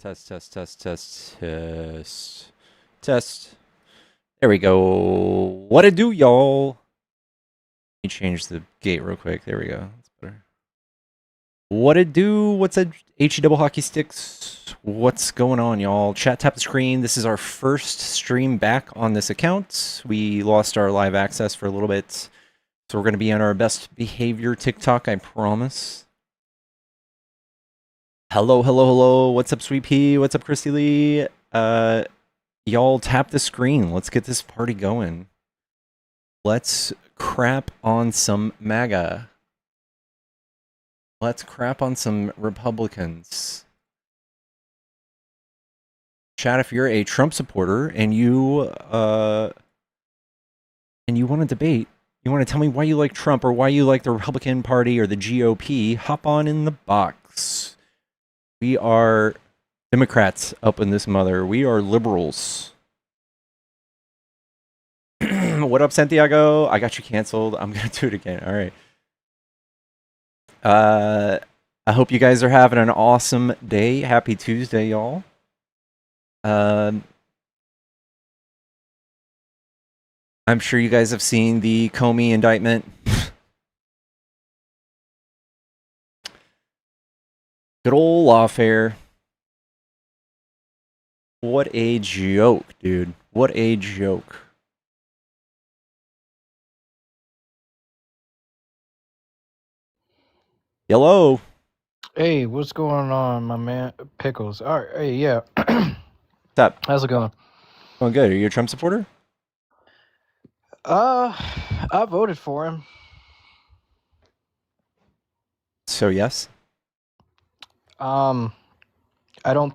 Test, test, test, test, test, test. There we go. What it do, y'all? Let me change the gate real quick. There we go. That's better. What it do? What's a HE double hockey sticks? What's going on, y'all? Chat, tap the screen. This is our first stream back on this account. We lost our live access for a little bit, so we're going to be on our best behavior TikTok, I promise. Hello, hello, hello. What's up, Sweet Pea? What's up, Christy Lee? Y'all tap the screen. Let's get this party going. Let's crap on some MAGA. Let's crap on some Republicans. Chat, if you're a Trump supporter and you want to debate, you want to tell me why you like Trump or why you like the Republican Party or the GOP, hop on in the box. We are Democrats up in this mother. We are liberals. What up, Santiago? I got you canceled. I'm going to do it again. All right. I hope you guys are having an awesome day. Happy Tuesday, y'all. I'm sure you guys have seen the Comey indictment. Good old lawfare. What a joke, dude. What a joke. Hello. Hey, what's going on, my man? Pickles. All right. Hey, yeah. What's up? How's it going? Going good. Are you a Trump supporter? I voted for him. So yes. I don't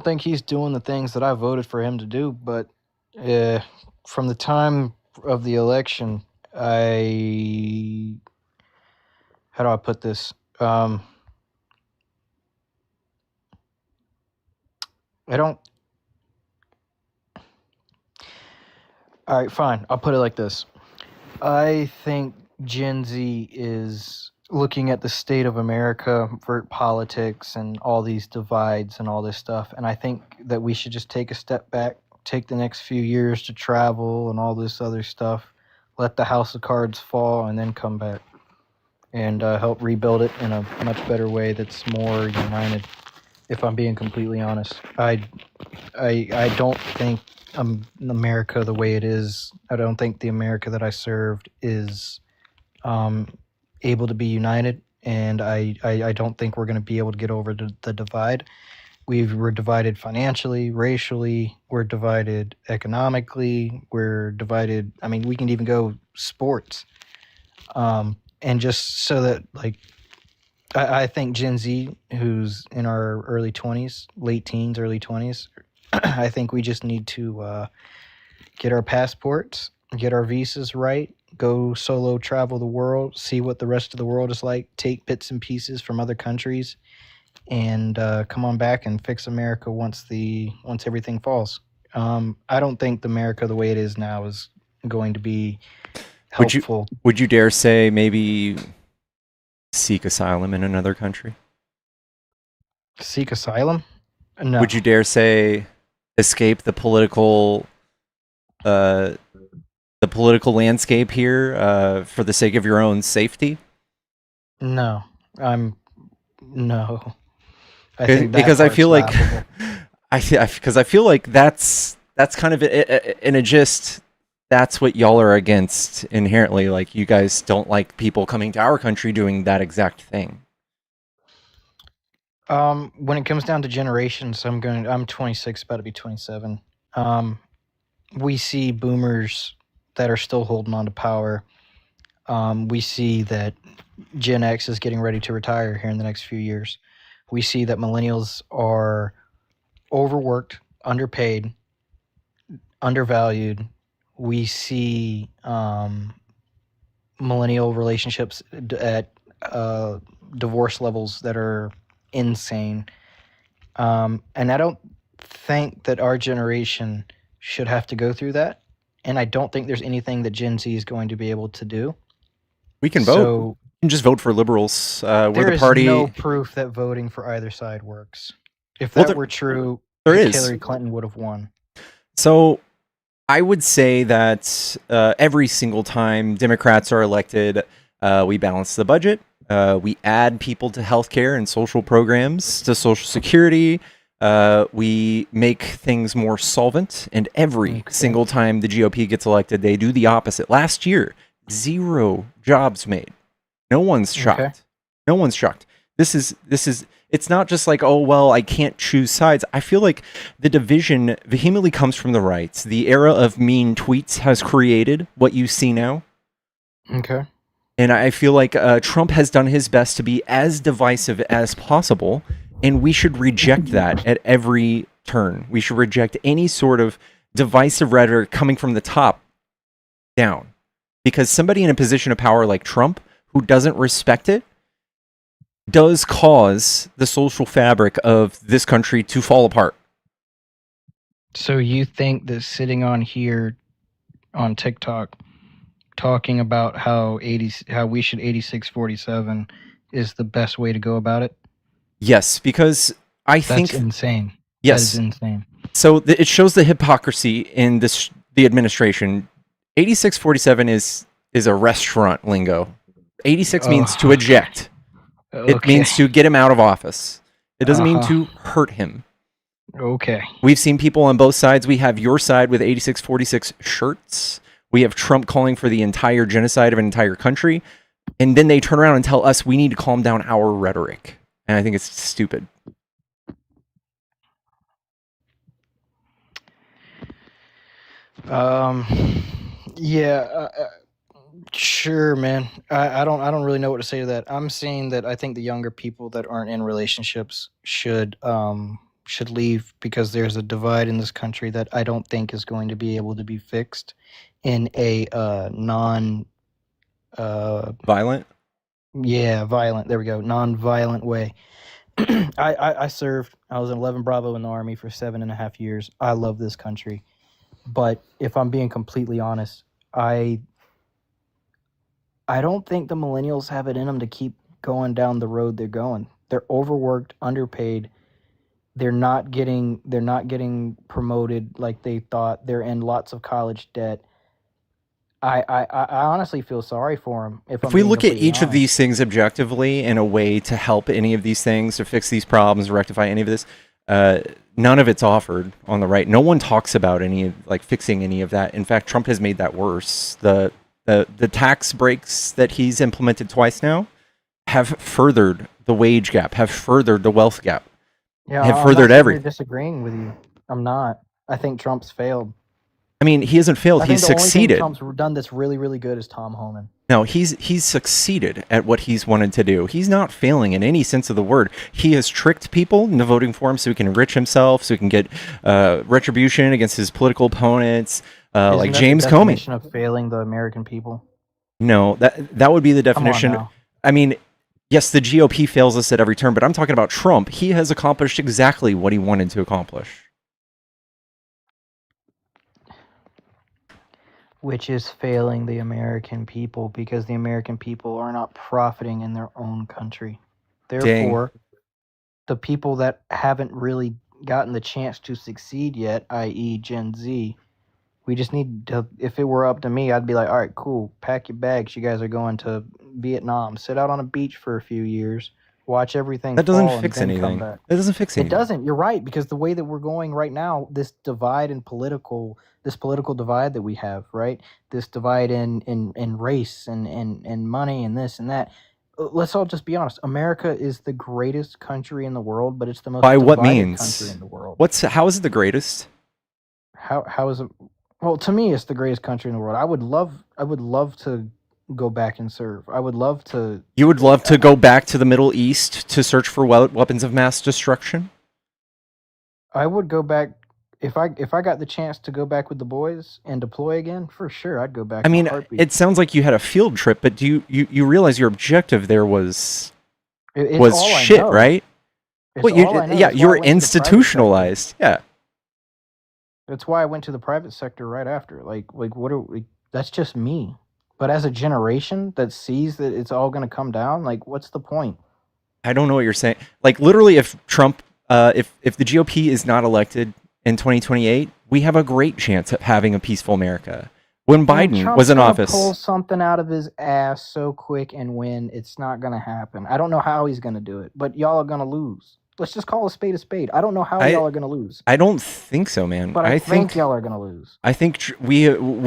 think he's doing the things that I voted for him to do, but from the time of the election, how do I put this? I don't. All right, fine. I'll put it like this. I think Gen Z is looking at the state of America for politics and all these divides and all this stuff. And I think that we should just take a step back, take the next few years to travel and all this other stuff, let the house of cards fall, and then come back and help rebuild it in a much better way that's more united. If I'm being completely honest, I don't think America the way it is. I don't think the America that I served is able to be united, and I don't think we're going to be able to get over the divide. We're divided financially, racially, we're divided economically, we're divided. I mean, we can even go sports, and just so that I think Gen Z, who's in our early 20s, late teens, early 20s, I think we just need to get our passports, get our visas right, go solo travel the world, see what the rest of the world is like, take bits and pieces from other countries, and come on back and fix America once everything falls. I don't think the America the way it is now is going to be helpful. Would you dare say maybe seek asylum in another country? Seek asylum? No. Would you dare say escape the political landscape here for the sake of your own safety? No. No. Because I feel like I feel like that's kind of in a gist. That's what y'all are against inherently. Like, you guys don't like people coming to our country doing that exact thing. When it comes down to generations, I'm 26, about to be 27. We see boomers that are still holding on to power. We see that Gen X is getting ready to retire here in the next few years. We see that millennials are overworked, underpaid, undervalued. We see millennial relationships at divorce levels that are insane. And I don't think that our generation should have to go through that. And I don't think there's anything that Gen Z is going to be able to do. We can vote. We So can just vote for liberals. We're there the is no party. proof that voting for either side works. If Well, that were true, there is. Hillary Clinton would have won. So I would say that every single time Democrats are elected, we balance the budget. We add people to healthcare and social programs, to Social Security. We make things more solvent. And every Okay. single time the GOP gets elected, they do the opposite. Last year, 0 jobs made. No one's shocked. Okay. No one's shocked. This is it's not just like, oh well, I can't choose sides. I feel like the division vehemently comes from the right. The era of mean tweets has created what you see now. Okay. And I feel like Trump has done his best to be as divisive as possible, and we should reject that at every turn. We should reject any sort of divisive rhetoric coming from the top down. Because somebody in a position of power like Trump, who doesn't respect it, does cause the social fabric of this country to fall apart. So you think that sitting on here on TikTok talking about how we should 86-47 is the best way to go about it? Yes, because I think That's insane. yes. That is insane. So it shows the hypocrisy in the administration. 8647 is a restaurant lingo. 86 means to eject. It means to get him out of office. It doesn't mean to hurt him. Okay. We've seen people on both sides. We have your side with 8646 shirts. We have Trump calling for the entire genocide of an entire country. And then they turn around and tell us we need to calm down our rhetoric. And I think it's stupid. Yeah, sure, man. I don't really know what to say to that. I'm saying that I think the younger people that aren't in relationships should leave, because there's a divide in this country that I don't think is going to be able to be fixed in a non Violent? violent, there we go, non-violent way. I served. I was in 11 Bravo in the Army for 7.5 years. I love this country. But if I'm being completely honest, I don't think the millennials have it in them to keep going down the road they're going. They're overworked, underpaid. They're not getting promoted like they thought. They're in lots of college debt. I honestly feel sorry for them. If we look at each of these things objectively in a way to help any of these things, to fix these problems, rectify any of this, none of it's offered on the right. No one talks about fixing any of that. In fact, Trump has made that worse. The tax breaks that he's implemented twice now have furthered the wage gap, have furthered the wealth gap, have furthered everything. I'm not disagreeing with you. I'm not. I think Trump's failed. I mean, he hasn't failed. He's succeeded. The only thing Trump's done that's really, really good is Tom Homan. No, he's succeeded at what he's wanted to do. He's not failing in any sense of the word. He has tricked people into voting for him so he can enrich himself, so he can get retribution against his political opponents, like James Comey. Definition of failing the American people? No, that would be the definition. I mean, yes, the GOP fails us at every turn, but I'm talking about Trump. He has accomplished exactly what he wanted to accomplish. Which is failing the American people, because the American people are not profiting in their own country. Therefore, the people that haven't really gotten the chance to succeed yet, i.e. Gen Z, we just need to, if it were up to me, I'd be like, all right, cool, pack your bags. You guys are going to Vietnam. Sit out on a beach for a few years. Watch everything. That doesn't fix anything. That doesn't fix anything. It doesn't. You're right, because the way that we're going right now, this political divide that we have, right? This divide in race and money and this and that. Let's all just be honest. America is the greatest country in the world, but it's the most divided country in the world. How is it the greatest? How is it? Well, to me, it's the greatest country in the world. I would love to go back and serve. I would love to. You would love to go back to the Middle East to search for weapons of mass destruction? I would go back if I got the chance to go back with the boys and deploy again. For sure, I'd go back. I mean, it sounds like you had a field trip, but do you realize your objective there was shit, right? Well, you were institutionalized. Yeah. That's why I went to the private sector right after. Like what are we? That's just me. But as a generation that sees that it's all going to come down, like, what's the point? I don't know what you're saying. Like literally, if Trump, if the GOP is not elected in 2028, we have a great chance of having a peaceful America. When Man, Biden was Trump's in going to pull office, something out of his ass so quick and win. It's not going to happen. I don't know how he's going to do it, but y'all are going to lose. Let's just call a spade a spade. I don't know how I y'all are going to lose, I don't think so, man. but I think y'all are going to lose. I think we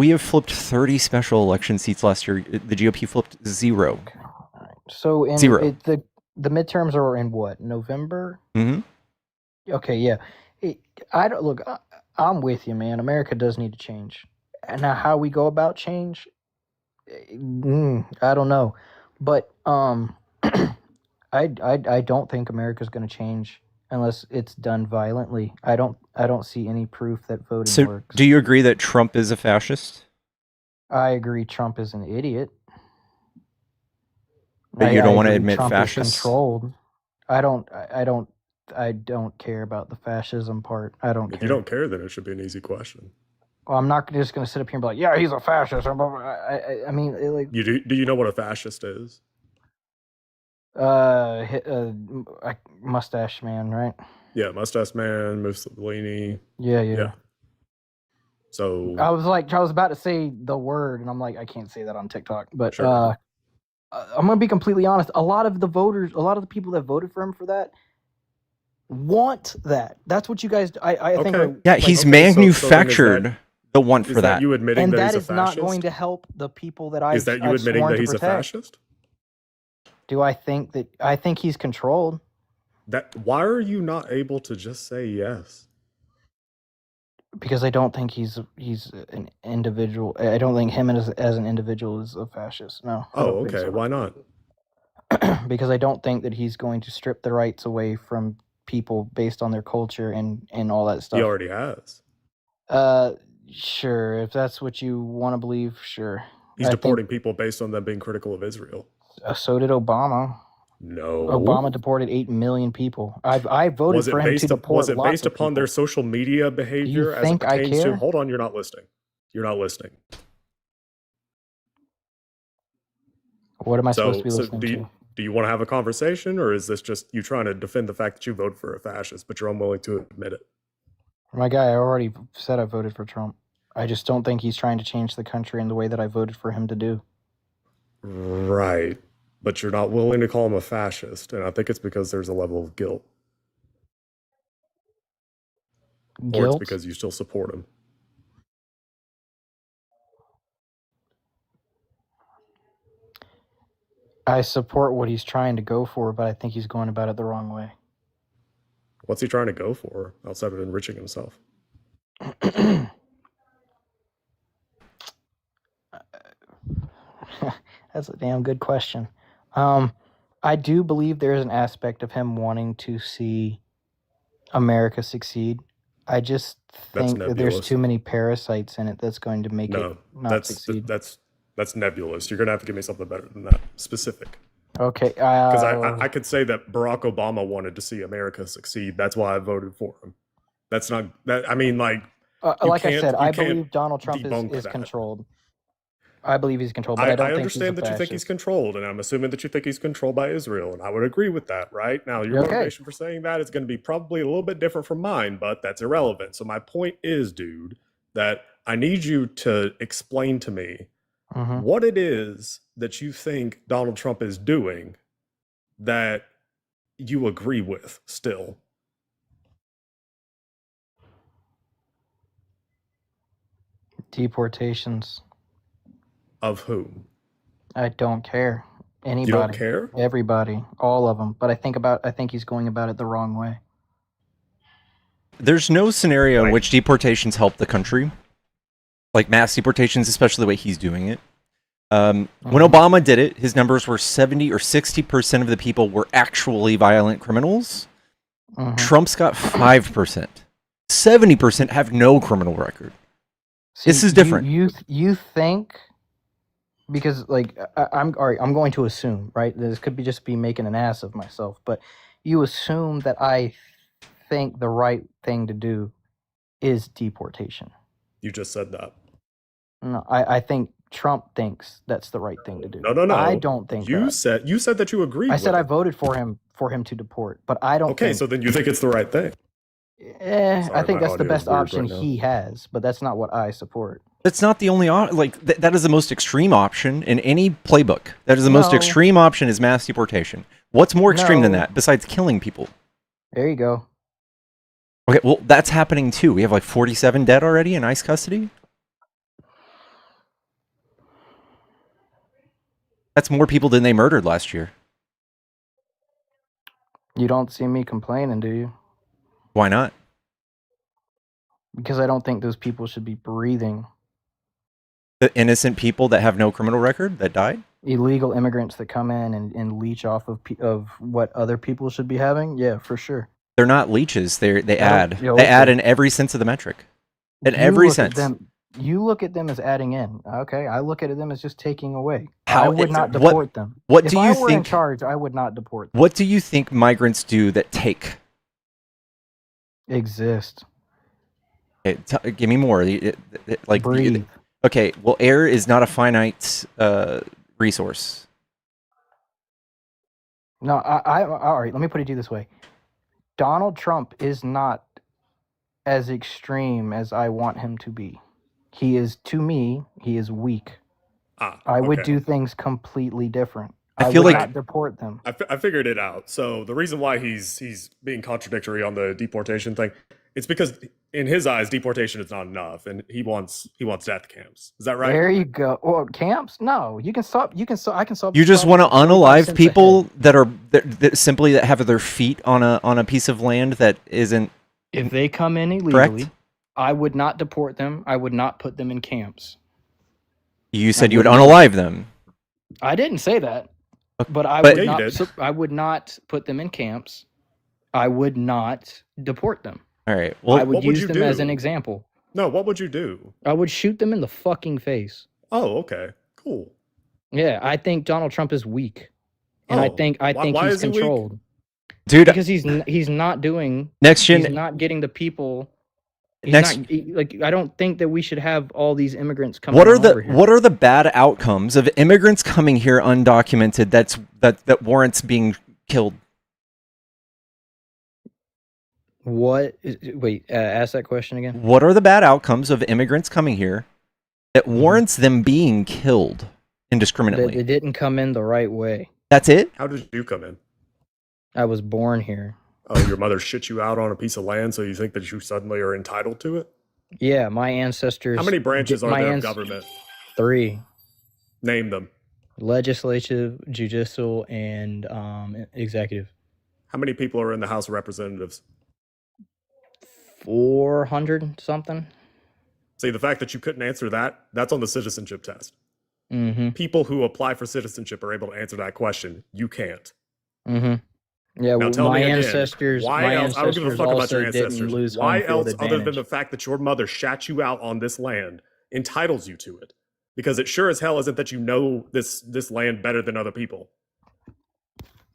have flipped 30 special election seats last year. The GOP flipped zero. Okay. All right. So Zero. the midterms are in what, November? Mm-hmm. Okay, yeah. I don't look. I'm with you, man. America does need to change. And now, how we go about change, I don't know, but I don't think America's going to change unless it's done violently. I don't see any proof that voting So, works. do you agree that Trump is a fascist? I agree Trump is an idiot. But I, you I don't want to agree admit Trump is fascists? controlled. I don't care about the fascism part. I don't If care. you don't care, then it should be an easy question. Well, I'm not just going to sit up here and be like, yeah, he's a fascist. I mean, like, Do you know what a fascist is? mustache man, right? Yeah, mustache man, Mussolini. Yeah. Yeah. So I was about to say the word, and I'm like, I can't say that on TikTok. But sure. I'm gonna be completely honest. A lot of the people that voted for him for that want that. That's what you guys. I think. Okay. Yeah, Like, he's Okay, so then manufactured the want is for that that. you admitting and that that he's a is not going fascist? to help the people that Is that you I've admitting sworn that to he's a protect. fascist? Do I think that? I think he's controlled That why are you not able to just say yes? because I don't think he's an individual. I don't think him as an individual is a fascist. No, I Oh, don't think okay. so. Why not? Because I don't think that he's going to strip the rights away from people based on their culture and all that He stuff. already has. Sure, if that's what you want to believe, sure. He's I deporting people based on them being critical of Israel. think so did Obama. No. Obama deported 8 million people. I voted for him to deport was it lots based of upon people. their social media behavior as it think I pertains to care? hold on, you're not listening. You're not listening. What am I supposed to be So listening to? do you want to have a conversation, or is this just you trying to defend the fact that you voted for a fascist, but you're unwilling to admit it? My guy, I already said I voted for Trump. I just don't think he's trying to change the country in the way that I voted for him to do. Right. But you're not willing to call him a fascist, and I think it's because there's a level of guilt. Or it's Guilt? because you still support him. I support what he's trying to go for, but I think he's going about it the wrong way. What's he trying to go for outside of enriching himself? That's a damn good question. I do believe there is an aspect of him wanting to see America succeed. I just That's think that there's nebulous. too many parasites in it that's going to make No, it not succeed. that's nebulous. You're gonna have to give me something better than that, specific. Okay. Because I could say that Barack Obama wanted to see America succeed. That's why I voted for him. That's not that. I mean, like, like I said, I can't believe Donald Trump debunk is that. controlled. I believe he's controlled, but I don't I think he's a understand that you think he's fascist. controlled, and I'm assuming that you think he's controlled by Israel, and I would agree with that, right? Now, your Okay. motivation for saying that is going to be probably a little bit different from mine, but that's irrelevant. So my point is, dude, that I need you to explain to me Mhm. what it is that you think Donald Trump is doing that you agree with still. Deportations. Of whom? I don't care. Anybody. You don't care? Everybody. All of them. But I think he's going about it the wrong way. There's no scenario in which deportations help the country, like mass deportations, especially the way he's doing it. When Obama did it, his numbers were 70 or 60% of the people were actually violent criminals. Trump's got 5%. 70% have no criminal record. See, this is different. You think, because like I'm going to assume, right? This could be just be making an ass of myself, but you assume that I think the right thing to do is deportation. You just said that. No, I think Trump thinks that's the right thing to do. No. I don't think you that. said that you agreed. I said with I it. voted for him to deport, but I don't. Okay, think, so then you think it's the right thing. I Sorry, think my that's the audio is best weird option right now. he has, but that's not what I support. That's not the only that is the most extreme option in any playbook. That is the most No. extreme option is mass deportation. What's more extreme than No. that besides killing people? There you go. Okay, well that's happening too. We have like 47 dead already in ICE custody. That's more people than they murdered last year. You don't see me complaining, do you? Why not? Because I don't think those people should be breathing. The innocent people that have no criminal record that died? Illegal immigrants that come in and leech off of what other people should be having? Yeah, for sure. They're not leeches. They add. Yeah, They add okay. in every sense of the metric. In You every look at sense. you look at them as adding in. Okay, I look at them as just taking away. How I would is not it- what- deport them. what if do I you were in think- charge, I would not deport them. What do you think migrants do that take? Exist. Okay, give me more. Like Breathe. okay, well, air is not a finite resource. No, I all right. Let me put it to you this way: Donald Trump is not as extreme as I want him to be. He is, to me, he is weak. I would okay. do things completely different. I feel would like- not deport them. I figured it out. So the reason why he's being contradictory on the deportation thing, it's because in his eyes deportation is not enough, and he wants death camps. Is that right? There you go. Well, camps? No, you can stop. You can. I can solve. You just want to 25 unalive cents a people head. that simply that have their feet on a piece of land that isn't. If they come in illegally, Correct? I would not deport them. I would not put them in camps. You said you would wouldn't. unalive them. I didn't say that, but I But- would Yeah, you not. did. I would not put them in camps. I would not deport them. All right. I Well, would what would use you them as do? an example. No, what would you do? I would shoot them in the fucking face. Oh, okay, cool. Yeah, I think Donald Trump is weak, and I Oh, think why he's is he weak? controlled dude, because he's not doing. next He's gen. not getting the people. He's Next- not, like I don't think that we should have all these immigrants coming. What are over here. what are the bad outcomes of immigrants coming here undocumented? That warrants being killed. Wait, ask that question again. What are the bad outcomes of immigrants coming here that warrants them being killed That indiscriminately? it didn't come in the right way. That's it? How did you come in? I was born here. Oh, your mother shit you out on a piece of land, so you think that you suddenly are entitled to it? Yeah, my ancestors. How many branches are my there of ans- government? 3: Name them. legislative, judicial, and executive. How many people are in the House of Representatives? 400 something. See, the fact that you couldn't answer that, that's on the citizenship test. Mm-hmm. People who apply for citizenship are able to answer that question. You can't. Mm-hmm. Yeah, Now well, tell my me again, ancestors. why my else? I don't give a ancestors fuck about also your didn't ancestors. lose Why home field else, other than advantage. the fact that your mother shat you out on this land, entitles you to it? Because it sure as hell isn't that you know this land better than other people.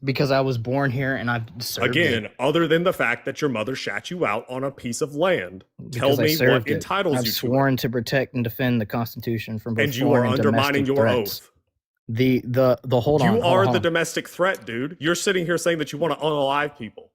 Because I was born here and I've served Again, it. other than the fact that your mother shat you out on a piece of land, tell Because I me what served it. entitles I've you to it. sworn to protect and defend the Constitution from both And you are foreign and undermining domestic your threats. oath. The hold on. You hold are on. the domestic threat, dude. You're sitting here saying that you want to unalive people.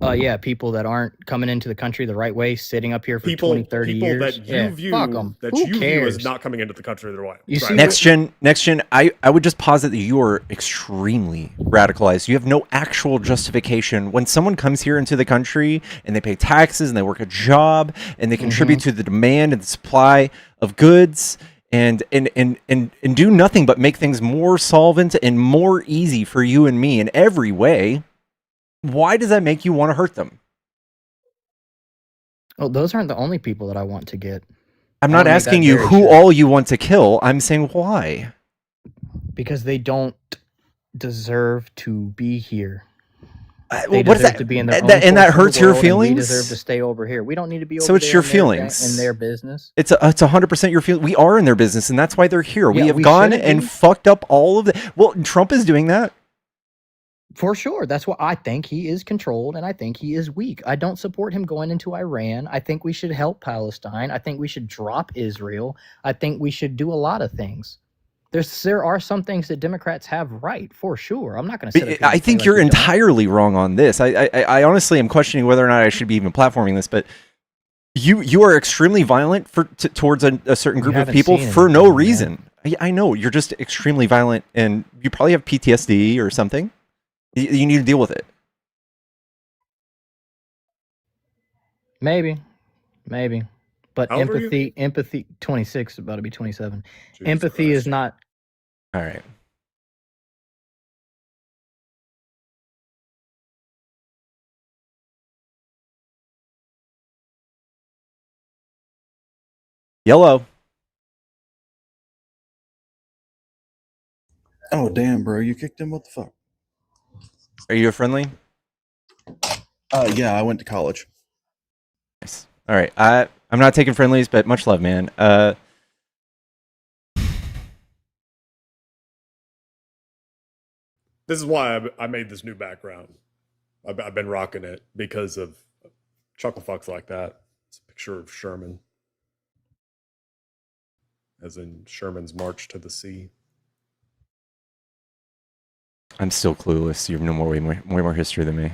Yeah, people that aren't coming into the country the right way, sitting up here for People, 20, 30 people years. that you Yeah, view fuck 'em. that Who you view cares? as not coming into the country the right. You see Next gen, I would just posit that you are extremely radicalized. You have no actual justification. When someone comes here into the country and they pay taxes and they work a job and they contribute to the demand and the supply of goods and do nothing but make things more solvent and more easy for you and me in every way, why does that make you want to hurt them? Oh, those aren't the only people that I want to get. I'm I not will make asking that you very who sure. all you want to kill. I'm saying why. Because they don't deserve to be here. They What is deserve that? to be in their own And that portion of the hurts your world, and feelings? We deserve to stay over here. We don't need to be over So it's there your in feelings. their business. It's 100% your feeling. We are in their business, and that's why they're here. Yeah, we have we gone shouldn't and be. fucked up all of the. Well, Trump is doing that. For sure. That's why I think he is controlled and I think he is weak. I don't support him going into Iran. I think we should help Palestine. I think we should drop Israel. I think we should do a lot of things. There are some things that Democrats have right, for sure. I'm not going to sit up here I and say think like you're we don't. entirely wrong on this. I honestly am questioning whether or not I should be even platforming this, but you are extremely violent towards a certain You group of haven't people seen for no anything, man. reason. I know you're just extremely violent, and you probably have PTSD or something. You need to deal with it. Maybe. But How old are you? empathy, 26, about to be 27. Jesus Empathy Christ. is not. All right. Yellow. Oh damn, bro! You kicked him. What the fuck? Are you a friendly? Yeah, I went to college. Nice. All right. I'm not taking friendlies, but much love, man. This is why I made this new background. I've been rocking it because of chuckle fucks like that. It's a picture of Sherman, as in Sherman's March to the Sea. I'm still clueless. You know way more history than me.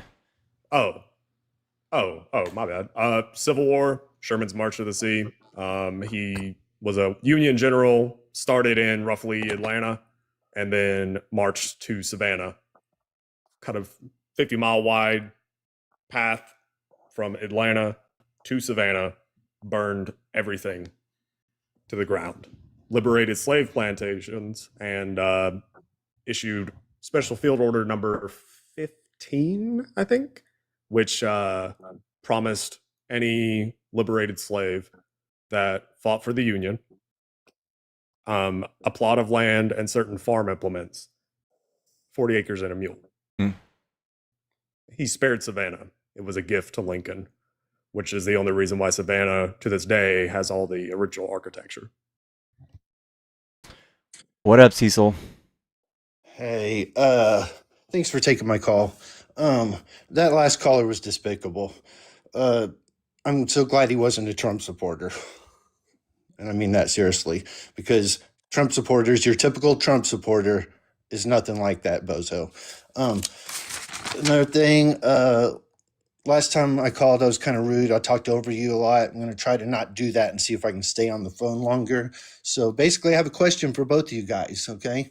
Oh, my bad. Civil War, Sherman's March to the Sea. He was a Union general, started in roughly Atlanta, and then marched to Savannah. Kind of 50-mile wide path from Atlanta to Savannah, burned everything to the ground, liberated slave plantations, and issued Special Field Order number 15, I think, which promised any liberated slave that fought for the Union a plot of land and certain farm implements, 40 acres and a mule. Hmm. He spared Savannah. It was a gift to Lincoln, which is the only reason why Savannah, to this day, has all the original architecture. What up, Cecil? Hey, thanks for taking my call. That last caller was despicable. I'm so glad he wasn't a Trump supporter. And I mean that seriously, because Trump supporters, your typical Trump supporter, is nothing like that, bozo. Another thing, last time I called, I was kind of rude. I talked over you a lot. I'm going to try to not do that and see if I can stay on the phone longer. So basically, I have a question for both of you guys, okay?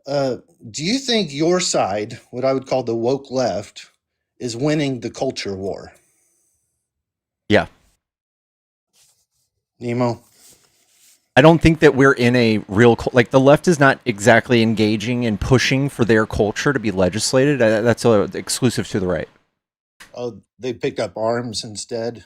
Do you think your side, what I would call the woke left, is winning the culture war? Yeah. Nemo? I don't think that we're in a real like the left is not exactly engaging and pushing for their culture to be legislated. That's exclusive to the right. Oh, they picked up arms instead.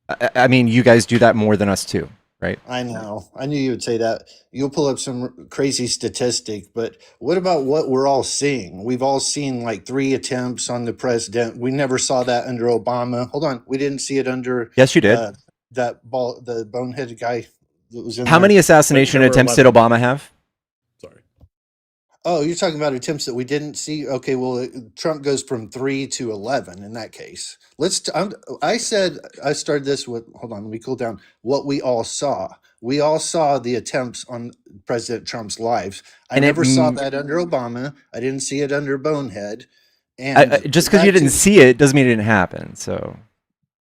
I mean, you guys do that more than us too, right? I know. I knew you would say that. You'll pull up some crazy statistic, but what about what we're all seeing? We've all seen like 3 attempts on the president. We never saw that under Obama. Hold on, we didn't see it under. Yes, you did. The boneheaded guy that was in How there. many assassination There were attempts did 11. Obama have? Sorry. Oh, you're talking about attempts that we didn't see. Okay, well, Trump goes from 3 to 11 in that case. I said I started this with. Hold on, let me cool down. What we all saw. We all saw the attempts on President Trump's lives. I And never saw that under Obama. I didn't see it under Bonehead. And just because you didn't see it doesn't mean it didn't happen. So.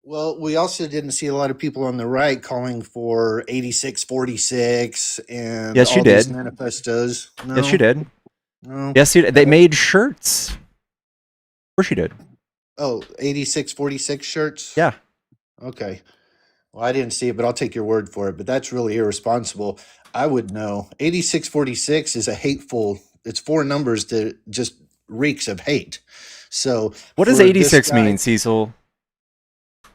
Well, we also didn't see a lot of people on the right calling for 8646 and yes, you all these did. manifestos. No? Yes, you did. No. Yes, you did. They made shirts. Of course you did. Oh, 8646 shirts? Yeah. Okay. Well, I didn't see it, but I'll take your word for it. But that's really irresponsible. I would know. 8646 is a hateful, it's 4 numbers that just reeks of hate. So what does for this 86 guy- mean, Cecil?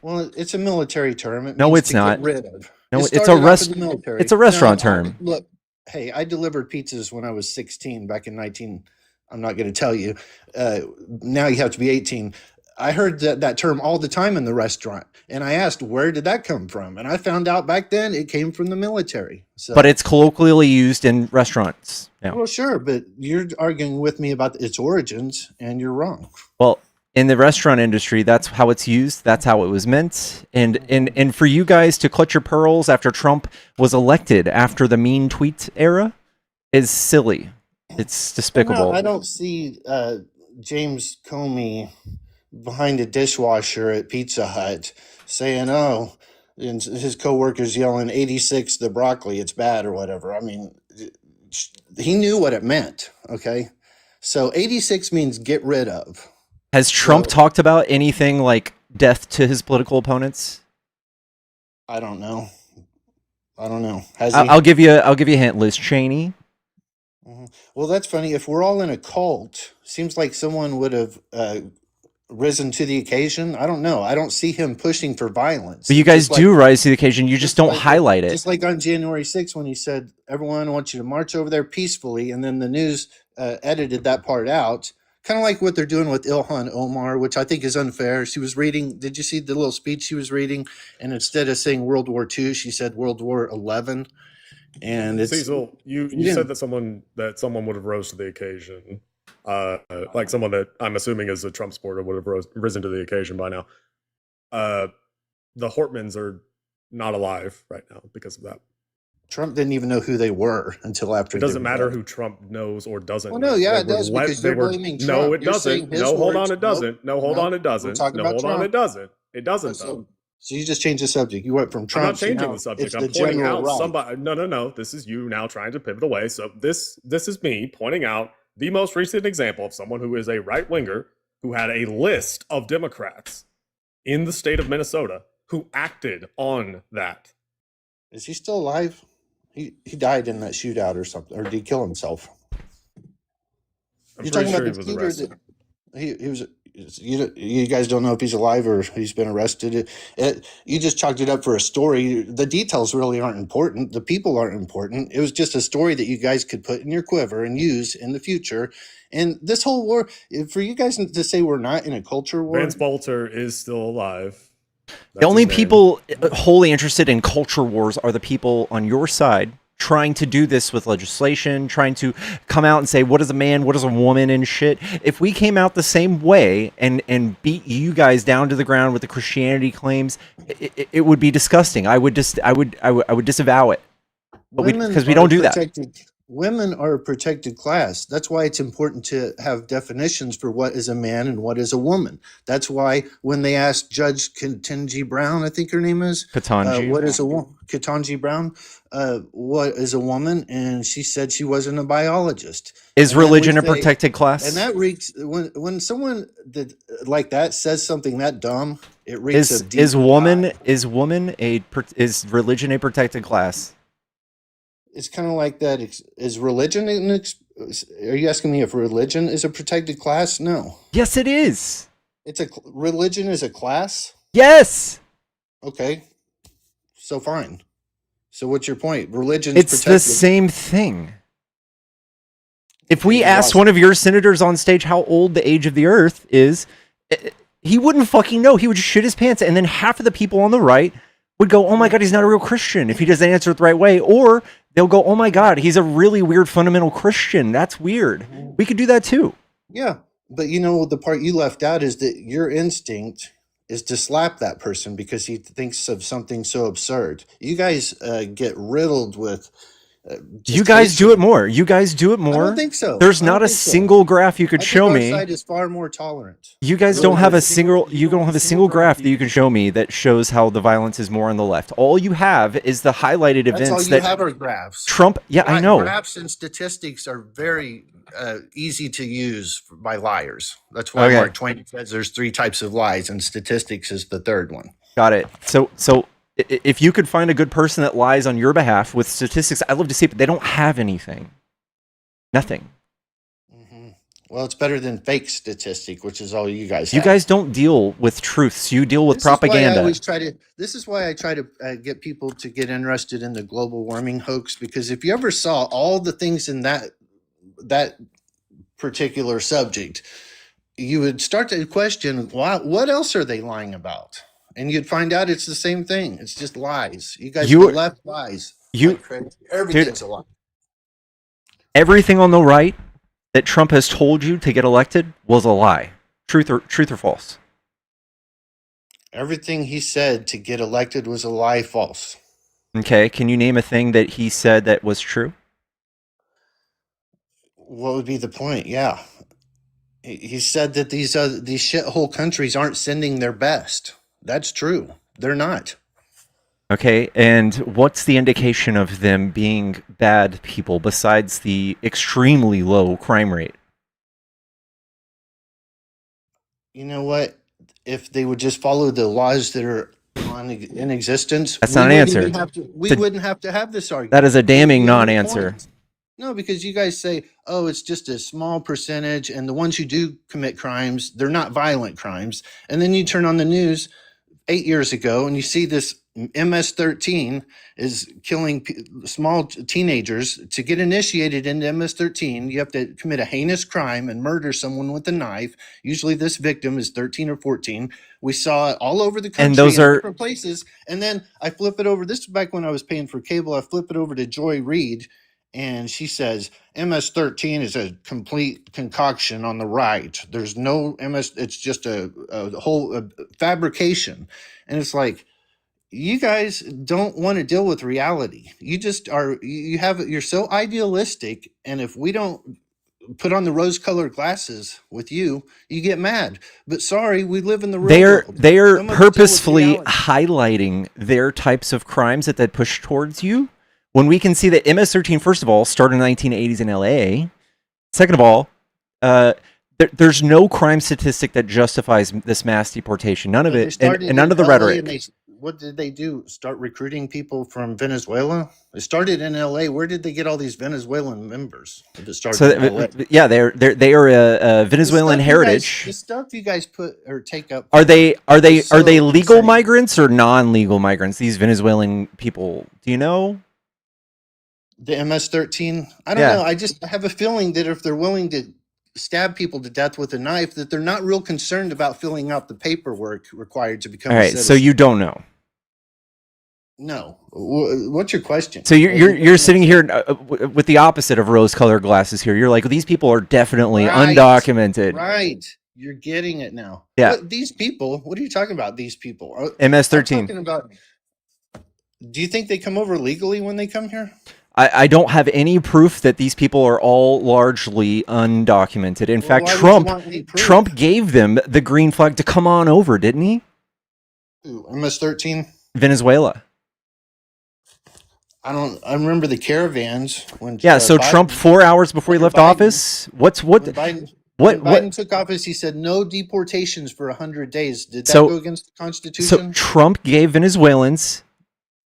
Well, it's a military term. It No, means it's to not. get rid of. No, It it's started off in the military. it's a restaurant term. Look, hey, I delivered pizzas when I was 16 back in 19. I'm not going to tell you. Now you have to be 18. I heard that term all the time in the restaurant, and I asked, where did that come from? And I found out back then it came from the military. So, But it's colloquially used in restaurants now. well, sure, but you're arguing with me about its origins, and you're wrong. Well, in the restaurant industry, that's how it's used. That's how it was meant. And for you guys to clutch your pearls after Trump was elected after the mean tweet era is silly. It's despicable. No, I don't see James Comey behind a dishwasher at Pizza Hut saying, "Oh," and his coworkers yelling, "86 the broccoli, it's bad," or whatever. I mean, he knew what it meant. Okay, so 86 means get rid of. Has Trump talked about anything like death to his political opponents? I don't know. Has he? I'll give you a hint. Liz Cheney. Well, that's funny. If we're all in a cult, seems like someone would have risen to the occasion. I don't know. I don't see him pushing for violence. But you guys do rise to the occasion. You just don't highlight it. Just like on January 6th when he said, everyone, I want you to march over there peacefully. And then the news edited that part out. Kind of like what they're doing with Ilhan Omar, which I think is unfair. She was reading, did you see the little speech she was reading? And instead of saying World War II, she said World War 11. And it's Cecil, you said that someone would have rose to the occasion, like someone that I'm assuming is a Trump supporter would have risen to the occasion by now. The Hortmans are not alive right now because of that. Trump didn't even know who they were until after. It doesn't matter who Trump knows or doesn't. Well, no, yeah, it does because you're blaming Trump. No, it doesn't. No, hold on, it doesn't. No, hold on, it doesn't. No, hold on, it doesn't. It doesn't, though. So you just changed the subject. You went from Trump. I'm not changing the subject. I'm pointing out somebody. No. This is you now trying to pivot away. So this is me pointing out the most recent example of someone who is a right winger who had a list of Democrats in the state of Minnesota who acted on that. Is he still alive? He died in that shootout or something, or did he kill himself? You're talking about the shooter that he was. You guys don't know if he's alive or he's been arrested. You just chalked it up for a story. The details really aren't important. The people aren't important. It was just a story that you guys could put in your quiver and use in the future. And this whole war, for you guys to say we're not in a culture war. Vance Bolter is still alive. The only people wholly interested in culture wars are the people on your side trying to do this with legislation, trying to come out and say, what is a man, what is a woman and shit. If we came out the same way and beat you guys down to the ground with the Christianity claims, it would be disgusting. I would disavow it. But because we don't do that. Women are a protected class. That's why it's important to have definitions for what is a man and what is a woman. That's why when they asked Judge Ketanji Brown, I think her name is, what is a woman? Ketanji Brown, what is a woman? And she said she wasn't a biologist. Is religion a protected class? And that reeks when someone like that says something that dumb. It reeks of deep is religion a protected class? It's kind of like that. Is religion are you asking me if religion is a protected class? No. Yes, it is. Religion is a class? Yes. Okay. So fine. So what's your point? Religion is protected. It's the same thing. If we asked one of your senators on stage how old the age of the earth is, he wouldn't fucking know. He would just shit his pants. And then half of the people on the right would go, oh my God, he's not a real Christian if he doesn't answer it the right way. Or they'll go, oh my God, he's a really weird fundamental Christian. That's weird. We could do that too. Yeah. But you know, the part you left out is that your instinct is to slap that person because he thinks of something so absurd. You guys get riddled with... you guys do it more. I don't think so. There's not a single graph you could show me. Our side is far more tolerant. You guys don't have a single. You don't have a single graph that you can show me that shows how the violence is more on the left. All you have is the highlighted events. That's all you have are graphs. Trump. Yeah, I know. Graphs and statistics are very easy to use by liars. That's why Mark Twain says there's 3 types of lies, and statistics is the third one. Got it. So. If you could find a good person that lies on your behalf with statistics, I'd love to see it, but they don't have anything. Nothing. Mm-hmm. Well, it's better than fake statistic, which is all you guys have. You guys don't deal with truths. You deal with propaganda. This is why I try to get people to get interested in the global warming hoax, because if you ever saw all the things in that particular subject, you would start to question, wow, what else are they lying about? And you'd find out it's the same thing. It's just lies. You guys, the You, left lies you, like crazy. dude, Everything's a lie. everything on the right that Trump has told you to get elected was a lie. Truth or false? Everything he said to get elected was a lie, false. Okay, can you name a thing that he said that was true? What would be the point? Yeah. He said that these shithole countries aren't sending their best. That's true. They're not. Okay, and what's the indication of them being bad people besides the extremely low crime rate? You know what? If they would just follow the laws that are in existence, That's not an answer. We wouldn't have to have this argument. That is a damning We non-answer. No, because you guys say, oh, it's just a small percentage, and the ones who do commit crimes, they're not violent crimes. And then you turn on the news 8 years ago and you see this MS-13 is killing small teenagers. To get initiated into MS-13, you have to commit a heinous crime and murder someone with a knife. Usually this victim is 13 or 14. We saw it all over the country, And those in are different places. And then I flip it over. This is back when I was paying for cable. I flip it over to Joy Reid, and she says MS-13 is a complete concoction on the right. There's no MS. It's just a whole fabrication. And it's like, you guys don't want to deal with reality. You just are. You're so idealistic, and if we don't put on the rose-colored glasses with you, you get mad. But sorry, we live in the real world. they are Some of us deal with purposefully reality. highlighting their types of crimes that they push towards you. When we can see that MS-13, first of all, started in the 1980s in LA. Second of all, there's no crime statistic that justifies this mass deportation. None of They it, started and none in of the LA, rhetoric. and what did they do? Start recruiting people from Venezuela? It started in LA. Where did they get all these Venezuelan members? If it started in LA. Yeah, they are a Venezuelan heritage. The stuff you guys put or take up. Are they so legal insane. migrants or non-legal migrants? These Venezuelan people. Do you know? The MS-13? I don't Yeah. know. I have a feeling that if they're willing to stab people to death with a knife, that they're not real concerned about filling out the paperwork required to become All a right, citizen. so you don't know. No. What's your question? So you're sitting here with the opposite of rose-colored glasses here. You're like, these people are definitely Right. undocumented. Right. You're getting it now. Yeah. These people, what are you talking about? These people. MS-13. I'm talking about, do you think they come over legally when they come here? I don't have any proof that these people are all largely undocumented. In fact, why would you want any proof? Trump gave them the green flag to come on over, didn't he? Ooh, MS-13? Venezuela. I remember the caravans when. Yeah, so Trump 4 hours before he left office. When Biden took office, he said no deportations for 100 days. Did that So- go against the So Constitution? Trump gave Venezuelans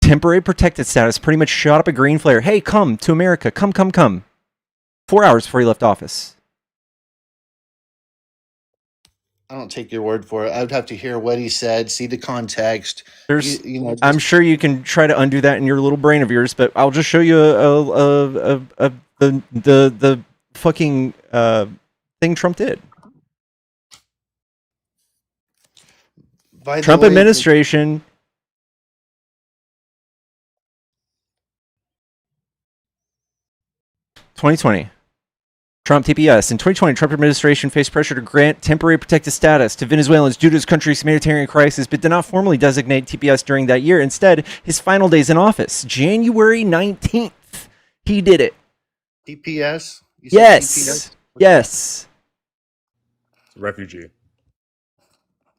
temporary protected status, pretty much shot up a green flare. Hey, come to America. Come. 4 hours before he left office. I don't take your word for it. I would have to hear what he said, see the context. There's, You know, I'm sure you can try to undo that in your little brain of yours, but I'll just show you the fucking thing Trump did. by the Trump way, administration. (2020) Trump TPS. In 2020, Trump administration faced pressure to grant temporary protected status to Venezuelans due to his country's humanitarian crisis, but did not formally designate TPS during that year. Instead, his final days in office, January 19th, he did it. TPS? You said Yes. TPS? Yes. Refugee.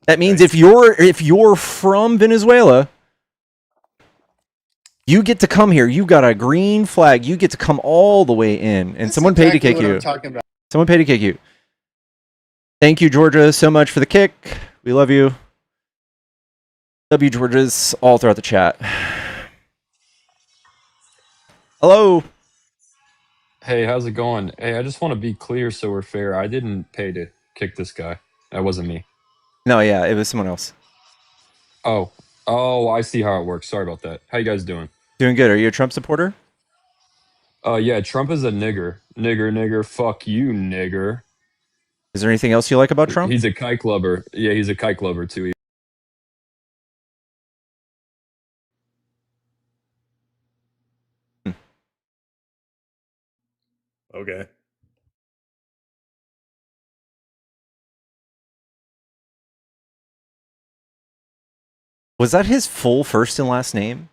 That means if you're from Venezuela, you get to come here. You got a green flag. You get to come all the way in, and That's someone paid to exactly kick what you. I'm talking about. Someone paid to kick you. Thank you, Georgia, so much for the kick. We love you. W Georgia's all throughout the chat. Hello. Hey, how's it going? Hey, I just want to be clear so we're fair. I didn't pay to kick this guy. That wasn't me. No, yeah, it was someone else. Oh, I see how it works. Sorry about that. How you guys doing? Doing good. Are you a Trump supporter? Yeah, Trump is a nigger. Nigger, fuck you, nigger. Is there anything else you like about Trump? He's a kike lover. Yeah, he's a kike lover too. Okay. Was that his full first and last name?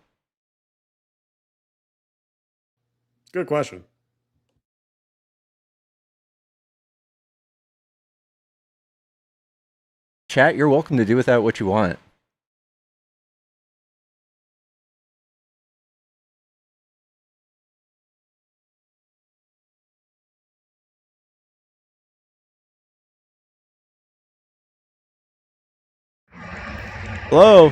Good question. Chat, you're welcome to do with that what you want. Hello.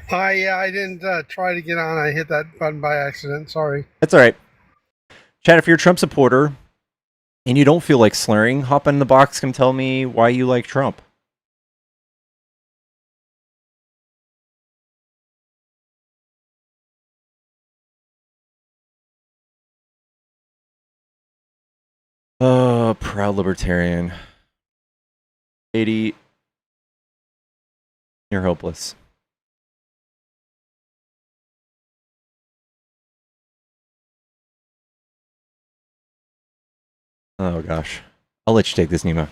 Hi, yeah, I didn't try to get on. I hit that button by accident. Sorry. That's all right. Chat, if you're a Trump supporter and you don't feel like slurring, hop in the box and tell me why you like Trump. Oh, proud libertarian. 80. You're hopeless. Oh, gosh. I'll let you take this, Nemo.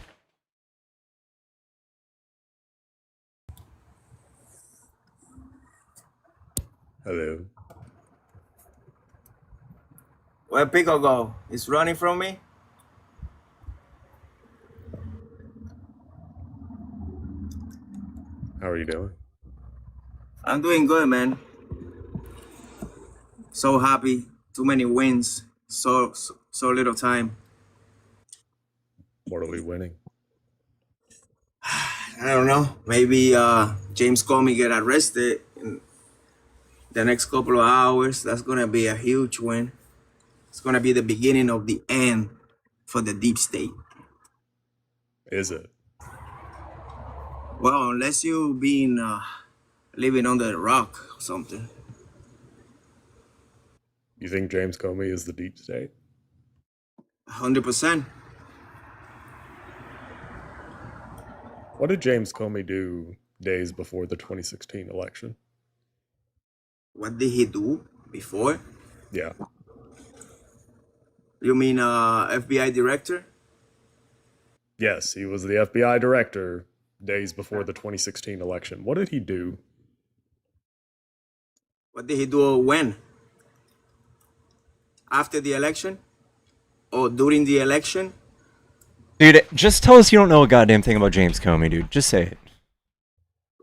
Hello. Where Pico go? He's running from me? How are you doing? I'm doing good, man. So happy. Too many wins. So little time. What are we winning? I don't know. Maybe James Comey get arrested in the next couple of hours. That's gonna be a huge win. It's gonna be the beginning of the end for the deep state. Is it? Well, unless you've been living under the rock or something. You think James Comey is the deep state? 100%. What did James Comey do days before the 2016 election? What did he do before? Yeah. You mean FBI director? Yes, he was the FBI director days before the 2016 election. What did he do? What did he do when? After the election? Or during the election? Dude, just tell us you don't know a goddamn thing about James Comey, dude. Just say it.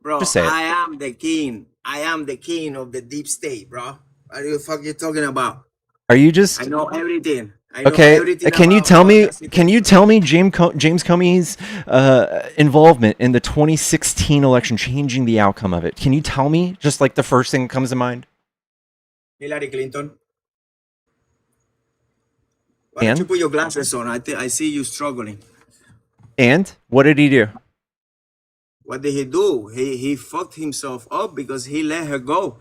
Bro, Just say it. I am the king. I am the king of the deep state, bro. What the fuck you talking about? Are you just I know everything. I know okay? everything Can you about tell all me? that Can you situation. tell me James Comey's involvement in the 2016 election changing the outcome of it? Can you tell me just like the first thing that comes to mind? Hillary Clinton? Why don't you And put your glasses on? I see you struggling. what did he do? What did he do? He fucked himself up because he let her go.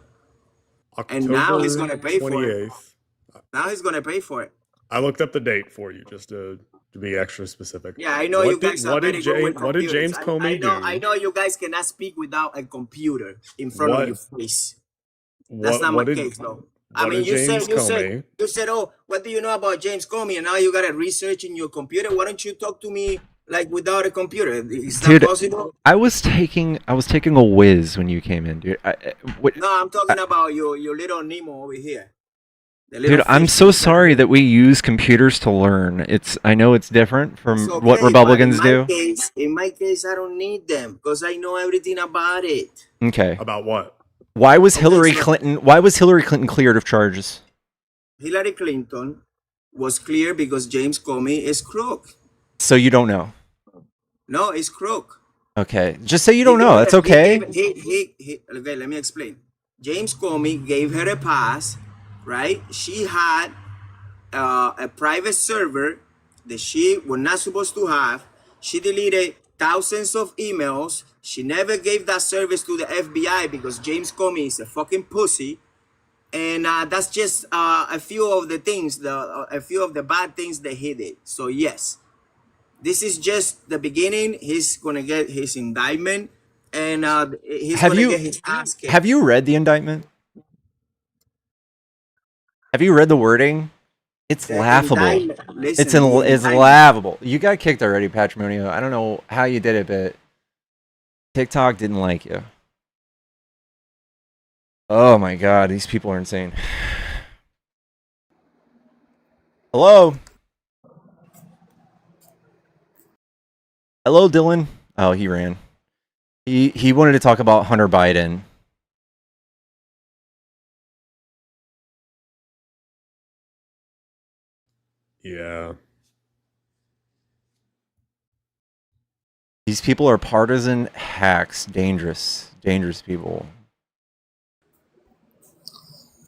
And now he's October gonna pay for it. 28th. Now he's gonna pay for it. I looked up the date for you just to be extra specific. Yeah, I know you guys are very good with What did computers. James Comey do? I know you guys cannot speak without a computer in front of your face. That's not my case, though. I mean, you said, oh, what do you know about James Comey? And now you got to research in your computer. Why don't you talk to me like without a computer? Is that Dude, possible? I was taking a whiz when you came in, dude. No, I'm talking about your little Nemo over here. Dude, I'm so sorry that we use computers to learn. I know it's different from okay, what Republicans do. In my case, I don't need them because I know everything about it. Okay. About what? Why was Hillary Clinton cleared of charges? Hillary Clinton was clear because James Comey is crook. So you don't know? No, it's crook. Okay. Just say you don't know. That's okay. Okay, let me explain. James Comey gave her a pass, right? She had a private server that she was not supposed to have. She deleted thousands of emails. She never gave that service to the FBI because James Comey is a fucking pussy. And that's just a few of the things, a few of the bad things that he did. So yes, This is just the beginning. He's gonna get his indictment, and he's Have gonna you get his ass kicked. have you read the indictment? Have you read the wording? It's The laughable. indictment. Listen, the It's indictment. laughable. You got kicked already, Patrimonio. I don't know how you did it, but TikTok didn't like you. Oh my god, these people are insane. Hello? Hello, Dylan. Oh, he ran. He wanted to talk about Hunter Biden. Yeah. These people are partisan hacks. Dangerous. Dangerous people.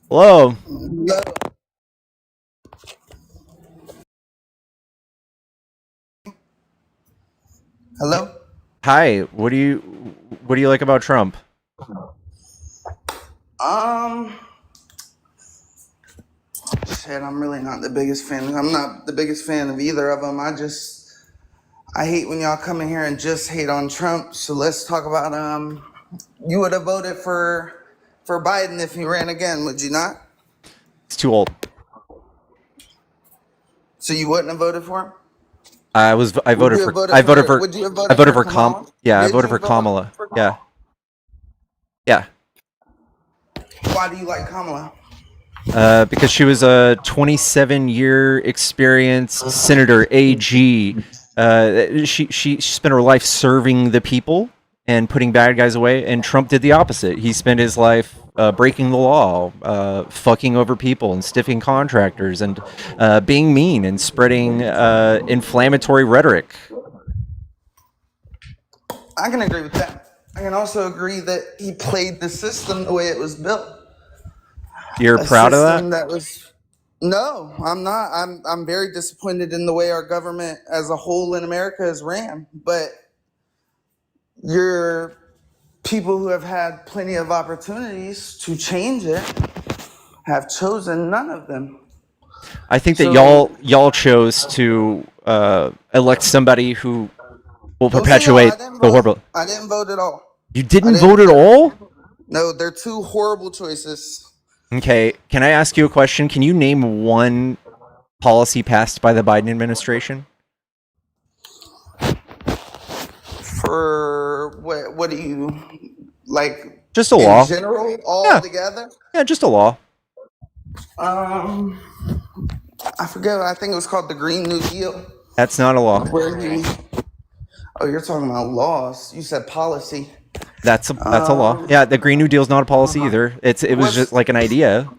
Hello? Hello? Hi. What do you like about Trump? Shit, I'm really not the biggest fan. I'm not the biggest fan of either of them. I hate when y'all come in here and just hate on Trump. So let's talk about, you would have voted for Biden if he ran again, would you not? He's too old. So you wouldn't have voted for him? I voted for Would you have voted for Kamala? I Did voted you for vote Kamala. for Yeah. Kamala? Yeah. Why do you like Kamala? Because she was a 27-year experience senator, AG. She spent her life serving the people and putting bad guys away, and Trump did the opposite. He spent his life breaking the law, fucking over people and stiffing contractors, and being mean and spreading inflammatory rhetoric. I can agree with that. I can also agree that he played the system the way it was built. You're proud of that? No, I'm not. I'm very disappointed in the way our government as a whole in America is ran. But your people who have had plenty of opportunities to change it have chosen none of them. I think that So- y'all chose to elect somebody who will Don't say y'all, perpetuate the horrible. I didn't vote at all. You didn't didn't vote at all? No, they're two horrible choices. Okay, can I ask you a question? Can you name one policy passed by the Biden administration? For what do you like? Just a in law. general, all Yeah. together? Yeah, just a law. I forget. I think it was called the Green New Deal. That's not a law. Where he? Oh, you're talking about laws. You said policy. That's a law. Yeah, the Green New Deal is not a policy either. It was What's- just like an idea.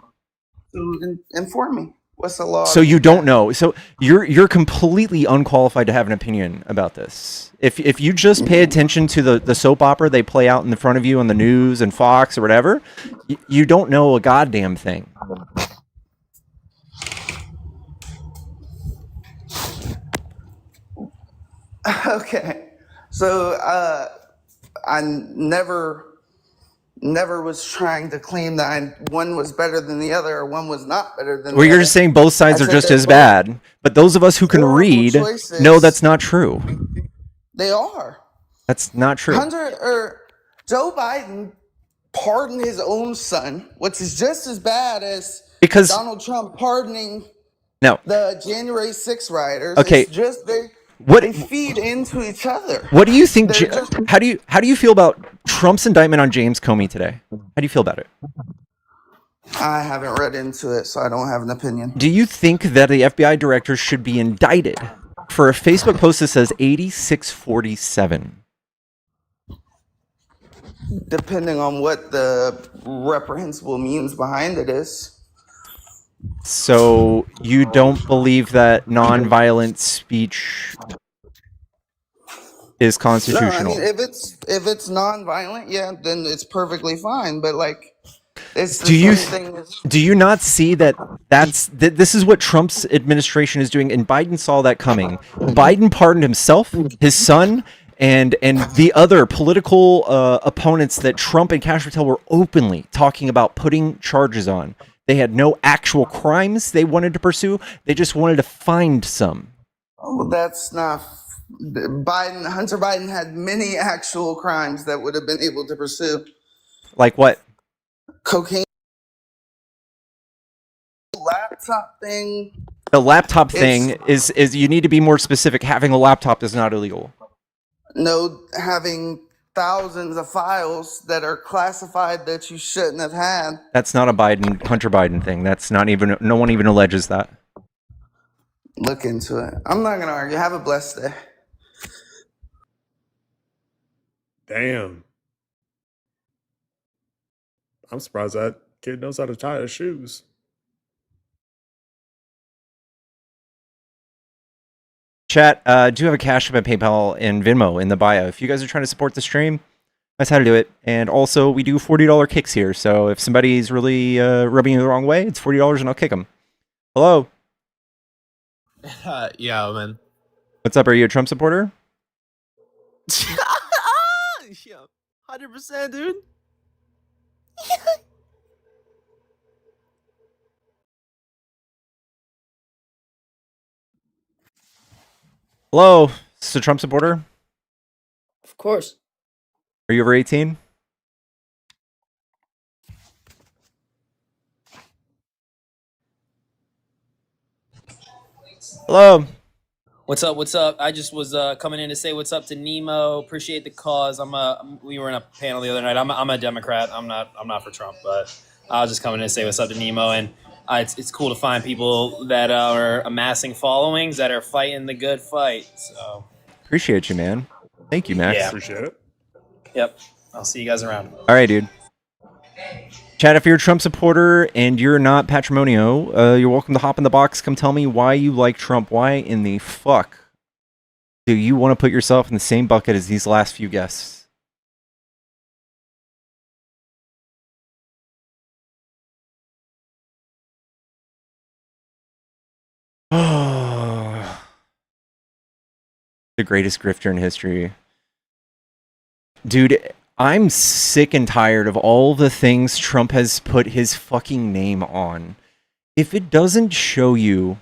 Inform me. What's the law? So you don't know. So you're completely unqualified to have an opinion about this. If you just pay attention to the soap opera they play out in front of you on the news and Fox or whatever, you don't know a goddamn thing. Okay. So I never was trying to claim that one was better than the other or one was not better than the Well, other. you're just saying both sides I are said just they're as both bad. But those of us who can horrible read choices. know that's not true. They are. That's not true. Joe Biden pardoned his own son, which is just as bad as Because Donald Trump pardoning no, the January 6 rioters. Okay. It's just they feed into each other. What do you think? They're just- How do you feel about Trump's indictment on James Comey today? How do you feel about it? I haven't read into it, so I don't have an opinion. Do you think that the FBI director should be indicted for a Facebook post that says 8647? Depending on what the reprehensible means behind it is. So you don't believe that nonviolent speech is No, constitutional? I mean if it's non-violent, yeah, then it's perfectly fine. But like, it's the Do you same thing as Do you not see that this is what Trump's administration is doing, and Biden saw that coming? Biden pardoned himself, his son, and the other political opponents that Trump and Cash Patel were openly talking about putting charges on. They had no actual crimes they wanted to pursue. They just wanted to find some. Oh, that's not Hunter Biden had many actual crimes that would have been able to pursue. Like what? Cocaine, laptop thing. The laptop thing It's is you need to be more specific. Having a laptop is not illegal. no having thousands of files that are classified that you shouldn't have had. That's not a Hunter Biden thing. That's not even, no one even alleges that. Look into it. I'm not gonna argue. Have a blessed day. Damn. I'm surprised that kid knows how to tie his shoes. Chat, do have a Cash App and PayPal and Venmo in the bio. If you guys are trying to support the stream, that's how to do it. And also, we do $40 kicks here. So if somebody's really rubbing you the wrong way, it's $40 and I'll kick them. Hello. Yeah, man. What's up? Are you a Trump supporter? Yeah, 100%, dude. Hello. Is this a Trump supporter? Of course. Are you over 18? Hello. What's up? What's up? I just was coming in to say what's up to Nemo. Appreciate the cause. We were in a panel the other night. I'm a Democrat. I'm not for Trump, but I was just coming in to say what's up to Nemo. And it's cool to find people that are amassing followings that are fighting the good fight. So Appreciate you, man. Thank you, Max. Yeah. Appreciate it. Yep. I'll see you guys around. All right, dude. Chad, if you're a Trump supporter and you're not Patrimonio, you're welcome to hop in the box. Come tell me why you like Trump. Why in the fuck do you want to put yourself in the same bucket as these last few guests? Oh, the greatest grifter in history. Dude, I'm sick and tired of all the things Trump has put his fucking name on. If it doesn't show you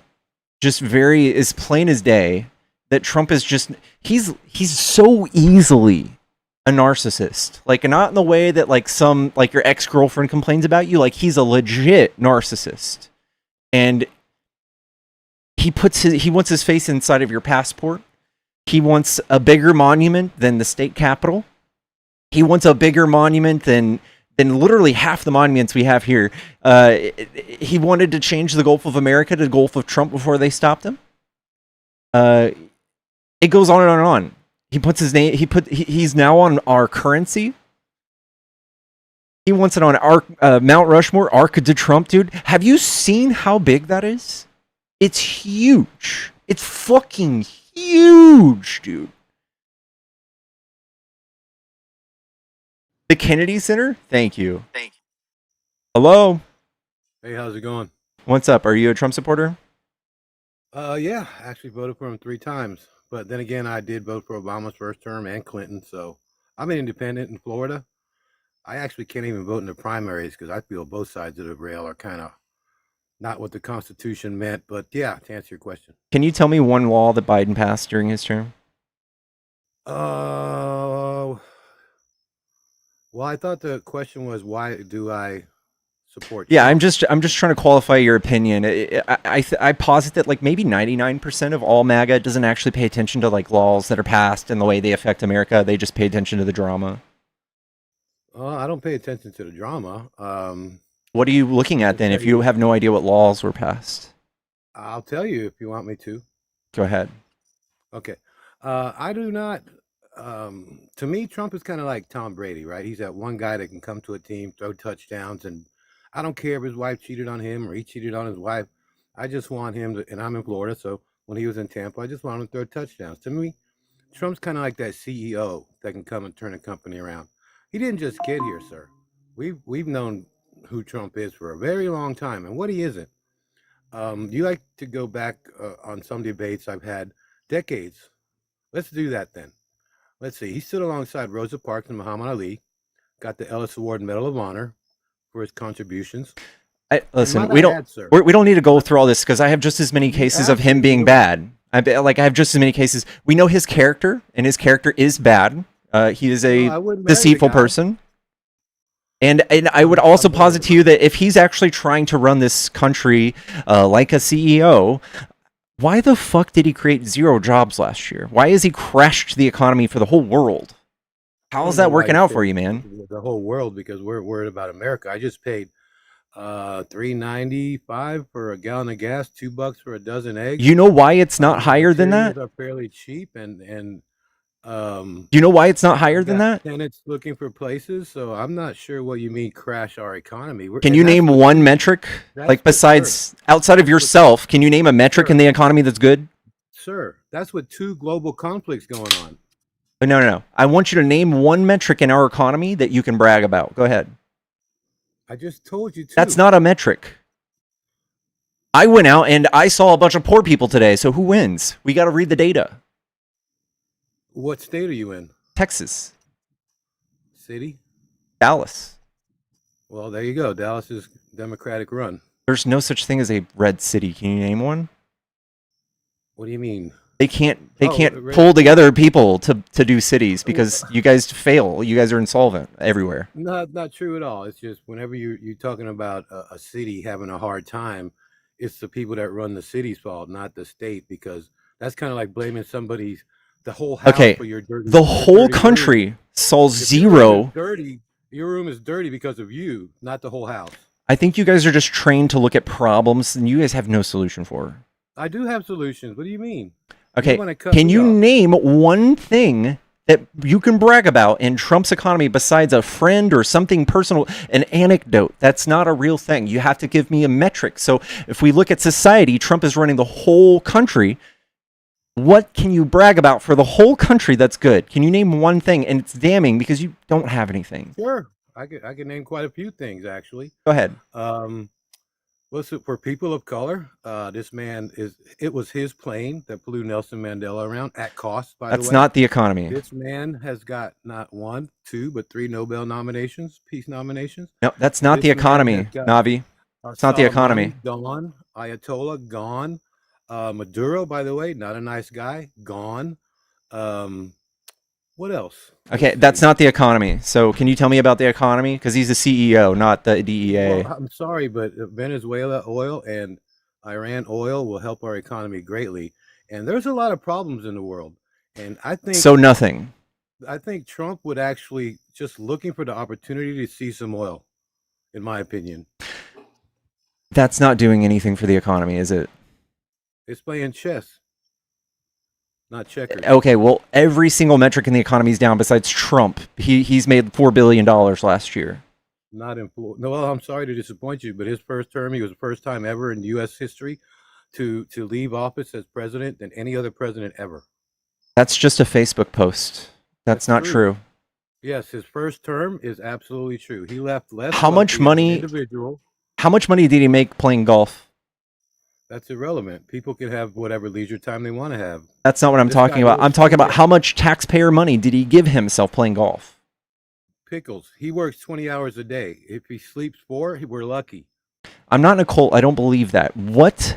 just very as plain as day that Trump is just he's so easily a narcissist. Like, not in the way that like some like your ex-girlfriend complains about you, like he's a legit narcissist. And he wants his face inside of your passport. He wants a bigger monument than the state capitol. He wants a bigger monument than literally half the monuments we have here. He wanted to change the Gulf of America to the Gulf of Trump before they stopped him. It goes on and on. He puts his name. He's now on our currency. He wants it on our Mount Rushmore, Arc de Trump, dude. Have you seen how big that is? It's huge. It's fucking huge, dude. The Kennedy Center? Thank you. Hello? Hey, how's it going? What's up? Are you a Trump supporter? Yeah, I actually voted for him 3 times. But then again, I did vote for Obama's first term and Clinton, so I'm an independent in Florida. I actually can't even vote in the primaries because I feel both sides of the rail are kind of not what the Constitution meant. But yeah, to answer your question. Can you tell me one law that Biden passed during his term? Well, I thought the question was why do I support Yeah, Trump? I'm just trying to qualify your opinion. I posit that like maybe 99% of all MAGA doesn't actually pay attention to like laws that are passed and the way they affect America. They just pay attention to the drama. I don't pay attention to the drama. What are you looking at then if you have no idea what laws were passed? I'll tell you if you want me to. Go ahead. Okay. I do not. To me, Trump is kind of like Tom Brady, right? He's that one guy that can come to a team, throw touchdowns, and I don't care if his wife cheated on him or he cheated on his wife. I just want him to, and I'm in Florida, so when he was in Tampa, I just want him to throw touchdowns. To me, Trump's kind of like that CEO that can come and turn a company around. He didn't just get here, sir. We've known who Trump is for a very long time, and what he isn't. You like to go back on some debates I've had decades. Let's do that then. Let's see. He stood alongside Rosa Parks and Muhammad Ali, got the Ellis Award Medal of Honor for his contributions. Listen, we don't need to go through all this because I have just as many cases of him being bad. I have just as many cases. We know his character, and his character is bad. He is I a wouldn't marry the deceitful guy. person. And I would also posit to you that if he's actually trying to run this country like a CEO, why the fuck did he create 0 jobs last year? Why has he crashed the economy for the whole world? I How don't is know that why working you out say for you, man? the whole world, because we're worried about America. I just paid $3.95 for a gallon of gas, $2 for a dozen eggs. You know why it's not higher than Materials that? are fairly cheap, and Do you know why it's not higher I've than got that? tenants looking for places, so I'm not sure what you mean crash our economy. Can And you that's name what one two- metric? that's Like what- besides outside of that's what- yourself, can you name a metric in Sir. the economy that's good? Sir, that's with 2 global conflicts going on. No. I want you to name one metric in our economy that you can brag about. Go ahead. I just told you 2. That's not a metric. I went out and I saw a bunch of poor people today. So who wins? We got to read the data. What state are you in? Texas, City? Dallas. Well, there you go. Dallas is Democratic run. There's no such thing as a red city. Can you name one? What do you mean? They can't red- pull together people to do cities because you guys fail. You guys are insolvent everywhere. Not true at all. It's just whenever you're talking about a city having a hard time, it's the people that run the city's fault, not the state, because that's kind of like blaming the whole house Okay, for your dirty. the your whole dirty country room. saw If your room is 0. dirty. Your room is dirty because of you, not the whole house. I think you guys are just trained to look at problems and you guys have no solution for. I do have solutions. What do you mean? Okay, wanna cut can me you off. name one thing that you can brag about in Trump's economy besides a friend or something personal, an anecdote? That's not a real thing. You have to give me a metric. So if we look at society, Trump is running the whole country. What can you brag about for the whole country that's good? Can you name one thing? And it's damning because you don't have anything. Sure, I could name quite a few things actually. Go ahead. Listen, for people of color, this man it was his plane that flew Nelson Mandela around at cost, by the way. That's not the economy. This man has got not 1, 2, but 3 Nobel nominations, peace nominations. No, that's not This the man economy, has got- Navi. It's not the economy. Gone. Ayatollah gone. Maduro, by the way, not a nice guy, gone. What else? Okay, that's not the economy. So can you tell me about the economy? Because he's the CEO, not the DEA. Well, I'm sorry, but Venezuela oil and Iran oil will help our economy greatly. And there's a lot of problems in the world. And I think So nothing. I think Trump would actually just looking for the opportunity to see some oil, in my opinion. That's not doing anything for the economy, is it? It's playing chess, not checkers. Okay, well, every single metric in the economy is down besides Trump. He's made $4 billion last year. Not in Florida. No, well, I'm sorry to disappoint you, but his first term, he was the first time ever in U.S. history to leave office as president than any other president ever. That's just a Facebook post. That's not true. Yes, his first term is absolutely true. He left less. How much wealthy as an money? Individual. How much money did he make playing golf? That's irrelevant. People can have whatever leisure time they want to have. That's not what I'm This talking guy about. was I'm talking about so- how much taxpayer money did he give himself playing golf? Pickles. He works 20 hours a day. If he sleeps 4, we're lucky. I'm not in a cult. I don't believe that. What's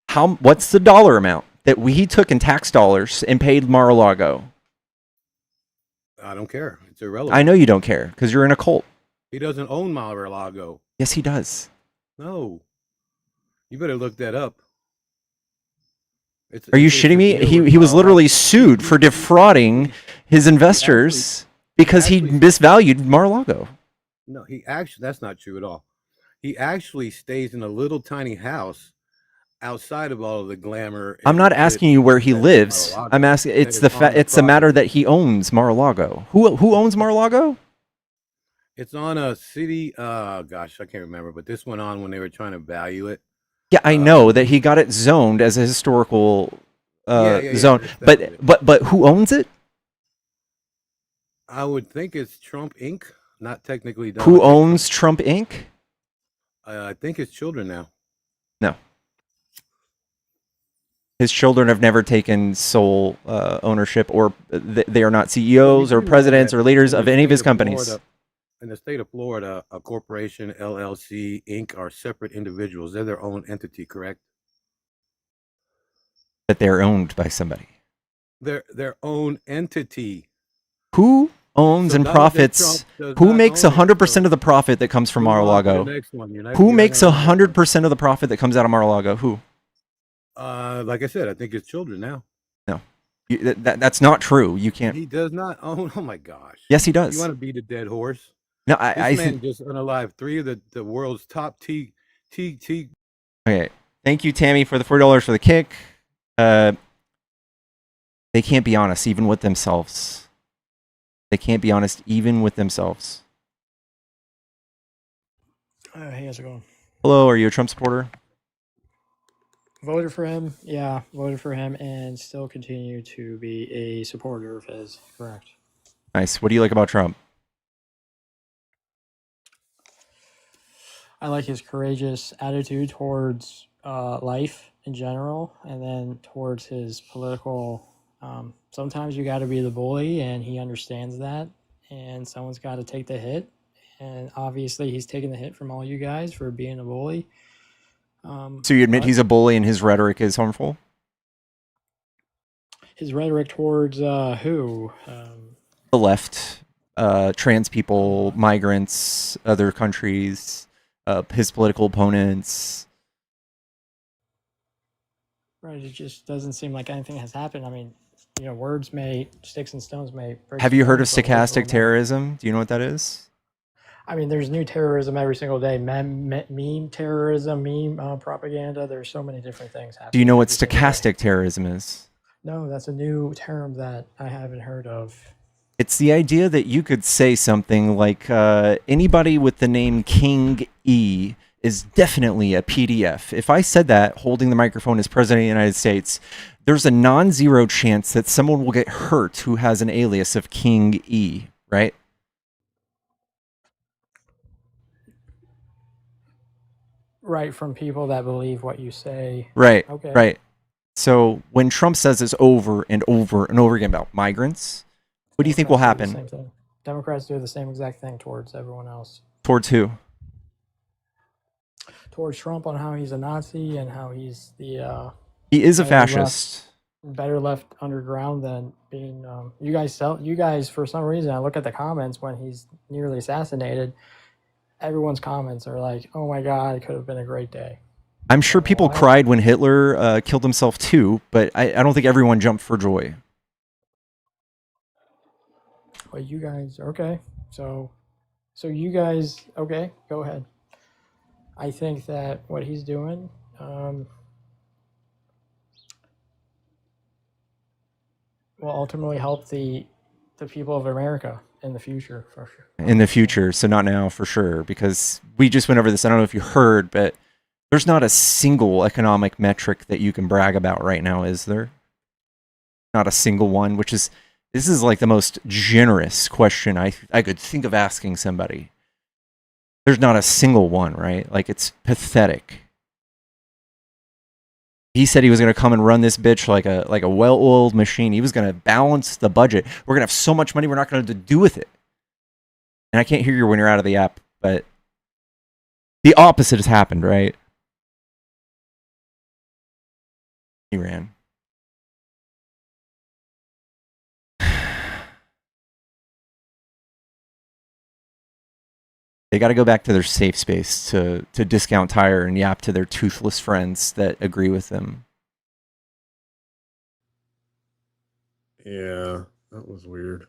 the dollar amount that he took in tax dollars and paid Mar-a-Lago? I don't care. It's irrelevant. I know you don't care because you're in a cult. He doesn't own Mar-a-Lago. Yes, he does. No. You better look that up. Are you it's shitting a me? deal with He was Mar-a-Lago. literally sued for defrauding his investors because he misvalued Mar-a-Lago. No, that's not true at all. He actually stays in a little tiny house outside of all of the glamour. I'm not and asking you where he that is lives. Mar-a-Lago. I'm asking. That It's is the on the it's a matter property. that he owns Mar-a-Lago. Who owns Mar-a-Lago? It's on a city. Gosh, I can't remember, but this went on when they were trying to value it. Yeah, I know that he got it zoned as a historical Yeah, zone, exactly. but who owns it? I would think it's Trump Inc. Not technically. Who Donald Trump. owns Trump Inc? I think it's children now. No. His children have never taken sole ownership, or they are not CEOs or You know presidents that or leaders in of the any of state his companies. Florida- in the state of Florida, a corporation, LLC, Inc. are separate individuals. They're their own entity, correct? that they're owned by somebody. Their own entity. Who owns So and Donald J. profits? Trump does Who not makes own it, 100% so of the profit that comes from move on to the Mar-a-Lago? next one. Who you're not makes gonna like that one. 100% of the profit that comes out of Mar-a-Lago? Who? Like I said, I think it's children now. No, that's not true. You can't. He does not own. Oh my gosh. Yes, he You does. want to beat a dead horse? No, This man just unalived 3 of the world's top T. Okay, thank you, Tammy, for the $40 for the kick. They can't be honest even with themselves. They can't be honest even with themselves. Hey, how's it going? Hello, are you a Trump supporter? Voted for him. Yeah, voted for him and still continue to be a supporter of his. Correct. Nice. What do you like about Trump? I like his courageous attitude towards life in general, and then towards his political. Sometimes you got to be the bully, and he understands that, and someone's got to take the hit. And obviously, he's taking the hit from all you guys for being a bully. So you admit he's a bully and his rhetoric is harmful? His rhetoric towards who? The left, trans people, migrants, other countries, his political opponents. Right, it just doesn't seem like anything has happened. I mean, you know, sticks and stones may break. Have you heard of bones, but words stochastic will never. terrorism? Do you know what that is? I mean, there's new terrorism every single day. Meme terrorism, meme propaganda. There's so many different things happening. Do you know what every single day. stochastic terrorism is? No, that's a new term that I haven't heard of. It's the idea that you could say something like anybody with the name King E is definitely a PDF. If I said that holding the microphone as President of the United States, there's a non-zero chance that someone will get hurt who has an alias of King E, right? Right, from people that believe what you say. Right, Okay. right. So when Trump says this over and over and over again about migrants, what do you think will Democrats do the happen? same thing. Democrats do the same exact thing towards everyone else. Towards who? Towards Trump on how he's a Nazi and how he's the He is a better fascist. better left underground than being you guys for some reason. I look at the comments when he's nearly assassinated. Everyone's comments are like, "Oh my God, it could have been a great day." I'm sure people cried when Hitler killed himself too, but I don't think everyone jumped for joy. Well, you guys, okay. So you guys, okay, go ahead. I think that what he's doing, will ultimately help the people of America in the future, for sure. In the future, so not now for sure, because we just went over this. I don't know if you heard, but there's not a single economic metric that you can brag about right now, is there? Not a single one, this is like the most generous question I could think of asking somebody. There's not a single one, right? Like, it's pathetic. He said he was going to come and run this bitch like a well-oiled machine. He was going to balance the budget. We're going to have so much money we're not going to do with it. And I can't hear you when you're out of the app, but the opposite has happened, right? He ran. They got to go back to their safe space to discount tire and yap to their toothless friends that agree with them. Yeah, that was weird.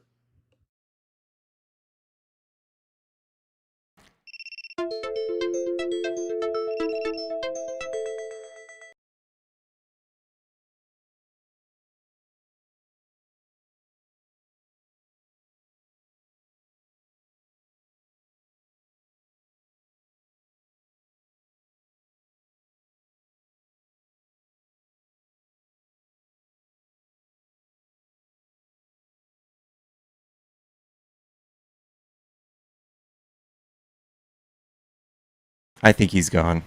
I think he's gone.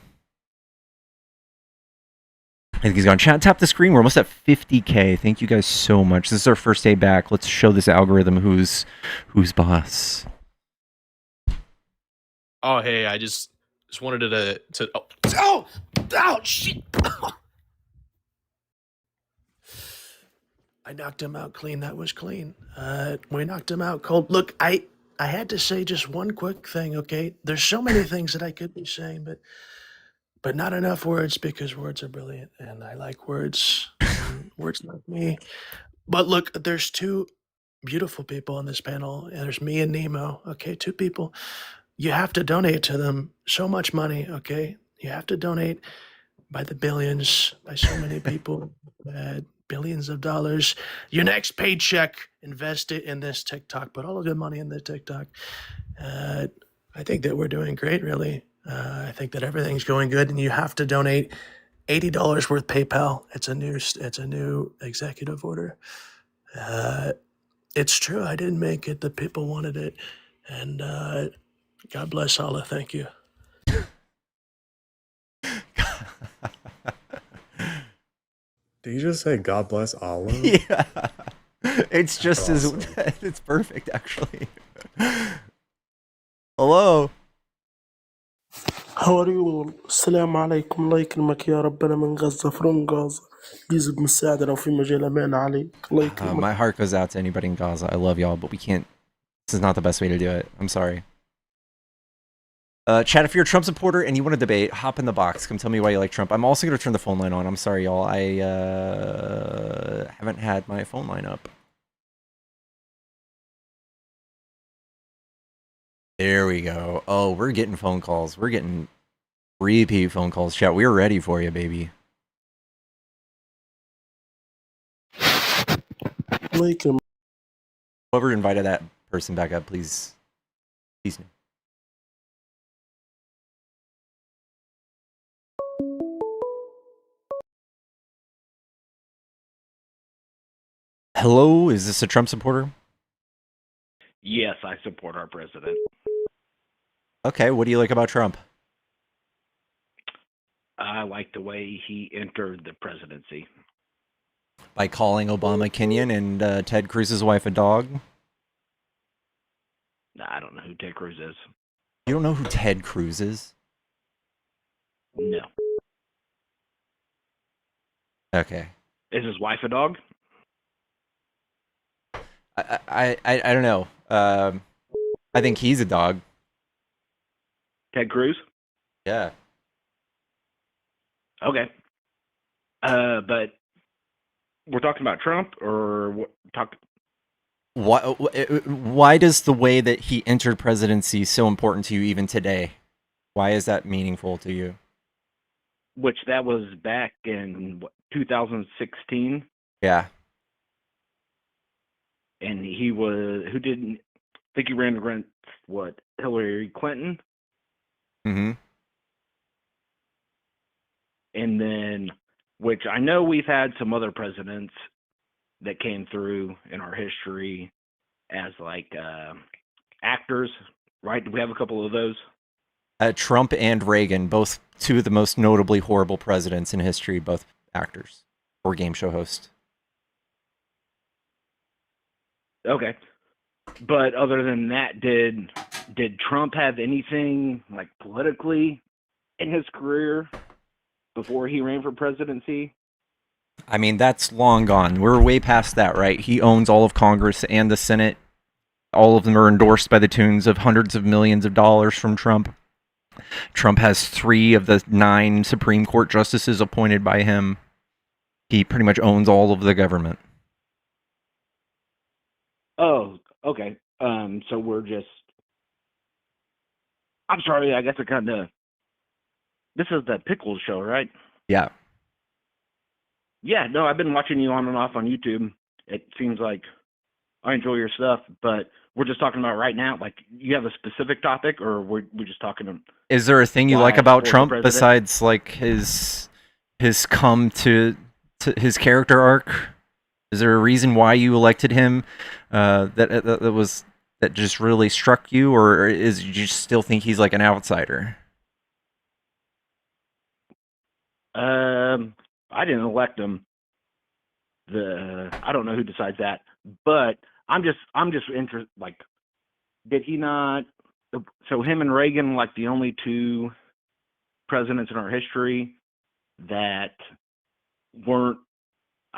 I think he's gone. Chat, tap the screen. We're almost at 50K. Thank you guys so much. This is our first day back. Let's show this algorithm who's boss. Oh, hey, I just wanted to oh shit. I knocked him out clean. That was clean. We knocked him out cold. Look, I had to say just one quick thing, okay? There's so many things that I could be saying, but not enough words because words are brilliant and I like words and words like me. But look, there's two beautiful people on this panel, and there's me and Nemo, okay? Two people. You have to donate to them so much money, okay? You have to donate by the billions, by so many people, billions of dollars. Your next paycheck, invest it in this TikTok. Put all the good money in the TikTok. I think that we're doing great, really. I think that everything's going good, and you have to donate $80 worth PayPal. It's a new executive order. It's true. I didn't make it. The people wanted it, and God bless Allah. Thank you. Did you just say God bless Allah? Yeah. It's just That's as awesome. it's perfect actually. Hello. How are you all? السلام عليكم الله يكرمك يا رب. أنا من غزة from غزة. بيز بمساعدة لو في مجال أمان عليك الله يكرمك. My heart goes out to anybody in Gaza. I love y'all, but we can't. This is not the best way to do it. I'm sorry. Chat, if you're a Trump supporter and you want to debate, hop in the box. Come tell me why you like Trump. I'm also going to turn the phone line on. I'm sorry, y'all. I haven't had my phone line up. There we go. Oh, we're getting phone calls. We're getting repeat phone calls. Chat, we're ready for you, baby. الله يكرمك. Whoever invited that person back up, please. Please. Hello, is this a Trump supporter? Yes, I support our president. Okay, what do you like about Trump? I like the way he entered the presidency. By calling Obama Kenyan and Ted Cruz's wife a dog? I don't know who Ted Cruz is. You don't know who Ted Cruz is? No. Okay. Is his wife a dog? I don't know. I think he's a dog. Ted Cruz? Yeah. Okay. But we're talking about Trump, or what? Why does the way that he entered presidency so important to you even today? Why is that meaningful to you? Which that was back in 2016, Yeah. and he was who didn't think he ran against what, Hillary Clinton, Mm-hmm. and then which I know we've had some other presidents that came through in our history as like actors, right? Do we have a couple of those? Trump and Reagan, both two of the most notably horrible presidents in history, both actors or game show hosts. Okay. But other than that, did Trump have anything like politically in his career before he ran for presidency? I mean, that's long gone. We're way past that, right? He owns all of Congress and the Senate. All of them are endorsed by the tunes of hundreds of millions of dollars from Trump. Trump has 3 of the 9 Supreme Court justices appointed by him. He pretty much owns all of the government. Oh, okay. So we're just. I'm sorry. I guess I kind of. This is the Pickles show, right? Yeah. Yeah. No, I've been watching you on and off on YouTube. It seems like I enjoy your stuff, but we're just talking about right now. Like, you have a specific topic, or we're just talking. Is there a thing you why like I about support the Trump president? besides like his come to his character arc? Is there a reason why you elected him that just really struck you, or is you just still think he's like an outsider? I didn't elect him. I don't know who decides that, but I'm just interested. Like, did he not? So him and Reagan, like the only 2 presidents in our history that weren't.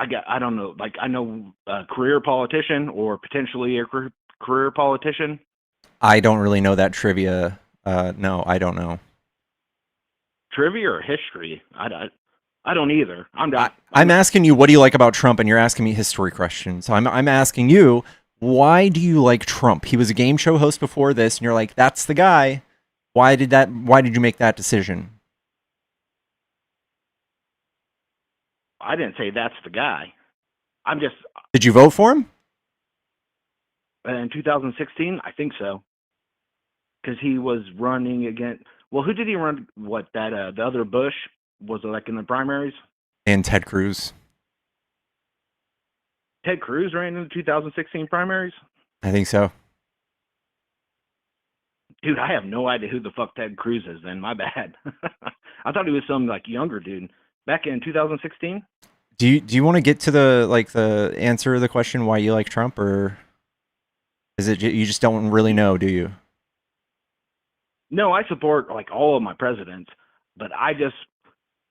I don't know. Like I know a career politician or potentially a career politician. I don't really know that trivia. No, I don't know. Trivia or history? I don't either. I'm asking you, what do you like about Trump, and you're asking me history questions. So I'm asking you, why do you like Trump? He was a game show host before this, and you're like, that's the guy. Why did you make that decision? I didn't say that's the guy. I'm just Did you vote for him? in 2016. I think so, because he was running against. Well, who did he run? What that the other Bush was like in the primaries. And Ted Cruz. Ted Cruz ran in the 2016 primaries. I think so. Dude, I have no idea who the fuck Ted Cruz is. Then my bad. I thought he was some like younger dude back in 2016. Do you want to get to the answer of the question why you like Trump, or is it you just don't really know? Do you? No, I support like all of my presidents, but I just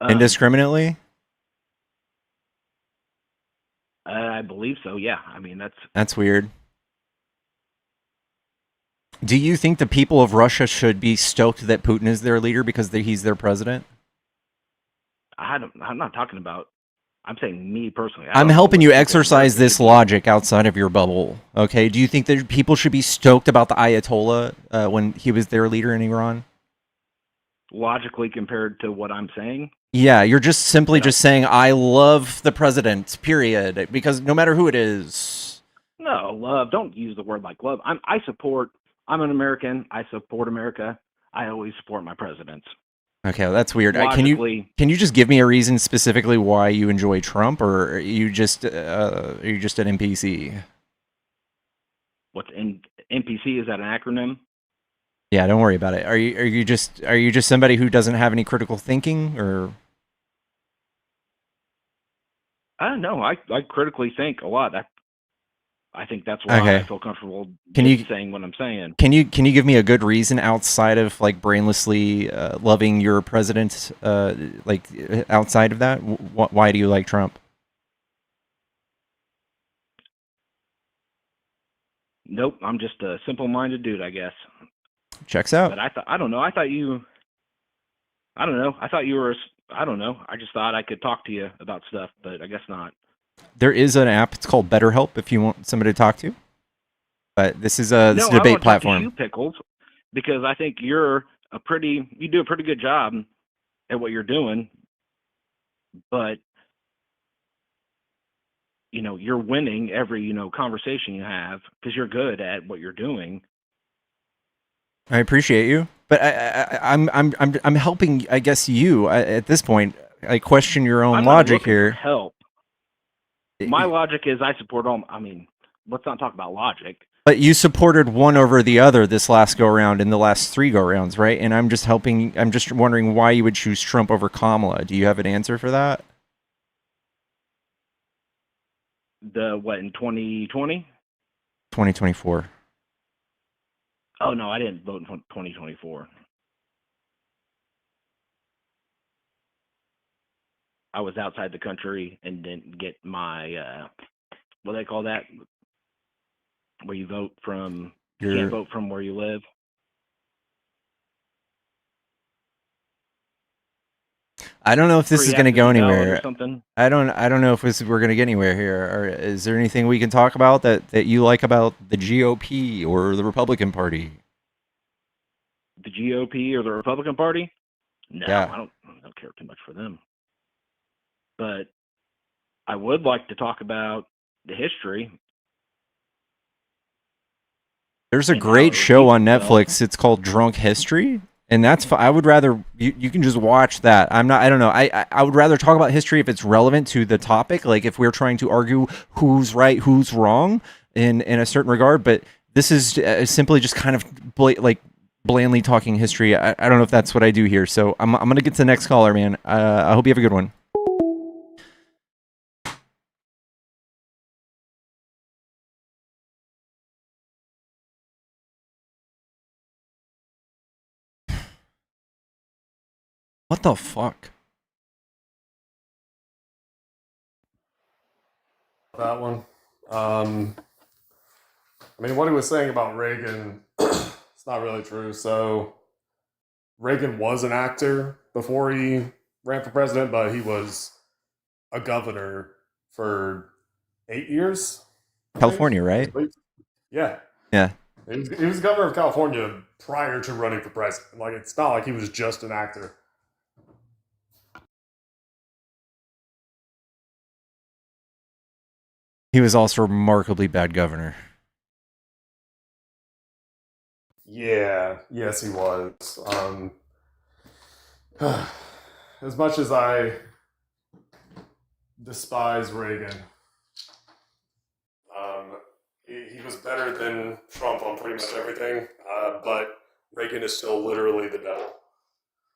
Indiscriminately? I believe so. Yeah, I mean That's weird. Do you think the people of Russia should be stoked that Putin is their leader because he's their president? I'm not talking about. I'm saying me personally. I'm helping you exercise this logic outside of your bubble. Okay? Do you think that people should be stoked about the Ayatollah when he was their leader in Iran? Logically compared to what I'm saying. Yeah, you're just simply just saying I love the president. Period. Because no matter who it is. No, love. Don't use the word like love. I support. I'm an American. I support America. I always support my presidents. Okay, well, that's weird. Logically, Can you just give me a reason specifically why you enjoy Trump, or are you just an NPC? what's in NPC? Is that an acronym? Yeah, don't worry about it. Are you just somebody who doesn't have any critical thinking, or? No, I critically think a lot. I think that's why Okay. I feel comfortable saying what I'm saying. Can you give me a good reason outside of like brainlessly loving your president, like outside of that? Why do you like Trump? Nope, I'm just a simple-minded dude, I guess. Checks out. But I don't know. I thought you were. I don't know. I just thought I could talk to you about stuff, but I guess not. There is an app. It's called BetterHelp if you want somebody to talk to. But this is a No, I debate want to talk to platform. you, Pickles, because I think you do a pretty good job at what you're doing, but you're winning every conversation you have because you're good at what you're doing. I appreciate you, but I'm helping. I guess you at this point. I question your own I'm not logic looking for here. help. My logic is I support all. I mean, let's not talk about logic. But you supported one over the other this last go round in the last 3 go rounds, right? And I'm just helping. I'm just wondering why you would choose Trump over Kamala. Do you have an answer for that? What in 2020? 2024. Oh no, I didn't vote in 2024. I was outside the country and didn't get my what do they call that? Where you vote from? You can't vote from where you live. I don't know if this is going to go anywhere. Or something. I don't know if we're going to get anywhere here. Or is there anything we can talk about that you like about the GOP or the Republican Party? The GOP or the Republican Party? No, Yeah. I don't care too much for them. But I would like to talk about the history. There's a great show on Netflix. It's called Drunk History, and that's I would rather you can just watch that. I don't know. I would rather talk about history if it's relevant to the topic, like if we're trying to argue who's right, who's wrong in a certain regard. But this is simply just kind of blandly talking history. I don't know if that's what I do here. So I'm gonna get to the next caller, man. I hope you have a good one. What the fuck? that one. I mean, what he was saying about Reagan, it's not really true. So Reagan was an actor before he ran for president, but he was a governor for 8 years. California, right? Yeah. Yeah. He was governor of California prior to running for president. Like, it's not like he was just an actor. He was also a remarkably bad governor. Yeah, yes, he was. As much as I despise Reagan, he was better than Trump on pretty much everything. But Reagan is still literally the devil.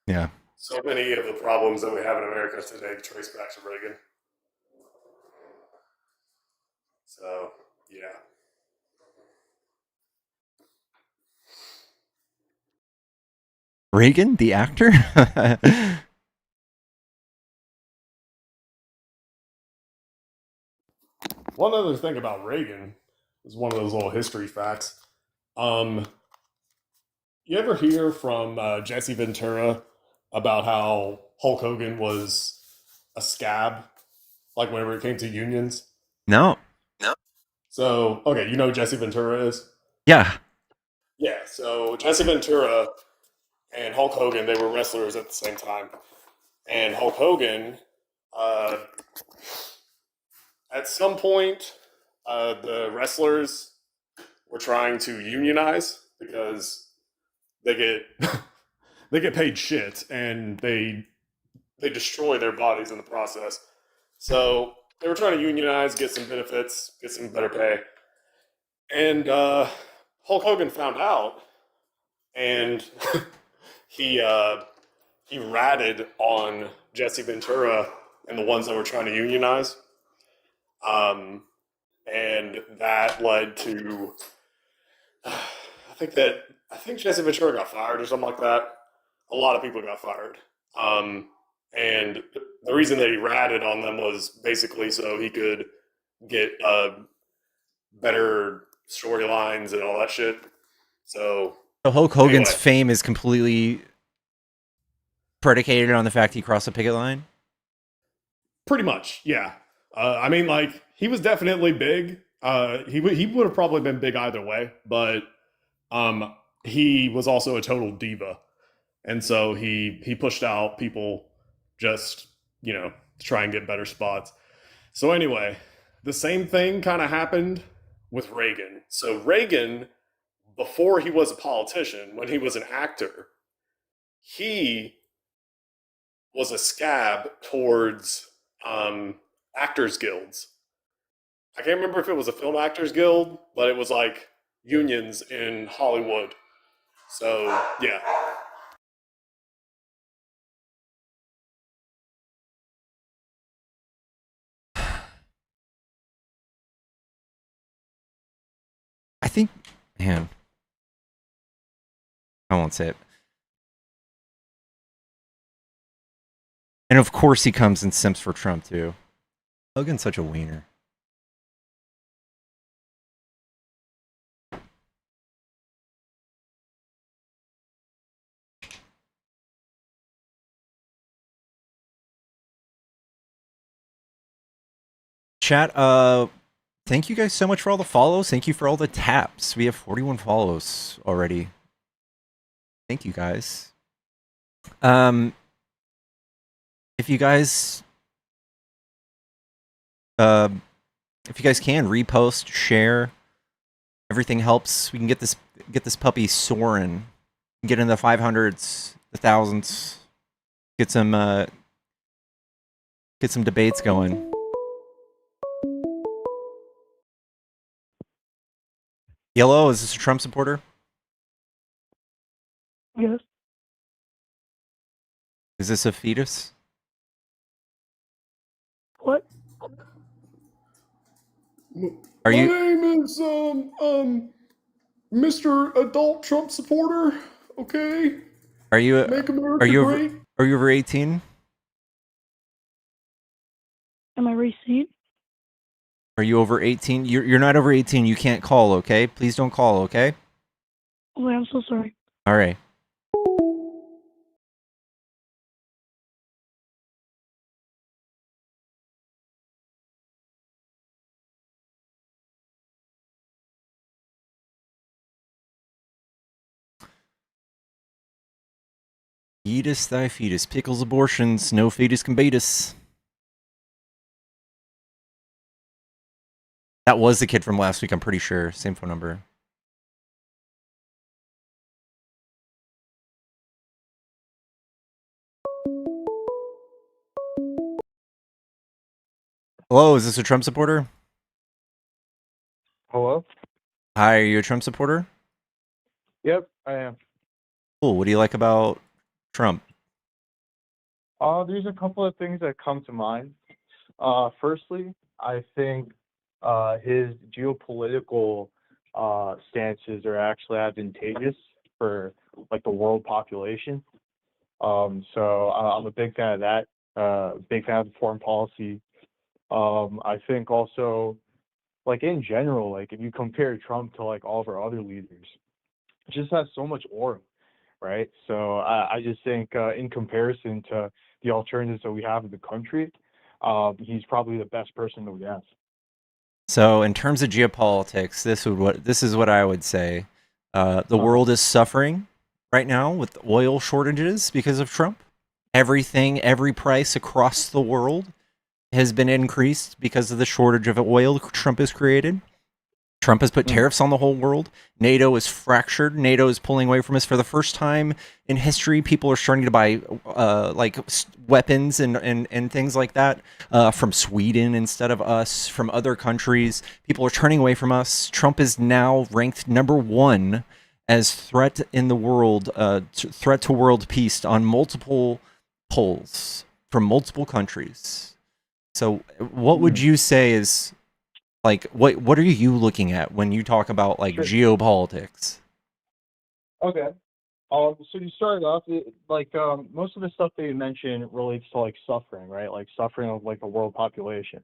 Yeah. So many of the problems that we have in America today trace back to Reagan. So, yeah. Reagan, the actor? One other thing about Reagan is one of those little history facts. You ever hear from Jesse Ventura about how Hulk Hogan was a scab, like whenever it came to unions? No. So, okay, you know who Jesse Ventura is? Yeah. Yeah, so Jesse Ventura and Hulk Hogan, they were wrestlers at the same time. And Hulk Hogan, at some point, the wrestlers were trying to unionize because they get they get paid shit and they destroy their bodies in the process. So they were trying to unionize, get some benefits, get some better pay. And Hulk Hogan found out, and he ratted on Jesse Ventura and the ones that were trying to unionize. And that led to I think Jesse Ventura got fired or something like that. A lot of people got fired. And the reason that he ratted on them was basically so he could get better storylines and all that shit. So Hulk Hogan's anyway. fame is completely predicated on the fact he crossed the picket line? Pretty much, yeah. I mean, like, he was definitely big. He would have probably been big either way, but he was also a total diva. And so he pushed out people just, to try and get better spots. So anyway, the same thing kind of happened with Reagan. So Reagan, before he was a politician, when he was an actor, he was a scab towards actors guilds. I can't remember if it was a film actors guild, but it was like unions in Hollywood. So yeah. I think, man, I won't say it. And of course he comes and simps for Trump too. Hogan's such a wiener. Chat, thank you guys so much for all the follows. Thank you for all the taps. We have 41 follows already. Thank you guys. If you guys can repost, share, everything helps. We can get this puppy soaring. Get in the 500s, the thousands. Get some debates going. Yellow, is this a Trump supporter? Yes. Is this a fetus? What? Are My you name is Mr. Adult Trump supporter. Okay. are you Make America are you great. are you over 18? Am I received? Are you over 18? You're not over 18. You can't call, okay? Please don't call, okay? Oh, I'm so sorry. All right. Fetus thy fetus. Pickles abortions. No fetus can beat us. That was the kid from last week, I'm pretty sure. Same phone number. Hello, is this a Trump supporter? Hello? Hi, are you a Trump supporter? Yep, I am. Cool. What do you like about Trump? There's a couple of things that come to mind. Firstly, I think his geopolitical stances are actually advantageous for like the world population. So I'm a big fan of that. Big fan of the foreign policy. I think also, like in general, like if you compare Trump to like all of our other leaders, it just has so much aura, right? So I just think in comparison to the alternatives that we have in the country, he's probably the best person that we have. So, in terms of geopolitics, this is what I would say. The world is suffering right now with oil shortages because of Trump. Every price across the world has been increased because of the shortage of oil Trump has created. Trump has put tariffs on the whole world. NATO is fractured. NATO is pulling away from us for the first time in history. People are starting to buy weapons and things like that from Sweden instead of us, from other countries. People are turning away from us. Trump is now ranked #1 as threat in the world, threat to world peace on multiple polls from multiple countries. So, what would you say is like what are you looking at when you talk about like geopolitics? Okay. So you started off most of the stuff that you mentioned relates to like suffering, right? Like suffering of like the world population.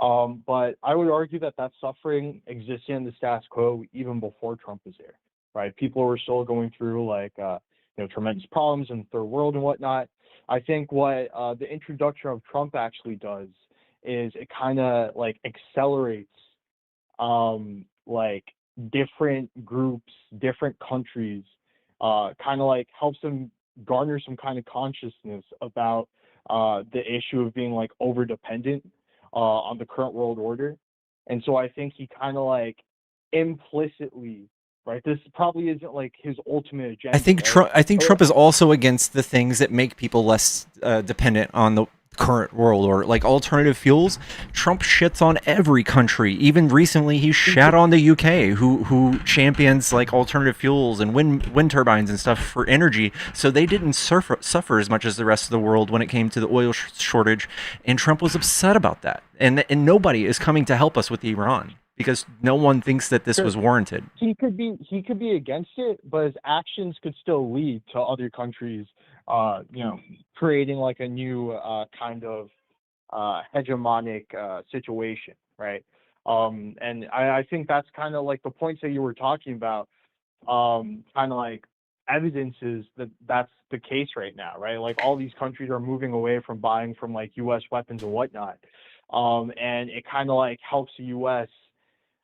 But I would argue that that suffering existed in the status quo even before Trump was there, right? People were still going through tremendous problems in the third world and whatnot. I think what the introduction of Trump actually does is it kind of like accelerates like different groups, different countries, kind of like helps them garner some kind of consciousness about the issue of being like over dependent on the current world order. And so I think he kind of like implicitly, right? This probably isn't like his ultimate agenda. I think Trump is also against the things that make people less dependent on the current world or like alternative fuels. Trump shits on every country. Even recently, he shat on the UK, who champions like alternative fuels and wind turbines and stuff for energy. So they didn't suffer as much as the rest of the world when it came to the oil shortage. And Trump was upset about that. And nobody is coming to help us with Iran because no one thinks that this was warranted. He could be against it, but his actions could still lead to other countries, creating like a new kind of hegemonic situation, right? And I think that's kind of like the points that you were talking about, kind of like evidences that that's the case right now, right? Like all these countries are moving away from buying from like U.S. weapons and whatnot, and it kind of like helps the U.S.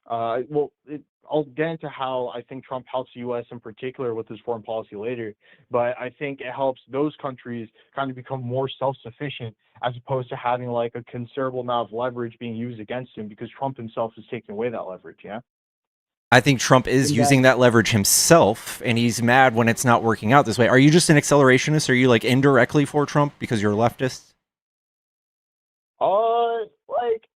I'll get into how I think Trump helps the U.S. in particular with his foreign policy later, but I think it helps those countries kind of become more self-sufficient as opposed to having like a considerable amount of leverage being used against him because Trump himself is taking away that leverage, yeah? I think Trump is using that leverage himself, and he's mad when it's not working out this way. Are you just an accelerationist? Are you like indirectly for Trump because you're a leftist? Like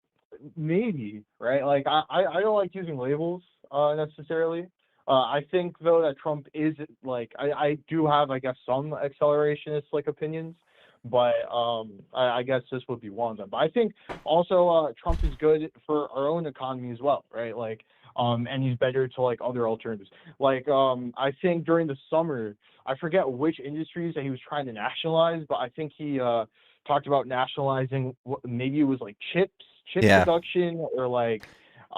maybe, right? Like I don't like using labels necessarily. I think though that Trump is like I do have I guess some accelerationist like opinions, but I guess this would be one of them. But I think also Trump is good for our own economy as well, right? Like, and he's better to like other alternatives. Like, I think during the summer, I forget which industries that he was trying to nationalize, but I think he talked about nationalizing maybe it was like chip Yeah. production or like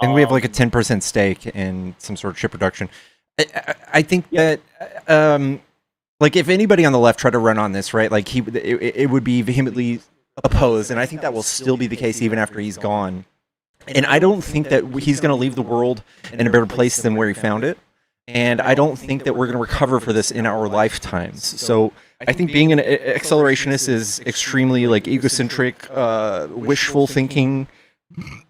And we have like a 10% stake in some sort of chip production. I think that like if anybody on the left tried to run on this, right, like it would be vehemently opposed, and I think that will still be the case even after he's gone. And I don't think that he's going to leave the world in a better place than where he found it. And I don't think that we're going to recover for this in our lifetimes. So I think being an accelerationist is extremely like egocentric, wishful thinking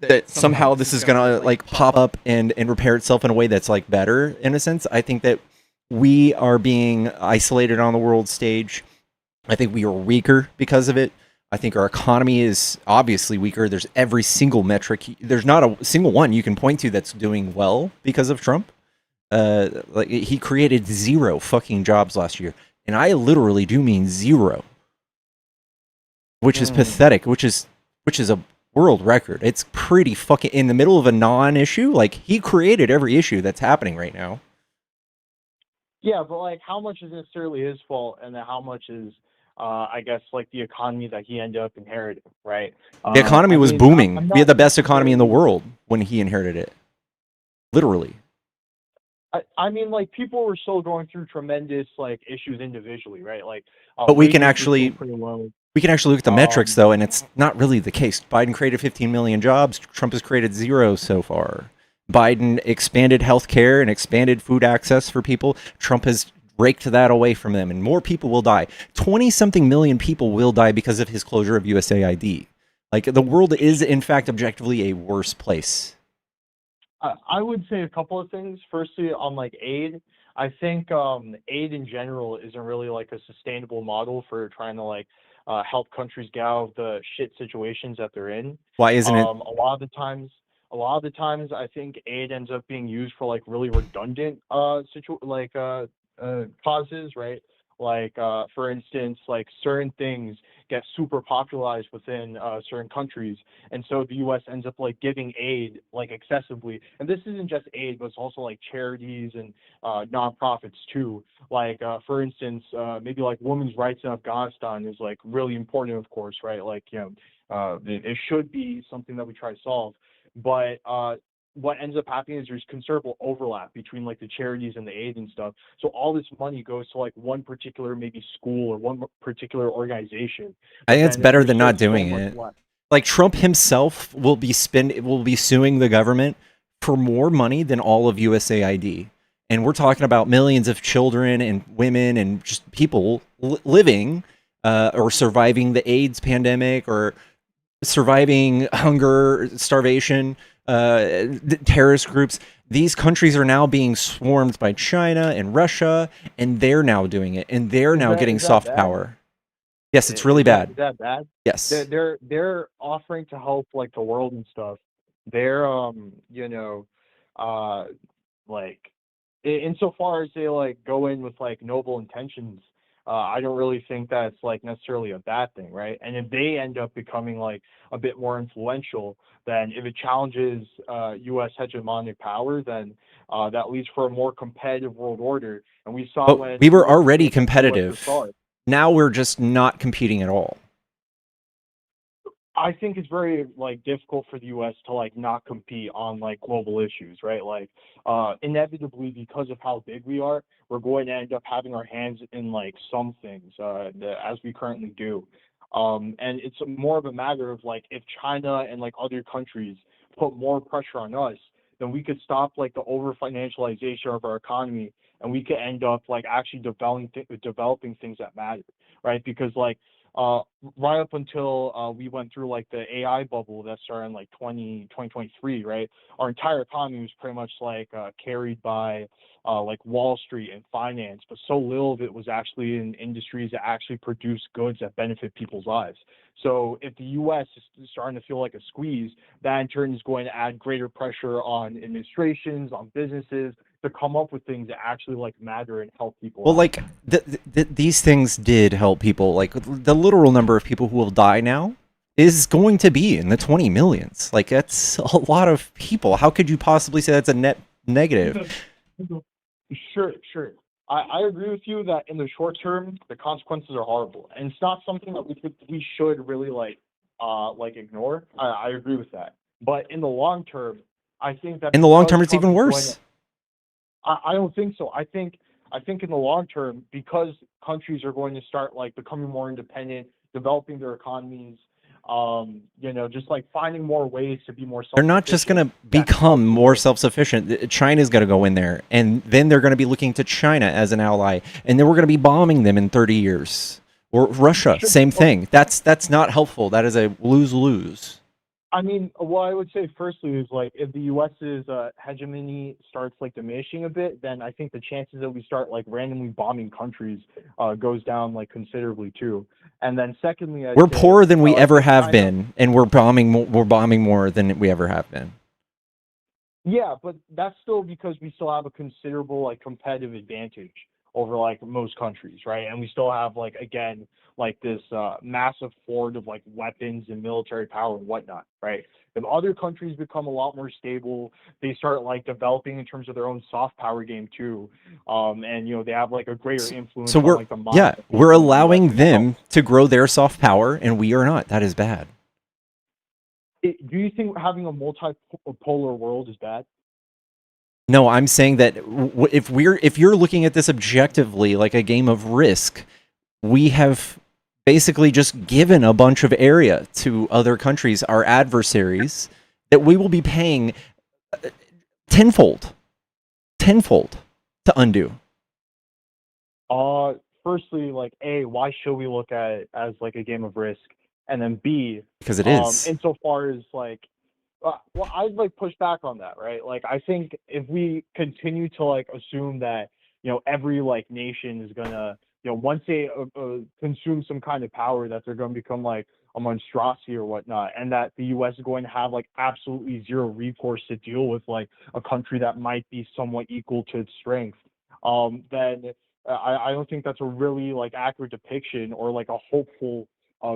that somehow this is going to like pop up and repair itself in a way that's like better in a sense. I think that we are being isolated on the world stage. I think we are weaker because of it. I think our economy is obviously weaker. There's every single metric. There's not a single one you can point to that's doing well because of Trump. Like he created 0 fucking jobs last year, and I literally do mean 0, which is pathetic. Which is a world record. It's pretty fucking in the middle of a non-issue. Like he created every issue that's happening right now. Yeah, but like how much is necessarily his fault, and then how much is I guess like the economy that he ended up inheriting, right? The economy was booming. I'm We had the best economy in the necessarily- world when he inherited it. Literally. I mean, like people were still going through tremendous like issues individually, right? Like, But we can wages were actually still pretty low. look at the metrics though, and it's not really the case. Biden created 15 million jobs. Trump has created 0 so far. Biden expanded healthcare and expanded food access for people. Trump has raked that away from them, and more people will die. 20-something million people will die because of his closure of USAID. Like the world is, in fact, objectively a worse place. I would say a couple of things. Firstly, on like aid, I think aid in general isn't really like a sustainable model for trying to like help countries get out of the shit situations that they're in. Why isn't it? A lot of the times, I think aid ends up being used for like really redundant causes, right? Like for instance, like certain things get super popularized within certain countries, and so the U.S. ends up like giving aid like excessively. And this isn't just aid, but it's also like charities and nonprofits too. Like for instance, maybe like women's rights in Afghanistan is like really important, of course, right? Like it should be something that we try to solve, but what ends up happening is there's considerable overlap between like the charities and the aid and stuff. So all this money goes to like one particular maybe school or one particular organization. I think it's better than not so doing much it. less. Like Trump himself will be suing the government for more money than all of USAID. And we're talking about millions of children and women and just people living or surviving the AIDS pandemic or surviving hunger, starvation, terrorist groups. These countries are now being swarmed by China and Russia, and they're now doing it, and they're now getting soft power. Yes, it's really bad. Is that bad? Yes. They're offering to help like the world and stuff. They're like insofar as they like go in with like noble intentions, I don't really think that's like necessarily a bad thing, right? And if they end up becoming like a bit more influential, then if it challenges U.S. hegemonic power, then that leads for a more competitive world order. And we saw when we were US already became competitive. USSR. Now we're just not competing at all. I think it's very like difficult for the U.S. to like not compete on like global issues, right? Like inevitably, because of how big we are, we're going to end up having our hands in like some things as we currently do. And it's more of a matter of like if China and like other countries put more pressure on us, then we could stop like the over financialization of our economy, and we could end up like actually developing things that matter, right? Because like right up until we went through like the AI bubble that started in like 2023, right? Our entire economy was pretty much like carried by like Wall Street and finance, but so little of it was actually in industries that actually produce goods that benefit people's lives. So if the U.S. is starting to feel like a squeeze, that in turn is going to add greater pressure on administrations, on businesses, to come up with things that actually like matter and help people. Well, out. like these things did help people. Like the literal number of people who will die now is going to be in the 20 millions. Like that's a lot of people. How could you possibly say that's a net negative? Sure. I agree with you that in the short term the consequences are horrible, and it's not something that we should really like ignore. I agree with that, but in the long term, I think that In the long because term, it's Trump even is going worse. to- I don't think so. I think in the long term, because countries are going to start like becoming more independent, developing their economies, just like finding more ways to be more They're not just going to self-sufficient. become more self-sufficient. China's going to go in there, and then they're going to be looking to China as an ally, and then we're going to be bombing them in 30 years. Or Russia, same thing. That's not helpful. That is a lose-lose. I mean, what I would say firstly is like if the U.S.'s hegemony starts like diminishing a bit, then I think the chances that we start like randomly bombing countries goes down like considerably too. And then secondly, We're poorer than we I ever think have China- been, and we're bombing more than we ever have been. Yeah, but that's still because we still have a considerable like competitive advantage over like most countries, right? And we still have like again like this massive hoard of like weapons and military power and whatnot, right? If other countries become a lot more stable, they start like developing in terms of their own soft power game too, and they have like a greater influence. So on, we're like, the minds of people we're in the US allowing as well. them to grow their soft power, and we are not. That is bad. Do you think having a multipolar world is bad? No, I'm saying that if you're looking at this objectively, like a game of Risk, we have basically just given a bunch of area to other countries, our adversaries, that we will be paying tenfold to undo. Firstly, like A, why should we look at it as like a game of Risk? And then B, Because it is. insofar as like, well, I'd like push back on that, right? Like, I think if we continue to like assume that every like nation is gonna once they consume some kind of power, that they're gonna become like a monstrosity or whatnot, and that the U.S. is going to have like absolutely zero recourse to deal with like a country that might be somewhat equal to its strength, then I don't think that's a really like accurate depiction or like a hopeful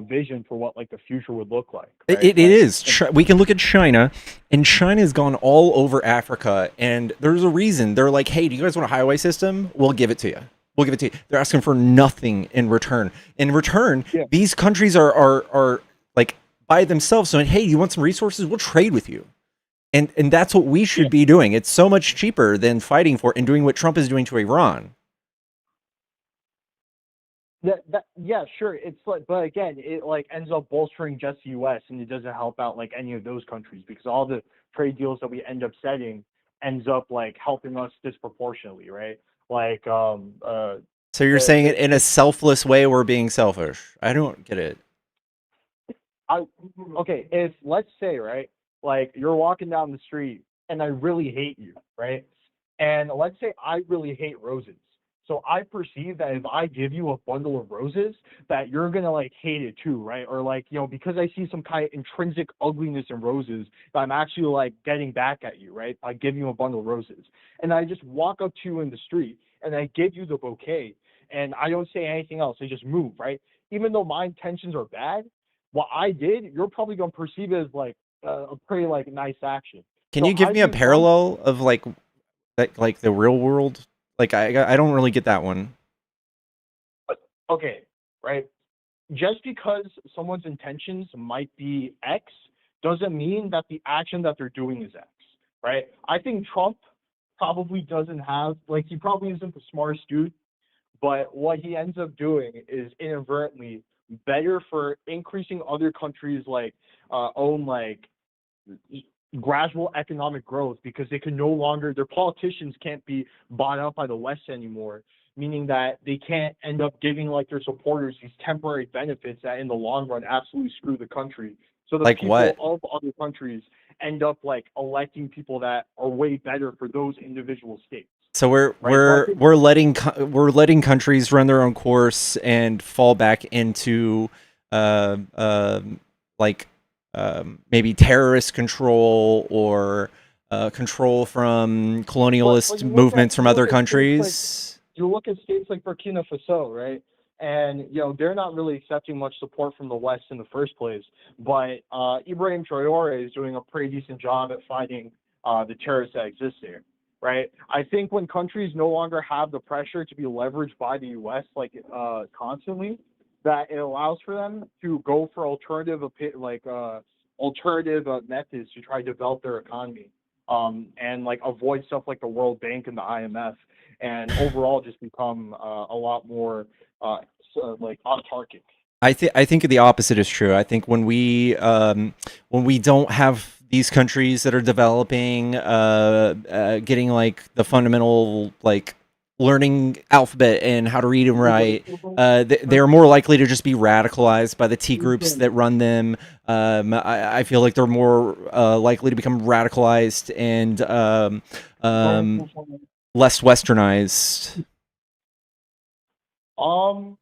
vision for what like the future would look like. Right? It is. We can look at China, and China's gone all over Africa, and there's a reason. They're like, hey, do you guys want a highway system? We'll give it to you. We'll give it to you. They're asking for nothing in return. In return, these countries are like by themselves saying, hey, you want some resources? We'll trade with you. And that's what we should be doing. It's so much cheaper than fighting for and doing what Trump is doing to Iran. Yeah, sure. It's like, but again, it like ends up bolstering just the U.S. and it doesn't help out like any of those countries, because all the trade deals that we end up setting ends up like helping us disproportionately, right? Like, So you're saying it in a selfless way, we're being selfish. I don't get it. Okay, if let's say, right, like you're walking down the street and I really hate you, right? And let's say I really hate roses. So I perceive that if I give you a bundle of roses, that you're gonna like hate it too, right? Or like, because I see some kind of intrinsic ugliness in roses, that I'm actually like getting back at you, right? By giving you a bundle of roses. And I just walk up to you in the street and I give you the bouquet and I don't say anything else. I just move, right? Even though my intentions are bad, what I did, you're probably gonna perceive it as like a pretty like nice action. Can So you give I me a think parallel of like the real world? Like I don't really get that one. Okay, right? Just because someone's intentions might be X doesn't mean that the action that they're doing is X, right? I think Trump probably doesn't have, like, he probably isn't the smartest dude, but what he ends up doing is inadvertently better for increasing other countries' like own like gradual economic growth, because they can no longer, their politicians can't be bought out by the West anymore, meaning that they can't end up giving like their supporters these temporary benefits that in the long run absolutely screw the country. So the Like people what? of other countries end up like electing people that are way better for those individual states. So we're Right, so I think- we're letting countries run their own course and fall back into like maybe terrorist control or control from But colonialist you movements from other look at states like countries. you look at states like Burkina Faso, right? And they're not really accepting much support from the West in the first place. But Ibrahim Traore is doing a pretty decent job at fighting the terrorists that exist there, right? I think when countries no longer have the pressure to be leveraged by the U.S. Constantly, that it allows for them to go for alternative methods to try to develop their economy, and like avoid stuff like the World Bank and the IMF, and overall just become a lot more autarkic. I think the opposite is true. I think when we don't have these countries that are developing, getting like the fundamental like learning alphabet and how to read and write, they're more likely to just be radicalized by the T groups that run them. I feel like they're more likely to become radicalized and less westernized. Well,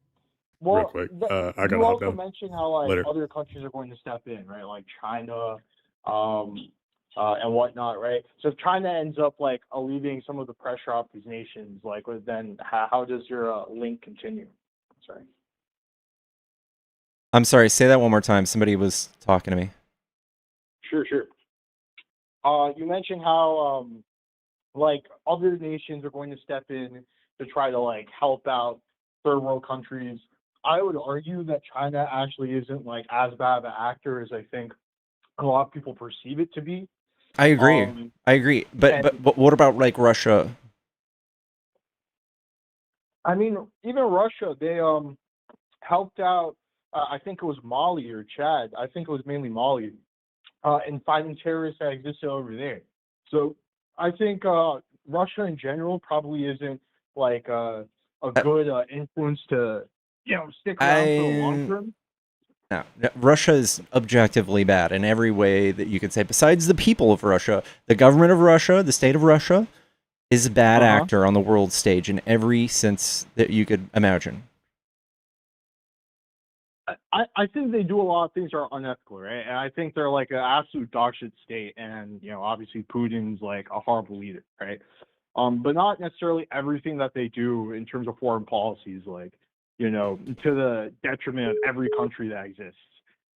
Real quick, I gotta you hop also down. mentioned how like Later. other countries are going to step in, right? Like China, and whatnot, right? So if China ends up like alleviating some of the pressure off these nations, then how does your link continue? Sorry. I'm sorry, say that one more time. Somebody was talking to me. Sure. You mentioned how other nations are going to step in to try to like help out third world countries. I would argue that China actually isn't like as bad of an actor as I think a lot of people perceive it to be. I agree. But what about like Russia? I mean, even Russia, they helped out. I think it was Mali or Chad. I think it was mainly Mali, in fighting terrorists that existed over there. So I think Russia in general probably isn't like a good influence to stick around for the long term. No, Russia is objectively bad in every way that you could say. Besides the people of Russia, the government of Russia, the state of Russia, is a bad actor on the world stage in every sense that you could imagine. I think they do a lot of things that are unethical, right? And I think they're like an absolute dogshit state, and obviously Putin's like a horrible leader, right? But not necessarily everything that they do in terms of foreign policies, like to the detriment of every country that exists.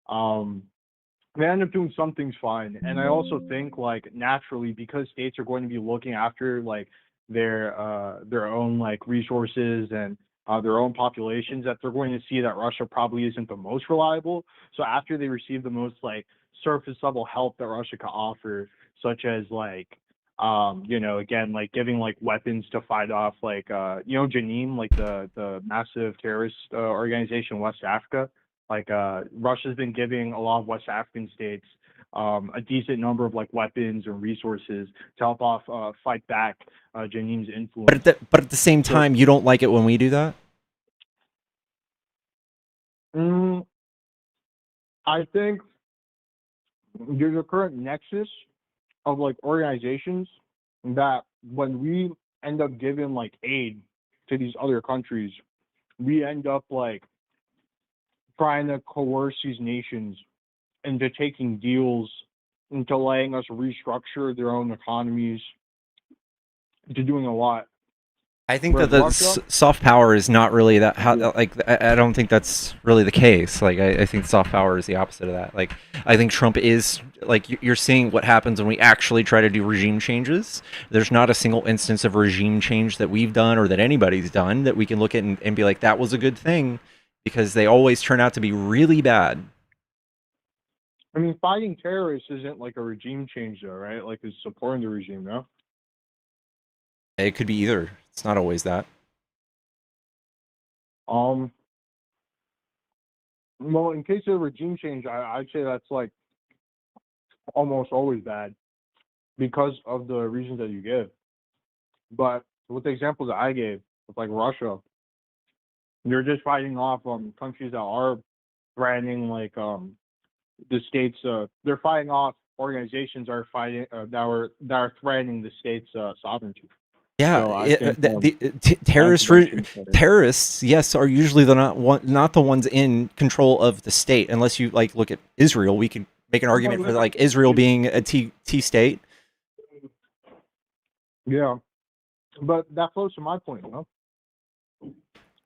They end up doing some things fine, and I also think like naturally because states are going to be looking after like their own like resources and their own populations, that they're going to see that Russia probably isn't the most reliable. So after they receive the most like surface level help that Russia can offer, such as like again like giving like weapons to fight off like Janim, like the massive terrorist organization in West Africa. Like Russia's been giving a lot of West African states a decent number of like weapons and resources to help off fight back Janim's influence. But at the same time, you don't like it when we do that? I think there's a current nexus of like organizations that when we end up giving like aid to these other countries, we end up like trying to coerce these nations into taking deals, into letting us restructure their own economies, to doing a lot. I think that the soft power is not really that. I don't think that's really the case. Like, I think soft power is the opposite of that. Like, I think Trump is like you're seeing what happens when we actually try to do regime changes. There's not a single instance of regime change that we've done or that anybody's done that we can look at and be like, that was a good thing, because they always turn out to be really bad. I mean, fighting terrorists isn't like a regime change, though, right? Like, it's supporting the regime, no? It could be either. It's not always that. Well, in case of regime change, I'd say that's like almost always bad because of the reasons that you give. But with the examples that I gave, with like Russia, they're just fighting off countries that are threatening like the states. They're fighting off organizations that are fighting that are threatening the state's sovereignty. Yeah, So terrorists, yes, are usually not the ones in control of the state. Unless you like look at Israel, we can make an argument for like Israel being a T state. Yeah, but that flows to my point, no?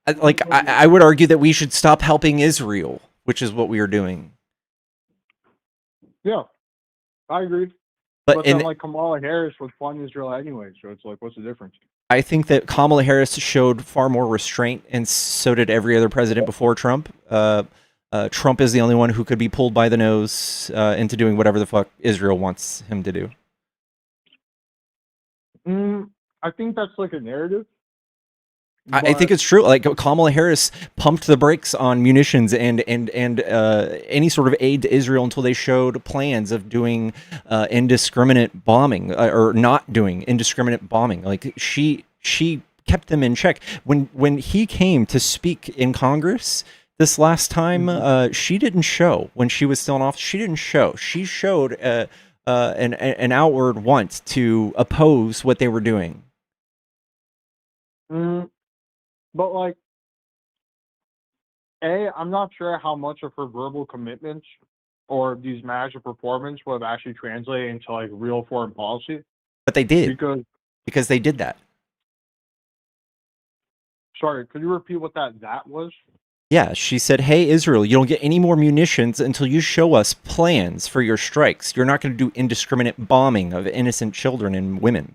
I would argue that we should stop helping Israel, which is what we are doing. Yeah, I agree. But But then, like, Kamala Harris would fund Israel anyway, so it's like, what's the difference? I think that Kamala Harris showed far more restraint, and so did every other president before Trump. Trump is the only one who could be pulled by the nose into doing whatever the fuck Israel wants him to do. I think that's like a narrative. I think it's true. Like Kamala Harris pumped the brakes on munitions and any sort of aid to Israel until they showed plans of doing indiscriminate bombing or not doing indiscriminate bombing. Like she kept them in check. When he came to speak in Congress this last time, she didn't show when she was still in office. She didn't show. She showed an outward want to oppose what they were doing. But like, I'm not sure how much of her verbal commitments or these MAGA performance would have actually translated into like real foreign policy. But they did because they did that. Sorry, could you repeat what that was? Yeah, she said, "Hey Israel, you don't get any more munitions until you show us plans for your strikes. You're not going to do indiscriminate bombing of innocent children and women."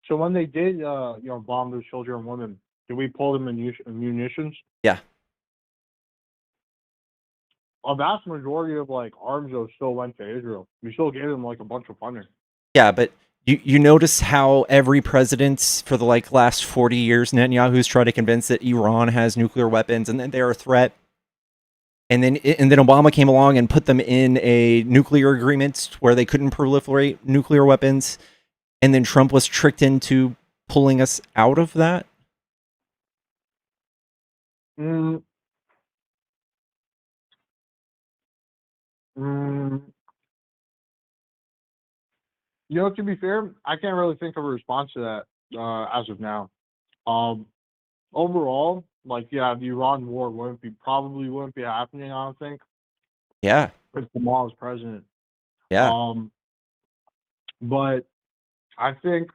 So when they did, bomb those children and women, did we pull them munitions? Yeah. A vast majority of like arms though still went to Israel. We still gave them like a bunch of funding. Yeah, but you notice how every president for the last 40 years, Netanyahu's tried to convince that Iran has nuclear weapons and that they're a threat. And then Obama came along and put them in a nuclear agreement where they couldn't proliferate nuclear weapons. And then Trump was tricked into pulling us out of that. To be fair, I can't really think of a response to that as of now. Overall, the Iran war probably wouldn't be happening, I don't think. Yeah. If Kamal is president. Yeah. But I think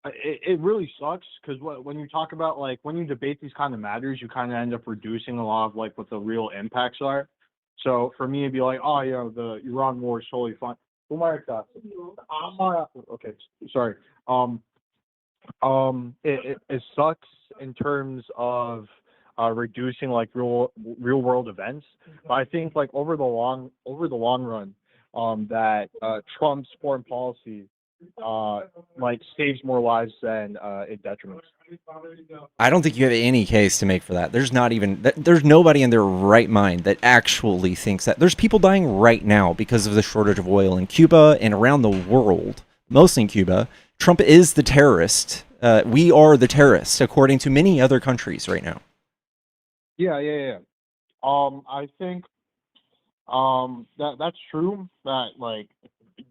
it really sucks because when you talk about when you debate these kind of matters, you kind of end up reducing a lot of what the real impacts are. So for me, it'd be like, the Iran war is totally fine. Okay, sorry. It sucks in terms of reducing real world events, but I think over the long run, that Trump's foreign policy saves more lives than it detriments. I don't think you have any case to make for that. There's nobody in their right mind that actually thinks that. There's people dying right now because of the shortage of oil in Cuba and around the world, mostly in Cuba. Trump is the terrorist. We are the terrorists, according to many other countries right now. Yeah. I think that's true. That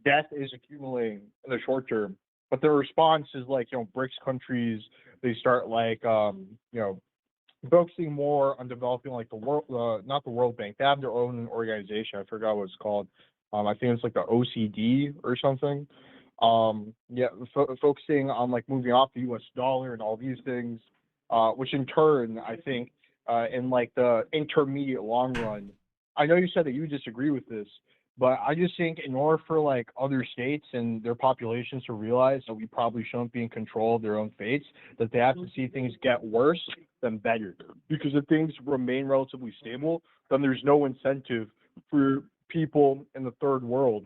death is accumulating in the short term, but the response is BRICS countries. They start focusing more on developing the world, not the World Bank. They have their own organization. I forgot what it's called. I think it's the OCD or something. Focusing on moving off the U.S. dollar and all these things, which in turn, I think, in the intermediate long run, I know you said that you disagree with this, but I just think in order for other states and their populations to realize that we probably shouldn't be in control of their own fates, that they have to see things get worse than better. Because if things remain relatively stable, then there's no incentive for people in the third world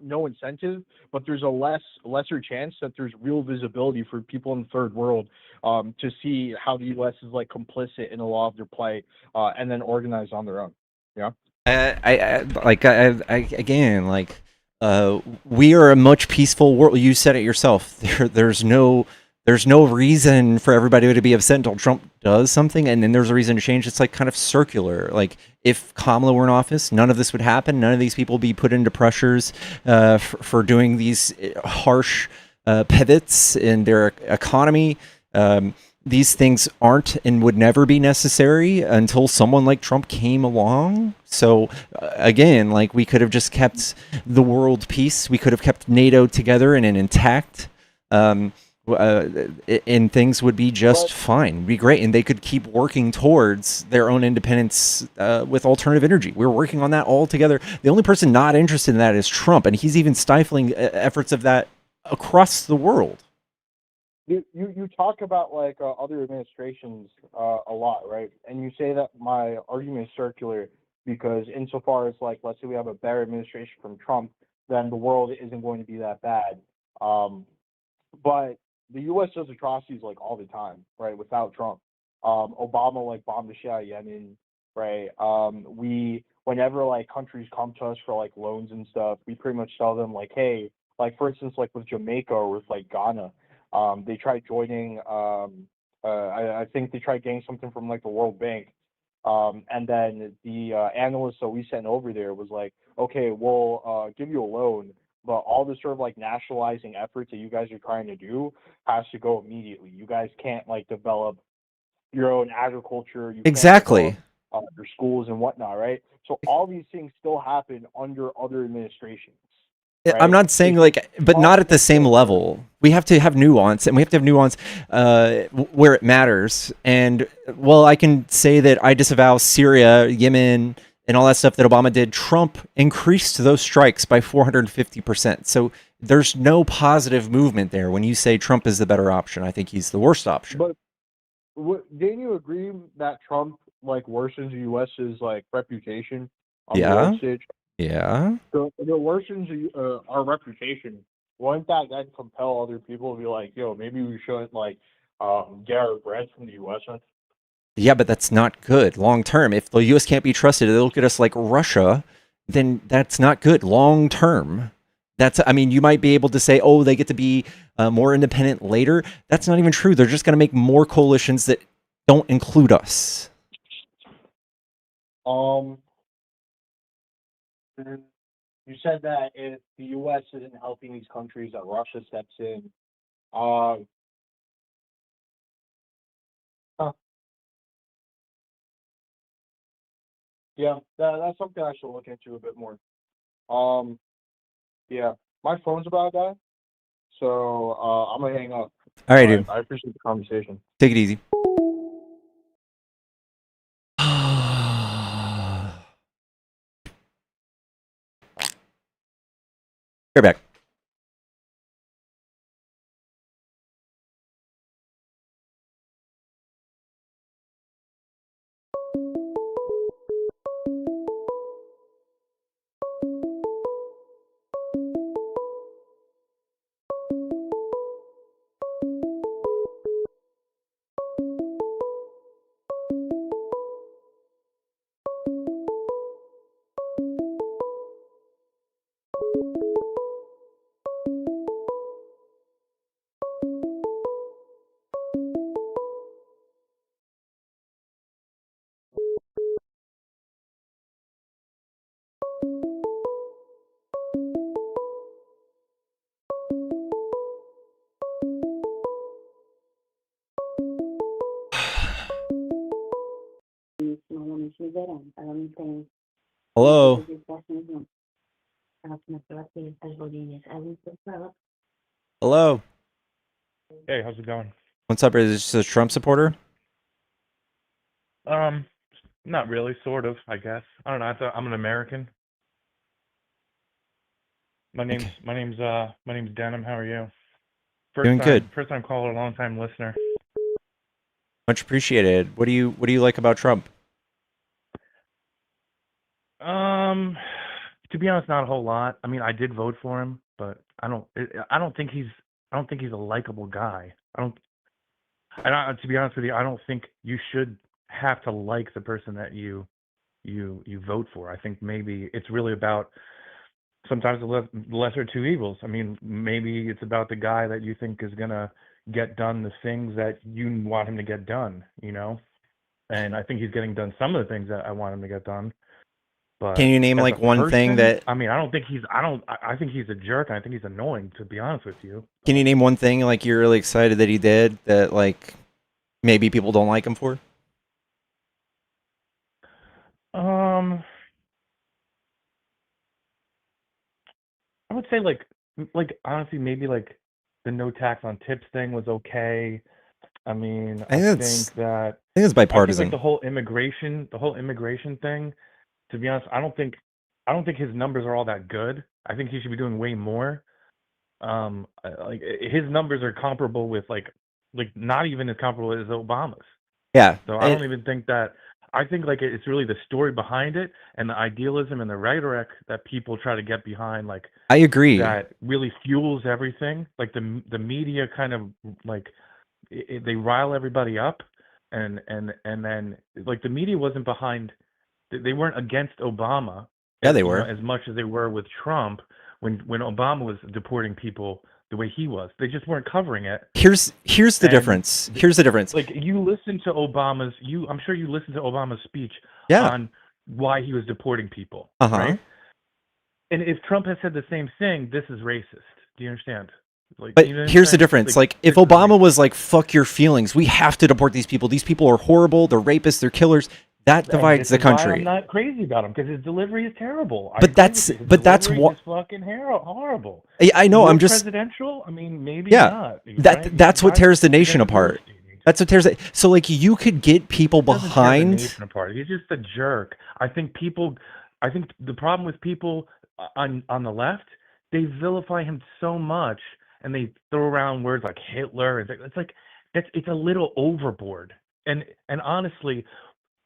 no incentive, but there's a lesser chance that there's real visibility for people in the third world to see how the U.S. is complicit in a lot of their plight and then organize on their own. Yeah. We are a much peaceful world. You said it yourself. There's no reason for everybody to be upset until Trump does something, and then there's a reason to change. It's kind of circular. If Kamala were in office, none of this would happen. None of these people would be put into pressures for doing these harsh pivots in their economy. These things aren't and would never be necessary until someone like Trump came along. So again, like we could have just kept the world peace. We could have kept NATO together and intact. And things would be just fine, be great, and they could keep working towards their own independence with alternative energy. We're working on that all together. The only person not interested in that is Trump, and he's even stifling efforts of that across the world. You talk about like other administrations a lot, right? And you say that my argument is circular because insofar as like let's say we have a better administration from Trump, then the world isn't going to be that bad. But the U.S. does atrocities like all the time, right? Without Trump, Obama like bombed the shit out of Yemen, right? We whenever like countries come to us for like loans and stuff, we pretty much tell them like, hey, like for instance, like with Jamaica or with like Ghana, they tried joining. I think they tried getting something from like the World Bank. And then the analyst that we sent over there was like, okay, we'll give you a loan, but all the sort of like nationalizing efforts that you guys are trying to do has to go immediately. You guys can't like develop your own agriculture. You Exactly. can't develop your schools and whatnot, right? So all these things still happen under other administrations. Right? I'm not saying like, but not at the same level. We have to have nuance, and we have to have nuance where it matters. And well, I can say that I disavow Syria, Yemen, and all that stuff that Obama did. Trump increased those strikes by 450%. So there's no positive movement there. When you say Trump is the better option, I think he's the worst option. But didn't you agree that Trump like worsens the U.S.'s like reputation on the world stage? Yeah. So if it worsens our reputation, wouldn't that then compel other people to be like, yo, maybe we shouldn't like get our bread from the U.S. Yeah, but that's not good long term. If the U.S. can't be trusted, they look at us like Russia, then that's not good long term. I mean, you might be able to say, oh, they get to be more independent later. That's not even true. They're just going to make more coalitions that don't include us. You said that if the U.S. isn't helping these countries, that Russia steps in. Huh. Yeah, that's something I should look into a bit more. Yeah, my phone's about to die, so I'm gonna hang up. All right, dude. I appreciate the conversation. Take it easy. You're back. Hello. Hello. Hey, how's it going? What's up? Is this a Trump supporter? Not really, sort of, I guess. I don't know. I'm an American. My name's Denham. How are you? Doing good. First time caller, long time listener. Much appreciated. What do you like about Trump? To be honest, not a whole lot. I mean, I did vote for him, but I don't think he's a likable guy. To be honest with you, I don't think you should have to like the person that you vote for. I think maybe it's really about sometimes the lesser two evils. I mean, maybe it's about the guy that you think is gonna get done the things that you want him to get done, you know? And I think he's getting done some of the things that I want him to get done. But Can you name as like a one thing person, that? I mean, I don't think he's. I think he's a jerk. And I think he's annoying, to be honest with you. Can you name one thing like you're really excited that he did that like maybe people don't like him for? I would say like honestly, maybe like the no tax on tips thing was okay. I mean, I I think think that's that I think it's I think like bipartisan. the whole immigration thing. To be honest, I don't think his numbers are all that good. I think he should be doing way more. Like his numbers are comparable with like not even as comparable as Obama's. Yeah, So I don't even think that. I think like it's really the story behind it and the idealism and the rhetoric that people try to get behind, like I agree. that really fuels everything. Like the media kind of like they rile everybody up, and then like the media wasn't behind. They weren't against Obama, Yeah, they you know, were. as much as they were with Trump when Obama was deporting people the way he was. They just weren't covering it. Here's the And difference. Here's the difference. like you listen to I'm sure you listened to Obama's speech Yeah. on why he was deporting people, Uh-huh. right? And if Trump had said the same thing, this is racist. Do you understand? Like, But you know what I'm here's the saying? difference. Like if Obama was like, fuck your feelings, we have to deport these people. These people are horrible, they're rapists, they're killers. That And divides this the is why I'm country. not crazy about him, because his delivery is terrible. I But agree with that's you. His but that's delivery what is fucking horrible. I know, More I'm just presidential. I mean, maybe yeah. not. That's what tears the nation That's apart. That's what tears it. So like you could get people doesn't tear the behind. nation apart. He's just a jerk. I think the problem with people on the left, they vilify him so much, and they throw around words like Hitler. It's like it's a little overboard. And honestly,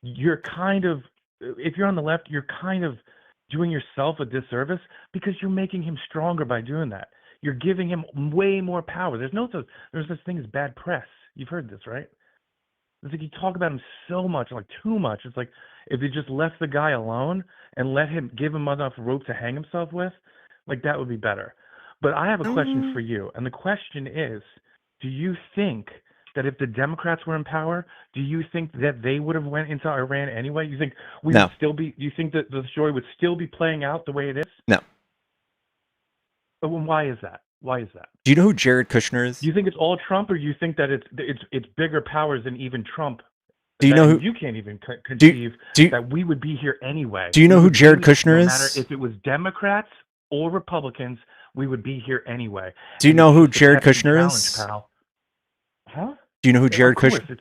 you're kind of, if you're on the left, you're kind of doing yourself a disservice, because you're making him stronger by doing that. You're giving him way more power. There's such thing as bad press. You've heard this, right? It's like you talk about him so much, like too much. It's like if they just left the guy alone and give him enough rope to hang himself with, like that would be better. But I have a question for you, and the question is, do you think that if the Democrats were in power, do you think that they would have went into Iran anyway? You think we No. would still be? Do you think that the story would still be playing out the way it is? No. But why is that? Why is that? Do you know who Jared Kushner is? Do you think it's all Trump, or do you think that it's bigger powers than even Trump? Do you know who? You can't even conceive do you- that we would be here anyway. Do you know We who would Jared be- Kushner no is? matter if it was Democrats or Republicans, we would be here anyway. Do you And know it's who just a Jared catch and Kushner challenge, is? pal. Huh? Do you know who Of Jared course, Kushner?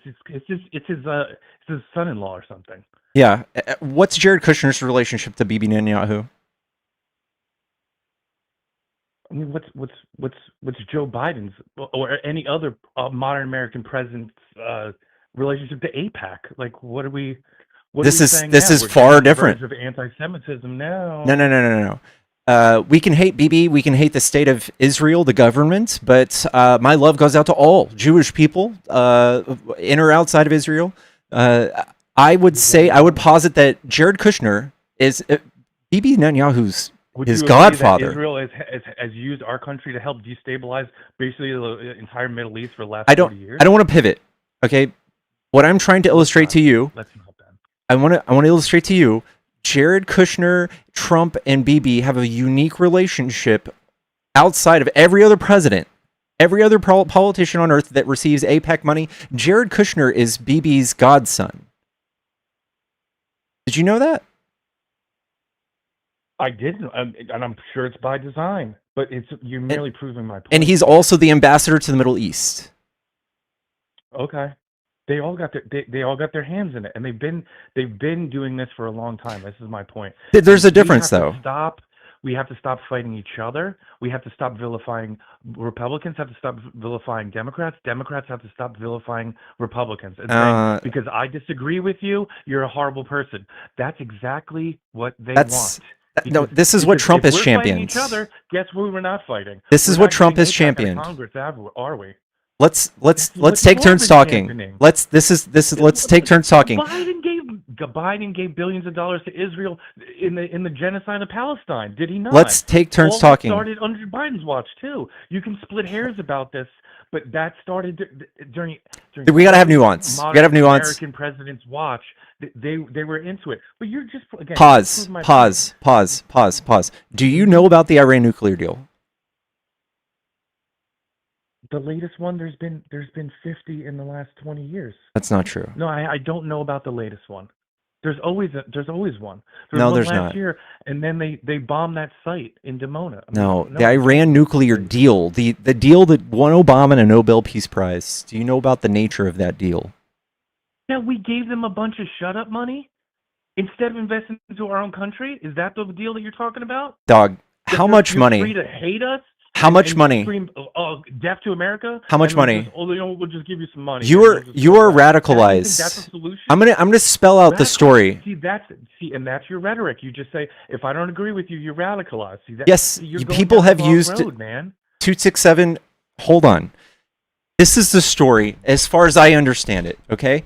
it's his son-in-law or something. Yeah. What's Jared Kushner's relationship to Bibi Netanyahu? I mean, what's Joe Biden's or any other modern American president's relationship to AIPAC? Like, what are we? What This are we is saying this now? is We're far getting on the different. verge of anti-Semitism now. No. We can hate Bibi, we can hate the state of Israel, the government, but my love goes out to all Jewish people, in or outside of Israel. I would posit that Jared Kushner is Bibi Netanyahu's Would his you agree godfather. that Israel has used our country to help destabilize basically the entire Middle East for the last I 40 years? don't want to pivot. Okay, what I'm trying to illustrate to you, Let's not then. I want to illustrate to you, Jared Kushner, Trump, and Bibi have a unique relationship outside of every other president, every other politician on earth that receives AIPAC money. Jared Kushner is Bibi's godson. Did you know that? I didn't, and I'm sure it's by design. But you're merely proving my point. And he's also the ambassador to the Middle East. Okay. They all got their hands in it, and they've been doing this for a long time. This is my point. There's a difference, though. We have to stop fighting each other. We have to stop vilifying Republicans. Have to stop vilifying Democrats. Democrats have to stop vilifying Republicans. And saying, because I disagree with you, you're a horrible person. That's exactly what they want. No, this is what Trump has championed. Each other, guess who we're not fighting? This is what Trump has championed. Congress, are we? Let's take turns talking. Let's take turns talking. Biden gave billions of dollars to Israel in the genocide of Palestine. Did he not? Let's take turns talking. That started under Biden's watch too. You can split hairs about this, but that started during we gotta have nuance. We gotta have nuance. American president's watch. They were into it. But you're just again you're Pause. proving my point. Pause. Pause. Pause. Pause. Do you know about the Iran nuclear deal? The latest one, there's been 50 in the last 20 years. That's not true. No, I don't know about the latest one. There's always one. There was No, one there's last not. year, and then they bombed that site in Dimona. I mean, No, no, the Iran nuclear deal, the deal that won Obama a Nobel Peace Prize. Do you know about the nature of that deal? Yeah, we gave them a bunch of shut up money instead of investing into our own country. Is that the deal that you're talking about? Dog, how much You're money? free to hate us. How much money? Scream, death to America. How much and we'll money? just, we'll just give you some money. You and are we'll just you go are back. You think that's a radicalized. solution? I'm gonna spell out the story. See, and that's your rhetoric. You just say, if I don't agree with you, you're radicalized. See, Yes, you're going people down the have wrong used road, man. 267. Hold on. This is the story as far as I understand it. Okay,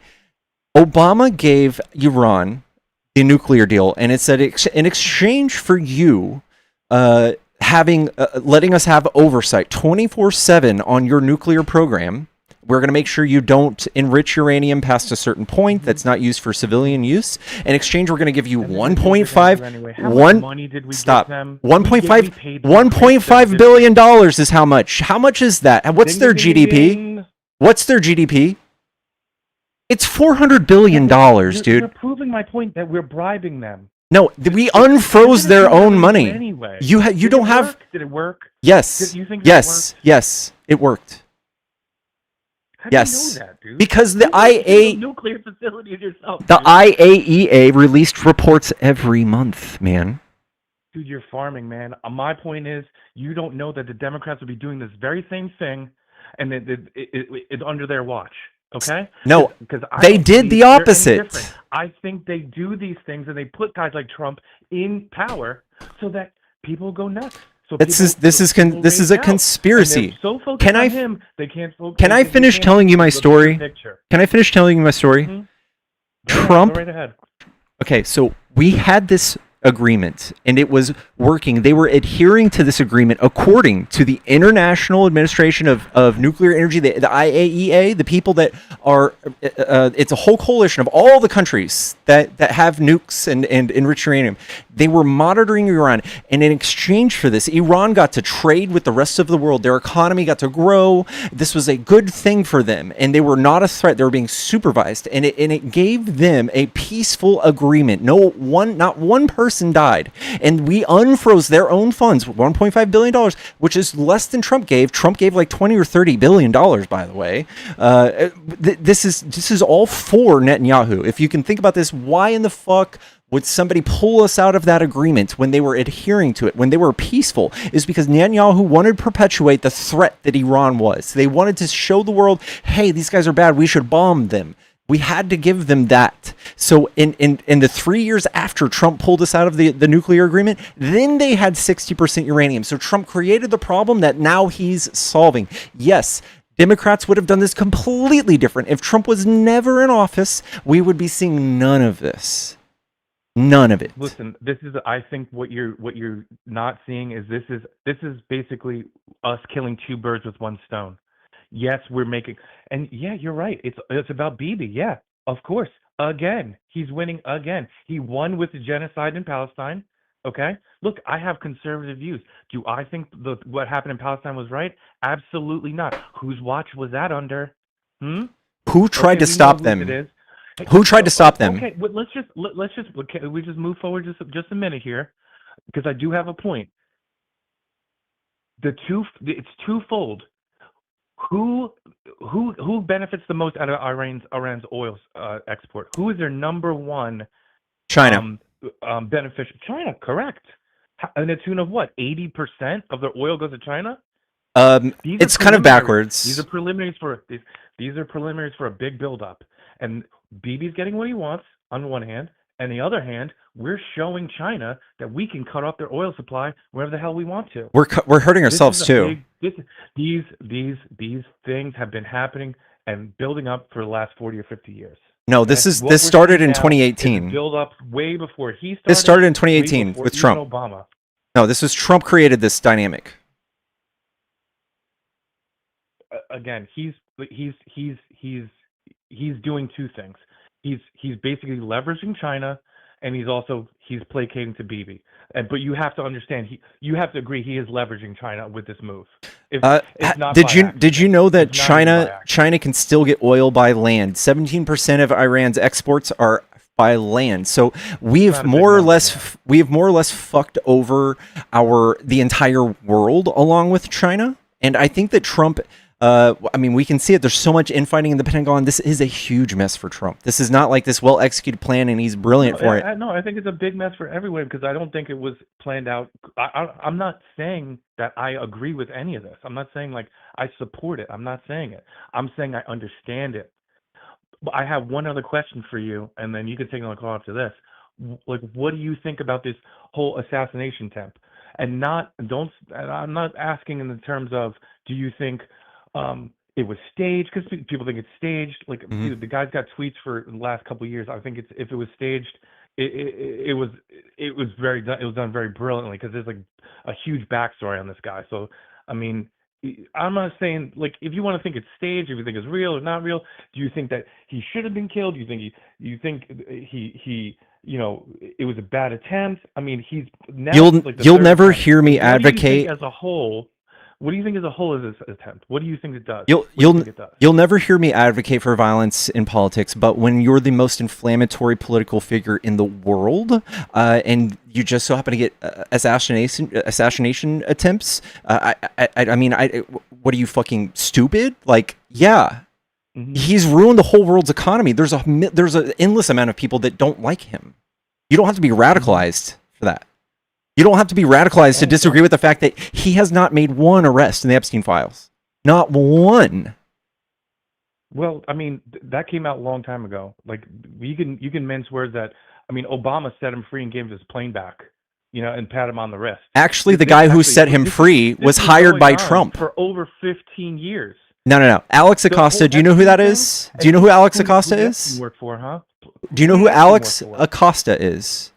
Obama gave Iran the nuclear deal, and it said in exchange for you letting us have oversight 24/7 on your nuclear program, we're going to make sure you don't enrich uranium past a certain point that's not used for civilian use. In exchange, we're going to give you 1.5 $1.5 billion dollars is how much? How much is that? What's their GDP? What's their GDP? It's $400 billion, dude. You're proving my point that we're bribing them. No, we unfroze their own money. Anyway. You don't have. Did it work? Yes. You think yes. Yes. It worked. How do you know that, dude? Because the nuclear facilities yourself. The IAEA released reports every month, man. Dude, you're farming, man. My point is, you don't know that the Democrats will be doing this very same thing, and that it's under their watch. Okay? No, because they did the opposite. I think they do these things, and they put guys like Trump in power so that people go nuts. So this is a conspiracy. So can I him, they can't focus, can I finish telling you my story? Can I finish telling you my story? Mm-hmm. Trump. Go right ahead. Okay, so we had this agreement and it was working. They were adhering to this agreement according to the International Administration of Nuclear Energy, the IAEA, the people that are, it's a whole coalition of all the countries that have nukes and enriched uranium. They were monitoring Iran, and in exchange for this, Iran got to trade with the rest of the world. Their economy got to grow. This was a good thing for them, and they were not a threat. They were being supervised, and it gave them a peaceful agreement. Not one person died, and we unfroze their own funds, $1.5 billion, which is less than Trump gave. Trump gave like $20 or $30 billion, by the way. This is all for Netanyahu. If you can think about this, why in the fuck would somebody pull us out of that agreement when they were adhering to it, when they were peaceful? Is because Netanyahu wanted to perpetuate the threat that Iran was. They wanted to show the world, hey, these guys are bad, we should bomb them. We had to give them that. So in the 3 years after Trump pulled us out of the nuclear agreement, then they had 60% uranium. So Trump created the problem that now he's solving. Yes, Democrats would have done this completely different. If Trump was never in office, we would be seeing none of this. None of it. Listen, this is, I think what you're not seeing is this is basically us killing two birds with one stone. Yes, we're making, and yeah, you're right. It's about Bibi. Yeah, of course. Again, he's winning again. He won with the genocide in Palestine. Okay. Look, I have conservative views. Do I think what happened in Palestine was right? Absolutely not. Whose watch was that under? Who tried to stop them? Who tried to stop them? Okay, well, let's just we just move forward just a minute here, because I do have a point. It's twofold. Who benefits the most out of Iran's oil export? Who is their number one? China. Beneficial. China, correct. And the tune of what? 80% of their oil goes to China. It's kind of backwards. These are preliminaries for a big buildup, and Bibi's getting what he wants on one hand, and the other hand, we're showing China that we can cut off their oil supply wherever the hell we want to. We're hurting ourselves too. These things have been happening and building up for the last 40 or 50 years. No, this started in 2018. Build up way before he started. This started in 2018 with Trump. Obama. No, this was Trump created this dynamic. Again, he's doing two things. he's basically leveraging China, and he's placating to Bibi. But you have to understand, you have to agree he is leveraging China with this move. It's not did by you accident. know that It's not even by accident. China can still get oil by land? 17% of Iran's exports are by land. So we've more or less fucked over the entire world along with China. And I think that Trump, I mean, we can see it. There's so much infighting in the Pentagon. This is a huge mess for Trump. This is not like this well-executed plan, and he's brilliant for it. No, I think it's a big mess for everyone because I don't think it was planned out. I'm not saying that I agree with any of this. I'm not saying like I support it. I'm not saying it. I'm saying I understand it. But I have one other question for you, and then you can take another call after this. Like, what do you think about this whole assassination attempt? And I'm not asking in the terms of, do you think it was staged? Because people think it's staged. Like, dude, the guy's got tweets for the last couple of years. I think if it was staged, it was done very brilliantly because there's like a huge backstory on this guy. So, I mean, I'm not saying like if you want to think it's staged, if you think it's real or not real, do you think that he should have been killed? Do you think he it was a bad attempt? I mean, he's now You'll never hear me advocate as a whole. What do you think as a whole is this attempt? What do you think it does? You'll never hear me advocate for violence in politics, but when you're the most inflammatory political figure in the world, and you just so happen to get assassination attempts, I mean, what are you, fucking stupid? Like, yeah, he's ruined the whole world's economy. There's an endless amount of people that don't like him. You don't have to be radicalized for that. You don't have to be radicalized to disagree with the fact that he has not made one arrest in the Epstein files. Not one. Well, I mean, that came out a long time ago. Like, you can mince words that, I mean, Obama set him free and gave him his plane back, and pat him on the wrist. Actually, the guy who set him free was hired by Trump. For over 15 years. No. Alex Acosta, do you know who that is? Do you know who Alex Acosta is? Work for, huh? Do you know who Alex Acosta is?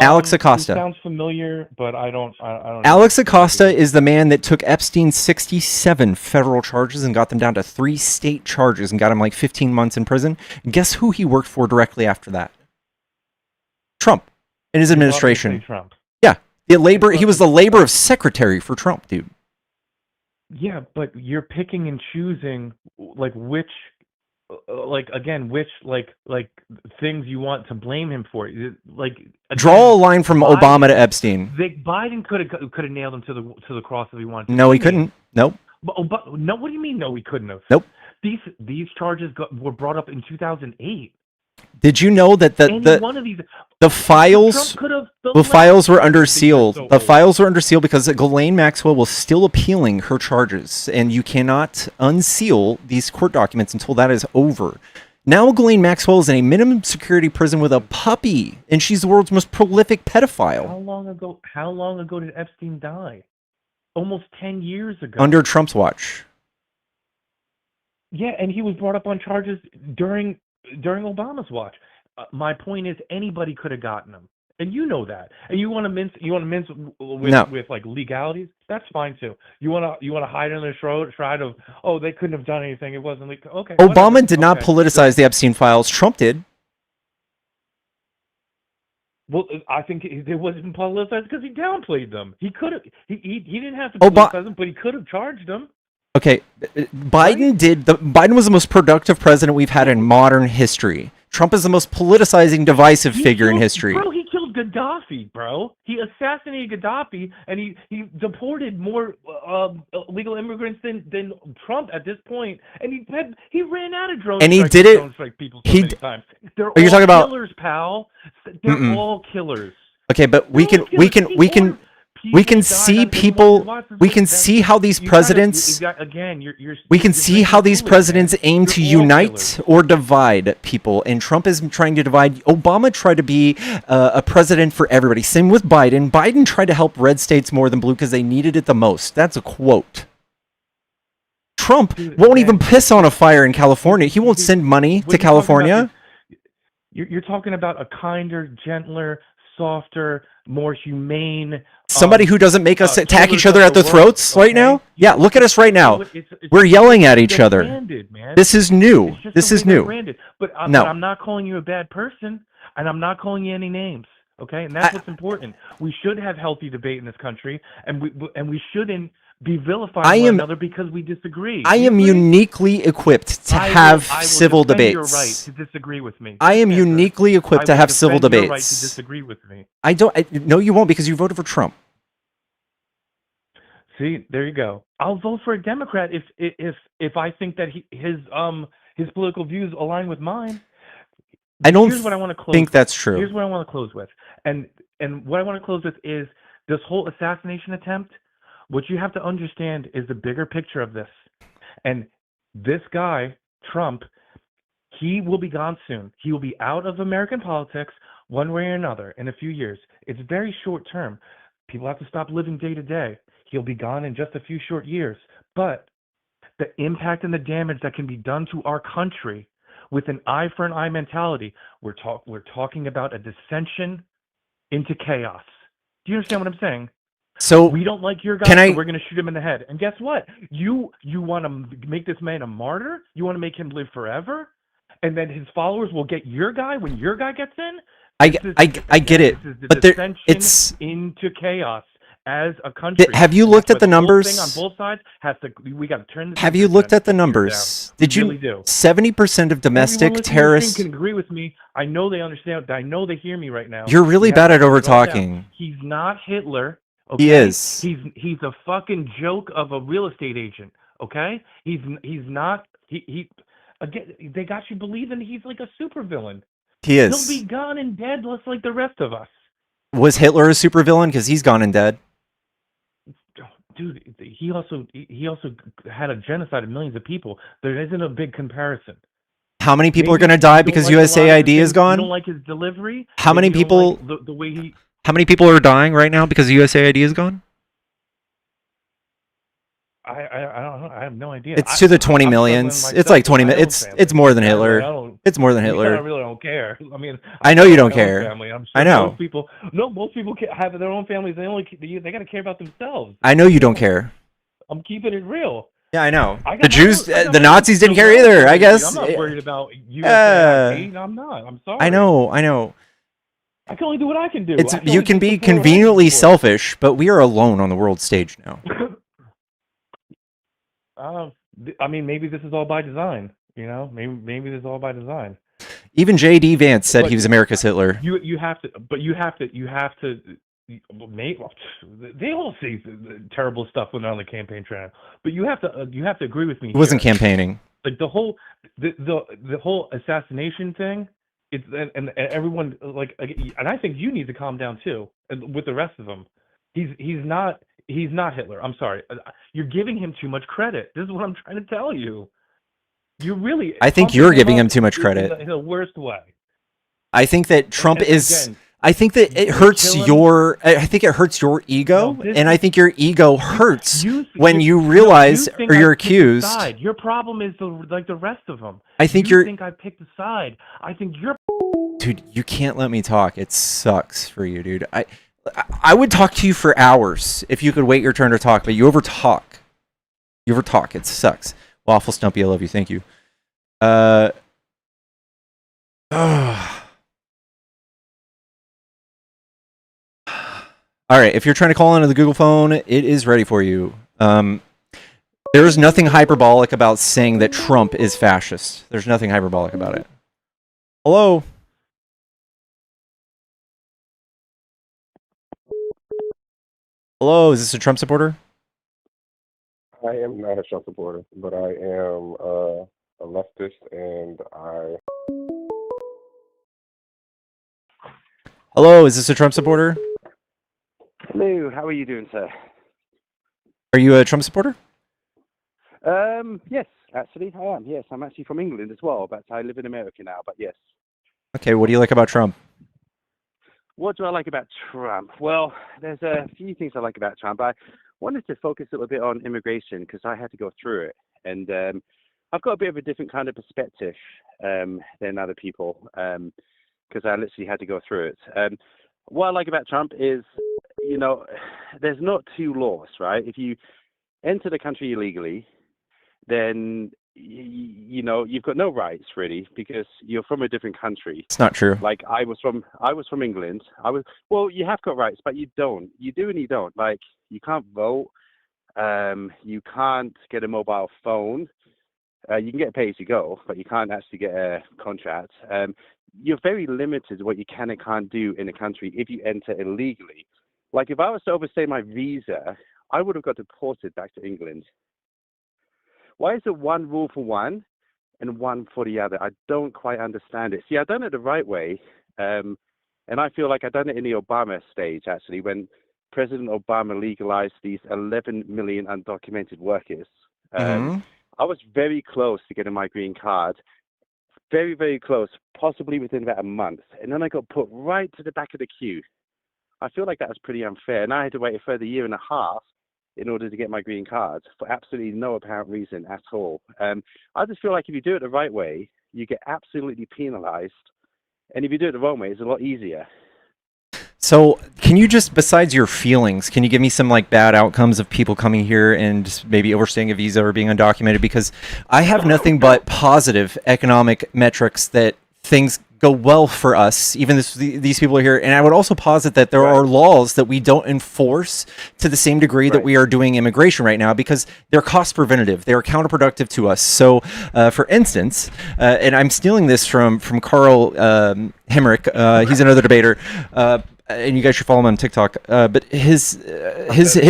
Alex Acosta. Sounds familiar, but I don't. Alex Acosta is the man that took Epstein's 67 federal charges and got them down to 3 state charges and got him like 15 months in prison. Guess who he worked for directly after that? Trump and his administration. Trump. Yeah, he was the labor of secretary for Trump, dude. Yeah, but you're picking and choosing like which things you want to blame him for. Like, again, draw a line from Obama to Epstein. Biden could have nailed him to the cross if he wanted to. No, he couldn't. Nope. But no, what do you mean? No, he couldn't have. Nope. These charges were brought up in 2008. Did you know that the files were under seal? The files were under seal because Ghislaine Maxwell was still appealing her charges, and you cannot unseal these court documents until that is over. Now Ghislaine Maxwell is in a minimum security prison with a puppy, and she's the world's most prolific pedophile. How long ago did Epstein die? Almost 10 years ago. Under Trump's watch. Yeah, and he was brought up on charges during Obama's watch. My point is, anybody could have gotten him, and you know that. And you want to mince with like legalities? That's fine too. You want to hide in the shroud of, oh, they couldn't have done anything. It wasn't legal. Okay. Obama did not politicize the Epstein files. Trump did. Well, I think it wasn't politicized because he downplayed them. He could have. He didn't have to politicize them, but he could have charged them. Okay, Biden was the most productive president we've had in modern history. Trump is the most politicizing, divisive figure in history. Bro, he killed Gaddafi, bro. He assassinated Gaddafi, and he deported more illegal immigrants than Trump at this point. And he ran out of drone and strikes. He did it. Drone strike people so many times. They're Are you talking about killers, pal? They're all killers. Okay, but we can see people. We can see how these presidents. We can see how these presidents aim to unite or divide people, and Trump is trying to divide. Obama tried to be a president for everybody. Same with Biden. Biden tried to help red states more than blue because they needed it the most. That's a quote. Trump won't even piss on a fire in California. He won't send money to California. You're talking about a kinder, gentler, softer, more humane somebody who doesn't make us attack each Hitler's other like at the the throats worst, right now? okay? Yeah, look at us right now. It's We're just yelling the at way each they're other. branded, man. This is new. It's just This the way is they're new. branded. But No. I'm not calling you a bad person, and I'm not calling you any names. Okay, and that's what's important. We should have healthy debate in this country, and we shouldn't be vilifying one another because we disagree. I Do you am agree? uniquely equipped to I have will civil defend your right debates. to disagree with me. I am Yes, sir. uniquely equipped I to will have civil defend your right to debates. disagree with me. I don't. No, you won't because you voted for Trump. See, there you go. I'll vote for a Democrat if I think that his political views align with mine. I don't Here's what I want to close think with. that's true. Here's what I want to close with. And what I want to close with is this whole assassination attempt. What you have to understand is the bigger picture of this. And this guy, Trump, he will be gone soon. He will be out of American politics one way or another in a few years. It's very short term. People have to stop living day to day. He'll be gone in just a few short years. But the impact and the damage that can be done to our country with an eye for an eye mentality, we're talking about a dissension into chaos. Do you understand what I'm saying? So we don't like your guy, so we're going to shoot him in the head. And guess what? You want to make this man a martyr? You want to make him live forever? And then his followers will get your guy when your guy gets in? I get it, This is the but dissension into chaos as a country. Have you looked at the numbers? The whole thing on both sides has to. We got to turn this. Have you looked at the numbers? Did you? Really do. 70% of domestic terrorists can agree with me. I know they understand. I know they hear me right now. You're really bad at over talking. He's not Hitler. Okay? He is. He's a fucking joke of a real estate agent. Okay? He's not. He again. They got you believing he's like a supervillain. He is. He'll be gone and dead, just like the rest of us. Was Hitler a supervillain? Because he's gone and dead. Dude, he also had a genocide of millions of people. There isn't a big comparison. How many people are going to die because USAID is gone? You don't like his delivery? How many people? Like the way he. How many people are dying right now because USAID is gone? I don't know. I have no idea. It's to the 20 millions. It's like 20 millions. It's more than Hitler. It's more than Hitler. I really don't care. I mean, I know you don't care. Family. I'm sure I know. Most people have their own families. They got to care about themselves. I know you don't care. I'm keeping it real. Yeah, I know. The Jews, the Nazis didn't care either. I guess. I'm not worried about USAID. I'm not. I'm sorry. I know. I can only do what I can do. You can be conveniently selfish, but we are alone on the world stage now. I mean, maybe this is all by design. You know, maybe this is all by design. Even J.D. Vance said he was America's Hitler. You have to. They all say terrible stuff when they're on the campaign trail, but you have to agree with me. He wasn't campaigning. Like the whole assassination thing. It's and everyone and I think you need to calm down too, with the rest of them. He's not Hitler. I'm sorry. You're giving him too much credit. This is what I'm trying to tell you. You really. I think you're giving him too much credit. In the worst way. I think that Trump is. Again, I think that it hurts your. I think it hurts your ego, and I think your ego hurts when you realize or you're accused. Your problem is like the rest of them. I think you think I picked a side. I think you're. Dude, you can't let me talk. It sucks for you, dude. I would talk to you for hours if you could wait your turn to talk, but you overtalk. You overtalk. It sucks. Waffle Stumpy, I love you. Thank you. All right, if you're trying to call into the Google phone, it is ready for you. There is nothing hyperbolic about saying that Trump is fascist. There's nothing hyperbolic about it. Hello? Hello, is this a Trump supporter? I am not a Trump supporter, but I am a leftist, and I. Hello, is this a Trump supporter? Hello, how are you doing, sir? Are you a Trump supporter? Yes, actually, I am. Yes, I'm actually from England as well, but I live in America now, but yes. Okay, what do you like about Trump? What do I like about Trump? Well, there's a few things I like about Trump. I wanted to focus a little bit on immigration because I had to go through it. And I've got a bit of a different kind of perspective than other people because I literally had to go through it. What I like about Trump is you know, there's not two laws, right? If you enter the country illegally, then you know you've got no rights really because you're from a different country. It's not true. Like I was from England. Well, you have got rights, but you don't. You do and you don't. Like you can't vote. You can't get a mobile phone. You can get pay as you go, but you can't actually get a contract. You're very limited to what you can and can't do in a country if you enter illegally. Like if I was to overstay my visa, I would have got deported back to England. Why is it one rule for one and one for the other? I don't quite understand it. See, I've done it the right way, and I feel like I've done it in the Obama stage, actually, when President Obama legalized these 11 million undocumented workers. I was very close to getting my green card, very, very close, possibly within about a month. And then I got put right to the back of the queue. I feel like that was pretty unfair. And I had to wait a further year and a half in order to get my green card for absolutely no apparent reason at all. I just feel like if you do it the right way, you get absolutely penalized. And if you do it the wrong way, it's a lot easier. So, can you just, besides your feelings, can you give me some like bad outcomes of people coming here and maybe overstaying a visa or being undocumented? Because I have nothing but positive economic metrics that things go well for us, even these people are here. And I would also posit that there are laws that we don't enforce to the same degree that we are doing immigration right now because they're cost preventative. They're counterproductive to us. So, for instance, and I'm stealing this from Carl Hemrick. He's another debater. And you guys should follow him on TikTok. But his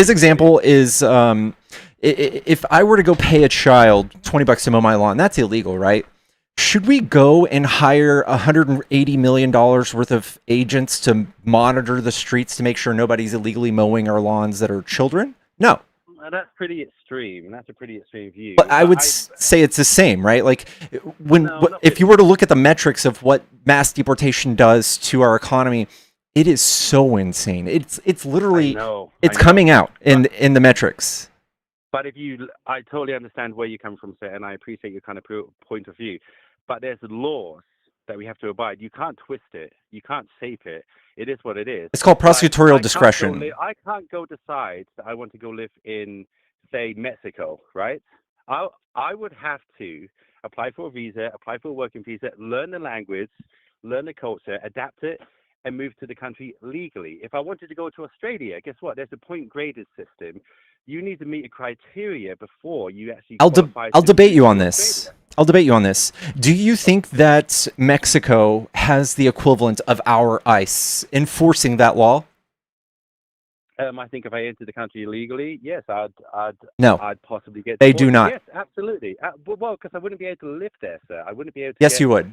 example is if I were to go pay a child $20 to mow my lawn, that's illegal, right? Should we go and hire $180 million worth of agents to monitor the streets to make sure nobody's illegally mowing our lawns that are children? No. That's pretty extreme. That's a pretty extreme view. But I would say it's the same, right? Like if you were to look at the metrics of what mass deportation does to our economy, it is so insane. It's literally it's coming out in the metrics. But I totally understand where you come from, sir, and I appreciate your kind of point of view. But there's laws that we have to abide. You can't twist it. You can't shape it. It is what it is. It's called prosecutorial discretion. I can't go decide that I want to go live in, say, Mexico, right? I would have to apply for a visa, apply for a working visa, learn the language, learn the culture, adapt it, and move to the country legally. If I wanted to go to Australia, guess what? There's a point graded system. You need to meet a criteria before you actually qualify. I'll debate you on this. I'll debate you on this. Do you think that Mexico has the equivalent of our ICE enforcing that law? I think if I entered the country illegally, yes, I'd possibly get. They do not. Yes, absolutely. Well, because I wouldn't be able to live there, sir. I wouldn't be able to. Yes, you would.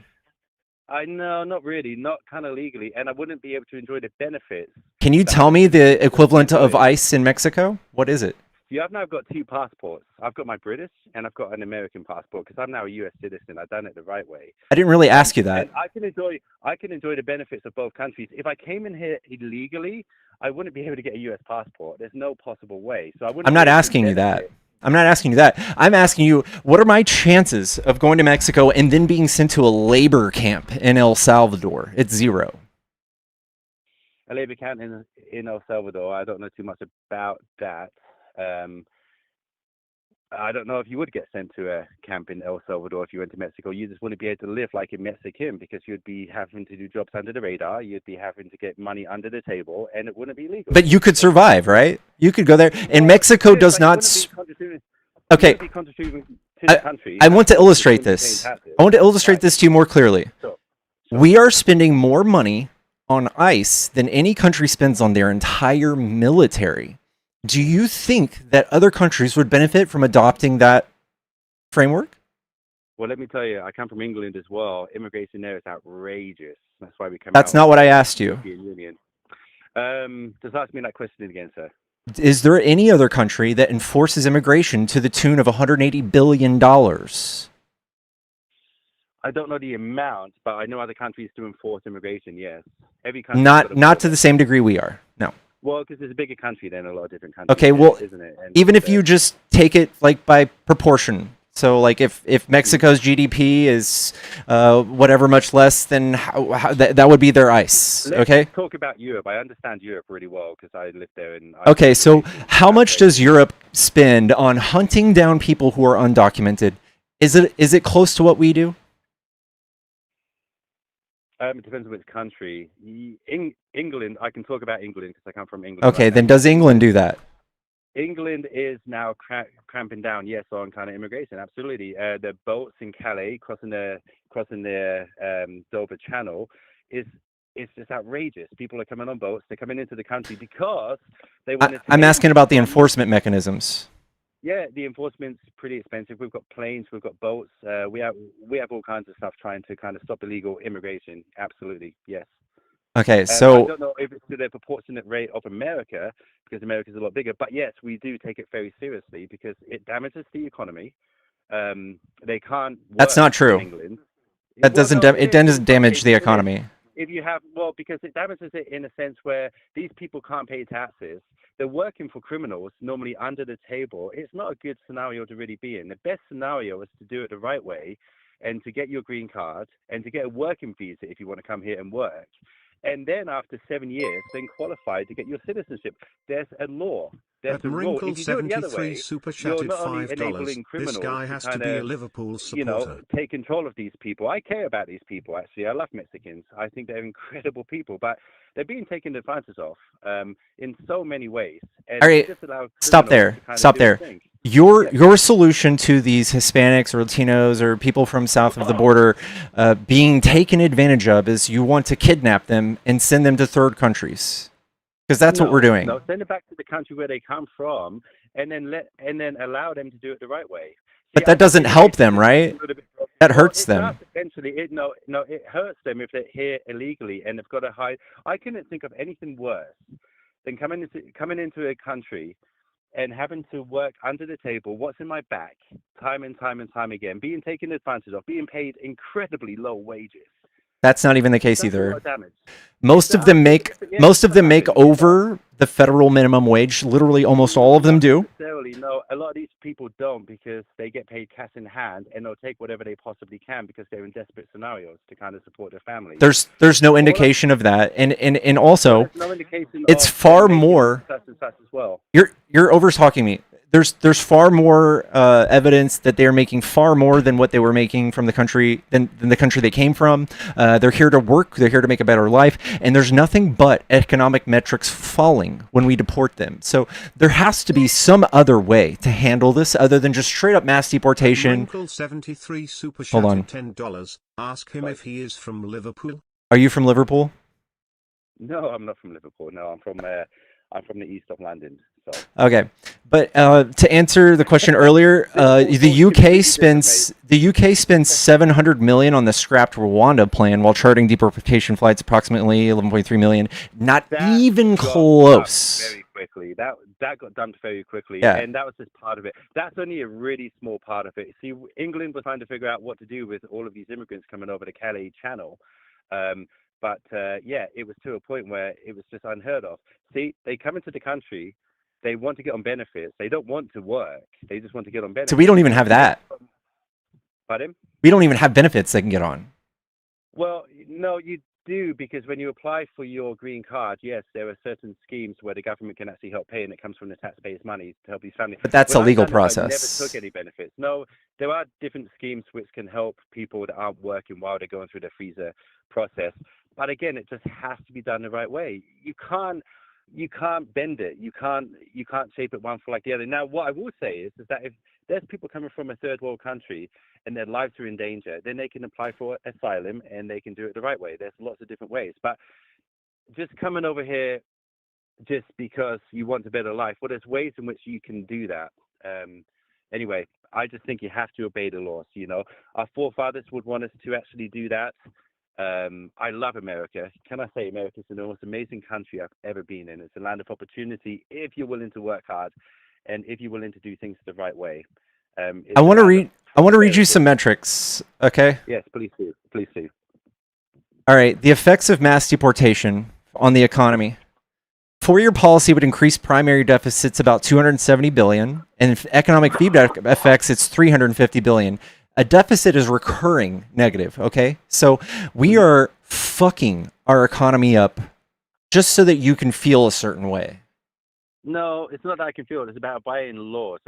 I know, not really, not kind of legally, and I wouldn't be able to enjoy the benefits. Can you tell me the equivalent of ICE in Mexico? What is it? Yeah, I've now got two passports. I've got my British and I've got an American passport because I'm now a U.S. citizen. I've done it the right way. I didn't really ask you that. And I can enjoy the benefits of both countries. If I came in here illegally, I wouldn't be able to get a U.S. passport. There's no possible way. So I wouldn't. I'm not asking you that. I'm not asking you that. I'm asking you, what are my chances of going to Mexico and then being sent to a labor camp in El Salvador? It's 0. A labor camp in El Salvador. I don't know too much about that. I don't know if you would get sent to a camp in El Salvador if you went to Mexico. You just wouldn't be able to live like a Mexican because you'd be having to do jobs under the radar. You'd be having to get money under the table, and it wouldn't be legal. But you could survive, right? You could go there. And Mexico does not. Okay. I want to illustrate this. I want to illustrate this to you more clearly. We are spending more money on ICE than any country spends on their entire military. Do you think that other countries would benefit from adopting that framework? Well, let me tell you, I come from England as well. Immigration there is outrageous. That's why we come. That's not what I asked you. Union. Just ask me that question again, sir. Is there any other country that enforces immigration to the tune of $180 billion? I don't know the amount, but I know other countries do enforce immigration. Yes, every country. Not to the same degree we are. No. Well, because it's a bigger country than a lot of different countries. Okay, well, isn't it? And even if you just take it like by proportion, So, like, if Mexico's GDP is whatever much less, then that would be their ICE. Okay. Let's talk about Europe. I understand Europe really well because I lived there and Okay. So, how much does Europe spend on hunting down people who are undocumented? Is it close to what we do? It depends on which country. England, I can talk about England because I come from England. Okay. Right Then now. does England do that? England is now cramping down, yes, on kind of immigration. Absolutely, the boats in Calais crossing the Dover Channel is just outrageous. People are coming on boats. They're coming into the country because they wanted to. I'm asking about the enforcement mechanisms. Yeah, the enforcement's pretty expensive. We've got planes, we've got boats. We have all kinds of stuff trying to kind of stop illegal immigration. Absolutely, yes. Okay, I so don't know if it's to the proportionate rate of America, because America is a lot bigger. But yes, we do take it very seriously because it damages the economy. They can't. That's not true. In England. That doesn't. It doesn't damage the It is. economy. If you have, well, because it damages it in a sense where these people can't pay taxes. They're working for criminals, normally under the table. It's not a good scenario to really be in. The best scenario is to do it the right way and to get your green card and to get a working visa if you want to come here and work. And then after 7 years, then qualify to get your citizenship. There's a law. There's a rule. If you do it the other way, super you're chatted not only $5. enabling criminals This guy has to be a Liverpool supporter. take control of these people. I care about these people, actually. I love Mexicans. I think they're incredible people, but they're being taken advantage of in so many ways. And all right, just allow stop there. to kind of Stop do their there. thing. Your solution to these Hispanics or Latinos or people from south of the border being taken advantage of is you want to kidnap them and send them to third countries, because that's what we're doing. No, send them back to the country where they come from, and then allow them to do it the right way. But that doesn't help them, right? That hurts them. Does, eventually, it hurts them if they're here illegally and they've got to hide. I couldn't think of anything worse than coming into a country and having to work under the table, what's in my back, time and time and time again, being taken advantage of, being paid incredibly low wages. That's not even the case either. A lot of damage. Most of them make over the federal minimum wage. Literally, almost all of them do. Necessarily, no. A lot of these people don't because they get paid cash in hand and they'll take whatever they possibly can because they're in desperate scenarios to kind of support their family. There's no indication of that, and also, no indication it's of far more. Such and such as well. You're over talking me. There's far more evidence that they're making far more than what they were making from the country than the country they came from. They're here to work. They're here to make a better life. And there's nothing but economic metrics falling when we deport them. So there has to be some other way to handle this other than just straight up mass deportation. Michael73 super Hold on. $10. Ask him if he is from Liverpool. Are you from Liverpool? No, I'm not from Liverpool. No, I'm from the east of London. So. Okay, but to answer the question earlier, the UK spends 700 million on the scrapped Rwanda plan while charting deportation flights approximately 11.3 million. Not even close. Very quickly. That got dumped very quickly, Yeah. and that was just part of it. That's only a really small part of it. See, England was trying to figure out what to do with all of these immigrants coming over the Calais Channel. But it was to a point where it was just unheard of. See, they come into the country, they want to get on benefits. They don't want to work. They just want to get on benefits. So we don't even have that. Pardon? We don't even have benefits they can get on. Well, no, you do, because when you apply for your green card, yes, there are certain schemes where the government can actually help pay, and it comes from the taxpayers' money to help these families. But that's a legal I process. never took any benefits. No, there are different schemes which can help people that aren't working while they're going through the visa process. But again, it just has to be done the right way. You can't bend it. You can't shape it one for like the other. Now, what I will say is that if there's people coming from a third world country and their lives are in danger, then they can apply for asylum and they can do it the right way. There's lots of different ways. But just coming over here just because you want a better life, well, there's ways in which you can do that. Anyway, I just think you have to obey the laws. You know, our forefathers would want us to actually do that. I love America. Can I say America is the most amazing country I've ever been in? It's a land of opportunity if you're willing to work hard and if you're willing to do things the right way. I want to read you some metrics, okay? Yes, please do. Please do. All right, the effects of mass deportation on the economy. Four-year policy would increase primary deficits about 270 billion, and if economic feedback effects, it's 350 billion. A deficit is recurring negative. Okay, so we are fucking our economy up just so that you can feel a certain way. No, it's not that I can feel it. It's about abiding laws,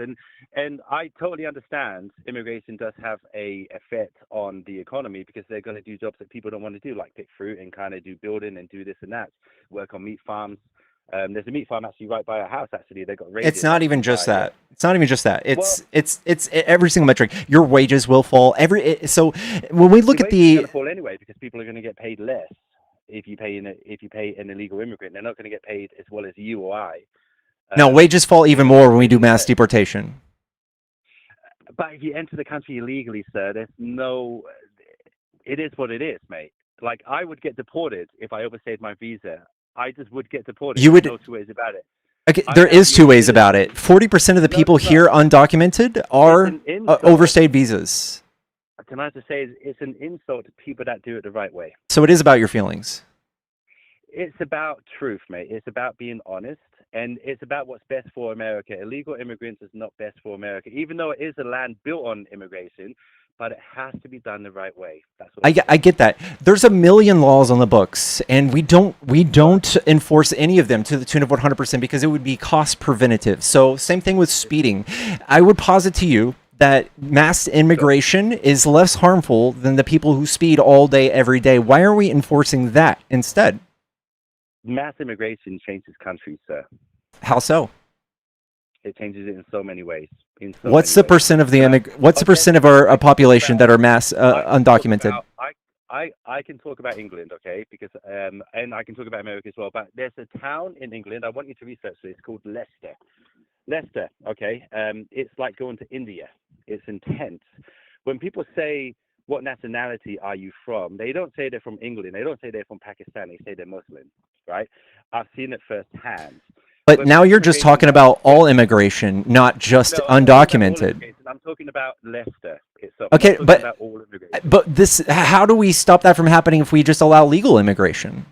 and I totally understand immigration does have a effect on the economy because they're going to do jobs that people don't want to do, like pick fruit and kind of do building and do this and that, work on meat farms. There's a meat farm actually right by our house. Actually, they got raided. It's not even just by, that. It's not even just that. Well, It's every single metric. Your wages will fall. So when we look at wages are going the to fall anyway because people are going to get paid less if you pay an illegal immigrant. They're not going to get paid as well as you or I. no wages fall even more when we do mass deportation. But if you enter the country illegally, sir, there's no. It is what it is, mate. Like I would get deported if I overstayed my visa. I just would get deported. You would. There's no two ways about it. Okay, there is two ways about it. 40% of the people here undocumented are overstayed visas. Can I just say it's an insult to people that do it the right way. So it is about your feelings. It's about truth, mate. It's about being honest, and it's about what's best for America. Illegal immigrants is not best for America, even though it is a land built on immigration, but it has to be done the right way. That's what I get that. There's a million laws on the books, and we don't enforce any of them to the tune of 100% because it would be cost preventative. So same thing with speeding. I would posit to you that mass immigration is less harmful than the people who speed all day, every day. Why are we enforcing that instead? Mass immigration changes countries, sir. How so? It changes it in so many ways. What's the percent of what's the percent of our population that are mass undocumented? I can talk about England, okay, because and I can talk about America as well. But there's a town in England. I want you to research this. It's called Leicester. Leicester, okay. It's like going to India. It's intense. When people say, "What nationality are you from?" they don't say they're from England. They don't say they're from Pakistan. They say they're Muslim, right? I've seen it firsthand. But now you're just talking about all immigration, not just undocumented. I'm talking about Leicester itself. Okay, I'm not talking about all immigration. but this, how do we stop that from happening if we just allow legal immigration?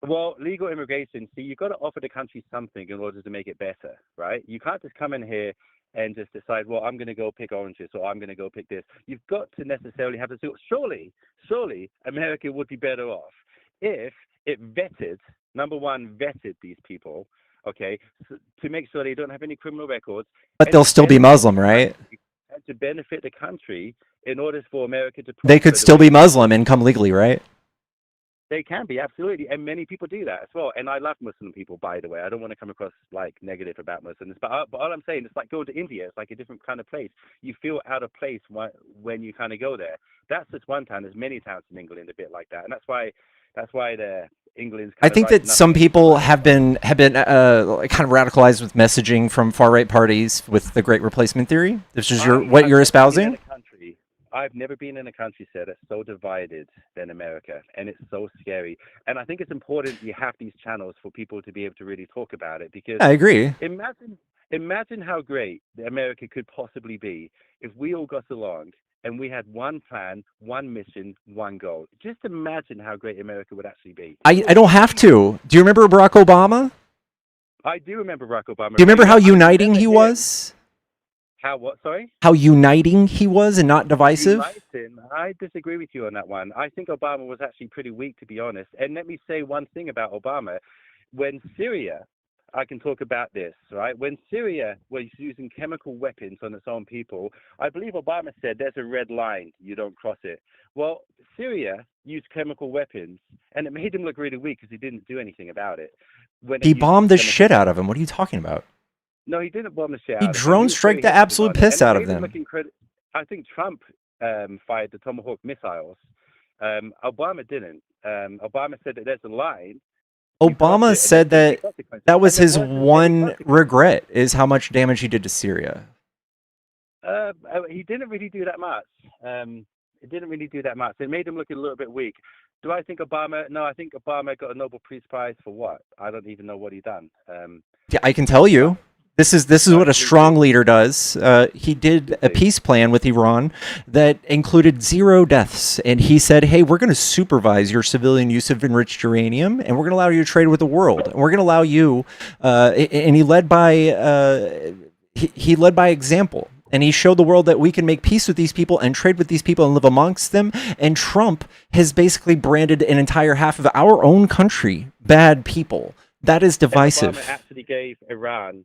Well, legal immigration, see, you've got to offer the country something in order to make it better, right? You can't just come in here and just decide, well, I'm going to go pick oranges or I'm going to go pick this. You've got to necessarily have to do it. Surely America would be better off if it vetted, number one, vetted these people, okay, to make sure they don't have any criminal records. But they'll still be Muslim, right? And to benefit the country in order for America to... They could still be Muslim and come legally, right? They can be, absolutely. And many people do that as well. And I love Muslim people, by the way. I don't want to come across like negative about Muslims. But all I'm saying, it's like going to India. It's like a different kind of place. You feel out of place when you kind of go there. That's just one town. There's many towns in England a bit like that. And that's why the England's I think that some people have been kind of radicalized with messaging from far right parties with the Great Replacement theory. This is what you're espousing. I've never been in a country, sir, that's so divided than America, and it's so scary. And I think it's important you have these channels for people to be able to really talk about it, because I agree. Imagine how great America could possibly be if we all got along and we had one plan, one mission, one goal. Just imagine how great America would actually be. I don't have to. Do you remember Barack Obama? I do remember Barack Obama. Do you remember how uniting he was? How what? Sorry? How uniting he was and not divisive? Uniting. I disagree with you on that one. I think Obama was actually pretty weak, to be honest. And let me say one thing about Obama. When Syria, I can talk about this, right? When Syria was using chemical weapons on its own people, I believe Obama said there's a red line, you don't cross it. Well, Syria used chemical weapons, and it made him look really weak because he didn't do anything about it. He bombed the shit out of him. What are you talking about? No, he didn't bomb the shit out He of him. drone strike the absolute piss out of them. I think Trump fired the Tomahawk missiles. Obama didn't. Obama said that there's a line. Obama said that was his one regret, is how much damage he did to Syria. He didn't really do that much. It didn't really do that much. It made him look a little bit weak. Do I think Obama? No, I think Obama got a Nobel Peace Prize for what? I don't even know what he done. Yeah, I can tell you. This is what a strong leader does. He did a peace plan with Iran that included 0 deaths, and he said, "Hey, we're going to supervise your civilian use of enriched uranium, and we're going to allow you to trade with the world, and we're going to allow you." And he led by he led by example, and he showed the world that we can make peace with these people and trade with these people and live amongst them. And Trump has basically branded an entire half of our own country bad people. That is divisive. Obama actually gave Iran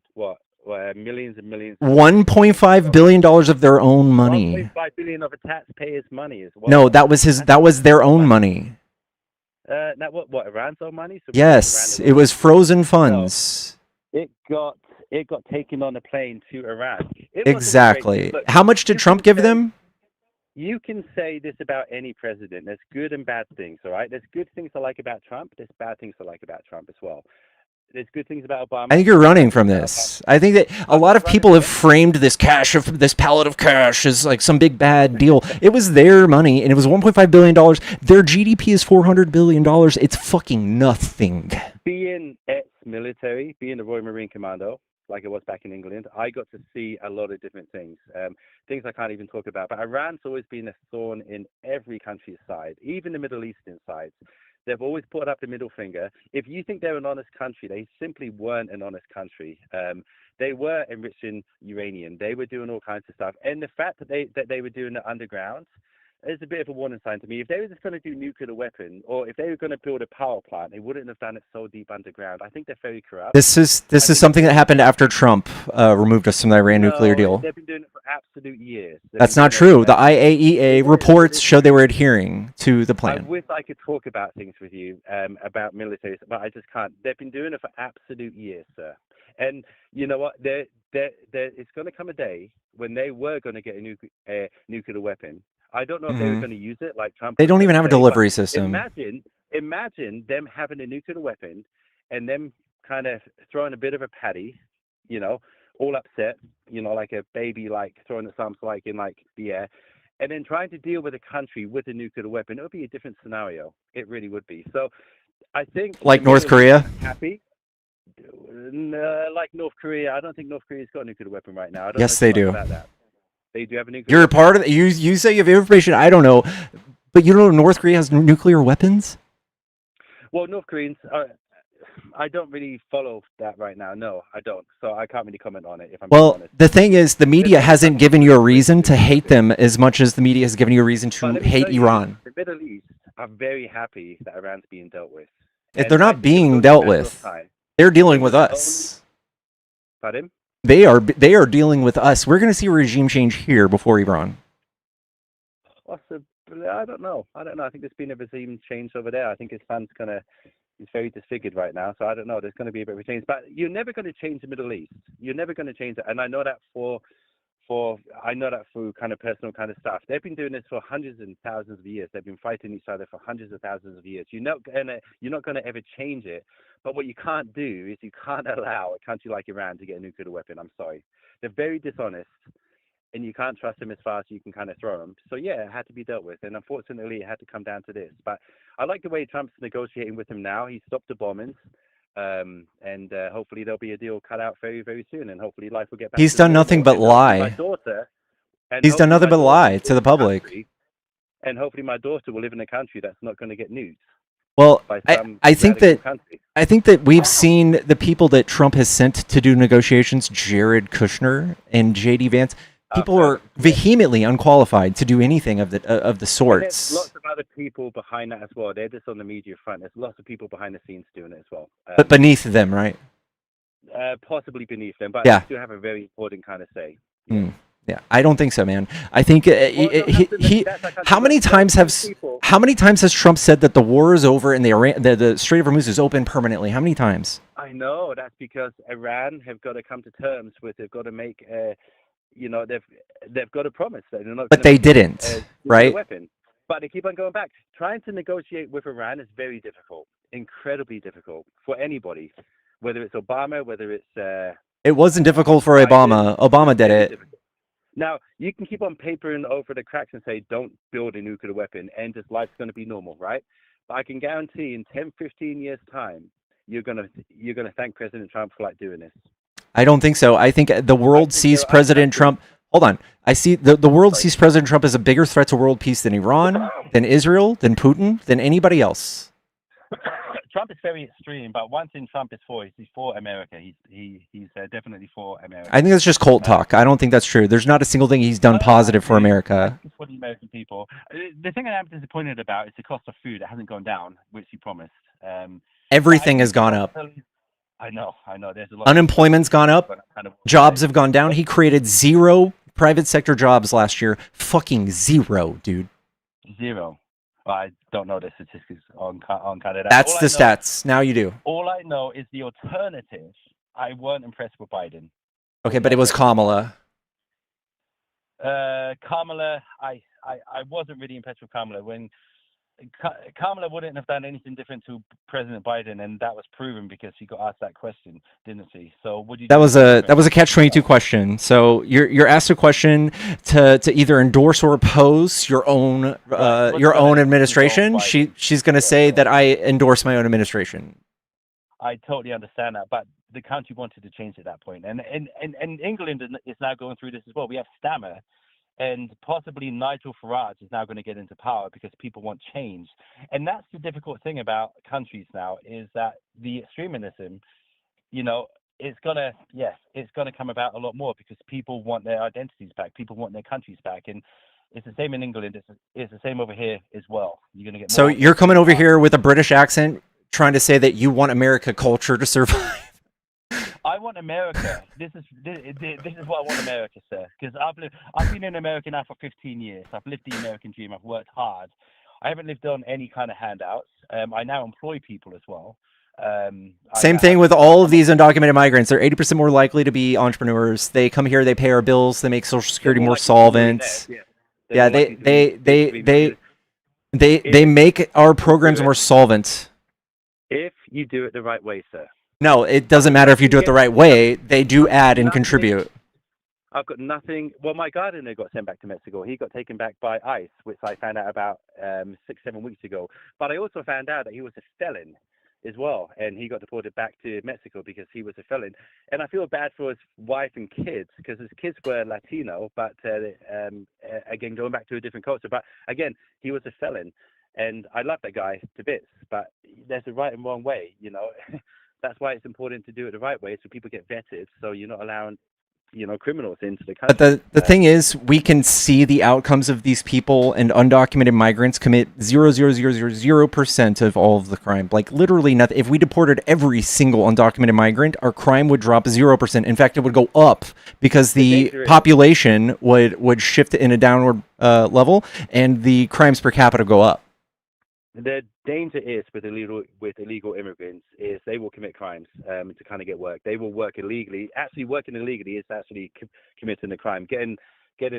millions and millions. $1.5 billion of their own money. 1.5 billion of a taxpayers' money as well. No, that was their own money. That what Iran's own money? So Yes, it was frozen funds. No, it got taken on a plane to Iran. Exactly. How much did Trump give them? You can say this about any president. There's good and bad things, all right? There's good things I like about Trump. There's bad things I like about Trump as well. There's good things about Obama. I think you're running from this. I think that a lot of people have framed this pallet of cash as like some big bad deal. It was their money, and it was $1.5 billion. Their GDP is $400 billion. It's fucking nothing. Being ex-military, being a Royal Marine Commando, like it was back in England, I got to see a lot of different things. Things I can't even talk about. But Iran's always been a thorn in every country's side, even the Middle Eastern sides. They've always put up the middle finger. If you think they're an honest country, they simply weren't an honest country. They were enriching uranium. They were doing all kinds of stuff. And the fact that they were doing it underground is a bit of a warning sign to me. If they were just going to do nuclear weapon, or if they were going to build a power plant, they wouldn't have done it so deep underground. I think they're very corrupt. This is something that happened after Trump removed us from the Iran nuclear deal. They've been doing it for absolute years. That's not true. The IAEA reports show they were adhering to the plan. I wish I could talk about things with you about military, but I just can't. They've been doing it for absolute years, sir. And you know what? It's going to come a day when they were going to get a nuclear weapon. I don't know if they were going to use it like Trump. They don't even have a delivery system. Imagine them having a nuclear weapon and them kind of throwing a bit of a patty, all upset, like a baby, like throwing the thumbs like in like the air, and then trying to deal with a country with a nuclear weapon. It would be a different scenario. It really would be. So I think like North Korea. Happy. Like North Korea, I don't think North Korea's got a nuclear weapon right now. I don't Yes, know they do. about that. They do have a nuclear. You're a part of it. You say you have information. I don't know, but you don't know North Korea has nuclear weapons. Well, North Koreans. I don't really follow that right now. No, I don't. So I can't really comment on it. If I'm being honest. The thing is, the media hasn't given you a reason to hate them as much as the media has given you a reason to hate Iran. The Middle East are very happy that Iran's being dealt with. If they're not being dealt with, they're dealing with us. Pardon? They are dealing with us. We're going to see a regime change here before Iran. Possibly, I don't know. I think there's been a regime change over there. I think his son's he's very disfigured right now. So I don't know. There's going to be a bit of a change. But you're never going to change the Middle East. You're never going to change it. And I know that through kind of personal kind of stuff. They've been doing this for hundreds and thousands of years. They've been fighting each other for hundreds of thousands of years. You're not gonna ever change it. But what you can't do is you can't allow a country like Iran to get a nuclear weapon. I'm sorry. They're very dishonest, and you can't trust them as far as you can kind of throw them. So yeah, it had to be dealt with, and unfortunately, it had to come down to this. But I like the way Trump's negotiating with him now. He stopped the bombings. And hopefully there'll be a deal cut out very, very soon, and hopefully life will get back. He's done nothing but lie. He's done nothing but lie to the public. And hopefully my daughter will live in a country that's not going to get nuked. Well, I think that we've seen the people that Trump has sent to do negotiations, Jared Kushner and J.D. Vance. People are vehemently unqualified to do anything of the sorts. There's lots of other people behind that as well. They're just on the media front. There's lots of people behind the scenes doing it as well. But beneath them, right? Possibly beneath them, but yeah. They do have a very important kind of say. Yeah, I don't think so, man. I think how many times has Trump said that the war is over and the Strait of Hormuz is open permanently? How many times? I know that's because Iran have got to come to terms with. They've got to make. They've got to promise that they're not. But they didn't, right? Weapon. But they keep on going back. Trying to negotiate with Iran is very difficult, incredibly difficult for anybody, whether it's Obama, whether it's. It wasn't difficult for Obama. Obama did it. Difficult. Now, you can keep on papering over the cracks and say, don't build a nuclear weapon and just life's going to be normal, right? But I can guarantee in 10, 15 years' time, you're going to thank President Trump for doing this. I don't think so. I think the world sees President Trump. Hold on. I see the world sees President Trump as a bigger threat to world peace than Iran, than Israel, than Putin, than anybody else. Trump is very extreme, but one thing Trump is for is he's for America. He's definitely for America. I think that's just cult talk. I don't think that's true. There's not a single thing he's done positive for America. For the American people. The thing I'm disappointed about is the cost of food. It hasn't gone down, which he promised. Everything has gone up. I know. There's a lot. Unemployment's gone up. Jobs have gone down. He created 0 private sector jobs last year. Fucking 0, dude. 0. I don't know the statistics on Canada. That's the stats. Now you do. All I know is the alternative. I weren't impressed with Biden. Okay, but it was Kamala. Kamala, I wasn't really impressed with Kamala. When Kamala wouldn't have done anything different to President Biden, and that was proven because he got asked that question, didn't he? So would you? That was a catch-22 question. So you're asked a question to either endorse or oppose your own administration. She's going to say that I endorse my own administration. I totally understand that, but the country wanted to change at that point, and England is now going through this as well. We have Stammer. And possibly Nigel Farage is now going to get into power because people want change. And that's the difficult thing about countries now is that the extremism, it's going to come about a lot more because people want their identities back. People want their countries back. And it's the same in England. It's the same over here as well. You're going to get more. So you're coming over here with a British accent trying to say that you want America culture to survive. I want America. This is what I want America, sir. Because I've been in America now for 15 years. I've lived the American dream. I've worked hard. I haven't lived on any kind of handouts. I now employ people as well. Same thing with all of these undocumented migrants. They're 80% more likely to be entrepreneurs. They come here, they pay our bills, they make Social Security more solvent. Yeah, they make our programs more solvent. If you do it the right way, sir. No, it doesn't matter if you do it the right way. They do add and contribute. I've got nothing. Well, my gardener got sent back to Mexico. He got taken back by ICE, which I found out about 6-7 weeks ago. But I also found out that he was a felon as well, and he got deported back to Mexico because he was a felon. And I feel bad for his wife and kids because his kids were Latino, but again, going back to a different culture. But again, he was a felon, and I love that guy to bits. But there's a right and wrong way, That's why it's important to do it the right way, so people get vetted, so you're not allowing, criminals into the country. But the thing is, we can see the outcomes of these people, and undocumented migrants commit 0.0000% of all of the crime. Like literally nothing. If we deported every single undocumented migrant, our crime would drop 0%. In fact, it would go up because the population would shift in a downward level, and the crimes per capita go up. The danger is with illegal immigrants is they will commit crimes to kind of get work. They will work illegally. Actually, working illegally is actually committing a crime. Getting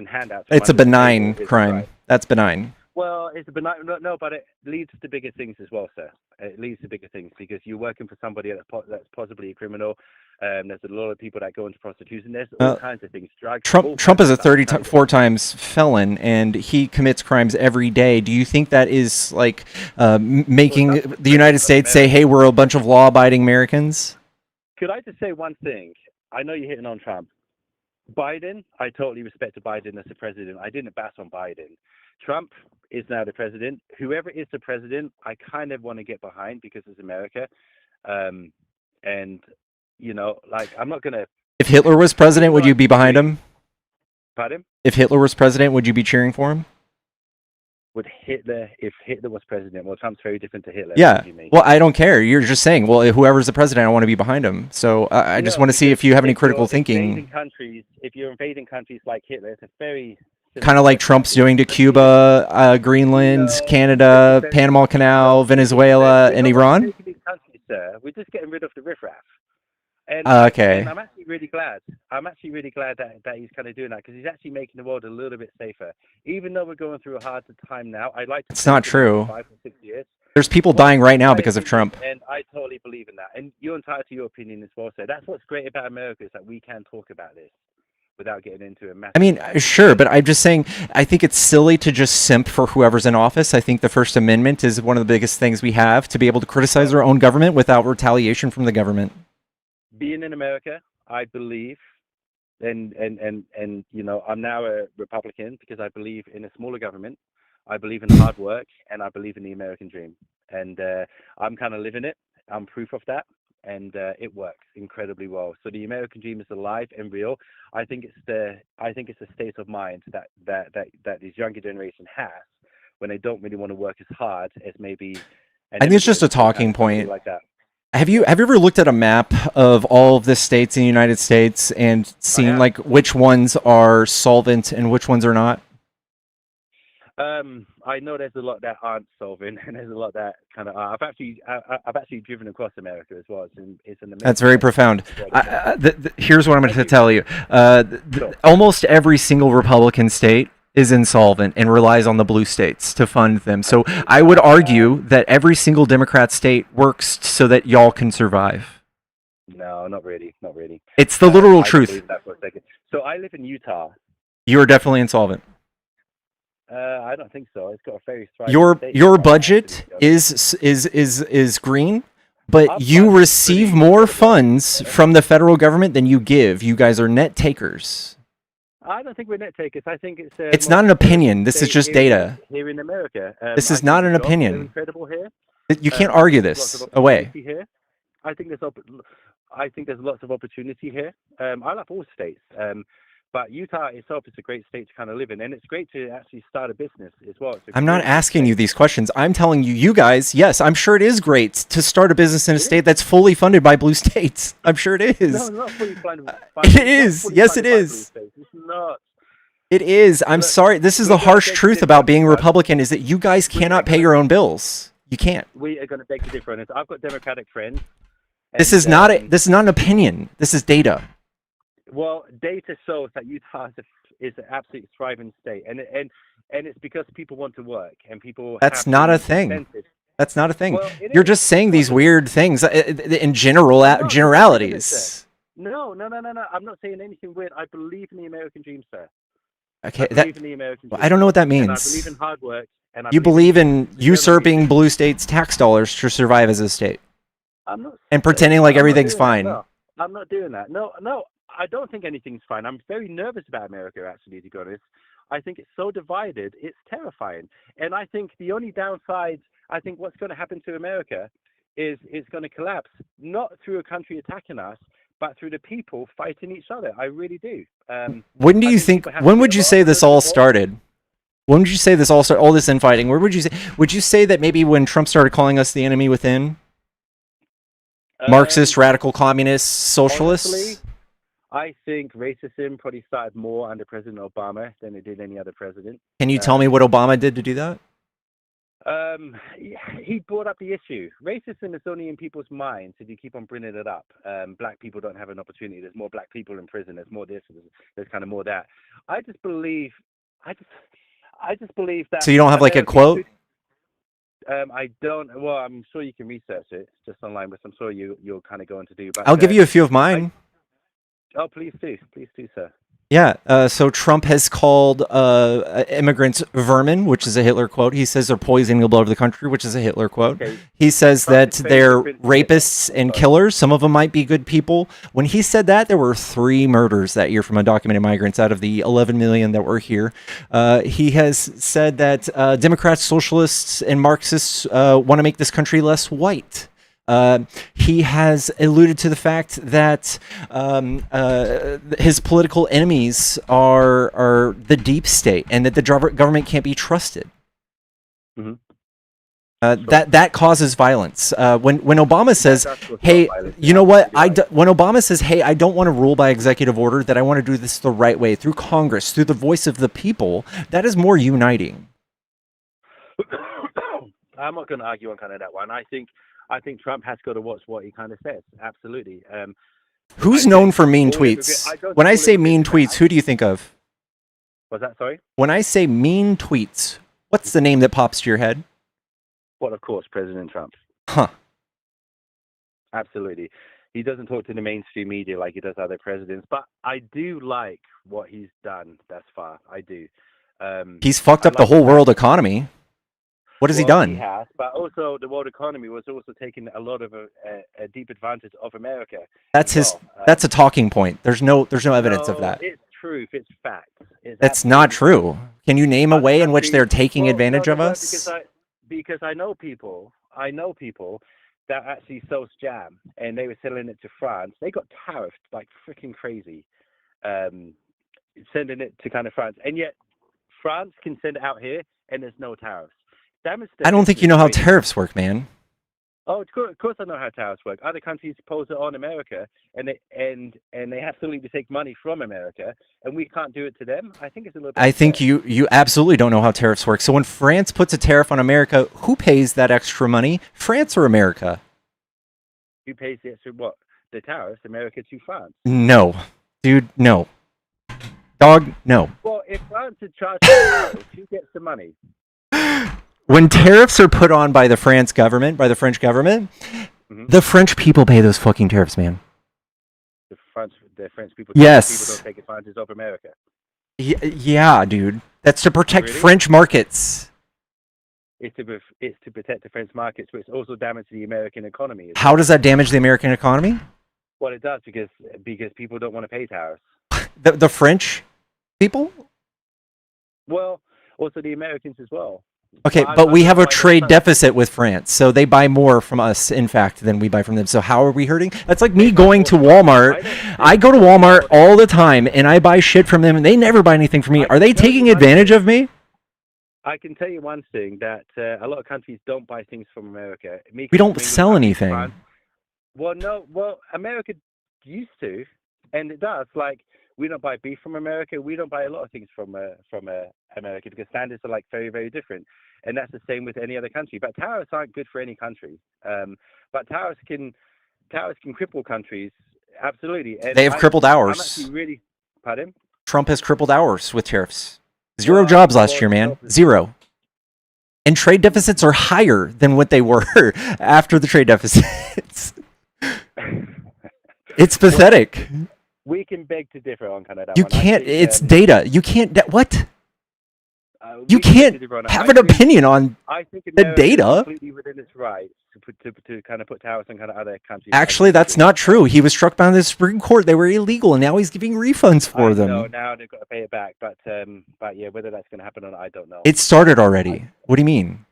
handouts. It's a benign crime. That's benign. Well, it's a benign. No, but it leads to bigger things as well, sir. It leads to bigger things because you're working for somebody that's possibly a criminal. There's a lot of people that go into prostitution. There's all kinds of things. Trump is a 34 times felon, and he commits crimes every day. Do you think that is like making the United States say, "Hey, we're a bunch of law-abiding Americans"? Could I just say one thing? I know you're hitting on Trump. Biden, I totally respected Biden as the president. I didn't bash on Biden. Trump is now the president. Whoever is the president, I kind of want to get behind because it's America. And, I'm not going to... If Hitler was president, would you be behind him? Pardon? If Hitler was president, would you be cheering for him? If Hitler was president, well, Trump's very different to Hitler. Yeah. Well, I don't care. You're just saying, well, whoever's the president, I want to be behind him. So I just want to see if you have any critical thinking. If you're invading countries like Hitler, it's a very... Kind of like Trump's doing to Cuba, Greenland, Canada, Panama Canal, Venezuela, and Iran? We're just getting rid of the riffraff. And, okay. and I'm actually really glad. That he's kind of doing that because he's actually making the world a little bit safer. Even though we're going through a hard time now, I like to. It's not true. 5 or 6 years. There's people dying right now because of Trump. And I totally believe in that. And you're entitled to your opinion as well. So that's what's great about America is that we can talk about this without getting into a massive... I mean, sure, but I'm just saying, I think it's silly to just simp for whoever's in office. I think the First Amendment is one of the biggest things we have to be able to criticize our own government without retaliation from the government. Being in America, I believe, and I'm now a Republican because I believe in a smaller government. I believe in hard work, and I believe in the American dream. And I'm kind of living it. I'm proof of that, and it works incredibly well. So the American dream is alive and real. I think it's a state of mind that this younger generation has when they don't really want to work as hard as maybe. I think it's just a talking point. Like that. Have you ever looked at a map of all of the states in the United States and seen like which ones are solvent and which ones are not? I know there's a lot that aren't solving, and there's a lot that kind of are. I've actually driven across America as well. It's an amazing. That's very profound. Here's what I'm going to tell you. Almost every single Republican state is insolvent and relies on the blue states to fund them. So I would argue that every single Democrat state works so that y'all can survive. No, not really. Not really. It's the literal I truth. believe that for a second. So I live in Utah. You are definitely insolvent. I don't think so. It's got a very thriving state. Your budget is green, but you receive more funds from the federal government than you give. You guys are net takers. I don't think we're net takers. I think it's not an opinion. This is just data. Here in America, this is not an opinion. Incredible here. You can't argue this away. Here. I think there's lots of opportunity here. I love all states. But Utah itself is a great state to kind of live in, and it's great to actually start a business as well. I'm not asking you these questions. I'm telling you, you guys, yes, I'm sure it is great to start a business in a state that's fully funded by blue states. I'm sure it is. No, not fully funded. It is. Yes, it is. It's not. It is. I'm sorry. This is the harsh truth about being Republican is that you guys cannot pay your own bills. You can't. We are going to beg to differ on this. I've got Democratic friends. This is not an opinion. This is data. Well, data shows that Utah is an absolutely thriving state, and it's because people want to work and people. That's not a thing. Incentive. That's not a thing. Well, You're just saying these weird things in generalities. No. I'm not saying anything weird. I believe in the American dream, sir. Okay, I believe in the American dream. I don't know what that means. And I believe in hard work. And you believe in usurping blue states' tax dollars to survive as a state, and pretending like everything's fine. No, I'm not doing that. No. I don't think anything's fine. I'm very nervous about America, actually, to be honest. I think it's so divided, it's terrifying. And I think the only downside, I think what's going to happen to America is it's going to collapse, not through a country attacking us, but through the people fighting each other. I really do. When do you think, when would you say this all started? When would you say this all started, all this infighting? Where would you say, that maybe when Trump started calling us the enemy within? Marxist, radical communists, socialists? Honestly, I think racism probably started more under President Obama than it did any other president. Can you tell me what Obama did to do that? He brought up the issue. Racism is only in people's minds if you keep on bringing it up. Black people don't have an opportunity. There's more black people in prison. There's more this. There's kind of more that. I just believe that. So you don't have like a quote? I don't. Well, I'm sure you can research it just online, which I'm sure you're kind of going to do. But I'll give you a few of mine. Oh, please do, sir. Yeah, so Trump has called immigrants vermin, which is a Hitler quote. He says they're poisoning the blood of the country, which is a Hitler quote. Okay. He says that they're rapists and killers. Some of them might be good people. When he said that, there were 3 murders that year from undocumented migrants out of the 11 million that were here. He has said that Democrats, socialists, and Marxists want to make this country less white. He has alluded to the fact that his political enemies are the deep state and that the government can't be trusted. Mm-hmm. That causes violence. When Obama says, "Hey, you know what? When Obama says, "Hey, I don't want to rule by executive order. That I want to do this the right way through Congress, through the voice of the people," that is more uniting. I'm not going to argue on kind of that one. I think Trump has got to watch what he kind of says. Absolutely. Who's known for mean tweets? When I say mean tweets, who do you think of? What's that? Sorry? When I say mean tweets, what's the name that pops to your head? Well, of course, President Trump. Huh. Absolutely. He doesn't talk to the mainstream media like he does other presidents, but I do like what he's done thus far. I do. He's fucked up the whole world economy. What has he Well, he done? has, but also the world economy was also taking a lot of a deep advantage of America That's as his. well. That's a talking point. There's no evidence of No, that. it's truth. It's facts. It's That's not absolutely true. true. Can you name a Other way in which countries, they're taking well, no, advantage they of weren't us? because I know people. I know people that actually sold jam and they were selling it to France. They got tariffed like freaking crazy, sending it to kind of France, and yet France can send it out here and there's no tariffs. That mistake I don't think you know how crazy. tariffs work, man. Oh, of course I know how tariffs work. Other countries impose it on America, and they absolutely take money from America, and we can't do it to them. I think it's a little bit I think unfair. you absolutely don't know how tariffs work. So when France puts a tariff on America, who pays that extra money? France or America? Who pays the extra what? The tariffs, America to France. No, dude, no. Dog, no. Well, if France had charged the tariffs, who gets the money? When tariffs are put on by the French government, the French people pay those fucking tariffs, man. The French people. Yes. People don't take advantage of America. Yeah, dude. That's to protect Really? French markets. It's to protect the French markets, but it's also damage to the American economy. How does that damage the American economy? Well, it does because people don't want to pay tariffs. The French people? Well, also the Americans as well. Okay, but we have a trade deficit with France, so they buy more from us, in fact, than we buy from them. So how are we hurting? That's like me going to Walmart. I go to Walmart all the time, and I buy shit from them, and they never buy anything from me. Are they taking advantage of me? I can tell you one thing, that a lot of countries don't buy things from America. We don't sell anything. Well, no. Well, America used to, and it does. Like, we don't buy beef from America. We don't buy a lot of things from America because standards are like very, very different. And that's the same with any other country. But tariffs aren't good for any country. But tariffs can cripple countries. Absolutely. And They have crippled ours. I'm actually really. Pardon? Trump has crippled ours with tariffs. 0 jobs last year, man. 0. And trade deficits are higher than what they were after the trade deficits. It's pathetic. We can beg to differ on kind of that You one. I can't. think, It's data. You can't. What? You we can beg to can't differ on that. have an opinion on I think the America is data. completely within its right to kind of put tariffs on kind of other countries. Actually, that's not true. He was struck by the Supreme Court. They were illegal, and now he's giving refunds for them. No, now they've got to pay it back. But yeah, whether that's going to happen or not, I don't know. It started already. What do you mean?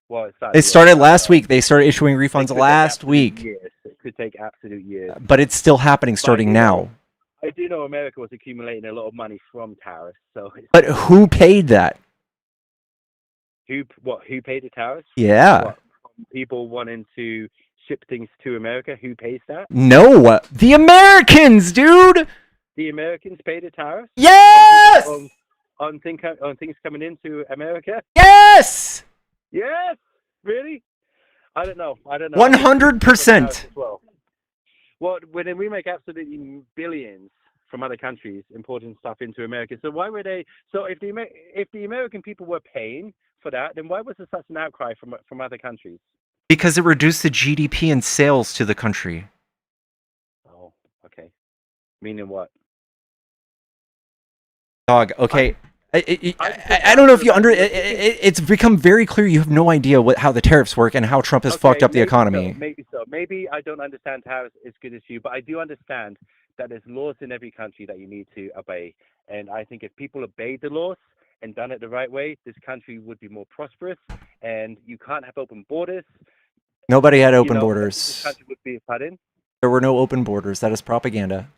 Well, It started last week. They started issuing refunds last week, Years. It could take absolute years. but it's still happening starting now. I do know America was accumulating a lot of money from tariffs. So, But who paid that? Who paid the tariffs? Yeah. What, people wanting to ship things to America. Who pays that? No, the Americans, dude. The Americans pay the tariffs. Yes. On things coming into America. Yes. Yes. Really? I don't know. 100%. Well, when we make absolutely billions from other countries importing stuff into America, so why were they? So if the American people were paying for that, then why was there such an outcry from other countries? Because it reduced the GDP and sales to the country. Oh, okay. Meaning what? Dog. Okay. I don't know if you it's become very clear you have no idea how the tariffs work and how Trump has fucked up the economy. Maybe so. Maybe I don't understand tariffs as good as you, but I do understand that there's laws in every country that you need to obey. And I think if people obeyed the laws and done it the right way, this country would be more prosperous. And you can't have open borders. Nobody had open This borders. country would be, pardon? There were no open borders. That is propaganda.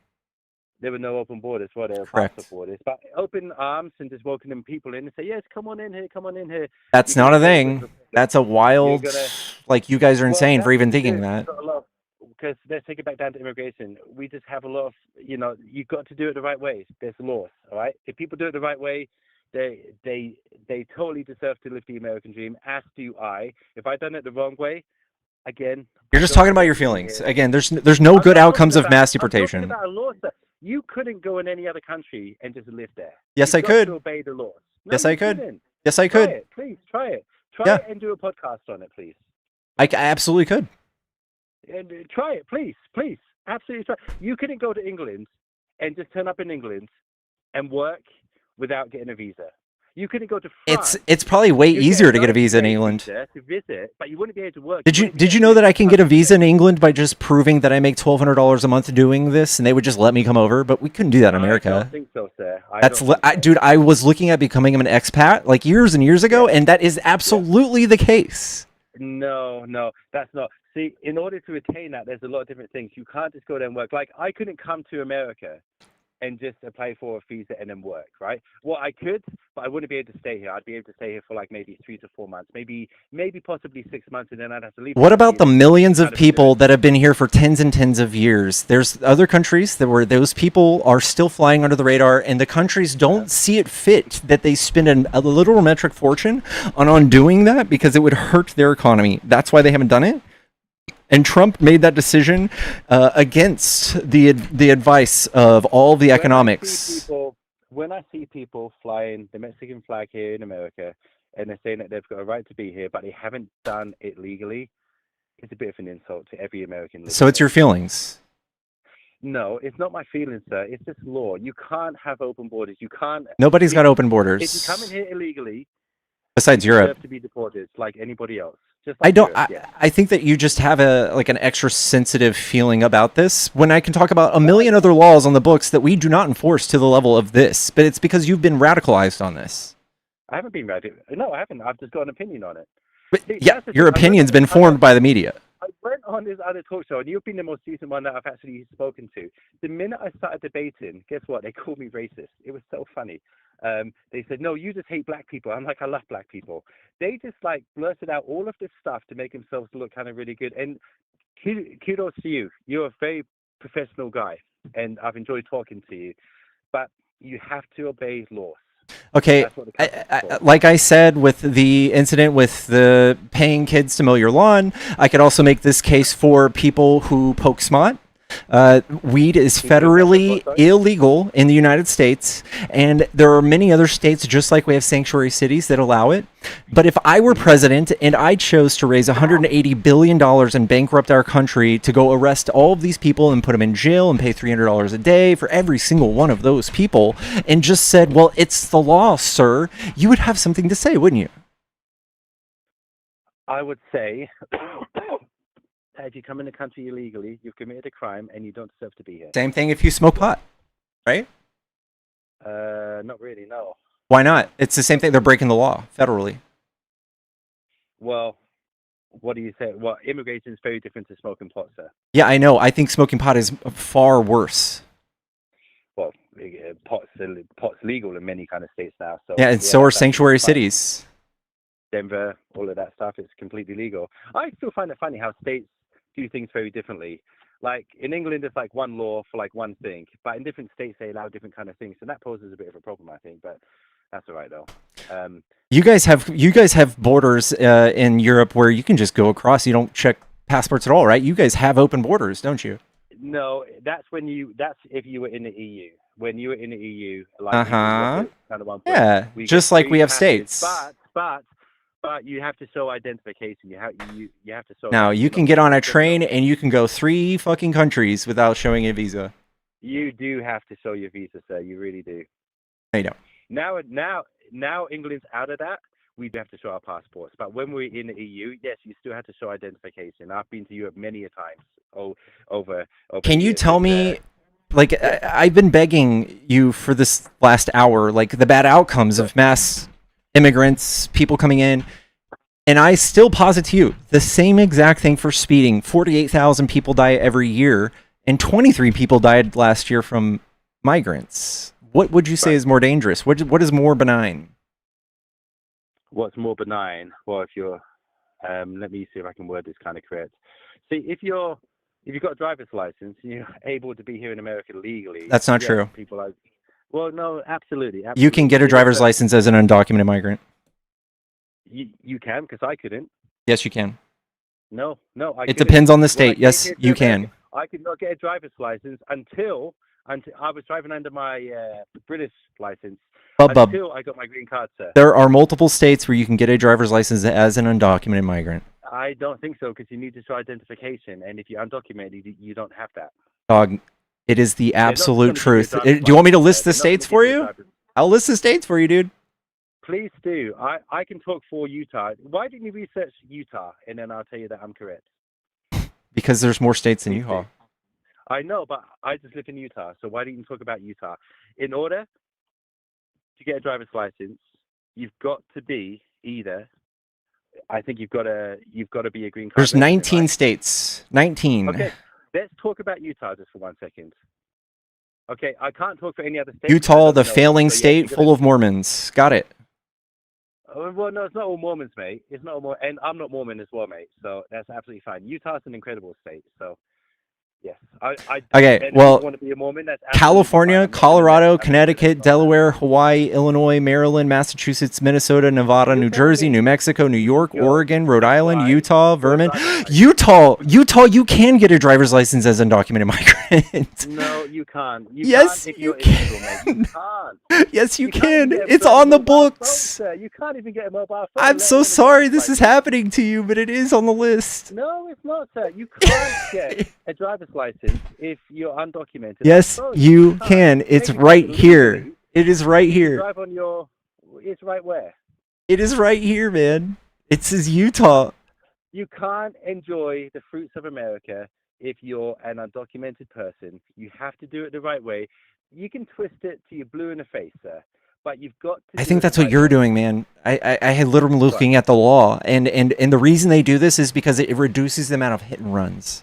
There were no open borders. Well, there were Correct. parts of borders, but open arms and just welcoming people in and say, "Yes, come on in here, come on in here." That's not a thing. That's a wild. Like you guys are insane for even thinking that. Because let's take it back down to immigration. We just have a lot of, you've got to do it the right way. There's laws, all right? If people do it the right way, they totally deserve to live the American dream, as do I. If I done it the wrong way, again. You're just talking about your feelings. Again, there's no good outcomes of mass deportation. I'm talking about a law, sir. You couldn't go in any other country and just live there. Yes, I You've got could. to obey the laws. No, Yes, you I could. couldn't. Yes, I Try could. it, please. Try it. Try Yeah. it and do a podcast on it, please. I absolutely could. And try it, please. Please. Absolutely try. You couldn't go to England and just turn up in England and work without getting a visa. You couldn't go to France. It's probably way You'd get easier to get a 90 visa in day England. visa to visit, but you wouldn't be able to work. Did you know that I can get a visa in England by just proving that I make $1,200 a month doing this, and they would just let me come over? But we couldn't do that in I America. don't think so, sir. Dude, I was looking at becoming an expat like years and years ago, and that is absolutely the case. No, that's not. See, in order to attain that, there's a lot of different things. You can't just go there and work. Like, I couldn't come to America and just apply for a visa and then work, right? Well, I could, but I wouldn't be able to stay here. I'd be able to stay here for like maybe 3 to 4 months, maybe possibly 6 months, and then I'd have to leave. What about the millions of people that have been here for tens and tens of years? There's other countries where those people are still flying under the radar, and the countries don't see it fit that they spend a literal metric fortune on doing that because it would hurt their economy. That's why they haven't done it. And Trump made that decision against the advice of all the economics. When I see people flying the Mexican flag here in America, and they're saying that they've got a right to be here, but they haven't done it legally, it's a bit of an insult to every American. So it's your feelings. No, it's not my feelings, sir. It's just law. You can't have open borders. You can't. Nobody's got open borders. If you come in here illegally, besides you Europe, deserve to be deported like anybody else. Just I like don't. Europe, yeah. I think that you just have an extra sensitive feeling about this when I can talk about a million other laws on the books that we do not enforce to the level of this. But it's because you've been radicalized on this. I haven't been ready. No, I haven't. I've just got an opinion on it. But, See, yeah, that's the your thing. opinion's been formed by the media. I went on this other talk show, and you've been the most recent one that I've actually spoken to. The minute I started debating, guess what? They called me racist. It was so funny. They said, no, you just hate black people. I'm like, I love black people. They just like blurted out all of this stuff to make themselves look kind of really good. And kudos to you. You're a very professional guy, and I've enjoyed talking to you. But you have to obey laws. Okay, like I said with the incident with the paying kids to mow your lawn, I could also make this case for people who poke smut. Weed is federally illegal in the United States, and there are many other states, just like we have sanctuary cities, that allow it. But if I were president and I chose to raise $180 billion and bankrupt our country to go arrest all of these people and put them in jail and pay $300 a day for every single one of those people, and just said, well, it's the law, sir, you would have something to say, wouldn't you? I would say if you come in the country illegally, you've committed a crime and you don't deserve to be here. Same thing if you smoke pot, right? Not really, no. Why not? It's the same thing. They're breaking the law federally. Well, what do you say? Well, immigration is very different to smoking pot, sir. Yeah, I know. I think smoking pot is far worse. Well, pot's legal in many kind of states now. So yeah, and so are sanctuary cities. Denver, all of that stuff is completely legal. I still find it funny how states do things very differently. Like in England, it's like one law for like one thing, but in different states they allow different kind of things, and that poses a bit of a problem, I think. But that's all right though. You guys have borders in Europe where you can just go across. You don't check passports at all, right? You guys have open borders, don't you? No, that's if you were in the EU. When you were in the EU, like uh-huh. kind of one point, yeah, just like we have states. But you have to show identification. You have to show. Now you can get on a train and you can go 3 fucking countries without showing a visa. You do have to show your visa, sir. You really do. I know. Now England's out of that. We do have to show our passports. But when we're in the EU, yes, you still have to show identification. I've been to Europe many a times. Over. Can you tell me? Like, I've been begging you for this last hour, like the bad outcomes of mass immigrants, people coming in, and I still posit to you the same exact thing for speeding. 48,000 people die every year, and 23 people died last year from migrants. What would you say is more dangerous? What is more benign? What's more benign? Well, if you're, let me see if I can word this kind of correct. See, if you've got a driver's license and you're able to be here in America legally. That's not true. People are, well, no, absolutely. You can get a driver's license as an undocumented migrant. You can, because I couldn't. Yes, you can. No. It depends on the state. Yes, you can. I could not get a driver's license until I was driving under my British license. Until I got my green card, sir. There are multiple states where you can get a driver's license as an undocumented migrant. I don't think so, because you need to show identification, and if you're undocumented, you don't have that. Dog, it is the absolute truth. Do you want me to list the states for you? I'll list the states for you, dude. Please do. I can talk for Utah. Why didn't you research Utah, and then I'll tell you that I'm correct. Because there's more states than Utah. I know, but I just live in Utah, so why didn't you talk about Utah? In order to get a driver's license, you've got to be either. I think you've got to be a green card. There's resident, 19 right? states. 19. Okay, let's talk about Utah just for 1 second. Okay, I can't talk for any other state. Utah, the failing state full of Mormons. Got it. Well, no, it's not all Mormons, mate. It's not all Mormons, and I'm not Mormon as well, mate. So that's absolutely fine. Utah's an incredible state. So, yes, Okay, and if well, you want to be a Mormon, that's absolutely California, fine. Colorado, Connecticut, Delaware, Hawaii, Illinois, Maryland, Massachusetts, Minnesota, Nevada, New Jersey, New Mexico, New York, Oregon, Rhode Island, Utah, Vermont. Utah, you can get a driver's license as undocumented migrant. No, you can't. Yes, can't if you you're illegal, mate. You can't. Yes, you can't can. even get It's a on the mobile phone, books. sir. You can't even get a mobile phone. I'm let so alone a sorry driver's this is license. happening to you, but it is on the list. No, it's not, sir. You can't get a driver's license if you're undocumented. Yes, I'm sorry, you can't. can. It's Maybe right legally, here. It is right you here. drive on your. It's right where. It is right here, man. It says Utah. You can't enjoy the fruits of America if you're an undocumented person. You have to do it the right way. You can twist it till you're blue in the face, sir. But you've got to. I think that's what you're doing, man. I had literally looking at the law, and the reason they do this is because it reduces the amount of hit and runs.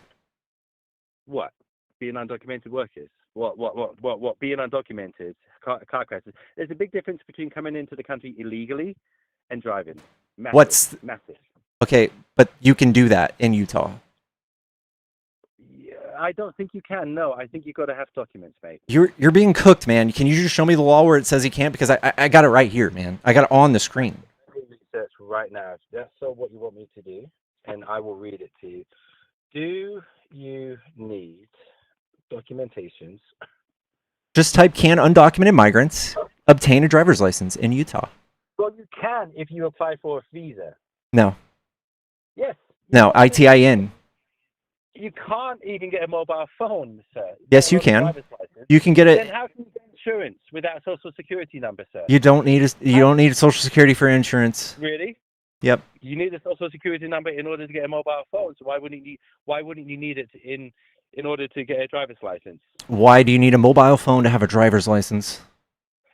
What? Being undocumented workers? What? Being undocumented car crashes. There's a big difference between coming into the country illegally and driving. Massive. Massive. Okay, but you can do that in Utah. Yeah, I don't think you can. No, I think you got to have documents, mate. You're being cooked, man. Can you just show me the law where it says you can't? Because I got it right here, man. I got it on the screen. Let me research right now. That's what you want me to do, and I will read it to you. Do you need documentations? Just type "can undocumented migrants obtain a driver's license in Utah"? Well, you can if you apply for a visa. No. Yes. No, ITIN. You can't even get a mobile phone, sir. Yes, you can. You can get Then it. how can you get insurance without a social security number, sir? You don't need a social security for insurance. Really? Yep. You need a social security number in order to get a mobile phone. So why wouldn't you need it in order to get a driver's license? Why do you need a mobile phone to have a driver's license?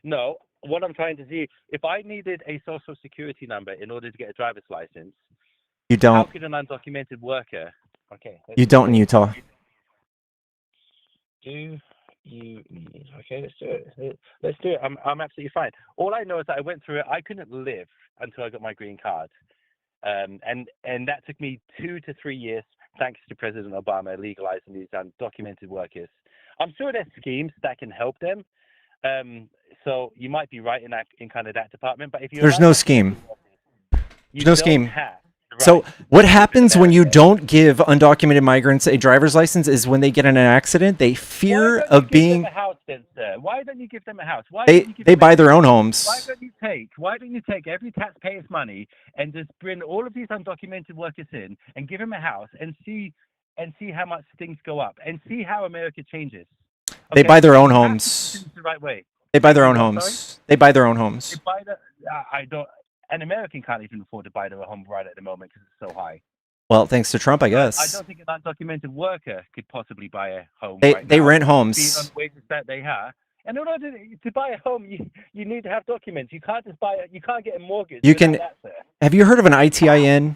No. What I'm trying to see, if I needed a social security number in order to get a driver's license, You how don't. could an undocumented worker? Okay. You don't in Utah. Do you need? Okay, let's do it. Let's do it. I'm absolutely fine. All I know is that I went through it. I couldn't live until I got my green card, and that took me 2 to 3 years, thanks to President Obama legalizing these undocumented workers. I'm sure there's schemes that can help them. So you might be right in kind of that department, but if you're There's no scheme. you There's no don't scheme. have the So right what happens when you don't give undocumented migrants a driver's license is when they get in an accident, they fear of being. a house then, sir? Why don't you give them a house? Why They don't you give they them buy a- their own homes. Why don't you take every taxpayer's money and just bring all of these undocumented workers in and give them a house and see how much things go up and see how America changes? They Okay? buy their own You have to do homes. things the right way. They buy their own What, homes. sorry? They buy their own homes. They buy I don't. An American can't even afford to buy their home right at the moment because it's so high. Well, thanks to Trump, I I guess. don't think an undocumented worker could possibly buy a home. They right they now, rent being homes. on the wages that they have. And in order to buy a home, you need to have documents. You can't just you can't get a mortgage. You without can. That, sir. Have you heard of an ITIN?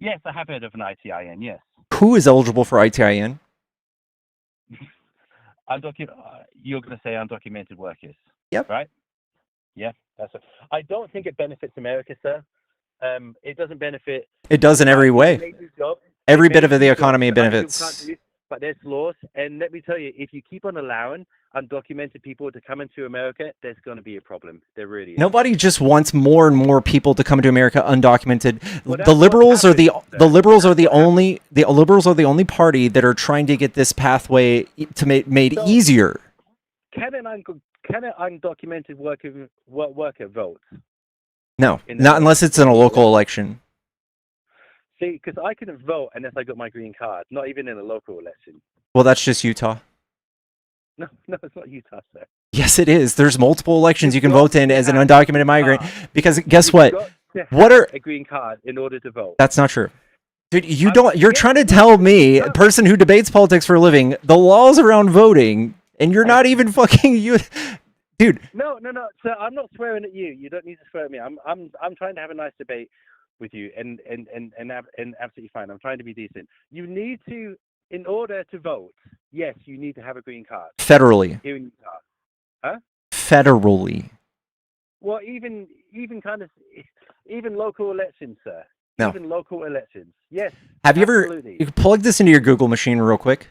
Yes, I have heard of an ITIN. Yes, Who is eligible for ITIN? You're going to say undocumented workers. Yep. Right. Yeah, that's it. I don't think it benefits America, sir. It doesn't benefit. It does in every way. They do jobs. Every They bit of do the jobs economy that other people benefits. can't do, but there's laws, and let me tell you, if you keep on allowing undocumented people to come into America, there's going to be a problem. There really is. Nobody just wants more and more people to come to America undocumented. Well, that's The liberals are what's the happening, the sir. liberals are the only party that are trying to get this pathway to made easier. Can an undocumented worker vote? No, In the not unless it's in a local election. See, because I couldn't vote unless I got my green card, not even in a local election. Well, that's just Utah. No, no, it's not Utah, sir. Yes, it is. There's multiple elections you can got vote in to as an have undocumented migrant. Because guess You've what? got to What have are a green card in order to vote. That's not true. Dude, you I'm- don't. You're yes, trying to it is. tell me, No. a person who debates politics for a living, the laws around voting, and you're not even fucking you, dude. No, sir. I'm not swearing at you. You don't need to swear at me. I'm trying to have a nice debate with you, and absolutely fine. I'm trying to be decent. You need to, in order to vote. Yes, you need to have a green card. Federally. Here in Utah. Huh? Federally. Well, even local elections, sir. No. Even local elections. Yes. Have you ever? absolutely. You can plug this into your Google machine real quick.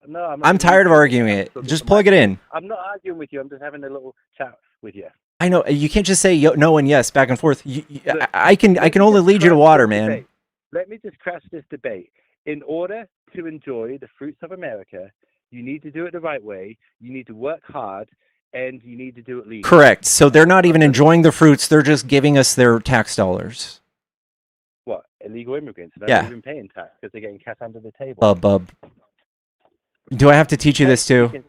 No, I'm not I'm gonna tired of use arguing I'm it. talking Just to plug it my- in. I'm not arguing with you. I'm just having a little chat with you. I know you can't just say no and yes back and forth. Look, I can only lead you to water, man. Let me just crash this debate. In order to enjoy the fruits of America, you need to do it the right way. You need to work hard, and you need to do it legally. Correct. So they're not even enjoying the fruits. They're just giving us their tax dollars. What? Illegal immigrants? They're Yeah. not even paying tax because they're getting cash under the table. Bub. Do I have to teach you this too?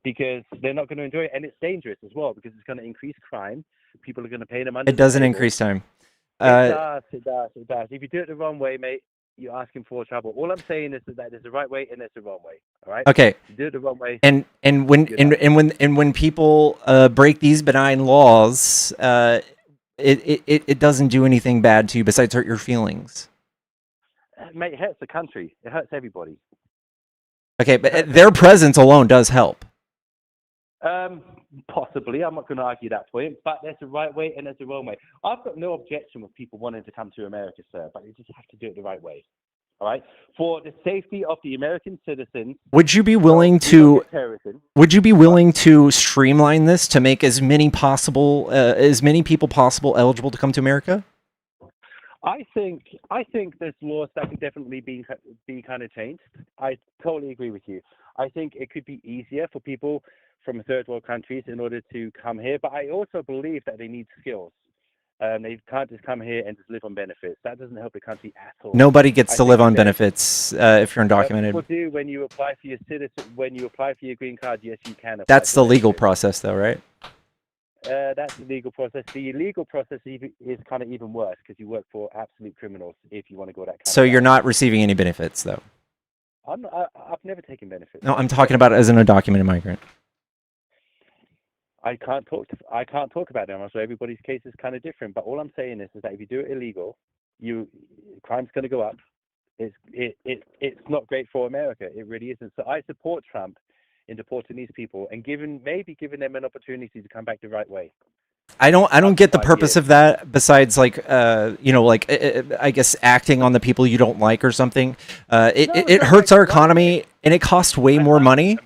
Because they're not going to enjoy it, and it's dangerous as well because it's going to increase crime. People are going to pay them under. It doesn't the table. increase time. It does. If you do it the wrong way, mate, you're asking for trouble. All I'm saying is that there's a right way and there's a wrong way. All right. Okay. You do it the wrong way. And when people break these benign laws, it doesn't do anything bad to you besides hurt your feelings. Mate, it hurts the country. It hurts everybody. Okay, but their presence alone does help. Possibly. I'm not going to argue that point, but there's a right way and there's a wrong way. I've got no objection with people wanting to come to America, sir, but you just have to do it the right way. All right? For the safety of the American citizens. Would you be willing to? Would you be willing to streamline this to make as many people possible eligible to come to America? I think there's laws that can definitely be kind of changed. I totally agree with you. I think it could be easier for people from third world countries in order to come here, but I also believe that they need skills. They can't just come here and just live on benefits. That doesn't help the country at all. Nobody gets to live on benefits if you're undocumented. People do when you apply for your when you apply for your green card. Yes, you can. That's the legal process, though, right? That's the legal process. The illegal process is kind of even worse because you work for absolute criminals if you want to go that kind So of you're not receiving any benefits, though. I've never taken benefits. No, I'm talking about as an undocumented migrant. I can't talk about them. So everybody's case is kind of different. But all I'm saying is that if you do it illegal, crime's going to go up. It's not great for America. It really isn't. So I support Trump in deporting these people and giving them an opportunity to come back the right way. I don't get the purpose of that besides I guess acting on the people you don't like or something. It hurts our economy and it costs way more money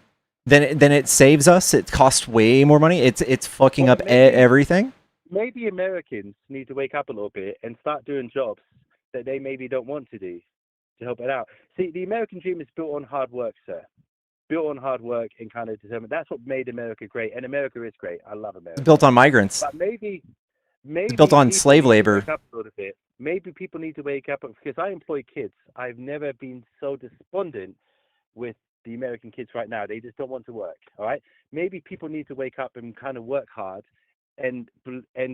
than it saves us. It costs way more money. It's fucking up everything. Maybe Americans need to wake up a little bit and start doing jobs that they maybe don't want to do to help it out. See, the American dream is built on hard work, sir. Built on hard work and kind of determined. That's what made America great, and America is great. I love America. It's built on migrants. But maybe it's built on slave labor. Wake up a little bit. Maybe people need to wake up because I employ kids. I've never been so despondent with the American kids right now. They just don't want to work. All right. Maybe people need to wake up and kind of work hard and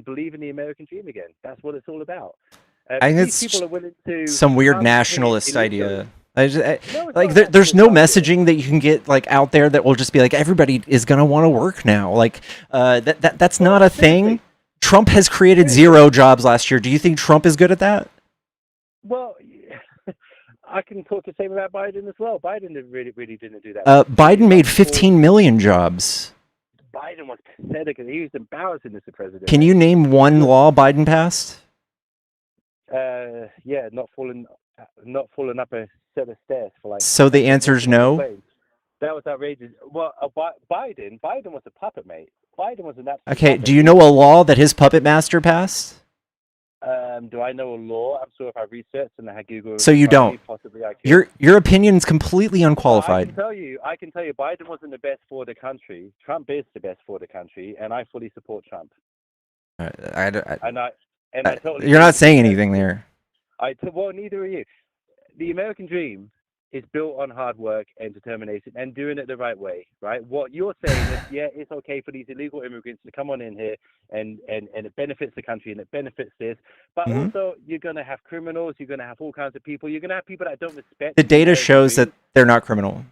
believe in the American dream again. That's what it's all about. I think these people are willing to some weird come nationalist here idea. There's no messaging that you can get like out there that will just be like everybody is gonna want to work now. Like that's not a thing. Trump has created 0 jobs last year. Do you think Trump is good at that? Well, I can talk the same about Biden as well. Biden really didn't do that. Biden made 15 million jobs. Biden was pathetic, and he was embarrassing as the president. Can you name one law Biden passed? Yeah, not falling up a set of stairs for like. So the answer is no. That was outrageous. Well, Biden was a puppet, mate. Biden was an absolute. Okay, puppet. do you know a law that his puppet master passed? Do I know a law? I'm sure if I researched and I had Google. So you don't. Possibly I could. Your opinion's completely unqualified. I can tell you, Biden wasn't the best for the country. Trump is the best for the country, and I fully support Trump. I totally. You're not saying anything there. Well, neither are you. The American dream is built on hard work and determination and doing it the right way, right? What you're saying is, yeah, it's okay for these illegal immigrants to come on in here and it benefits the country and it benefits this. But Mhm. also, you're going to have criminals. You're going to have all kinds of people. You're going to have people that don't respect The data American shows dream. that they're not criminal.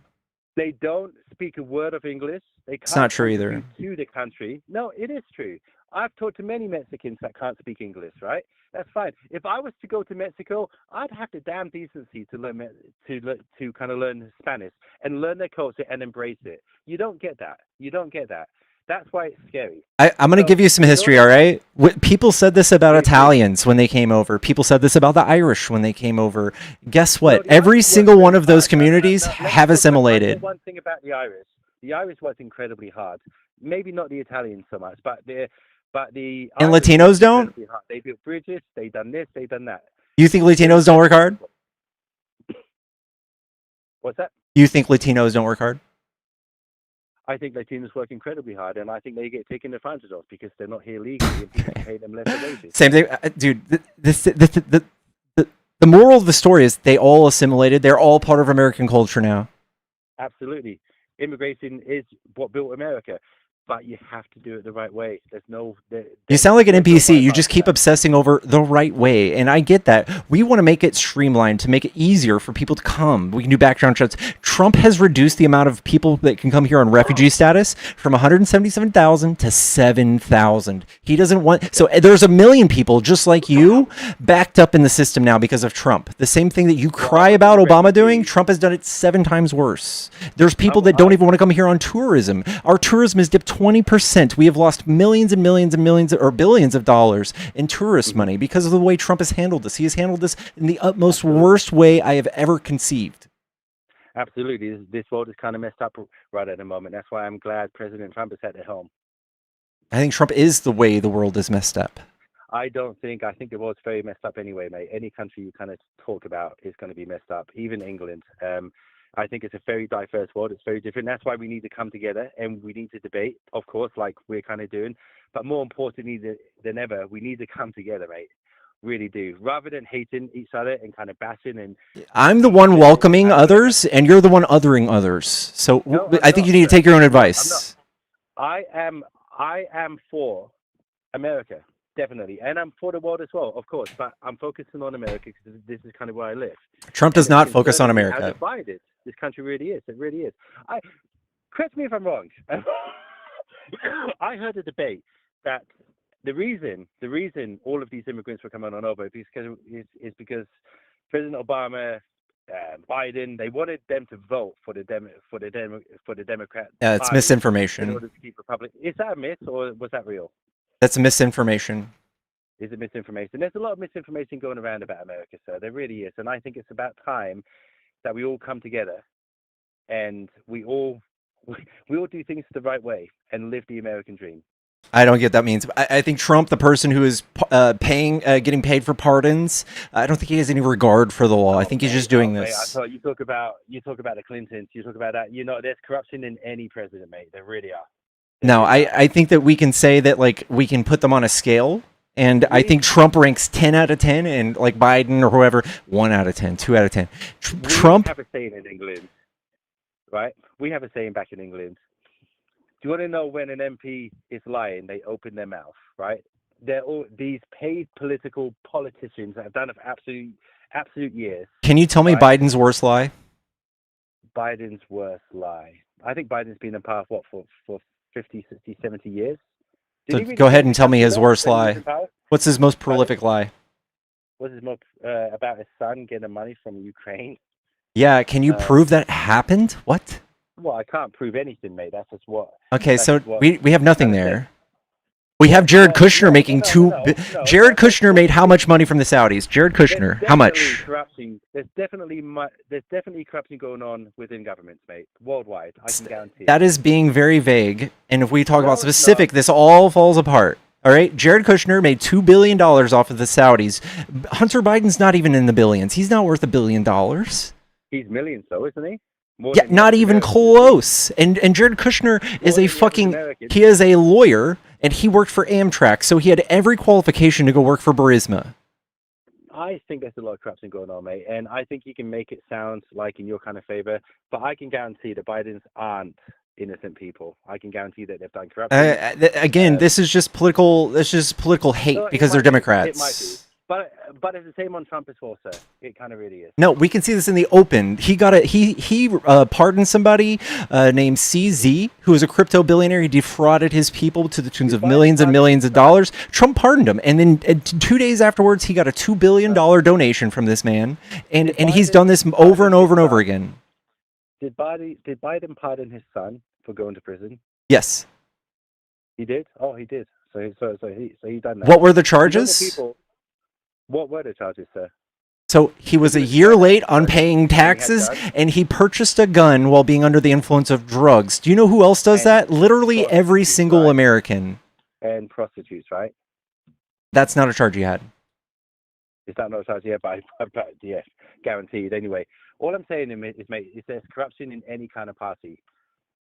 They don't speak a word of English. They It's not can't true either. contribute to the country. No, it is true. I've talked to many Mexicans that can't speak English, right? That's fine. If I was to go to Mexico, I'd have the damn decency to learn to kind of learn Spanish and learn their culture and embrace it. You don't get that. You don't get that. That's why it's scary. I'm going to So, give you some history, all right? People said this about Italians when they came over. People said this about the Irish when they came over. Guess what? Every single one of those communities have assimilated. One thing about the Irish was incredibly hard. Maybe not the Italians so much, but the And Irish Latinos was don't? incredibly hard. They built bridges. They done this. They done that. You think Latinos don't work hard? What's that? You think Latinos don't work hard? I think Latinos work incredibly hard, and I think they get taken advantage of because they're not here legally and people pay them less wages. Same thing, dude. The moral of the story is they all assimilated. They're all part of American culture now. Absolutely. Immigration is what built America, but you have to do it the right way. There's no... You sound like an NPC. You just keep obsessing over the right way. And I get that. We want to make it streamlined to make it easier for people to come. We can do background checks. Trump has reduced the amount of people that can come here on refugee status from 177,000 to 7,000. He doesn't want... So there's 1 million people just like you backed up in the system now because of Trump. The same thing that you cry about Obama doing, Trump has done it 7 times worse. There's people that don't even want to come here on tourism. Our tourism has dipped 20%. We have lost millions and millions and millions or billions of dollars in tourist money because of the way Trump has handled this. He has handled this in the utmost worst way I have ever conceived. Absolutely. This world is kind of messed up right at the moment. That's why I'm glad President Trump is at the helm. I think Trump is the way the world is messed up. I think the world's very messed up anyway, mate. Any country you kind of talk about is going to be messed up, even England. I think it's a very diverse world. It's very different. That's why we need to come together and we need to debate, of course, like we're kind of doing. But more importantly than ever, we need to come together, mate. Really do. Rather than hating each other and kind of bashing and... I'm the one welcoming others, and you're the one othering others. So No, I think you need to take your own advice. I am for America, definitely. And I'm for the world as well, of course. But I'm focusing on America because this is kind of where I live. Trump does not focus on How America. divided this country really is. It really is. Correct me if I'm wrong. I heard a debate that the reason all of these immigrants were coming on over is because President Obama, Biden, they wanted them to vote for the Democrat. Yeah, it's Party misinformation. in order to keep Republic. Is that a myth or was that real? That's misinformation. Is it misinformation? There's a lot of misinformation going around about America, sir. There really is, and I think it's about time that we all come together and we all do things the right way and live the American dream. I don't get that means. I think Trump, the person who is getting paid for pardons, I don't think he has any regard for the law. I think he's just doing Mate, I this. thought you talk about the Clintons. You talk about that. There's corruption in any president, mate. There really are. No, I think that we can say that like we can put them on a scale. And I think Trump ranks 10 out of 10 and like Biden or whoever, 1 out of 10, 2 out of 10. Trump. We have a saying in England, right? We have a saying back in England. Do you want to know when an MP is lying? They open their mouth, right? They're all these paid politicians that have done it for absolute years. Can you tell me Biden's worst lie? Biden's worst lie. I think Biden's been in power, for 50, 60, 70 years. So go ahead and tell me his worst lie. What's his most prolific lie? What's his most about his son getting money from Ukraine? Yeah, can you prove that happened? What? Well, I can't prove anything, mate. That's just what. Okay, so we have nothing there. We have Jared Kushner making Jared Kushner made how much money from the Saudis? Jared Kushner, how much? There's definitely corruption going on within governments, mate, worldwide. I can guarantee. That is being very vague. And if we talk about specific, this all falls apart. All right, Jared Kushner made $2 billion off of the Saudis. Hunter Biden's not even in the billions. He's not worth $1 billion. He's millions, though, isn't he? Yeah, not even close. And Jared Kushner is a fucking, he is a lawyer, and he worked for Amtrak, so he had every qualification to go work for Burisma. I think there's a lot of corruption going on, mate, and I think you can make it sound like in your kind of favor, but I can guarantee that Bidens aren't innocent people. I can guarantee that they've done corruption. Again, this is just political. This is political hate No, because they're it might be. It might be. Democrats. But it's the same on Trump as well, sir. It kind of really is. No, we can see this in the open. He pardoned somebody named CZ, who was a crypto billionaire. He defrauded his people to the tunes of millions and millions of dollars. Trump pardoned him, and then 2 days afterwards, he got a $2 billion donation from this man, and he's done this over and over and over again. Did Biden pardon his son for going to prison? Yes. He did. Oh, he did. So he done that. What were the You know charges? people, what were the charges, sir? So he was a year late on paying taxes, and he purchased a gun while being under the influence of drugs. Do you know who else does that? Literally every single American. And prostitutes, right? That's not a charge he had. Is that not a charge? Yeah, but yes, guaranteed. Anyway, all I'm saying is, mate, is there's corruption in any kind of party.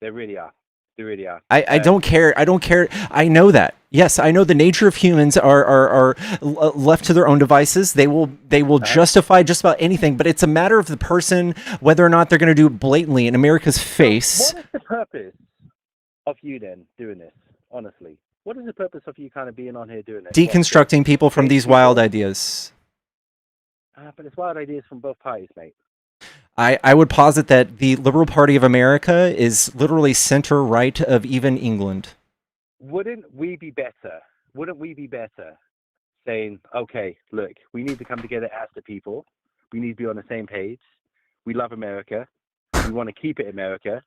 There really are. There really are. I don't care. I don't care. I know that. Yes, I know the nature of humans are left to their own devices. They will justify just about anything, but it's a matter of the person whether or not they're going to do it blatantly in America's face. What is the purpose of you then doing this? Honestly, what is the purpose of you kind of being on here doing this? Deconstructing people from these wild ideas. But it's wild ideas from both parties, mate. I would posit that the Liberal Party of America is literally center right of even England. Wouldn't we be better? Wouldn't we be better saying, okay, look, we need to come together as the people. We need to be on the same page. We love America. We want to keep it America.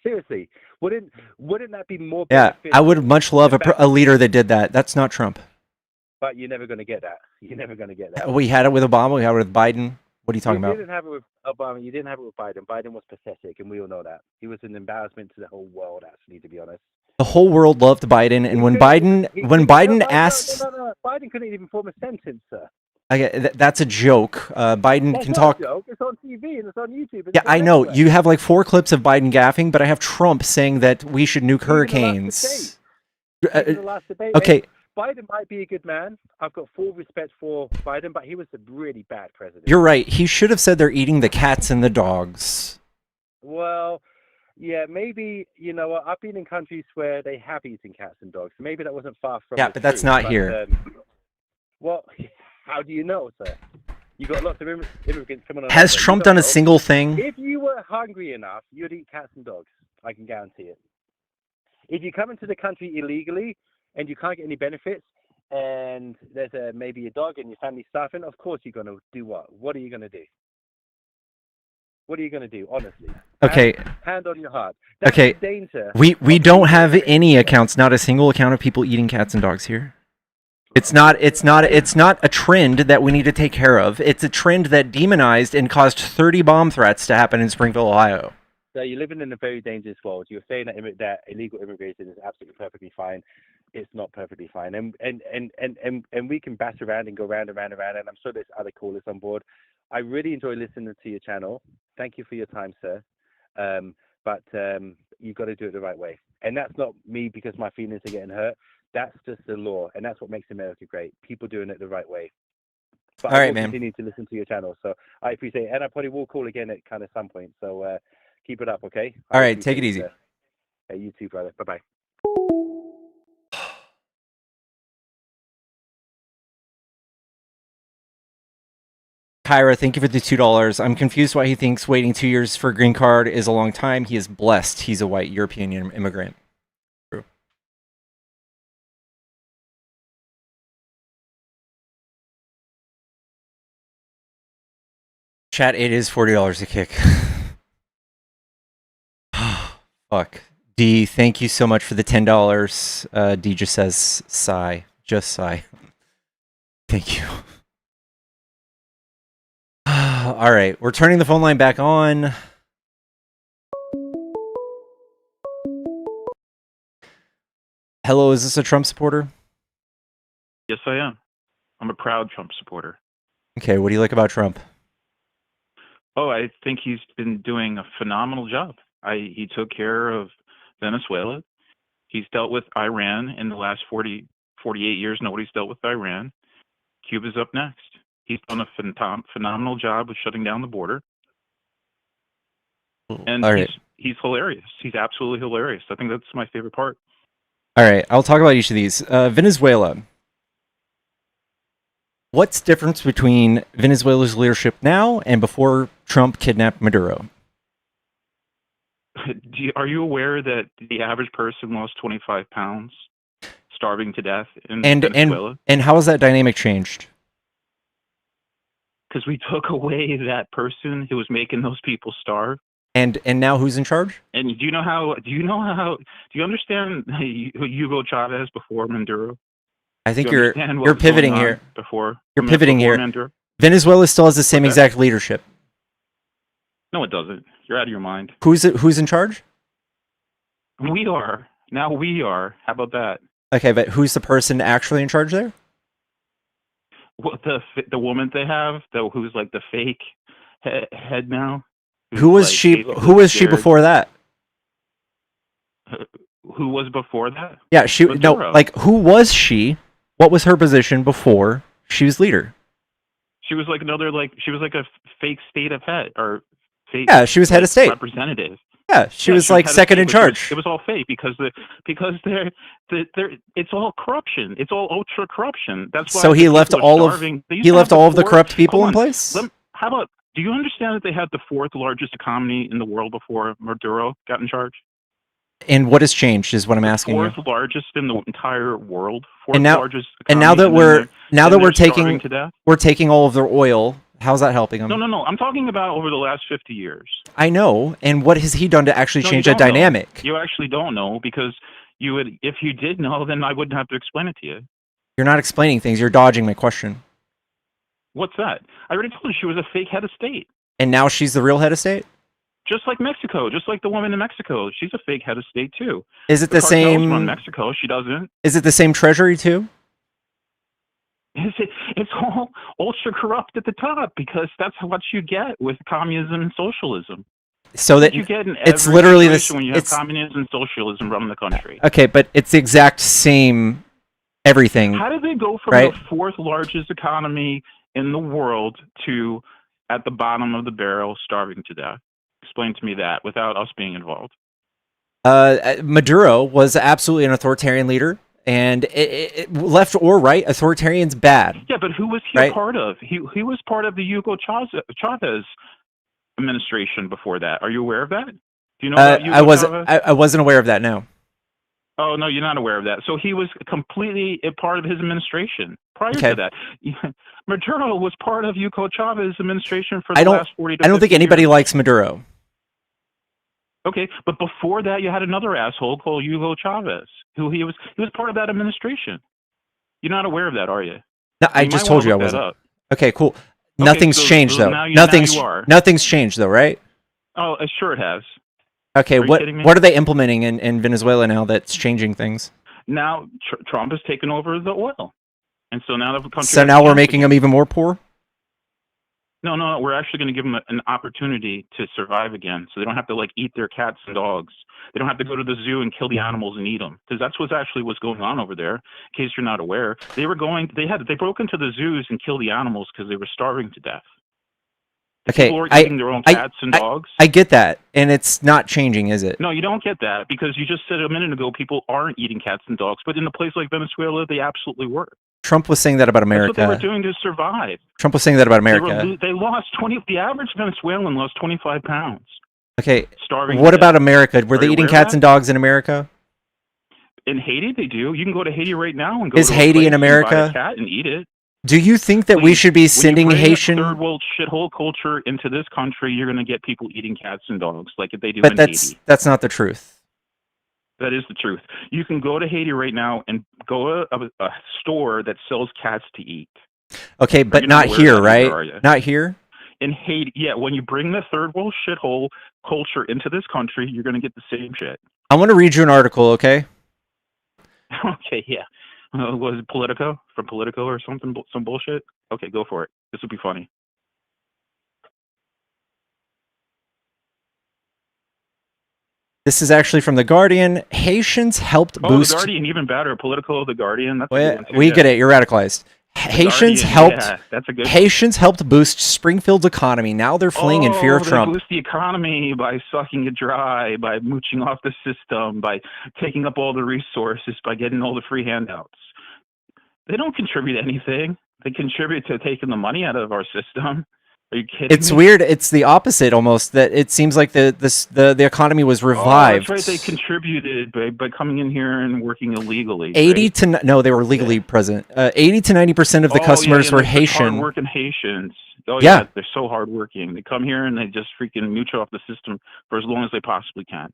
Seriously, wouldn't that be more Yeah, beneficial? I would much love a leader that did that. That's not Trump. But you're never going to get that. You're never going to get that. We had it with Obama. We had it with Biden. What are you talking You about? didn't have it with Obama. You didn't have it with Biden. Biden was pathetic, and we all know that. He was an embarrassment to the whole world, actually, to be honest. The whole world loved Biden, and when Biden asked, No. Biden couldn't even form a sentence, sir. that's a joke. Biden That's can not talk. a joke. It's on TV and it's on YouTube. Yeah, I know. You have like 4 clips of Biden gaffing, but I have Trump saying that we should nuke hurricanes. Even the last debate, Okay. mate, Biden might be a good man. I've got full respect for Biden, but he was a really bad president. You're right. He should have said they're eating the cats and the dogs. Well, yeah, maybe, you know what, I've been in countries where they have eaten cats and dogs. Maybe that wasn't far from Yeah, the but that's truth, not here. Well, how do you know, sir? You got lots of immigrants coming on. Has over. You Trump don't done a know. single thing? If you were hungry enough, you'd eat cats and dogs. I can guarantee it. If you come into the country illegally and you can't get any benefits, and there's maybe a dog and your family's starving, of course you're going to do what? What are you going to do? What are you going to do, honestly? Okay. Hand on your heart. That's Okay. the danger. We don't have any accounts, not a single account of people eating cats and dogs here. It's not a trend that we need to take care of. It's a trend that demonized and caused 30 bomb threats to happen in Springfield, Ohio. So you're living in a very dangerous world. You're saying that illegal immigration is absolutely perfectly fine. It's not perfectly fine. And we can bash around and go round and round and round, and I'm sure there's other callers on board. I really enjoy listening to your channel. Thank you for your time, sir. But you've got to do it the right way. And that's not me because my feelings are getting hurt. That's just the law, and that's what makes America great. People doing it the right way. But All I right, will man. continue to listen to your channel, so I appreciate it. And I probably will call again at kind of some point. So keep it up, okay? All right, take it easy. Hey, you too, brother. Bye-bye. Kyra, thank you for the $2. I'm confused why he thinks waiting 2 years for a green card is a long time. He is blessed. He's a white European immigrant. True. Chat, it is $40 a kick. Fuck. D, thank you so much for the $10. D just says sigh. Just sigh. Thank you. All right, we're turning the phone line back on. Hello, is this a Trump supporter? Yes, I am. I'm a proud Trump supporter. Okay, what do you like about Trump? Oh, I think he's been doing a phenomenal job. He took care of Venezuela. He's dealt with Iran in the last 48 years. Nobody's dealt with Iran. Cuba's up next. He's done a phenomenal job of shutting down the border, and All right. he's hilarious. He's absolutely hilarious. I think that's my favorite part. All right. I'll talk about each of these. Venezuela. What's the difference between Venezuela's leadership now and before Trump kidnapped Maduro? Are you aware that the average person lost 25 pounds starving to death in Venezuela? And how has that dynamic changed? Because we took away that person who was making those people starve. And now who's in charge? And do you understand Hugo Chavez before Maduro? I think Do you you're understand what was pivoting going on here. Before You're pivoting before here. Maduro? Venezuela still has the same exact leadership. No, it doesn't. You're out of your mind. Who's in charge? We are. Now we are. How about that? Okay, but who's the person actually in charge there? What the woman they have, who's like the fake head now? Who was she? Who was she before that? Who was before that? Yeah, she Maduro. no. Like, who was she? What was her position before she was leader? She was like she was like a fake state of head or fake. Yeah, she was head of state. Representative. Yeah, she was like second in charge. It was all fake because they're it's all corruption. It's all ultra corruption. That's why. So he left all of the corrupt people in place. How about? Do you understand that they had the fourth largest economy in the world before Maduro got in charge? And what has changed is what I'm asking you. Fourth largest in the entire world. And now that we're taking all of their oil, how's that helping them? No. I'm talking about over the last 50 years. I know. And what has he done to actually change that dynamic? You actually don't know because you would. If you did know, then I wouldn't have to explain it to you. You're not explaining things. You're dodging my question. What's that? I already told you she was a fake head of state. And now she's the real head of state? Just like Mexico, just like the woman in Mexico. She's a fake head of state, too. Is it the cartels same? Run Mexico, she doesn't. Is it the same treasury, too? It's all ultra corrupt at the top because that's what you get with communism and socialism. So that you get in it's every literally situation this. when you have communism and socialism running the country. Okay, but it's the exact same everything. How did they go from right? the fourth largest economy in the world to at the bottom of the barrel, starving to death? Explain to me that without us being involved. Maduro was absolutely an authoritarian leader, and left or right, authoritarian's bad. Yeah, but who was he a part of? He was part of the Hugo Chavez administration before that. Are you aware of that? Do you know about Hugo Chavez? I wasn't aware of that. No. Oh no, you're not aware of that. So he was completely a part of his administration prior to that. Maduro was part of Hugo Chavez's administration for the last 40 to 50 I don't think anybody years. likes Maduro. Okay, but before that, you had another asshole called Hugo Chavez, who he was part of that administration. You're not aware of that, are you? No, I just told you I wasn't. Okay, cool. Nothing's changed though. Now you are. Nothing's changed though, right? Oh, sure it has. Okay, Are you kidding me? what are they implementing in Venezuela now that's changing things? Now Trump has taken over the oil, and so now the country. So now we're making them even more poor? No, we're actually going to give them an opportunity to survive again, so they don't have to eat their cats and dogs. They don't have to go to the zoo and kill the animals and eat them, because that's what's going on over there. In case you're not aware, they broke into the zoos and killed the animals because they were starving to death. Okay, People are eating their own cats and dogs. I get that, and it's not changing, is it? No, you don't get that, because you just said a minute ago people aren't eating cats and dogs, but in a place like Venezuela, they absolutely were. Trump was saying that about America. That's what they were doing to survive. Trump was saying that about America. They lost 20. The average Venezuelan lost 25 pounds. Okay. Starving. What about America? Were they eating cats and dogs in America? In Haiti, they do. You can go to Haiti right now and go. Is Haiti in America? And buy a cat and eat it. Do you think that we should be sending Haitian? Third world shithole culture into this country, you're going to get people eating cats and dogs like they do but in Haiti. That's not the truth. That is the truth. You can go to Haiti right now and go to a store that sells cats to eat. Okay, but not here, right? Not here? In Haiti, yeah. When you bring the third world shithole culture into this country, you're going to get the same shit. I want to read you an article, okay? Okay, yeah. Was it Politico? From Politico or something? Some bullshit? Okay, go for it. This would be funny. This is actually from The Guardian. Haitians helped boost... The Guardian, even better. Politico, The Guardian. That's we get it. You're radicalized. Haitians Guardian, helped. yeah, that's a good one. Haitians helped boost Springfield's economy. Now they're fleeing in fear of They Trump. boost the economy by sucking it dry, by mooching off the system, by taking up all the resources, by getting all the free handouts. They don't contribute anything. They contribute to taking the money out of our system. Are you kidding It's me? weird. It's the opposite almost. That it seems like the economy was Oh, revived. that's right. They contributed by coming in here and working illegally. 80 right? to no, they were legally present. 80 to 90% of the customers yeah, were they're such Haitian. hardworking Haitians. Oh Yeah. yeah, they're so hardworking. They come here and they just freaking mooch off the system for as long as they possibly can.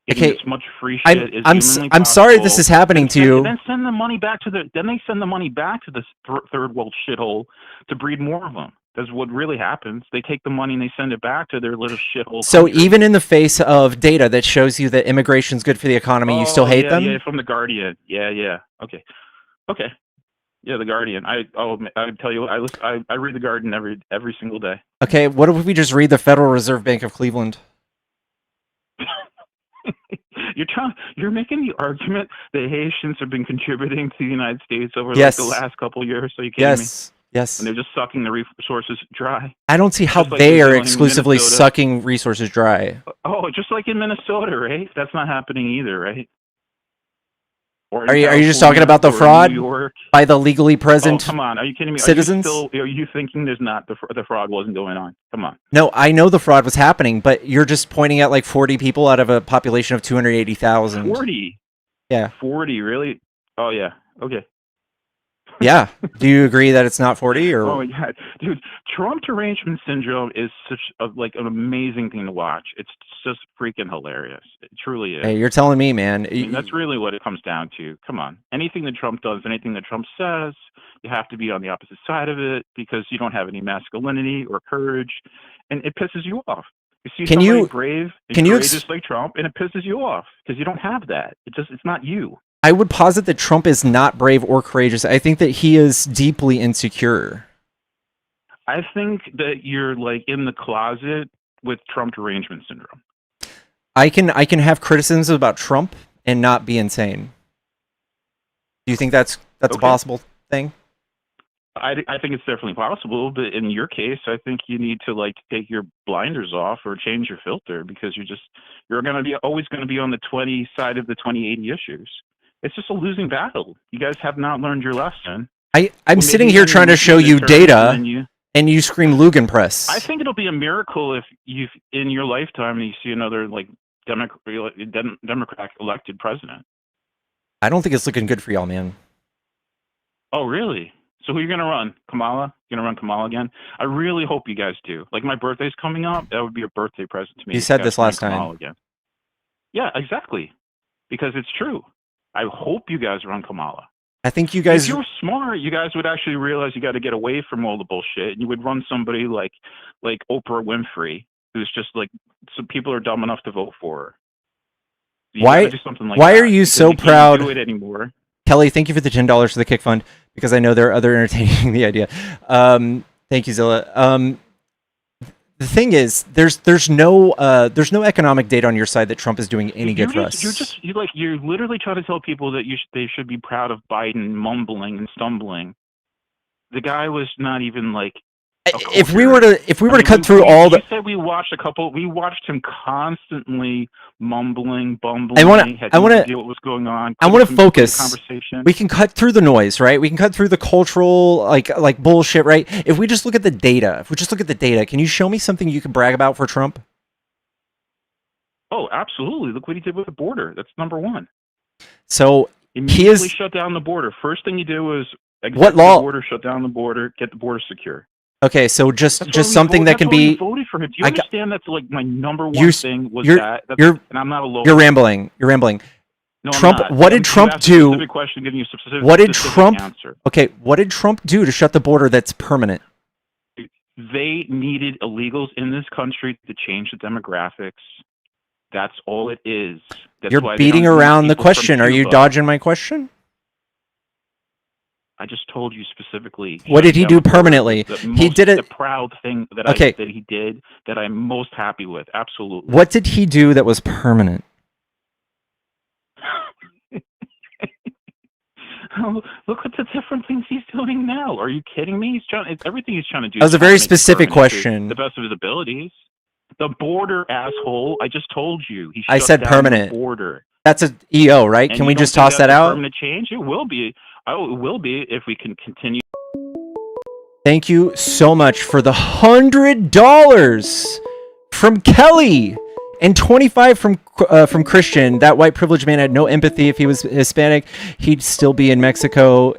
Getting Okay, as much free shit as I'm humanly I'm sorry this possible, is happening and to you. Then send the money back to the. Then they send the money back to this third world shithole to breed more of them. That's what really happens. They take the money and they send it back to their little shithole. So country. even in the face of data that shows you that immigration's good for the economy, you still hate them? Yeah, from the Guardian. Yeah. Okay. Yeah, the Guardian. I tell you, I read the Guardian every single day. Okay, what if we just read the Federal Reserve Bank of Cleveland? You're making the argument that Haitians have been contributing to the United States over Yes. like the last couple of years. Are you kidding me? Yes. And they're just sucking the resources dry. I don't see how Just like they they're are doing in exclusively Minnesota. sucking resources dry. Oh, just like in Minnesota, right? That's not happening either, right? Or in Are you just talking California about the or in fraud New York? by the legally Oh, present come on. Are you kidding me? citizens? Are you thinking there's not the fraud wasn't going on? Come on. No, I know the fraud was happening, but you're just pointing out like 40 people out of a population of 280,000. 40. Yeah. 40, really? Oh, yeah. Okay. Yeah. Do you agree that it's not 40 or Oh my God, dude! Trump derangement syndrome is such an amazing thing to watch. It's just freaking hilarious. It truly is. Hey, you're telling me, man. I mean, that's really what it comes down to. Come on, anything that Trump does, anything that Trump says, you have to be on the opposite side of it because you don't have any masculinity or courage, and it pisses you off. You see Can somebody you- brave and can you courageous like Trump, and it pisses you off because you don't have that. It's not you. I would posit that Trump is not brave or courageous. I think that he is deeply insecure. I think that you're like in the closet with Trump derangement syndrome. I can have criticisms about Trump and not be insane. Do you think that's a Okay. possible thing? I think it's definitely possible, but in your case, I think you need to like take your blinders off or change your filter because you're going to be always going to be on the 20 side of the 2080 issues. It's just a losing battle. You guys have not learned your lesson. I'm Well, sitting maybe here then trying to you show see you the terms data, and you scream Lugenpress. I think it'll be a miracle if you, in your lifetime, you see another like Democrat elected president. I don't think it's looking good for y'all, man. Oh, really? So who are you going to run? Kamala? You're going to run Kamala again? I really hope you guys do. Like, my birthday's coming up. That would be a birthday present to me. You if said guys this run last time. Kamala again. Yeah, exactly. Because it's true. I hope you guys run Kamala. I think you guys. If you were smart, you guys would actually realize you got to get away from all the bullshit, and you would run somebody like Oprah Winfrey, who's just like some people are dumb enough to vote for her. So you Why? gotta do something like Why that are you because so you can't proud? do it anymore. Kelly, thank you for the $10 for the kick fund because I know there are other entertaining the idea. Thank you, Zilla. The thing is, there's no economic data on your side that Trump is doing any good for us. You're literally trying to tell people that they should be proud of Biden mumbling and stumbling. The guy was not even like. If we were to cut through all the. You said we watched him constantly mumbling, bumbling. I want had to. no idea what was going on. I want to couldn't complete focus. Conversation. We can cut through the noise, right? We can cut through the cultural like bullshit, right? If we just look at the data, can you show me something you can brag about for Trump? Oh, absolutely! Look what he did with the border. That's number one. So Immediately shut down the border. First thing you do is what law? The border, shut down the border, get the border secure. Okay, so just something that can be. That's why we voted for him. Do you understand that's like my number one thing was you're, that? You're, and I'm not alone. You're rambling. You're rambling. No, Trump. I'm not. What did You Trump asked a do? specific question, giving you a specific, what did specific Trump? Answer. Okay, what did Trump do to shut the border that's permanent? They needed illegals in this country to change the demographics. That's all it is. That's You're why they beating don't need around the people from question. Are you Cuba. dodging my question? I just told you specifically. What did he shutting do down the border permanently? was He did it. The proud thing that Okay. that he did that I'm most happy with. Absolutely. What did he do that was permanent? Look at the different things he's doing now. Are you kidding me? Everything he's trying to do. That was is a trying very to make it specific permanent to question. the best of his abilities. The border, asshole. I just told you. He I shut said down permanent. the border. That's a EO, right? And Can you we don't just think toss that's that a out? permanent change? It will be. Oh, it will be if we can continue. Thank you so much for the $100 from Kelly and 25 from Christian. That white privileged man had no empathy. If he was Hispanic, he'd still be in Mexico.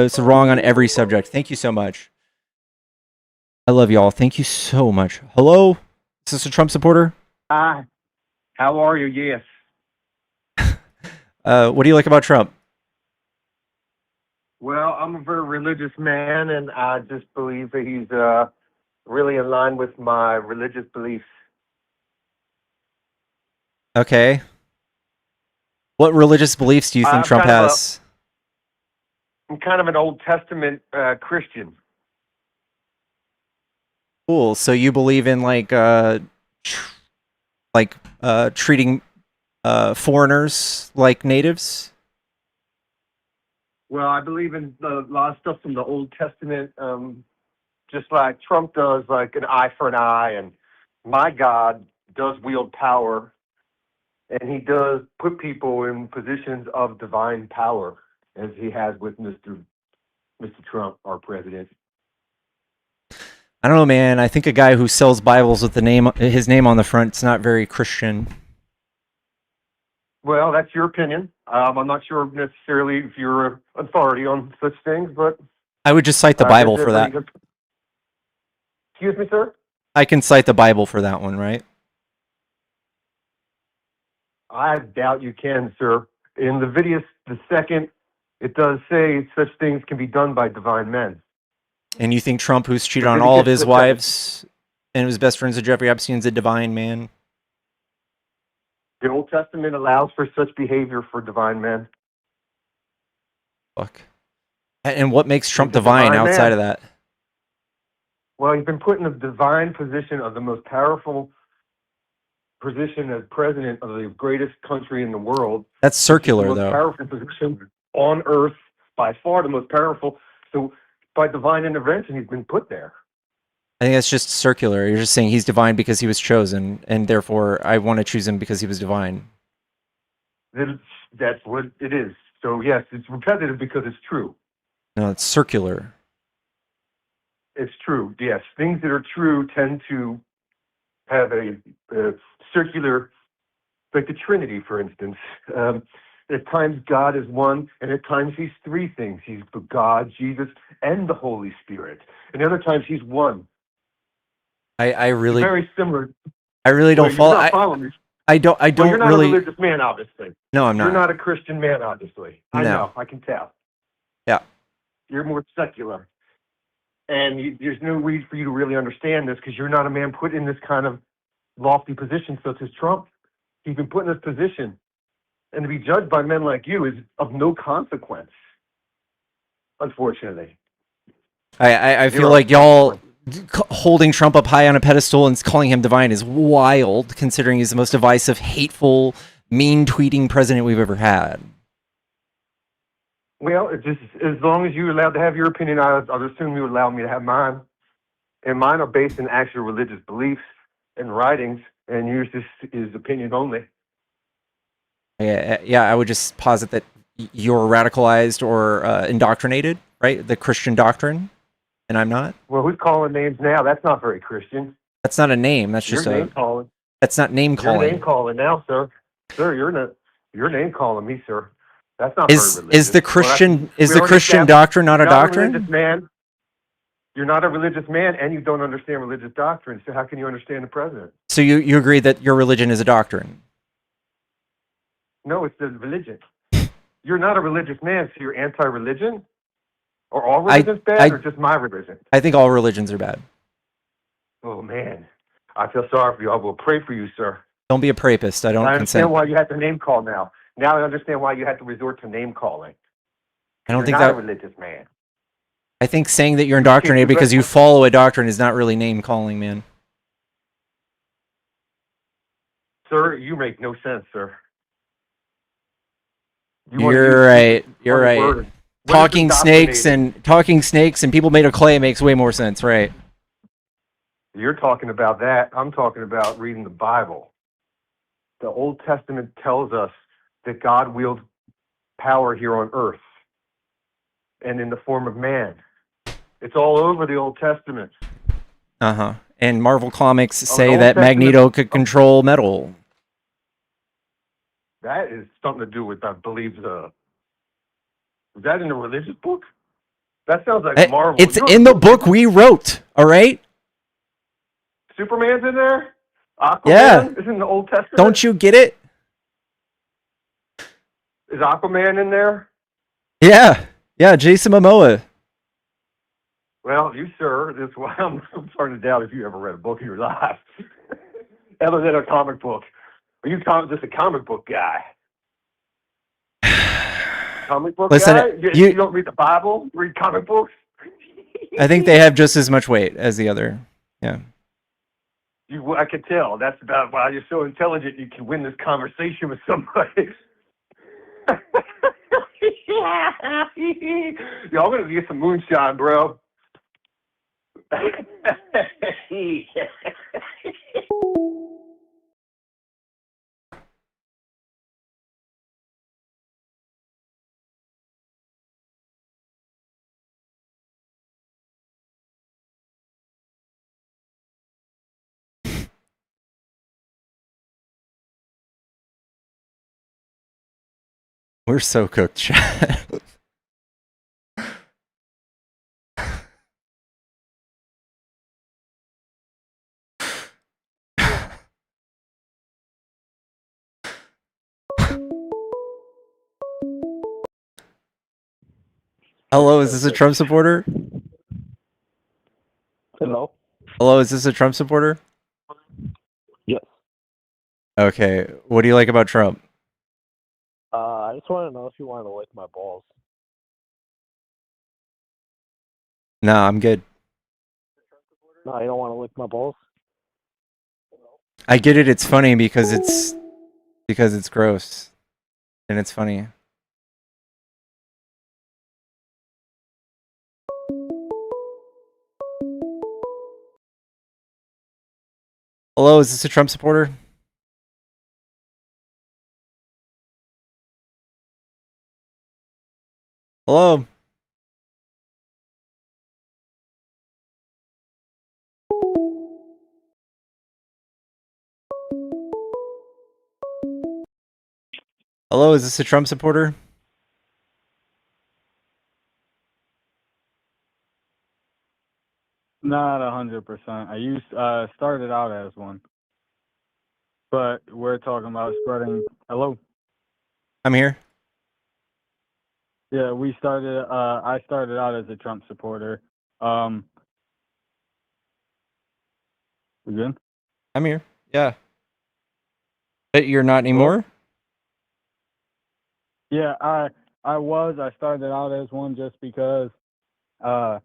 It's wrong on every subject. Thank you so much. I love y'all. Thank you so much. Hello, is this a Trump supporter? Hi. How are you? Yes. What do you like about Trump? Well, I'm a very religious man, and I just believe that he's really in line with my religious beliefs. Okay. What religious beliefs do you think Trump has? I'm kind of an Old Testament Christian. Cool. So you believe in treating foreigners like natives? Well, I believe in a lot of stuff from the Old Testament, just like Trump does, like an eye for an eye. And my God does wield power, and he does put people in positions of divine power, as he has with Mr. Trump, our president. I don't know, man. I think a guy who sells Bibles with his name on the front is not very Christian. Well, that's your opinion. I'm not sure necessarily if you're an authority on such things, but I would just cite the Bible for that. Excuse me, sir? I can cite the Bible for that one, right? I doubt you can, sir. In Leviticus the second, it does say such things can be done by divine men. And you think Trump, who's cheated on all of his wives and was best friends with Jeffrey Epstein's a divine man? The Old Testament allows for such behavior for divine men. Fuck. And what makes Trump He's a divine divine outside man. of that? Well, he's been put in a divine position of the most powerful position as president of the greatest country in the world. That's circular, the most though. powerful position on earth, by far the most powerful. So by divine intervention, he's been put there. I think that's just circular. You're just saying he's divine because he was chosen, and therefore I want to choose him because he was divine. That's what it is. So yes, it's repetitive because it's true. No, it's circular. It's true. Yes, things that are true tend to have a circular, like the Trinity, for instance. At times God is one, and at times he's three things. He's God, Jesus, and the Holy Spirit. And other times he's one. I really, very similar. I really don't Well, follow. you're not following me. I don't Well, you're not really. a religious man, obviously. No, I'm You're not. not a Christian man, obviously. I No. know. I can tell. Yeah. You're more secular. And there's no reason for you to really understand this because you're not a man put in this kind of lofty position such as Trump. He's been put in this position. And to be judged by men like you is of no consequence, unfortunately. I feel like y'all holding Trump up high on a pedestal and calling him divine is wild, considering he's the most divisive, hateful, mean tweeting president we've ever had. Well, it just as long as you're allowed to have your opinion, I'd assume you would allow me to have mine. And mine are based in actual religious beliefs and writings, and yours is opinion only. Yeah, I would just posit that you're radicalized or indoctrinated, right? The Christian doctrine, and I'm not. Well, who's calling names now? That's not very Christian. That's not a name. That's just You're a. name calling. That's not name You're calling. name calling now, sir. Sir, you're name calling me, sir. That's not very religious. Is the Christian we already Christian established doctrine not a you're doctrine? Religious man. You're not a religious man, and you don't understand religious doctrine. So how can you understand the president? So you agree that your religion is a doctrine? No, it's the religion. You're not a religious man, so you're anti-religion? Or all religions bad, or just my religion? I think all religions are bad. Oh, man. I feel sorry for you. I will pray for you, sir. Don't be a rapist. I don't I understand consent. why you had to name call now. Now I understand why you had to resort to name calling. I don't You're think not that. a religious man. I think saying that you're indoctrinated because you follow a doctrine is not really name calling, man. Sir, you make no sense, sir. You're right. You're right. talking snakes and people made of clay makes way more sense, right? You're talking about that. I'm talking about reading the Bible. The Old Testament tells us that God wields power here on earth and in the form of man. It's all over the Old Testament. Uh-huh. And Marvel Comics say Old that Testament- Magneto could control metal. That is something to do with, I believe, is that in a religious book? That sounds like Marvel. It's You know in the book we wrote, all right? Superman's in there? Aquaman Yeah. is in the Old Testament? Don't you get it? Is Aquaman in there? Yeah. Yeah, Jason Momoa. Well, you, sir, that's why I'm starting to doubt if you ever read a book in your life. Other than a comic book. Are you just a comic book guy? Comic book Listen, guy? You don't read the Bible? Read comic books? I think they have just as much weight as the other. Yeah. I can tell. That's about why you're so intelligent. You can win this conversation with somebody. Yo, I'm gonna get some moonshine, bro. We're so cooked, chat. Hello, is this a Trump supporter? Hello? Hello, is this a Trump supporter? Yes. Okay, what do you like about Trump? I just want to know if you want to lick my balls. No, I'm good. No, you don't want to lick my balls? I get it, it's funny because it's gross. And it's funny. Hello, is this a Trump supporter? Hello? Hello, is this a Trump supporter? Not 100%. I started out as one, but we're talking about spreading. Hello. I'm here. Yeah, we started. I started out as a Trump supporter. We good? I'm here. Yeah. But you're not anymore? Yeah, I was. I started out as one just because. I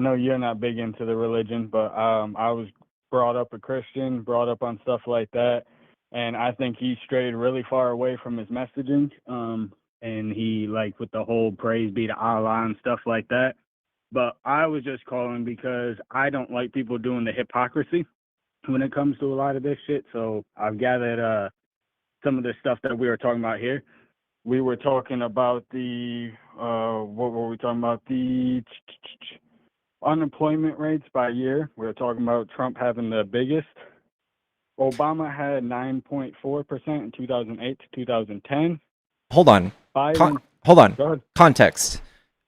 know you're not big into the religion, but I was brought up a Christian, brought up on stuff like that, and I think he strayed really far away from his messaging. And he like with the whole praise be to Allah and stuff like that. But I was just calling because I don't like people doing the hypocrisy when it comes to a lot of this shit. So I've gathered some of the stuff that we were talking about here. We were talking about the what were we talking about? The unemployment rates by year. We were talking about Trump having the biggest. Obama had 9.4% in 2008 to 2010. Hold on. Biden. Hold on. Go ahead. Context.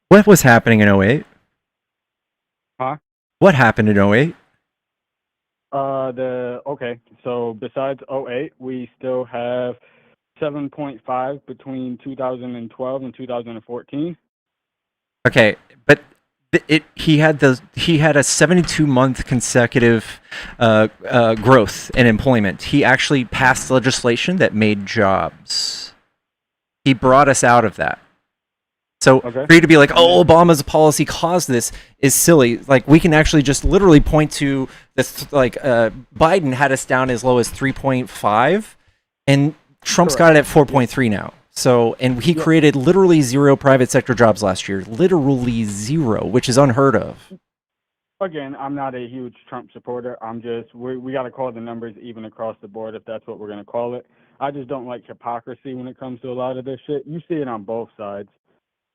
What was happening in 08? Huh? What happened in 08? Okay. So besides 08, we still have 7.5 between 2012 and 2014. Okay, but he had a 72-month consecutive growth in employment. He actually passed legislation that made jobs. He brought us out of that. So for you to be like, oh, Obama's policy caused this is silly. Like, we can actually just literally point to this, Biden had us down as low as 3.5, and Trump's got it at 4.3 now. So, and he created literally 0 private sector jobs last year, literally 0, which is unheard of. Again, I'm not a huge Trump supporter. I'm just we got to call the numbers even across the board if that's what we're going to call it. I just don't like hypocrisy when it comes to a lot of this shit. You see it on both sides.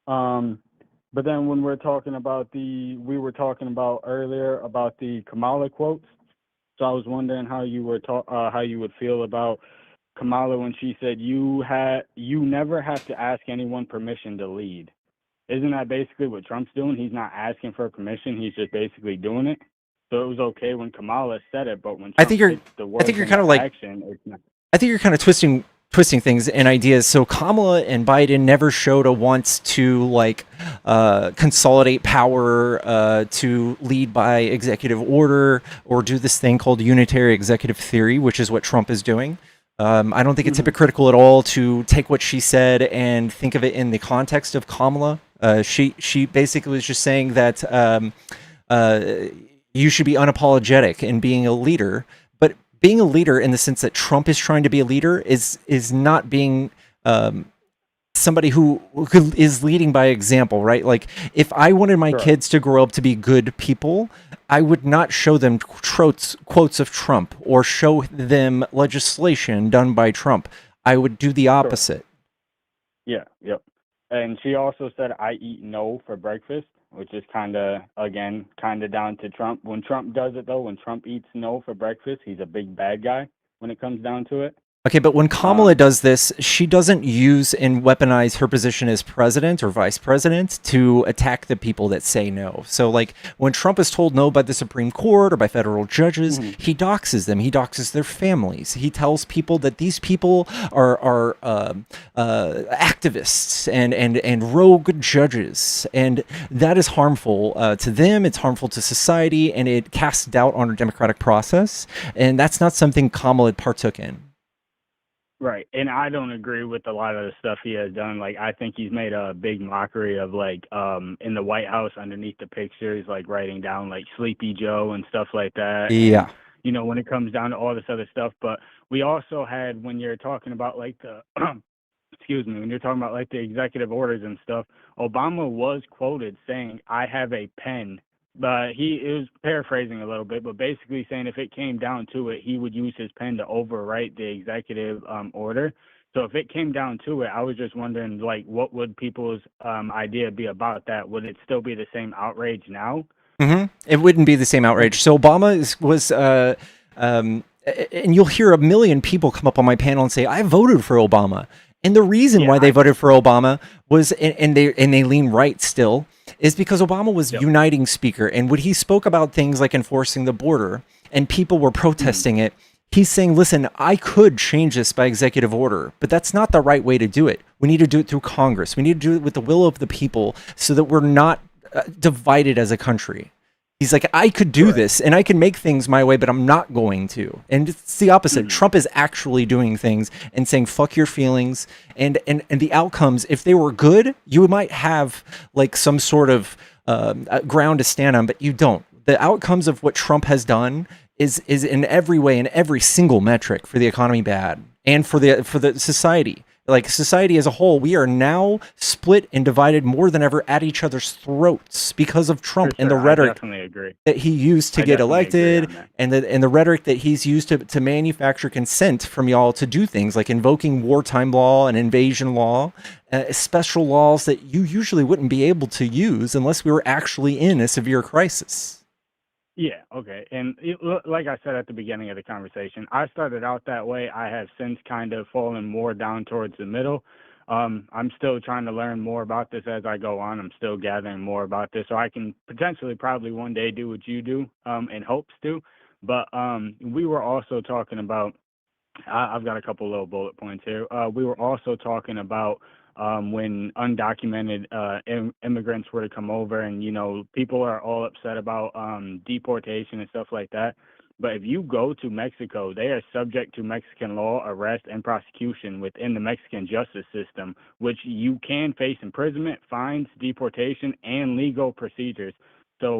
But then when we're talking about we were talking about earlier about the Kamala quotes. So I was wondering how you would feel about Kamala when she said you never have to ask anyone permission to lead. Isn't that basically what Trump's doing? He's not asking for permission. He's just basically doing it. So it was okay when Kamala said it, but when Trump takes the words into action, it's not. I think you're kind of twisting things and ideas. So Kamala and Biden never showed a want to consolidate power to lead by executive order or do this thing called unitary executive theory, which is what Trump is doing. I don't think it's hypocritical at all to take what she said and think of it in the context of Kamala. She basically was just saying that you should be unapologetic in being a leader, but being a leader in the sense that Trump is trying to be a leader is not being somebody who is leading by example, right? Like if I wanted my kids to grow up to be good people, I would not show them quotes of Trump or show them legislation done by Trump. I would do the opposite. Yeah, yep. And she also said, I eat no for breakfast, which is kind of down to Trump. When Trump does it, though, when Trump eats no for breakfast, he's a big bad guy when it comes down to it. Okay, but when Kamala does this, she doesn't use and weaponize her position as president or vice president to attack the people that say no. So, like, when Trump is told no by the Supreme Court or by federal judges, he doxes them. He doxes their families. He tells people that these people are activists and rogue judges. And that is harmful to them. It's harmful to society, and it casts doubt on our democratic process. And that's not something Kamala partook in. Right, and I don't agree with a lot of the stuff he has done. Like, I think he's made a big mockery of, like, in the White House underneath the pictures, like, writing down, like, Sleepy Joe and stuff like that. Yeah. And, you know, when it comes down to all this other stuff. But we also had, when you're talking about, like, the, when you're talking about, like, the executive orders and stuff, Obama was quoted saying, I have a pen. But he was paraphrasing a little bit, but basically saying if it came down to it, he would use his pen to overwrite the executive order. So if it came down to it, I was just wondering, like, what would people's idea be about that? Would it still be the same outrage now? It wouldn't be the same outrage. So Obama was, and you'll hear a million people come up on my panel and say, I voted for Obama. And the reason why they voted for Obama was, and they lean right still, is because Obama was uniting speaker. And when he spoke about things like enforcing the border and people were protesting it, he's saying, listen, I could change this by executive order, but that's not the right way to do it. We need to do it through Congress. We need to do it with the will of the people so that we're not divided as a country. He's like, I could do this and I can make things my way, but I'm not going to. And it's the opposite. Trump is actually doing things and saying, fuck your feelings. And the outcomes, if they were good, you might have like some sort of ground to stand on, but you don't. The outcomes of what Trump has done is in every way, in every single metric for the economy bad and for the society. Like society as a whole, we are now split and divided more than ever at each other's throats because of Trump and the rhetoric that he used to get elected, and the rhetoric that he's used to manufacture consent from y'all to do things like invoking wartime law and invasion law, special laws that you usually wouldn't be able to use unless we were actually in a severe crisis. Yeah, okay. And like I said at the beginning of the conversation, I started out that way. I have since kind of fallen more down towards the middle. I'm still trying to learn more about this as I go on. I'm still gathering more about this, so I can potentially probably one day do what you do, in hopes to. But we were also talking about, I've got a couple little bullet points here. We were also talking about when undocumented immigrants were to come over, and you know, people are all upset about deportation and stuff like that. But if you go to Mexico, they are subject to Mexican law, arrest, and prosecution within the Mexican justice system, which you can face imprisonment, fines, deportation, and legal procedures. So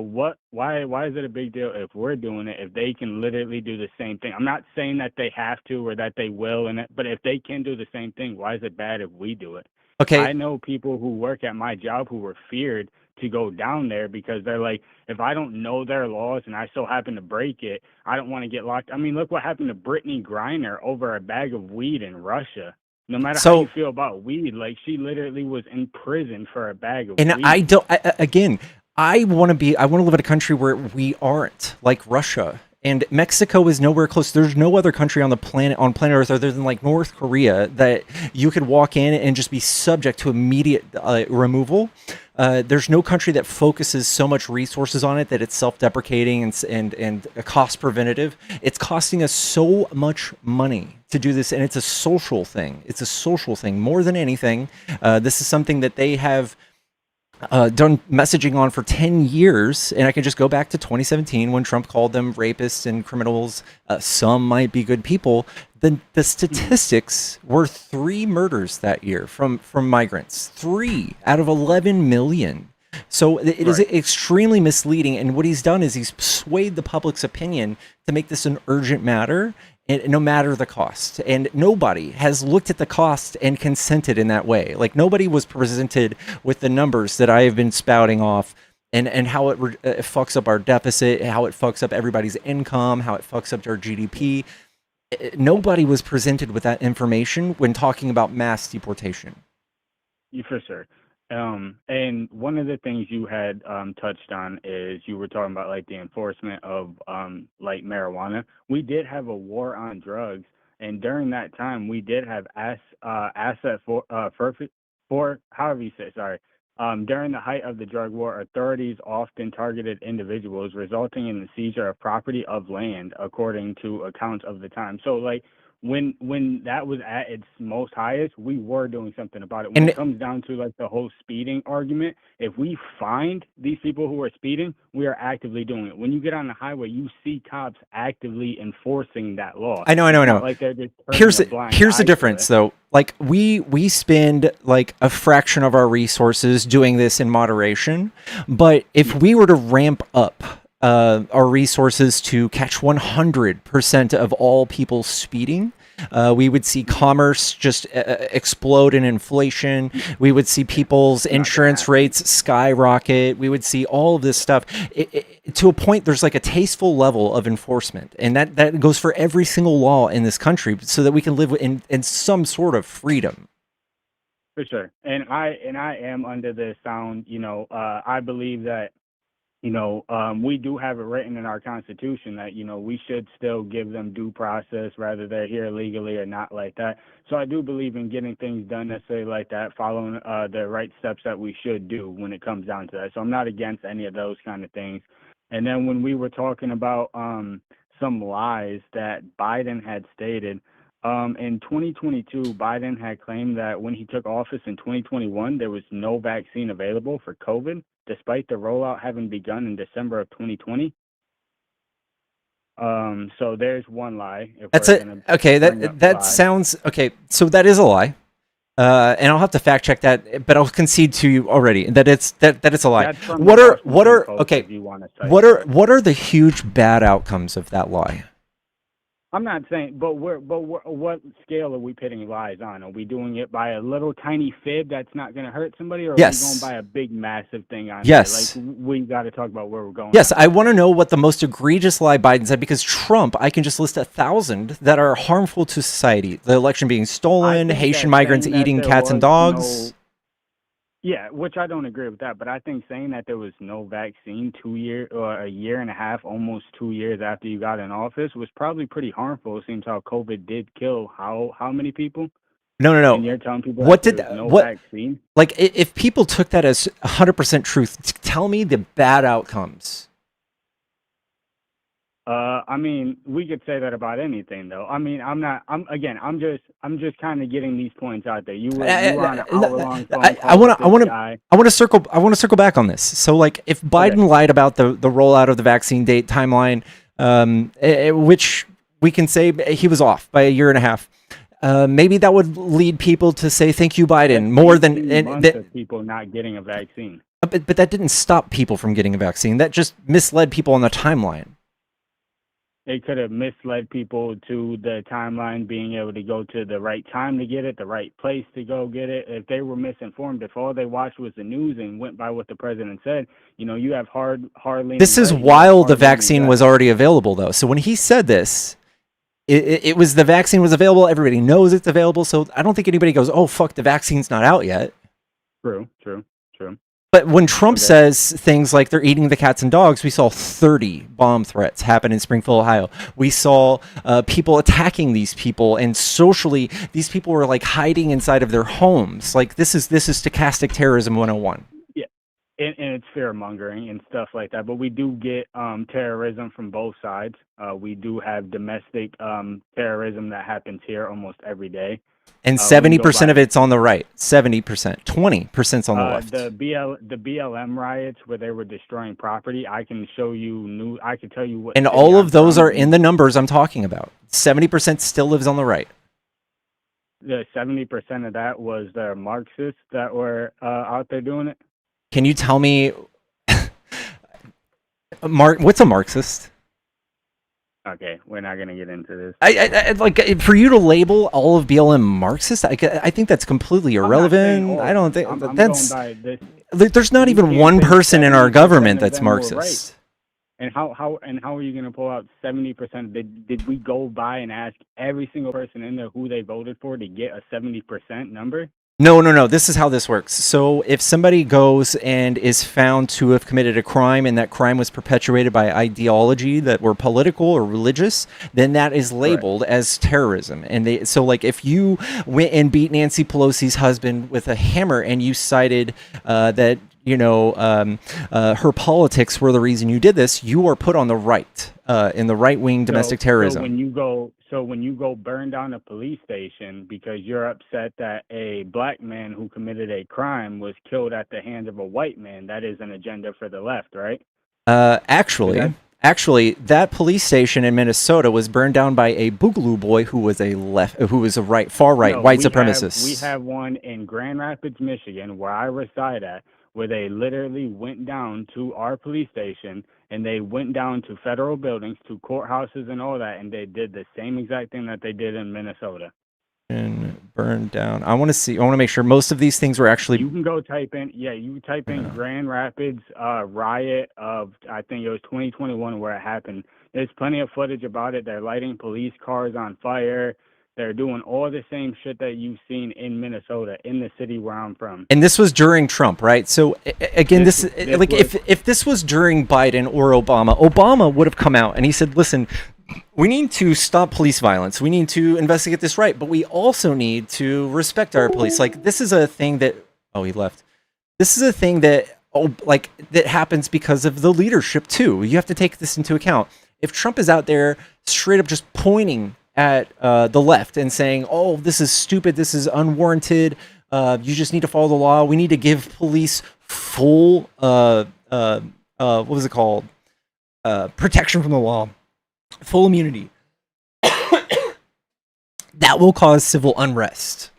why is it a big deal if we're doing it, if they can literally do the same thing? I'm not saying that they have to or that they will, but if they can do the same thing, why is it bad if we do it? Okay. I know people who work at my job who were feared to go down there because they're like, if I don't know their laws and I so happen to break it, I don't want to get locked. I mean, look what happened to Brittany Griner over a bag of weed in Russia. No matter how you feel about weed, like she literally was in prison for a bag of And weed. I want to live in a country where we aren't like Russia. And Mexico is nowhere close. There's no other country on planet Earth other than like North Korea that you could walk in and just be subject to immediate removal. There's no country that focuses so much resources on it that it's self-deprecating and cost preventative. It's costing us so much money to do this, and it's a social thing. It's a social thing more than anything. This is something that they have done messaging on for 10 years, and I can just go back to 2017 when Trump called them rapists and criminals. Some might be good people. The statistics were 3 murders that year from migrants, 3 out of 11 million. So it is extremely misleading, and what he's done is he's swayed the public's opinion to make this an urgent matter, and no matter the cost. And nobody has looked at the cost and consented in that way. Like, nobody was presented with the numbers that I have been spouting off, and how it fucks up our deficit, how it fucks up everybody's income, how it fucks up our GDP. Nobody was presented with that information when talking about mass deportation. For sure. And one of the things you had touched on is you were talking about like the enforcement of like marijuana. We did have a war on drugs, and during that time we did have asset for however you say it, sorry. During the height of the drug war, authorities often targeted individuals, resulting in the seizure of property of land, according to accounts of the time. So like, when that was at its most highest, we were doing something about it. When it comes down to like the whole speeding argument, if we find these people who are speeding, we are actively doing it. When you get on the highway, you see cops actively enforcing that law. I know. It's not like they're just Here's turning a blind the eye to difference, it. though. Like, we spend like a fraction of our resources doing this in moderation, but if we were to ramp up our resources to catch 100% of all people speeding, we would see commerce just explode in inflation. We would see people's insurance rates skyrocket. We would see all of this stuff. To a point, there's like a tasteful level of enforcement, and that goes for every single law in this country, so that we can live in some sort of freedom. For sure. And I am under the sound, I believe that, we do have it written in our Constitution that, we should still give them due process, whether they're here legally or not, like that. So I do believe in getting things done necessarily like that, following the right steps that we should do when it comes down to that. So I'm not against any of those kind of things. And then when we were talking about some lies that Biden had stated, in 2022, Biden had claimed that when he took office in 2021, there was no vaccine available for COVID, despite the rollout having begun in December of 2020. So there's one lie. That's it. Okay, that sounds okay. So that is a lie, and I'll have to fact check that, but I'll concede to you already that it's a lie. What are the huge bad outcomes of that lie? I'm not saying, but what scale are we pitting lies on? Are we doing it by a little tiny fib that's not going to hurt somebody, or are we going by a big, massive thing on Yes. it? Like, we got to talk about where we're going. Yes, I want to know what the most egregious lie Biden said, because Trump, I can just list 1,000 that are harmful to society. The election being stolen, Haitian migrants eating cats and dogs. Yeah, which I don't agree with that, but I think saying that there was no vaccine a year and a half, almost 2 years after you got in office was probably pretty harmful. It seems how COVID did kill how many people? No. And you're telling people what that did there was no what vaccine? Like, if people took that as 100% truth, tell me the bad outcomes. I mean, we could say that about anything, though. I mean, I'm just kind of getting these points out there. You were on an hour-long phone call I want to circle back on this. So, like, if Biden lied about the rollout of the vaccine date timeline, which we can say he was off by a year and a half, maybe that would lead people to say thank you, Biden, more than of people not getting a vaccine. But that didn't stop people from getting a vaccine. That just misled people on the timeline. It could have misled people to the timeline being able to go to the right time to get it, the right place to go get it. If they were misinformed, if all they watched was the news and went by what the president said, you have hard-leaning. This is while the vaccine was already available, though. So when he said this, it was the vaccine was available. Everybody knows it's available. So I don't think anybody goes, "Oh fuck, the vaccine's not out yet." True. But when Trump says things like they're eating the cats and dogs, we saw 30 bomb threats happen in Springfield, Ohio. We saw people attacking these people, and socially, these people were like hiding inside of their homes. Like this is stochastic terrorism 101. Yeah, and it's fear mongering and stuff like that. But we do get terrorism from both sides. We do have domestic terrorism that happens here almost every day. And 70% of it's on the right. 70%, 20% on the left. The BLM riots where they were destroying property, I can show you I can tell you what. And all of those are in the numbers I'm talking about. 70% still lives on the right. The 70% of that was the Marxists that were out there doing it. Can you tell me, what's a Marxist? Okay, we're not gonna get into this. I like for you to label all of BLM Marxist. I think that's completely irrelevant. I don't think that's. There's not even one person in our government that's Marxist. And how are you gonna pull out 70%? Did we go by and ask every single person in there who they voted for to get a 70% number? No. This is how this works. So if somebody goes and is found to have committed a crime and that crime was perpetuated by ideology that were political or religious, then that is labeled as terrorism. And so like if you went and beat Nancy Pelosi's husband with a hammer and you cited that her politics were the reason you did this, you are put on the right in the right-wing domestic terrorism. So when you go burn down a police station because you're upset that a black man who committed a crime was killed at the hands of a white man, that is an agenda for the left, right? Actually, that police station in Minnesota was burned down by a Boogaloo boy who was a far right white supremacist. We have one in Grand Rapids, Michigan, where I reside at, where they literally went down to our police station and they went down to federal buildings, to courthouses and all that, and they did the same exact thing that they did in Minnesota. And burned down. I want to make sure most of these things were actually. You can go type in Grand Rapids riot of, I think it was 2021 where it happened. There's plenty of footage about it. They're lighting police cars on fire. They're doing all the same shit that you've seen in Minnesota, in the city where I'm from. And this was during Trump, right? So again, if this was during Biden or Obama would have come out and he said, listen, we need to stop police violence. We need to investigate this right, but we also need to respect our police. Like this is a thing that, he left. This is a thing that, that happens because of the leadership too. You have to take this into account. If Trump is out there straight up just pointing at the left and saying, "Oh, this is stupid. This is unwarranted. You just need to follow the law. We need to give police full what was it called? Protection from the law, full immunity." That will cause civil unrest.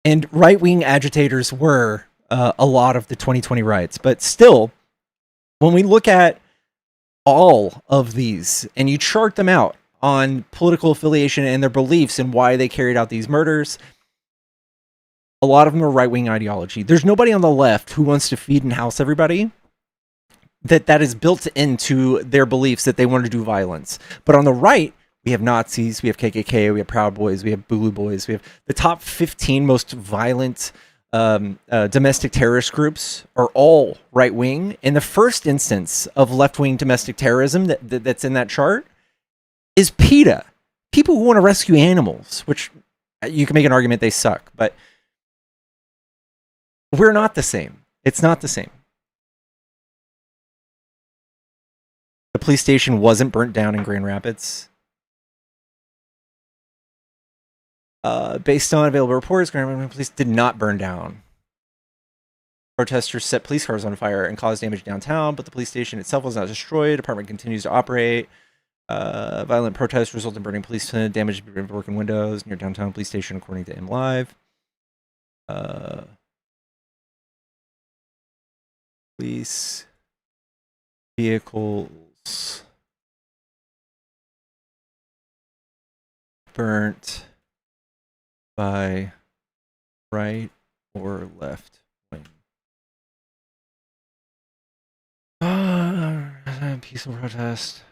And right-wing agitators were a lot of the 2020 riots, but still, when we look at all of these and you chart them out on political affiliation and their beliefs and why they carried out these murders, a lot of them are right-wing ideology. There's nobody on the left who wants to feed and house everybody that is built into their beliefs that they want to do violence. But on the right, we have Nazis, we have KKK, we have Proud Boys, we have Boogaloo Boys, we have the top 15 most violent domestic terrorist groups are all right-wing. And the first instance of left-wing domestic terrorism that's in that chart is PETA. People who want to rescue animals, which you can make an argument they suck, but we're not the same. It's not the same. The police station wasn't burnt down in Grand Rapids. Based on available reports, Grand Rapids police did not burn down. Protesters set police cars on fire and caused damage downtown, but the police station itself was not destroyed. Department continues to operate. Violent protests result in burning police damage, broken windows near downtown police station, according to MLive. Police vehicles burnt by right or left wing. Peaceful protest.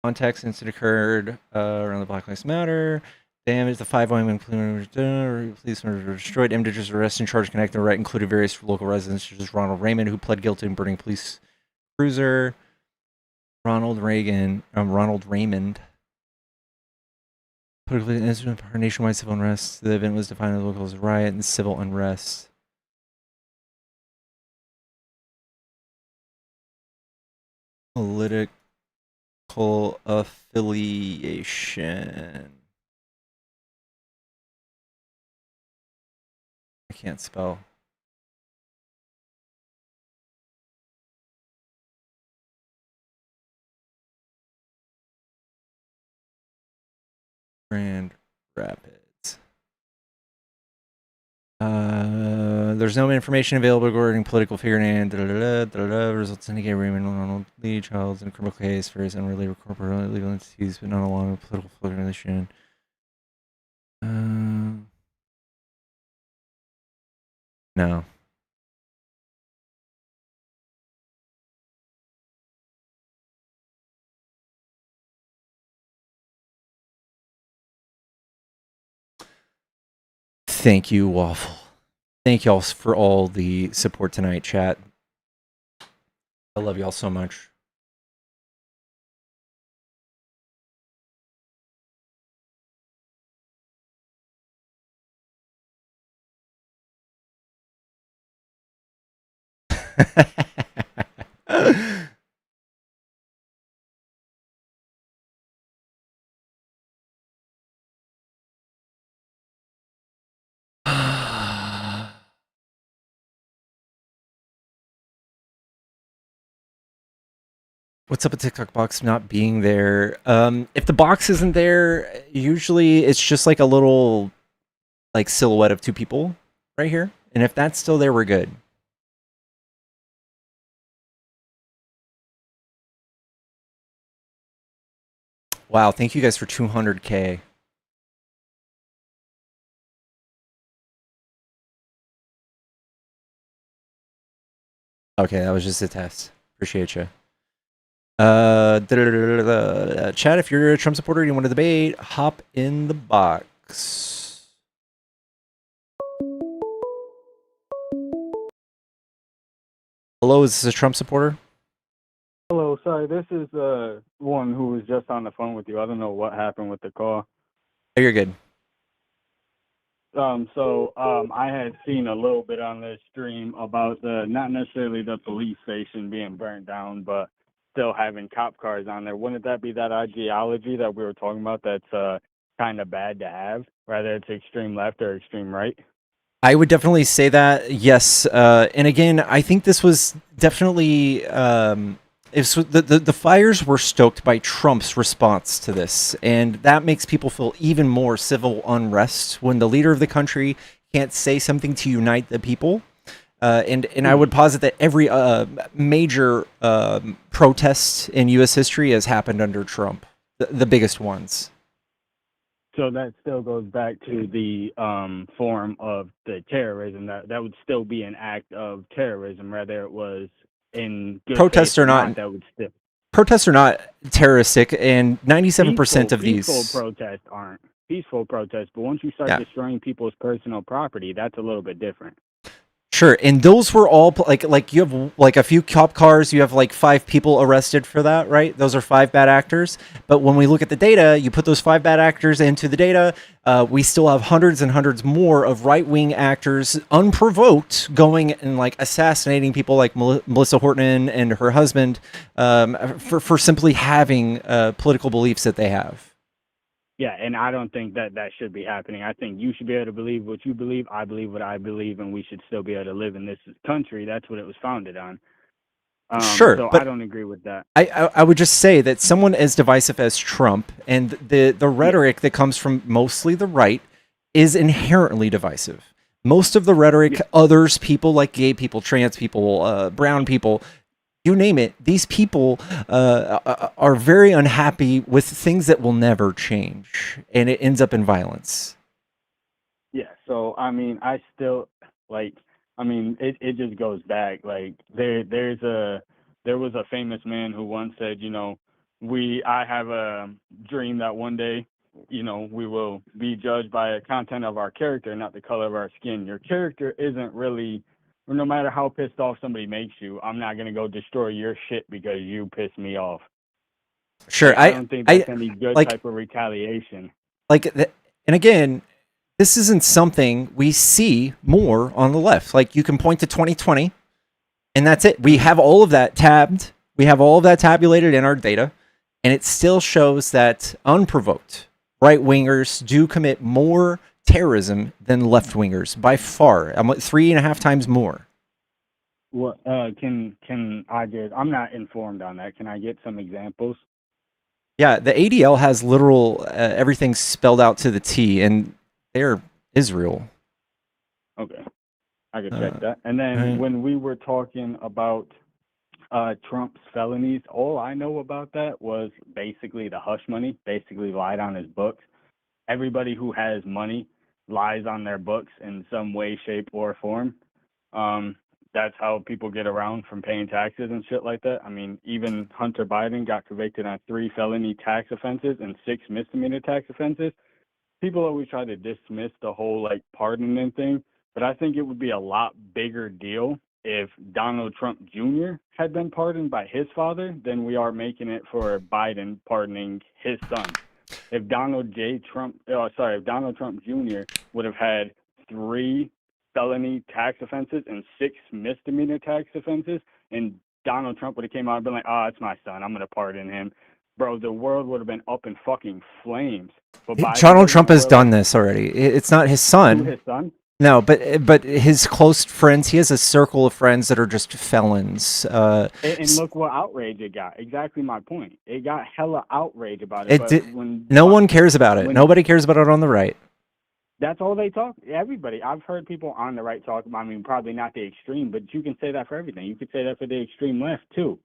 Context incident occurred around the Black Lives Matter. Damage the 5 women police were destroyed. Images arrested and charged connected. The right included various local residents, such as Ronald Raymond, who pled guilty in burning police cruiser. Ronald Raymond. Politically incident for nationwide civil unrest. The event was defined as local as riot and civil unrest. Political affiliation. I can't spell. Grand Rapids. There's no information available regarding political figure and results indicate Raymond Ronald Lee Childs in a criminal case for his unrelated corporate legal entities, but not along with political affiliation. No. Thank you, Waffle. Thank y'all for all the support tonight, chat. I love y'all so much. What's up with TikTok box not being there? If the box isn't there, usually it's just like a little like silhouette of 2 people right here. And if that's still there, we're good. Wow, thank you guys for 200K. Okay, that was just a test. Appreciate you. Chat, if you're a Trump supporter and you want to debate, hop in the box. Hello, is this a Trump supporter? Hello, sorry, this is one who was just on the phone with you. I don't know what happened with the call. Oh, you're good. I had seen a little bit on this stream about not necessarily the police station being burnt down, but still having cop cars on there. Wouldn't that be that ideology that we were talking about that's kind of bad to have, whether it's extreme left or extreme right? I would definitely say that, yes. And again, I think this was definitely the fires were stoked by Trump's response to this, and that makes people feel even more civil unrest when the leader of the country can't say something to unite the people. And I would posit that every major protest in U.S. history has happened under Trump, the biggest ones. So that still goes back to the form of the terrorism. That would still be an act of terrorism, whether it was in good Protests faith are not. That would still. Protests are not terroristic, and 97% of these. Peaceful protests aren't peaceful protests, but once you start destroying people's personal property, that's a little bit different. Sure, and those were all like you have like a few cop cars, you have like 5 people arrested for that, right? Those are 5 bad actors. But when we look at the data, you put those 5 bad actors into the data, we still have hundreds and hundreds more of right-wing actors unprovoked going and like assassinating people like Melissa Horton and her husband for simply having political beliefs that they have. Yeah, and I don't think that should be happening. I think you should be able to believe what you believe. I believe what I believe, and we should still be able to live in this country. That's what it was founded on. Sure, so but I don't agree with that. I would just say that someone as divisive as Trump and the rhetoric that comes from mostly the right is inherently divisive. Most of the rhetoric, others, people like gay people, trans people, brown people, you name it, these people are very unhappy with things that will never change, and it ends up in violence. Yeah, so I mean, I still like. I mean, it just goes back. Like there was a famous man who once said, you know, I have a dream that one day, you know, we will be judged by the content of our character, not the color of our skin. Your character isn't really. No matter how pissed off somebody makes you, I'm not gonna go destroy your shit because you piss me off. Sure, Like, I don't think I that's any good like type of retaliation. and again, this isn't something we see more on the left. Like you can point to 2020, and that's it. We have all of that tabbed. We have all of that tabulated in our data, and it still shows that unprovoked right wingers do commit more terrorism than left wingers by far. 3.5 times more. What can I get? I'm not informed on that. Can I get some examples? Yeah, the ADL has literal everything spelled out to the T, and they're Israel. Okay, I can check that. And then right. when we were talking about Trump's felonies, all I know about that was basically the hush money, basically lied on his books. Everybody who has money lies on their books in some way, shape, or form. That's how people get around from paying taxes and shit like that. I mean, even Hunter Biden got convicted on 3 felony tax offenses and 6 misdemeanor tax offenses. People always try to dismiss the whole like pardoning thing, but I think it would be a lot bigger deal if Donald Trump Jr. had been pardoned by his father than we are making it for Biden pardoning his son. If Donald Trump Jr. would have had 3 felony tax offenses and 6 misdemeanor tax offenses, and Donald Trump would have came out and been like, "Oh, it's my son. I'm gonna pardon him." Bro, the world would have been up in fucking flames. But Biden Donald doesn't Trump has wear, done like, this already. It's not his to son. his son. No, but his close friends. He has a circle of friends that are just felons. And look what outrage it got. Exactly my point. It got hella outrage about it. No one cares about it. Nobody cares about it on the right. That's all they talk. Everybody. I've heard people on the right talk about. I mean, probably not the extreme, but you can say that for everything. You could say that for the extreme left too.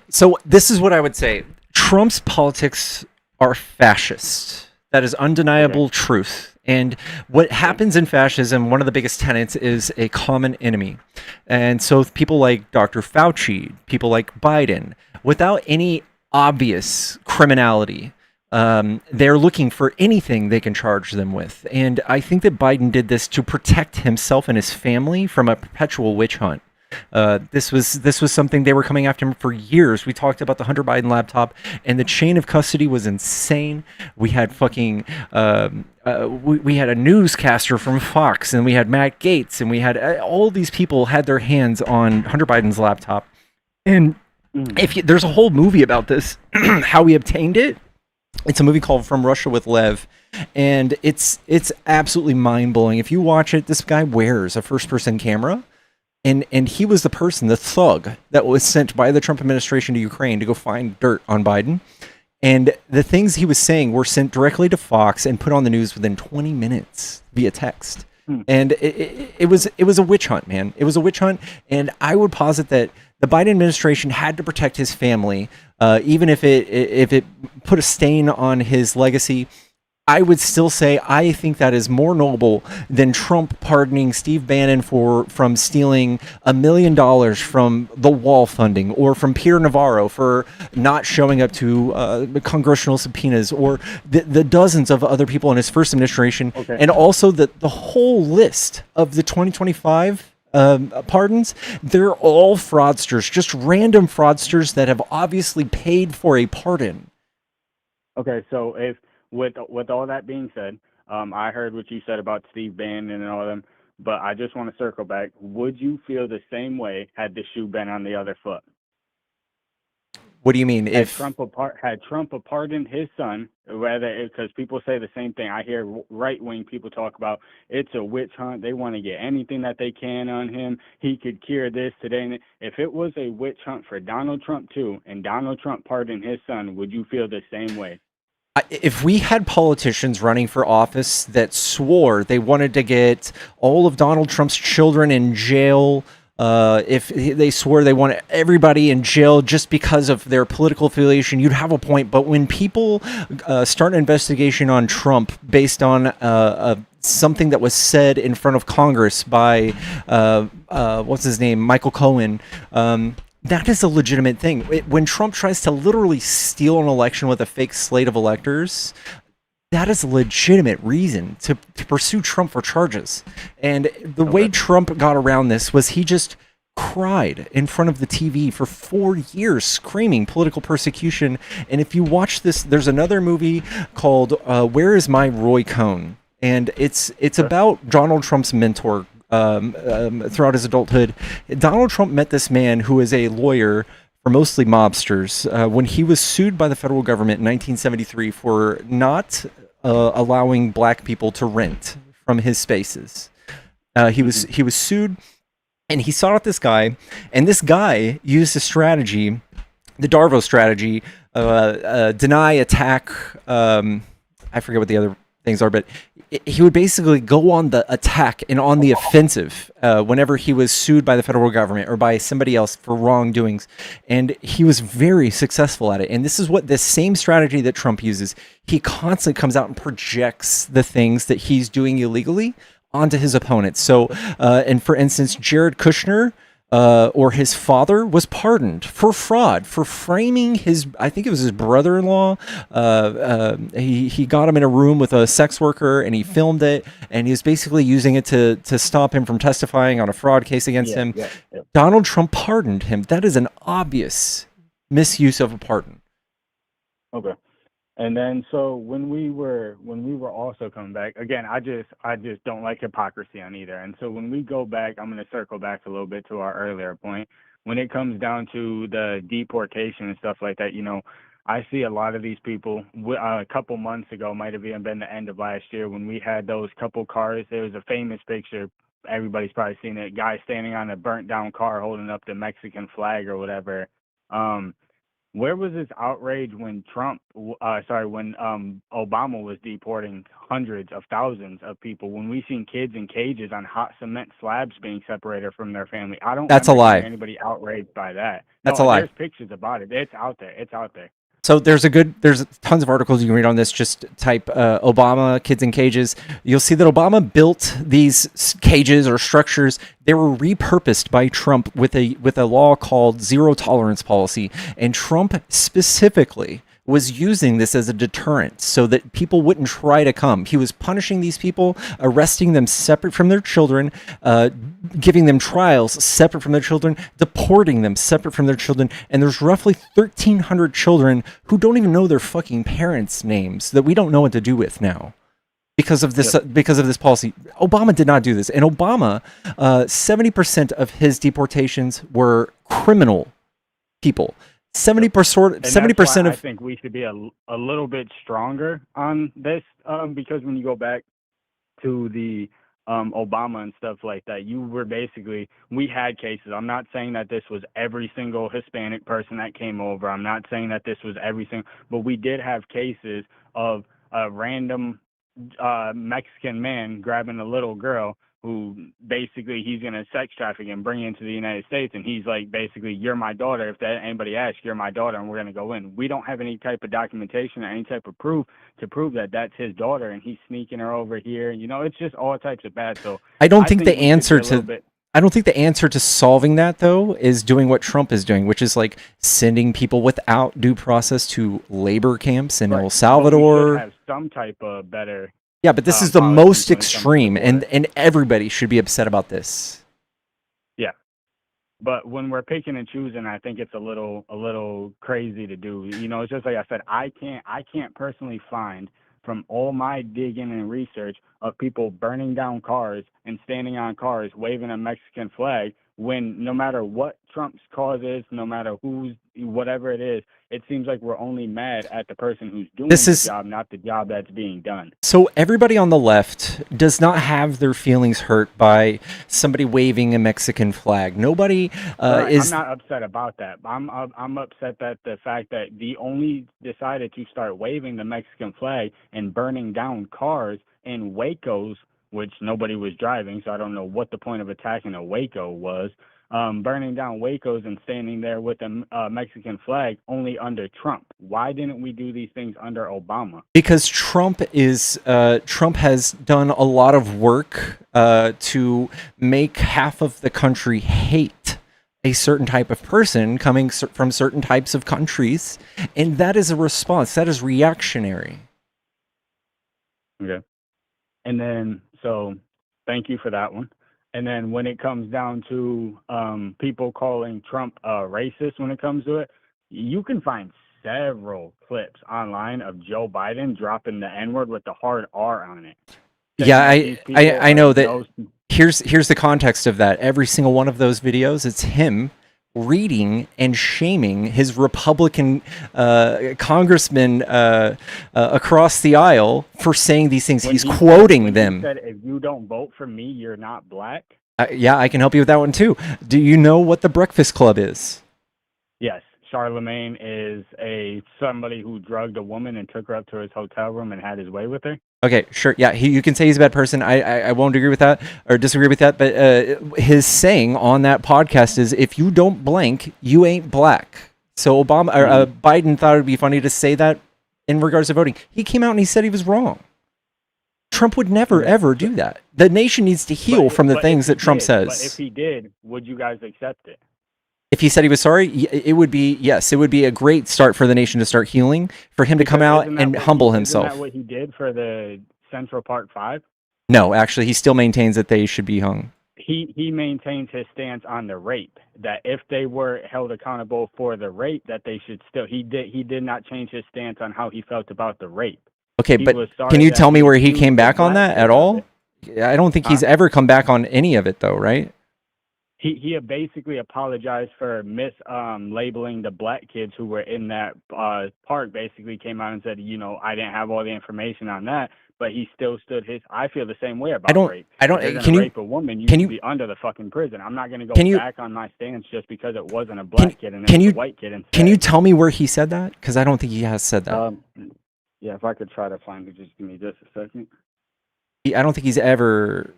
So this is what I would say. Trump's politics are fascist. That is undeniable truth. And what happens in fascism, one of the biggest tenets is a common enemy. And so people like Dr. Fauci, people like Biden, without any obvious criminality, they're looking for anything they can charge them with. And I think that Biden did this to protect himself and his family from a perpetual witch hunt. This was something they were coming after him for years. We talked about the Hunter Biden laptop, and the chain of custody was insane. We had fucking we had a newscaster from Fox, and we had Matt Gaetz, and we had all these people had their hands on Hunter Biden's laptop. And there's a whole movie about this, how he obtained it. It's a movie called From Russia with Lev, and it's absolutely mind blowing. If you watch it, this guy wears a first person camera. And he was the person, the thug, that was sent by the Trump administration to Ukraine to go find dirt on Biden. And the things he was saying were sent directly to Fox and put on the news within 20 minutes via text. And it was a witch hunt, man. It was a witch hunt. And I would posit that the Biden administration had to protect his family, even if it put a stain on his legacy. I would still say I think that is more noble than Trump pardoning Steve Bannon from stealing $1 million from the wall funding, or from Peter Navarro for not showing up to congressional subpoenas, or the dozens of other people in his first administration, and also the whole list of the 2025 pardons. They're all fraudsters, just random fraudsters that have obviously paid for a pardon. Okay, so if with all that being said, I heard what you said about Steve Bannon and all of them, but I just want to circle back. Would you feel the same way had the shoe been on the other foot? What do you mean? Had Trump pardoned his son, because people say the same thing. I hear right wing people talk about it's a witch hunt. They want to get anything that they can on him. He could cure this today. And if it was a witch hunt for Donald Trump too, and Donald Trump pardoned his son, would you feel the same way? If we had politicians running for office that swore they wanted to get all of Donald Trump's children in jail, if they swore they wanted everybody in jail just because of their political affiliation, you'd have a point. But when people start an investigation on Trump based on something that was said in front of Congress by what's his name, Michael Cohen, that is a legitimate thing. When Trump tries to literally steal an election with a fake slate of electors, that is a legitimate reason to pursue Trump for charges. And the way Trump got around this was he just cried in front of the TV for 4 years, screaming political persecution. And if you watch this, there's another movie called Where Is My Roy Cohn? And it's about Donald Trump's mentor throughout his adulthood. Donald Trump met this man who is a lawyer for mostly mobsters when he was sued by the federal government in 1973 for not allowing black people to rent from his spaces. He was sued, and he sought out this guy, and this guy used a strategy, the Darvo strategy, deny, attack. I forget what the other things are, but he would basically go on the attack and on the offensive whenever he was sued by the federal government or by somebody else for wrongdoings. And he was very successful at it. And this is what this same strategy that Trump uses. He constantly comes out and projects the things that he's doing illegally onto his opponents. So, and for instance, Jared Kushner, or his father, was pardoned for fraud, for framing his, I think it was his brother-in-law. He got him in a room with a sex worker and he filmed it, and he was basically using it to stop him from testifying on a fraud case against him. Yeah. Donald Trump pardoned him. That is an obvious misuse of a pardon. Okay. And then so when we were also coming back, again, I just don't like hypocrisy on either. And so when we go back, I'm going to circle back a little bit to our earlier point. When it comes down to the deportation and stuff like that, I see a lot of these people. A couple months ago, might have even been the end of last year, when we had those couple cars. There was a famous picture. Everybody's probably seen it. Guy standing on a burnt down car holding up the Mexican flag or whatever. Where was this outrage when when Obama was deporting hundreds of thousands of people? When we seen kids in cages on hot cement slabs being separated from their family, I don't. That's a lie. Anybody outraged by that? That's a lie. There's pictures about it. It's out there. It's out there. So there's tons of articles you can read on this. Just type Obama kids in cages. You'll see that Obama built these cages or structures. They were repurposed by Trump with a law called zero tolerance policy, and Trump specifically was using this as a deterrent so that people wouldn't try to come. He was punishing these people, arresting them separate from their children, giving them trials separate from their children, deporting them separate from their children. And there's roughly 1,300 children who don't even know their fucking parents' names that we don't know what to do with now because of this policy. Obama did not do this. And Obama, 70% of his deportations were criminal people. 70% of. I think we should be a little bit stronger on this because when you go back to the Obama and stuff like that, we had cases. I'm not saying that this was every single Hispanic person that came over. I'm not saying that this was but we did have cases of a random Mexican man grabbing a little girl who basically he's going to sex traffic and bring into the United States. And he's like, basically, you're my daughter. If anybody asks, you're my daughter, and we're going to go in. We don't have any type of documentation or any type of proof to prove that that's his daughter, and he's sneaking her over here. It's just all types of bad. So I don't think the answer to solving that, though, is doing what Trump is doing, which is like sending people without due process to labor camps in El Salvador. We should have some type of better. Yeah, but this is the most extreme, and everybody should be upset about this. Yeah, but when we're picking and choosing, I think it's a little crazy to do. It's just like I said, I can't personally find from all my digging and research of people burning down cars and standing on cars waving a Mexican flag when no matter what Trump's cause is, no matter whatever it is, it seems like we're only mad at the person who's doing the job, not the job that's being done. So everybody on the left does not have their feelings hurt by somebody waving a Mexican flag. Nobody is. I'm not upset about that. I'm upset that the fact that the only decided to start waving the Mexican flag and burning down cars in Wacos, which nobody was driving, so I don't know what the point of attacking a Waco was. Burning down Wacos and standing there with a Mexican flag only under Trump. Why didn't we do these things under Obama? Because Trump has done a lot of work to make half of the country hate a certain type of person coming from certain types of countries, and that is a response. That is reactionary. Okay. And then, so thank you for that one. And then when it comes down to people calling Trump a racist when it comes to it, you can find several clips online of Joe Biden dropping the N-word with the hard R on it. Yeah, I know that. Here's the context of that. Every single one of those videos, it's him reading and shaming his Republican congressmen across the aisle for saying these things. He's quoting them. He said, if you don't vote for me, you're not black. Yeah, I can help you with that one too. Do you know what the Breakfast Club is? Yes, Charlemagne is somebody who drugged a woman and took her up to his hotel room and had his way with her. Okay, sure. Yeah, you can say he's a bad person. I won't agree with that or disagree with that. But his saying on that podcast is, "If you don't blank, you ain't black." So Biden thought it would be funny to say that in regards to voting. He came out and he said he was wrong. Trump would never ever do that. The nation needs to heal from the things that Trump says. But if he did, would you guys accept it? If he said he was sorry, it would be, yes, it would be a great start for the nation to start healing, for him to come out and humble himself. Isn't that what he did for the Central Park 5? No, actually, he still maintains that they should be hung. He maintains his stance on the rape, that if they were held accountable for the rape, that they should still, he did not change his stance on how he felt about the rape. Okay, but can you tell me where he came back on that at all? I don't think he's ever come back on any of it though, right? He basically apologized for labeling the black kids who were in that park. Basically came out and said, I didn't have all the information on that, but he still stood his. I feel the same way about rape. I don't. If you're can you rape a woman? You can should you be under the fucking prison. I'm not going to go back on my stance just because it wasn't a black kid and it was a white kid. Can you tell me where he said that? Because I don't think he has said that. Yeah, if I could try to find it, just give me just a second. I don't think he's ever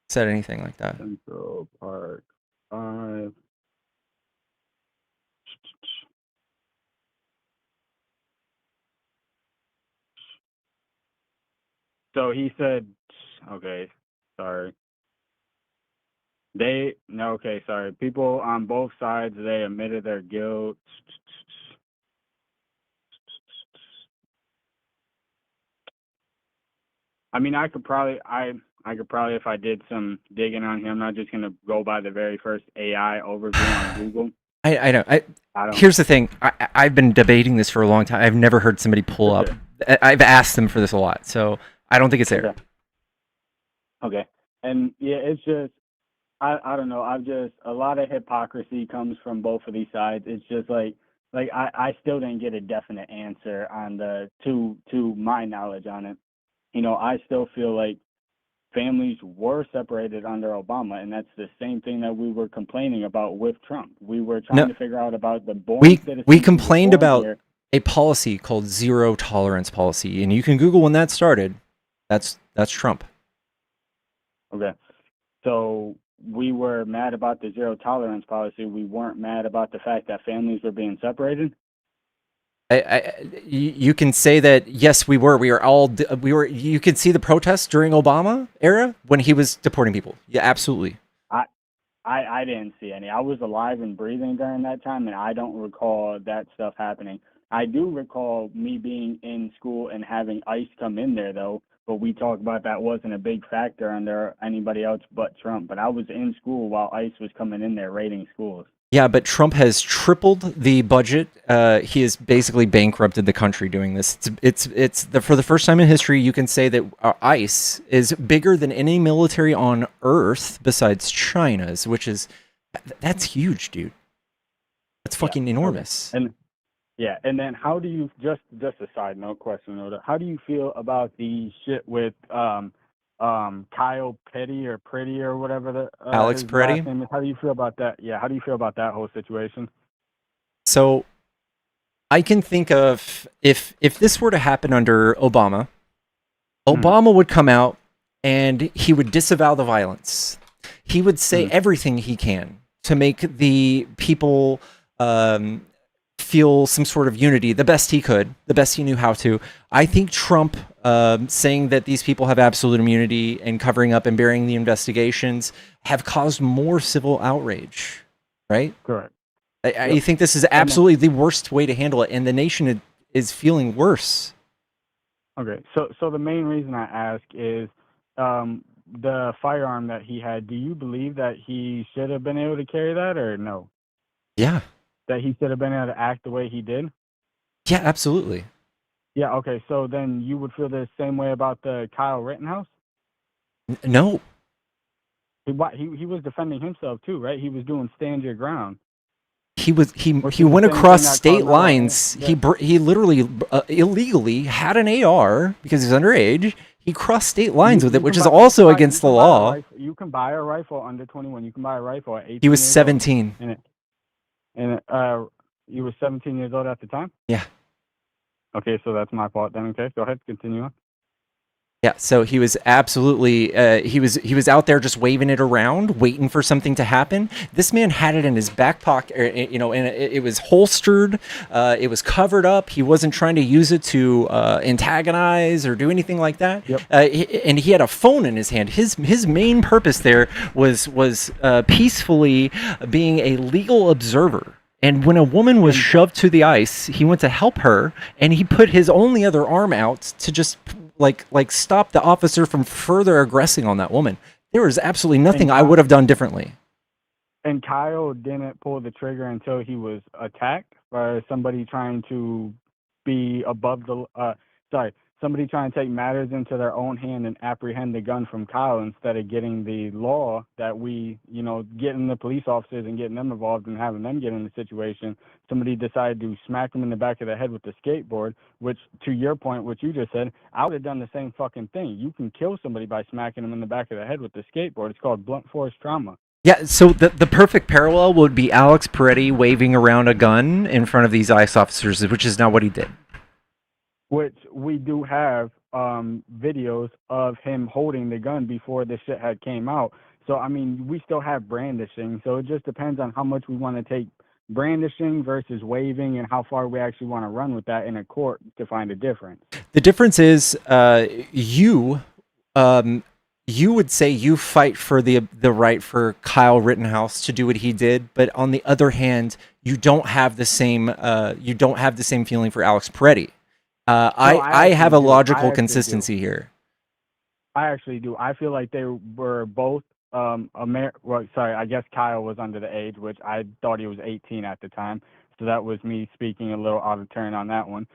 said anything like that. Central Park 5. So he said, okay, sorry. Sorry. People on both sides, they admitted their guilt. I mean, I could probably, if I did some digging on him, I'm not just going to go by the very first AI overview on Google. I don't. Here's the thing. I've been debating this for a long time. I've never heard somebody pull up. I've asked them for this a lot, so I don't think it's there. Okay. And yeah, it's just, I don't know. A lot of hypocrisy comes from both of these sides. It's just like I still didn't get a definite answer on to my knowledge on it. I still feel like families were separated under Obama, and that's the same thing that we were complaining about with Trump. We were trying to figure out about the born citizens. We complained about a policy called zero tolerance policy, and you can Google when that started. That's Trump. Okay. So we were mad about the zero tolerance policy. We weren't mad about the fact that families were being separated. You can say that, yes, we were. You could see the protests during Obama era when he was deporting people. Yeah, absolutely. I didn't see any. I was alive and breathing during that time, and I don't recall that stuff happening. I do recall me being in school and having ICE come in there, though, but we talked about that wasn't a big factor under anybody else but Trump. But I was in school while ICE was coming in there raiding schools. Yeah, but Trump has tripled the budget. He has basically bankrupted the country doing this. For the first time in history, you can say that ICE is bigger than any military on Earth besides China's, which is That's huge, dude. That's fucking Okay. enormous. And yeah, and then how do you just a side note question note? How do you feel about the shit with Kyle Petty or Pretty or whatever Alex his last Peretti. name is? How do you feel about that? Yeah, how do you feel about that whole situation? So I can think of if this were to happen under Obama, Obama would come out and he would disavow the violence. He would say everything he can to make the people feel some sort of unity the best he could, the best he knew how to. I think Trump saying that these people have absolute immunity and covering up and burying the investigations have caused more civil outrage, right? Correct. I think this is absolutely the worst way to handle it, and the nation is feeling worse. Okay, so the main reason I ask is the firearm that he had. Do you believe that he should have been able to carry that, or no? Yeah. That he should have been able to act the way he did? Yeah, absolutely. Yeah, okay, so then you would feel the same way about the Kyle Rittenhouse? No. He was defending himself too, right? He was doing stand your ground. He was he Which is the went same across thing that state Carmelo lines. He literally illegally had an AR because he's underage. He crossed state lines with it, which is also against the law. You can buy a rifle under 21. You can buy a rifle at 18 He was years 17. old. And you were 17 years old at the time? Yeah. Okay, so that's my fault then. Okay, go ahead, continue on. Yeah, so he was absolutely he was out there just waving it around, waiting for something to happen. This man had it in his back pocket, you know, and it was holstered. It was covered up. He wasn't trying to use it to antagonize or do anything like that. Yep. And he had a phone in his hand. His main purpose there was peacefully being a legal observer. And when a woman was shoved to the ice, he went to help her, and he put his only other arm out to just like stop the officer from further aggressing on that woman. There was absolutely nothing I would have done differently. And Kyle didn't pull the trigger until he was attacked by somebody trying to be above the somebody trying to take matters into their own hand and apprehend the gun from Kyle instead of getting the law that we, you know, getting the police officers and getting them involved and having them get in the situation. Somebody decided to smack him in the back of the head with the skateboard, which, to your point, what you just said, I would have done the same fucking thing. You can kill somebody by smacking them in the back of the head with the skateboard. It's called blunt force trauma. Yeah, so the perfect parallel would be Alex Peretti waving around a gun in front of these ICE officers, which is not what he did. Which we do have videos of him holding the gun before the shit had came out. So, I mean, we still have brandishing. So it just depends on how much we want to take brandishing versus waving and how far we actually want to run with that in a court to find a difference. The difference is you would say you fight for the right for Kyle Rittenhouse to do what he did, but on the other hand, you don't have the same feeling for Alex Peretti. I have a logical consistency here. I actually do. I feel like they were both I guess Kyle was under the age, which I thought he was 18 at the time. So that was me speaking a little out of turn on that one.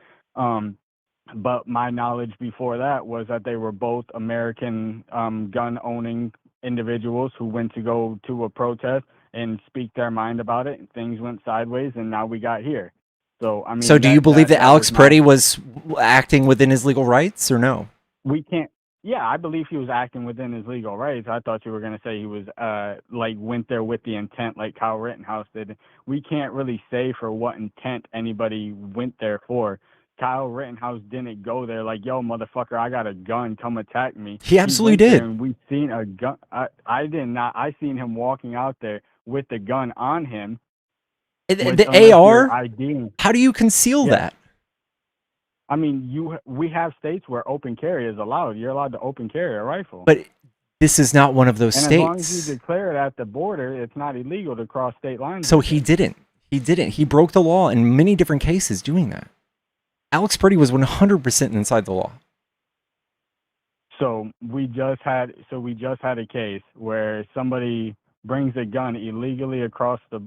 But my knowledge before that was that they were both American gun-owning individuals who went to go to a protest and speak their mind about it, and things went sideways, and now we got here. So, I mean, so do you believe that Alex Peretti was acting within his legal rights or no? We can't. Yeah, I believe he was acting within his legal rights. I thought you were going to say he was went there with the intent like Kyle Rittenhouse did. We can't really say for what intent anybody went there for. Kyle Rittenhouse didn't go there like, yo, motherfucker, I got a gun, come attack me. He absolutely did. And we seen a gun. I did not. I seen him walking out there with the gun on him. The AR? How do you conceal that? I mean, we have states where open carry is allowed. You're allowed to open carry a rifle. But this is not one of those and states. As long as you declare it at the border, it's not illegal to cross state lines. So he didn't. He broke the law in many different cases doing that. Alex Peretti was 100% inside the law. So we just had a case where somebody brings a gun illegally across the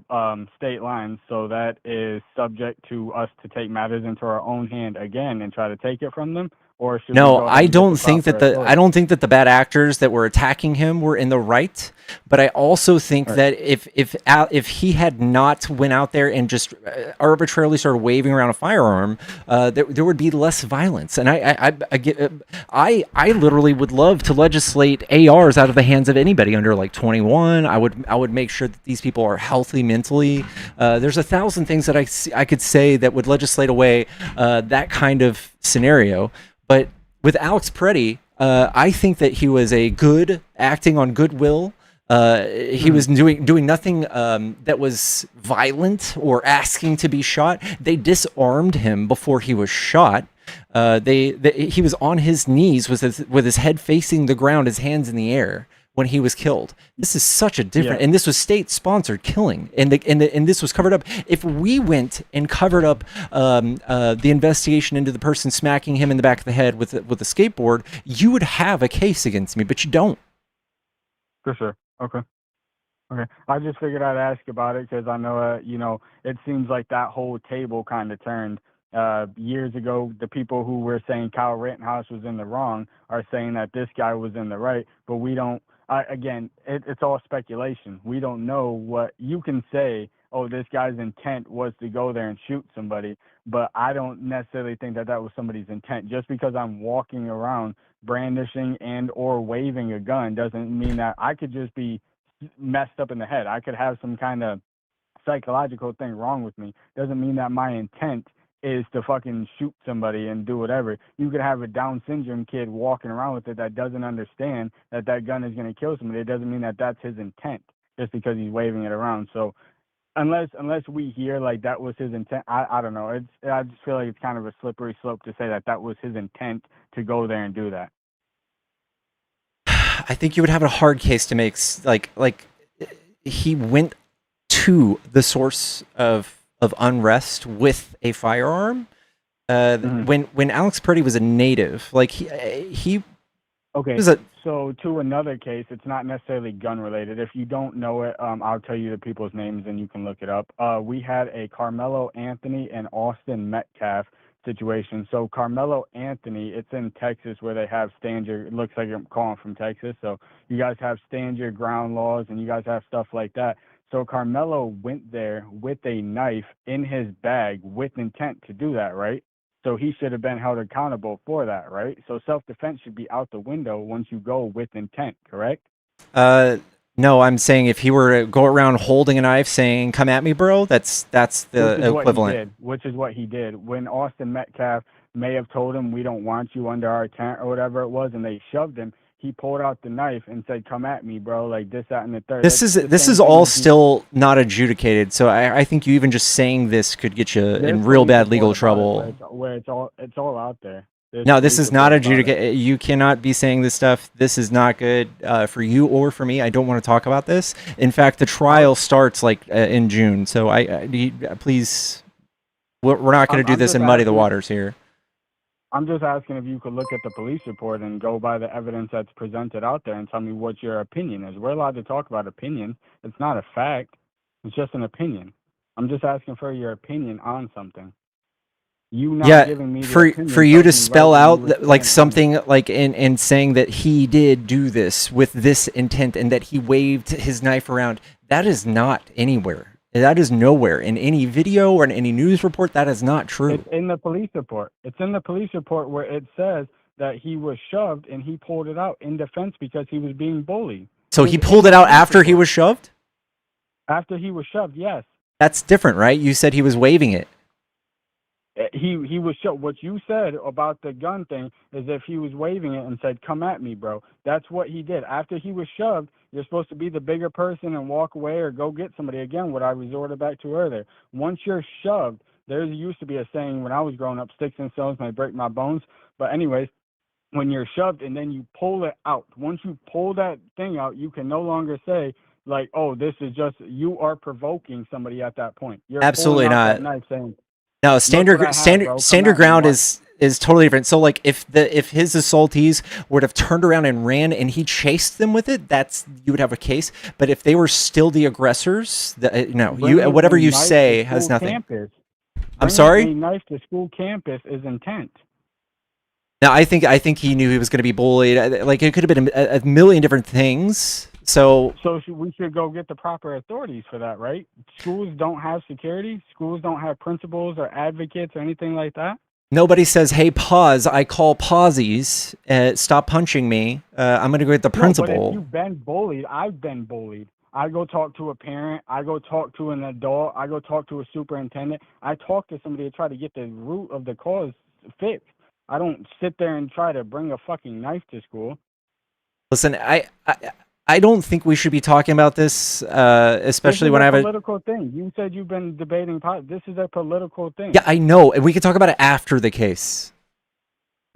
state lines, so that is subject to us to take matters into our own hand again and try to take it from them, or should we No, go ahead and get the proper authority? I don't think that the bad actors that were attacking him were in the right, but I also think Right. that if he had not went out there and just arbitrarily started waving around a firearm, there would be less violence. And I literally would love to legislate ARs out of the hands of anybody under like 21. I would make sure that these people are healthy mentally. There's 1,000 things that I could say that would legislate away that kind of scenario. But with Alex Peretti, I think that he was a good acting on goodwill. He was doing nothing that was violent or asking to be shot. They disarmed him before he was shot. He was on his knees with his head facing the ground, his hands in the air when he was killed. This is such a different, and this was state-sponsored killing, and this was covered up. If we went and covered up the investigation into the person smacking him in the back of the head with a skateboard, you would have a case against me, but you don't. For sure. Okay. I just figured I'd ask about it because I know, it seems like that whole table kind of turned. Years ago, the people who were saying Kyle Rittenhouse was in the wrong are saying that this guy was in the right, but we don't. Again, it's all speculation. We don't know what you can say. Oh, this guy's intent was to go there and shoot somebody, but I don't necessarily think that was somebody's intent. Just because I'm walking around brandishing and or waving a gun doesn't mean that I could just be messed up in the head. I could have some kind of psychological thing wrong with me. Doesn't mean that my intent is to fucking shoot somebody and do whatever. You could have a Down syndrome kid walking around with it that doesn't understand that gun is going to kill somebody. It doesn't mean that that's his intent just because he's waving it around. So unless we hear like that was his intent, I don't know. I just feel like it's kind of a slippery slope to say that was his intent to go there and do that. I think you would have a hard case to make. Like he went to the source of unrest with a firearm. When Alex Purdy was a native, like he Okay, was a so to another case, it's not necessarily gun related. If you don't know it, I'll tell you the people's names and you can look it up. We had a Carmelo Anthony and Austin Metcalf situation. So Carmelo Anthony, it's in Texas where they have stand your, it looks like I'm calling from Texas. So you guys have stand your ground laws and you guys have stuff like that. So Carmelo went there with a knife in his bag with intent to do that, right? So he should have been held accountable for that, right? So self-defense should be out the window once you go with intent, correct? No, I'm saying if he were to go around holding a knife saying, "Come at me, bro," that's the equivalent. Which is what he did. When Austin Metcalf may have told him, "We don't want you under our tent," or whatever it was, and they shoved him, he pulled out the knife and said, "Come at me, bro," like this, that, and the third. This is all still not adjudicated, so I think you even just saying this could get you in real bad legal trouble. Where it's all out there. No, this is not adjudicated. You cannot be saying this stuff. This is not good for you or for me. I don't want to talk about this. In fact, the trial starts like in June, so please, we're not going to do this and muddy the waters here. I'm just asking if you could look at the police report and go by the evidence that's presented out there and tell me what your opinion is. We're allowed to talk about opinion. It's not a fact. It's just an opinion. I'm just asking for your opinion on something. You not giving me the opinion for you to spell right out like something like in saying that he did do this with this intent and that he waved his knife around, that is not anywhere. That is nowhere in any video or in any news report. That is not true. It's in the police report. It's in the police report where it says that he was shoved and he pulled it out in defense because he was being bullied. So he pulled it out after he was shoved? After he was shoved, yes. That's different, right? You said he was waving it. He was shoved. What you said about the gun thing is if he was waving it and said, "Come at me, bro." That's what he did. After he was shoved, you're supposed to be the bigger person and walk away or go get somebody. Again, what I resorted back to earlier. Once you're shoved, there used to be a saying when I was growing up, "Sticks and stones may break my bones." But anyways, when you're shoved and then you pull it out, once you pull that thing out, you can no longer say, like, "Oh, this is just," you are provoking somebody at that point. You're absolutely pulling out not. that knife saying, no, standard ground is totally different. So like if his assaultees would have turned around and ran and he chased them with it, you would have a case. But if they were still the aggressors, whatever you say has nothing. Campus. I'm sorry? A knife to school campus is intent. Now, I think he knew he was going to be bullied. Like, it could have been a million different things. So we should go get the proper authorities for that, right? Schools don't have security. Schools don't have principals or advocates or anything like that. nobody says, "Hey, pause! I call pausies. Stop punching me. I'm going to go get the No, but if principal." you've been bullied, I've been bullied. I go talk to a parent. I go talk to an adult. I go talk to a superintendent. I talk to somebody to try to get the root of the cause fixed. I don't sit there and try to bring a fucking knife to school. Listen, I don't think we should be talking about this, especially when I have This is a. a political thing. You said you've been debating. This is a political thing. Yeah, I know, and we can talk about it after the case.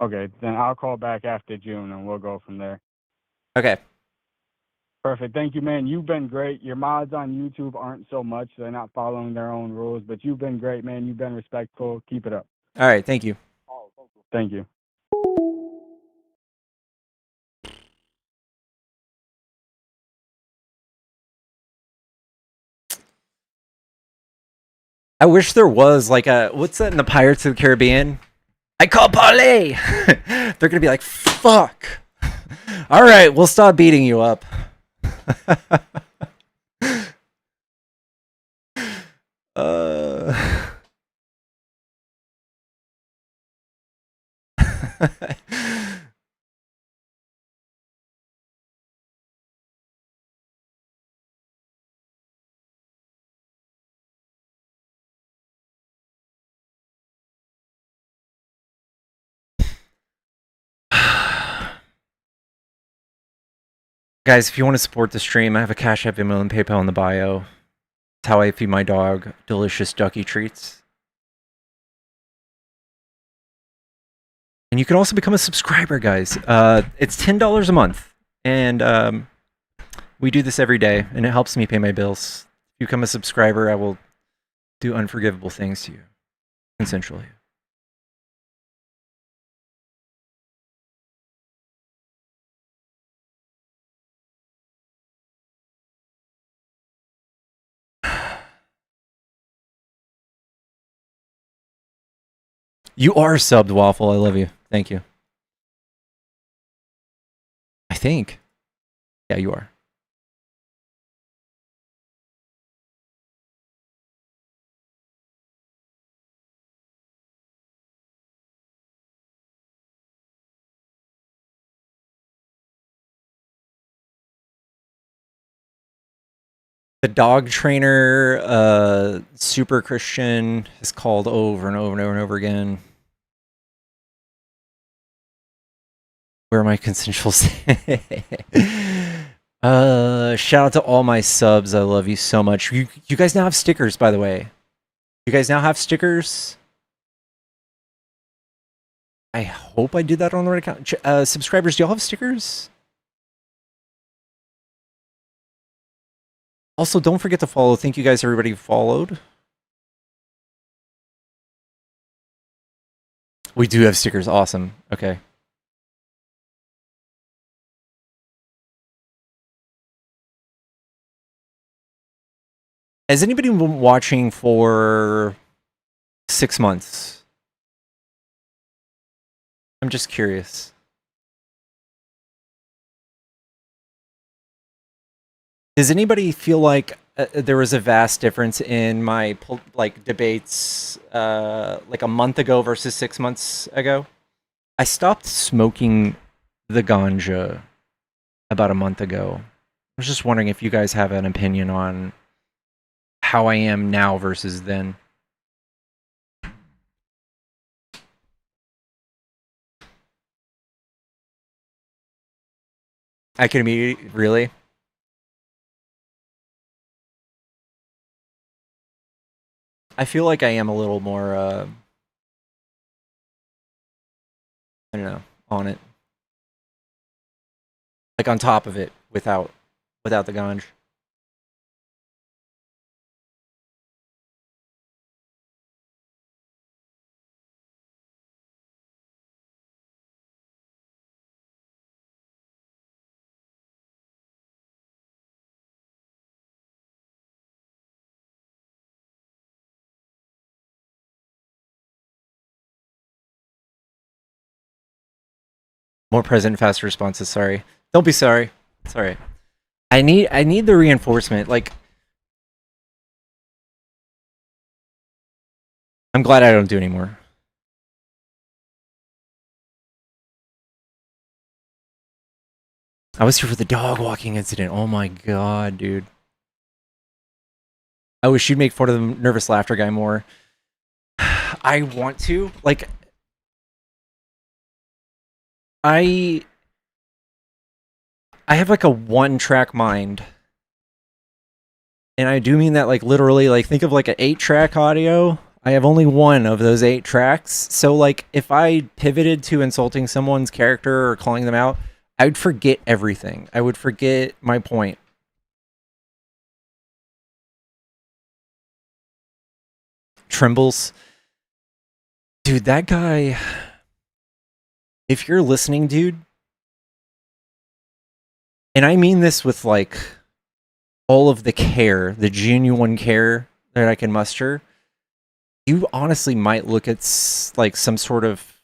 Okay, then I'll call back after June and we'll go from there. Okay. Perfect. Thank you, man. You've been great. Your mods on YouTube aren't so much. They're not following their own rules, but you've been great, man. You've been respectful. Keep it up. All right. Thank you. Thank you. I wish there was like a what's that in the Pirates of the Caribbean? I call parlay. They're gonna be like, fuck. All right, we'll stop beating you up. Guys, if you want to support the stream, I have a Cash App, Venmo, and PayPal in the bio. It's how I feed my dog delicious ducky treats. And you can also become a subscriber, guys. It's $10 a month, and we do this every day, and it helps me pay my bills. If you become a subscriber, I will do unforgivable things to you, consensually. You are subbed, Waffle. I love you. Thank you. I think. Yeah, you are. The dog trainer, Super Christian, has called over and over and over and over again. Where are my consensual? Shout out to all my subs. I love you so much. You guys now have stickers, by the way. You guys now have stickers. I hope I did that on the right account. Subscribers, do y'all have stickers? Also, don't forget to follow. Thank you guys, everybody who followed. We do have stickers. Awesome. Okay. Has anybody been watching for 6 months? I'm just curious. Does anybody feel like there was a vast difference in my debates like a month ago versus 6 months ago? I stopped smoking the ganja about a month ago. I was just wondering if you guys have an opinion on how I am now versus then. I can immediately, really? I feel like I am a little more, I don't know, on it. Like on top of it, without the ganj. More present, fast responses. Sorry. Don't be sorry. Sorry. I need the reinforcement. Like, I'm glad I don't do anymore. I was here for the dog walking incident. Oh my god, dude. I wish you'd make fun of the nervous laughter guy more. I want to. Like, I have like a one-track mind. And I do mean that like literally, like think of like an 8-track audio. I have only one of those 8 tracks. So like if I pivoted to insulting someone's character or calling them out, I would forget everything. I would forget my point. Trembles. Dude, that guy, if you're listening, dude, and I mean this with like all of the care, the genuine care that I can muster, you honestly might look at like some sort of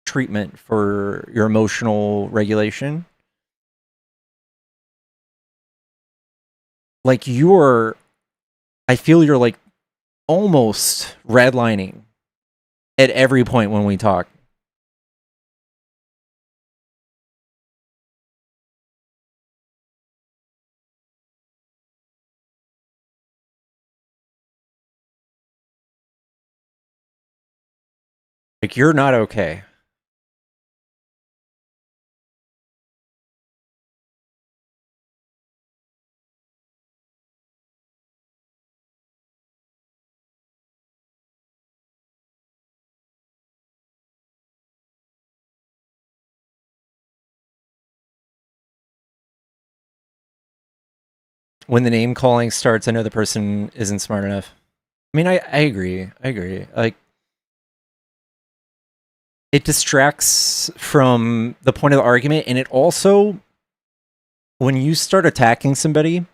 treatment for your emotional regulation. Like I feel you're like almost redlining at every point when we talk. Like you're not okay. When the name calling starts, I know the person isn't smart enough. I mean, I agree. I agree. Like, it distracts from the point of the argument, and it also, when you start attacking somebody,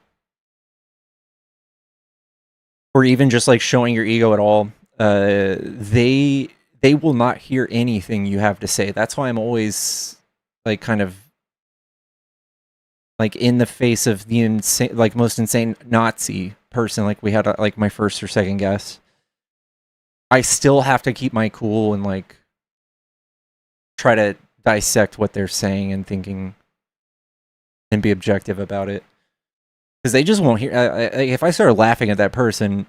or even just like showing your ego at all, they will not hear anything you have to say. That's why I'm always like kind of like in the face of the insane, like most insane Nazi person. Like we had like my first or second guess. I still have to keep my cool and like try to dissect what they're saying and thinking and be objective about it. Because they just won't hear. If I started laughing at that person,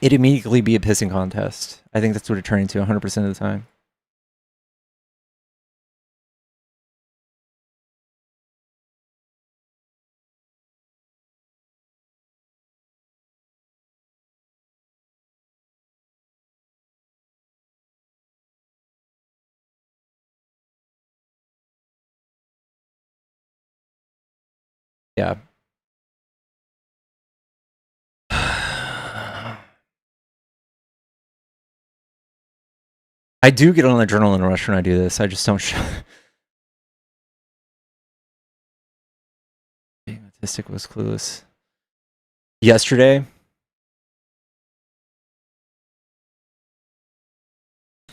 it'd immediately be a pissing contest. I think that's what it turned into 100% of the time. Yeah. I do get on the adrenaline rush when I do this. I just don't show. Being autistic was clueless. Yesterday,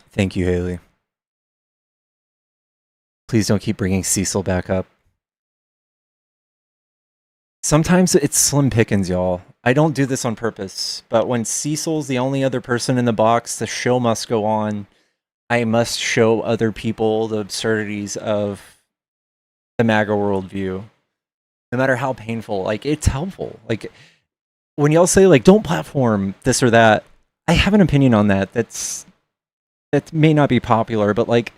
thank you, Haley. Please don't keep bringing Cecil back up. Sometimes it's slim pickings, y'all. I don't do this on purpose, but when Cecil's the only other person in the box, the show must go on. I must show other people the absurdities of the MAGA worldview. No matter how painful, like it's helpful. Like when y'all say like don't platform this or that, I have an opinion on that. That may not be popular, but like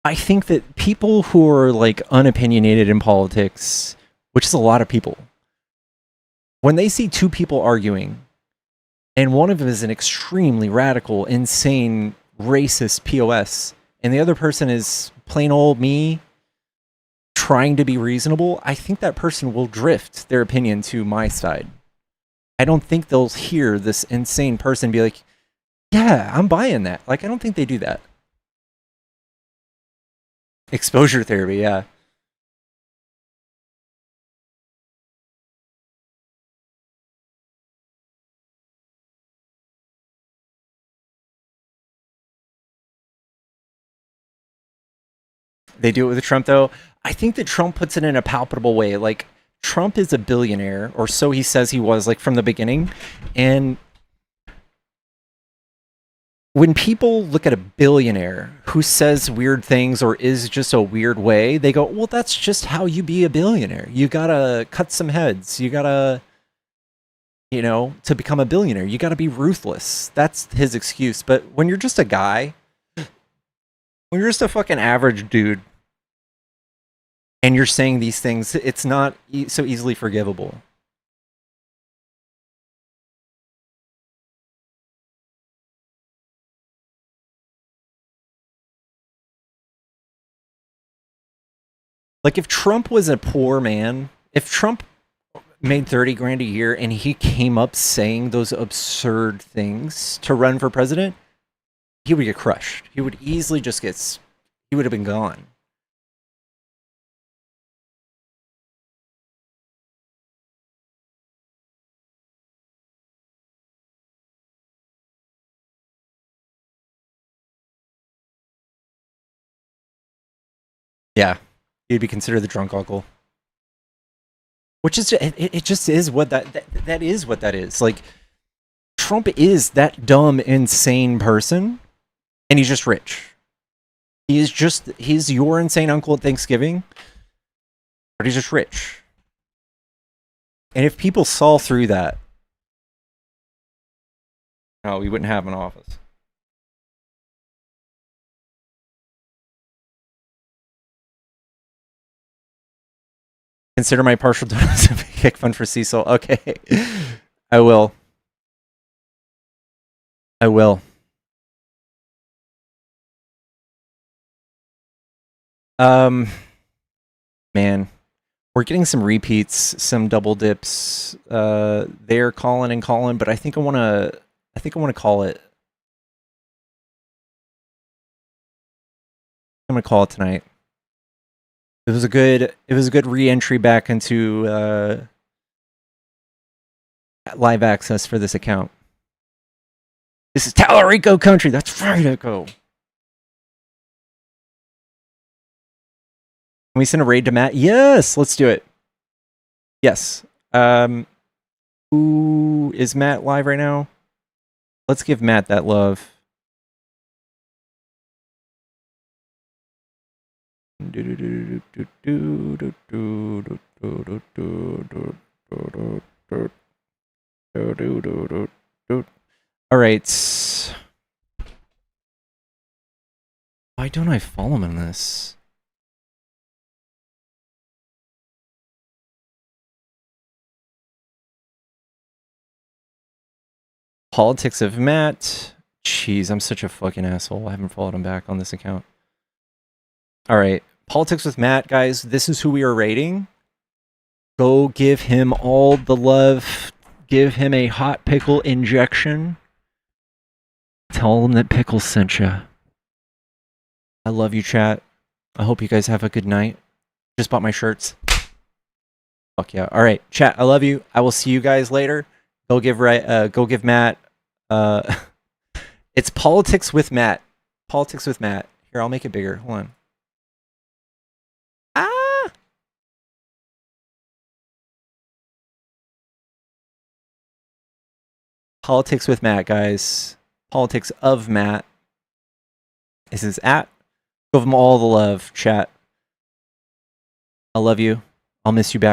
I think that people who are like unopinionated in politics, which is a lot of people, when they see two people arguing, and one of them is an extremely radical, insane, racist POS, and the other person is plain old me trying to be reasonable, I think that person will drift their opinion to my side. I don't think they'll hear this insane person be like, yeah, I'm buying that. Like, I don't think they do that. Exposure therapy, yeah. They do it with Trump, though. I think that Trump puts it in a palpable way. Like, Trump is a billionaire, or so he says he was, like, from the beginning. And when people look at a billionaire who says weird things or is just a weird way, they go, well, that's just how you be a billionaire. You gotta cut some heads. You gotta, you know, to become a billionaire, you gotta be ruthless. That's his excuse. But when you're just a guy, when you're just a fucking average dude, and you're saying these things, it's not so easily forgivable. Like, if Trump was a poor man, if Trump made 30 grand a year and he came up saying those absurd things to run for president, he would get crushed. He would easily just he would have been gone. Yeah, he'd be considered the drunk uncle. Which is, it just is what that is what that is. Like, Trump is that dumb, insane person, and he's just rich. He's your insane uncle at Thanksgiving, but he's just rich. And if people saw through that, no, we wouldn't have an office. Consider my partial donuts a kick fund for Cecil. Okay. I will. I will. Man, we're getting some repeats, some double dips. They're calling and calling, but I think I want to call it. I'm going to call it tonight. It was a good re-entry back into live access for this account. This is Talarico country. That's right, Echo. Can we send a raid to Matt? Yes, let's do it. Yes. Who is Matt live right now? Let's give Matt that love. All right. Why don't I follow him in this? Politics of Matt. Jeez, I'm such a fucking asshole. I haven't followed him back on this account. All right. Politics with Matt, guys. This is who we are rating. Go give him all the love. Give him a hot pickle injection. Tell him that Pickle sent you. I love you, chat. I hope you guys have a good night. Just bought my shirts. Fuck yeah. All right, chat. I love you. I will see you guys later. Go give Matt. It's Politics with Matt. Politics with Matt. Here, I'll make it bigger. Hold on. Politics with Matt, guys. Politics of Matt. This is at. Give them all the love, chat. I love you. I'll miss you back.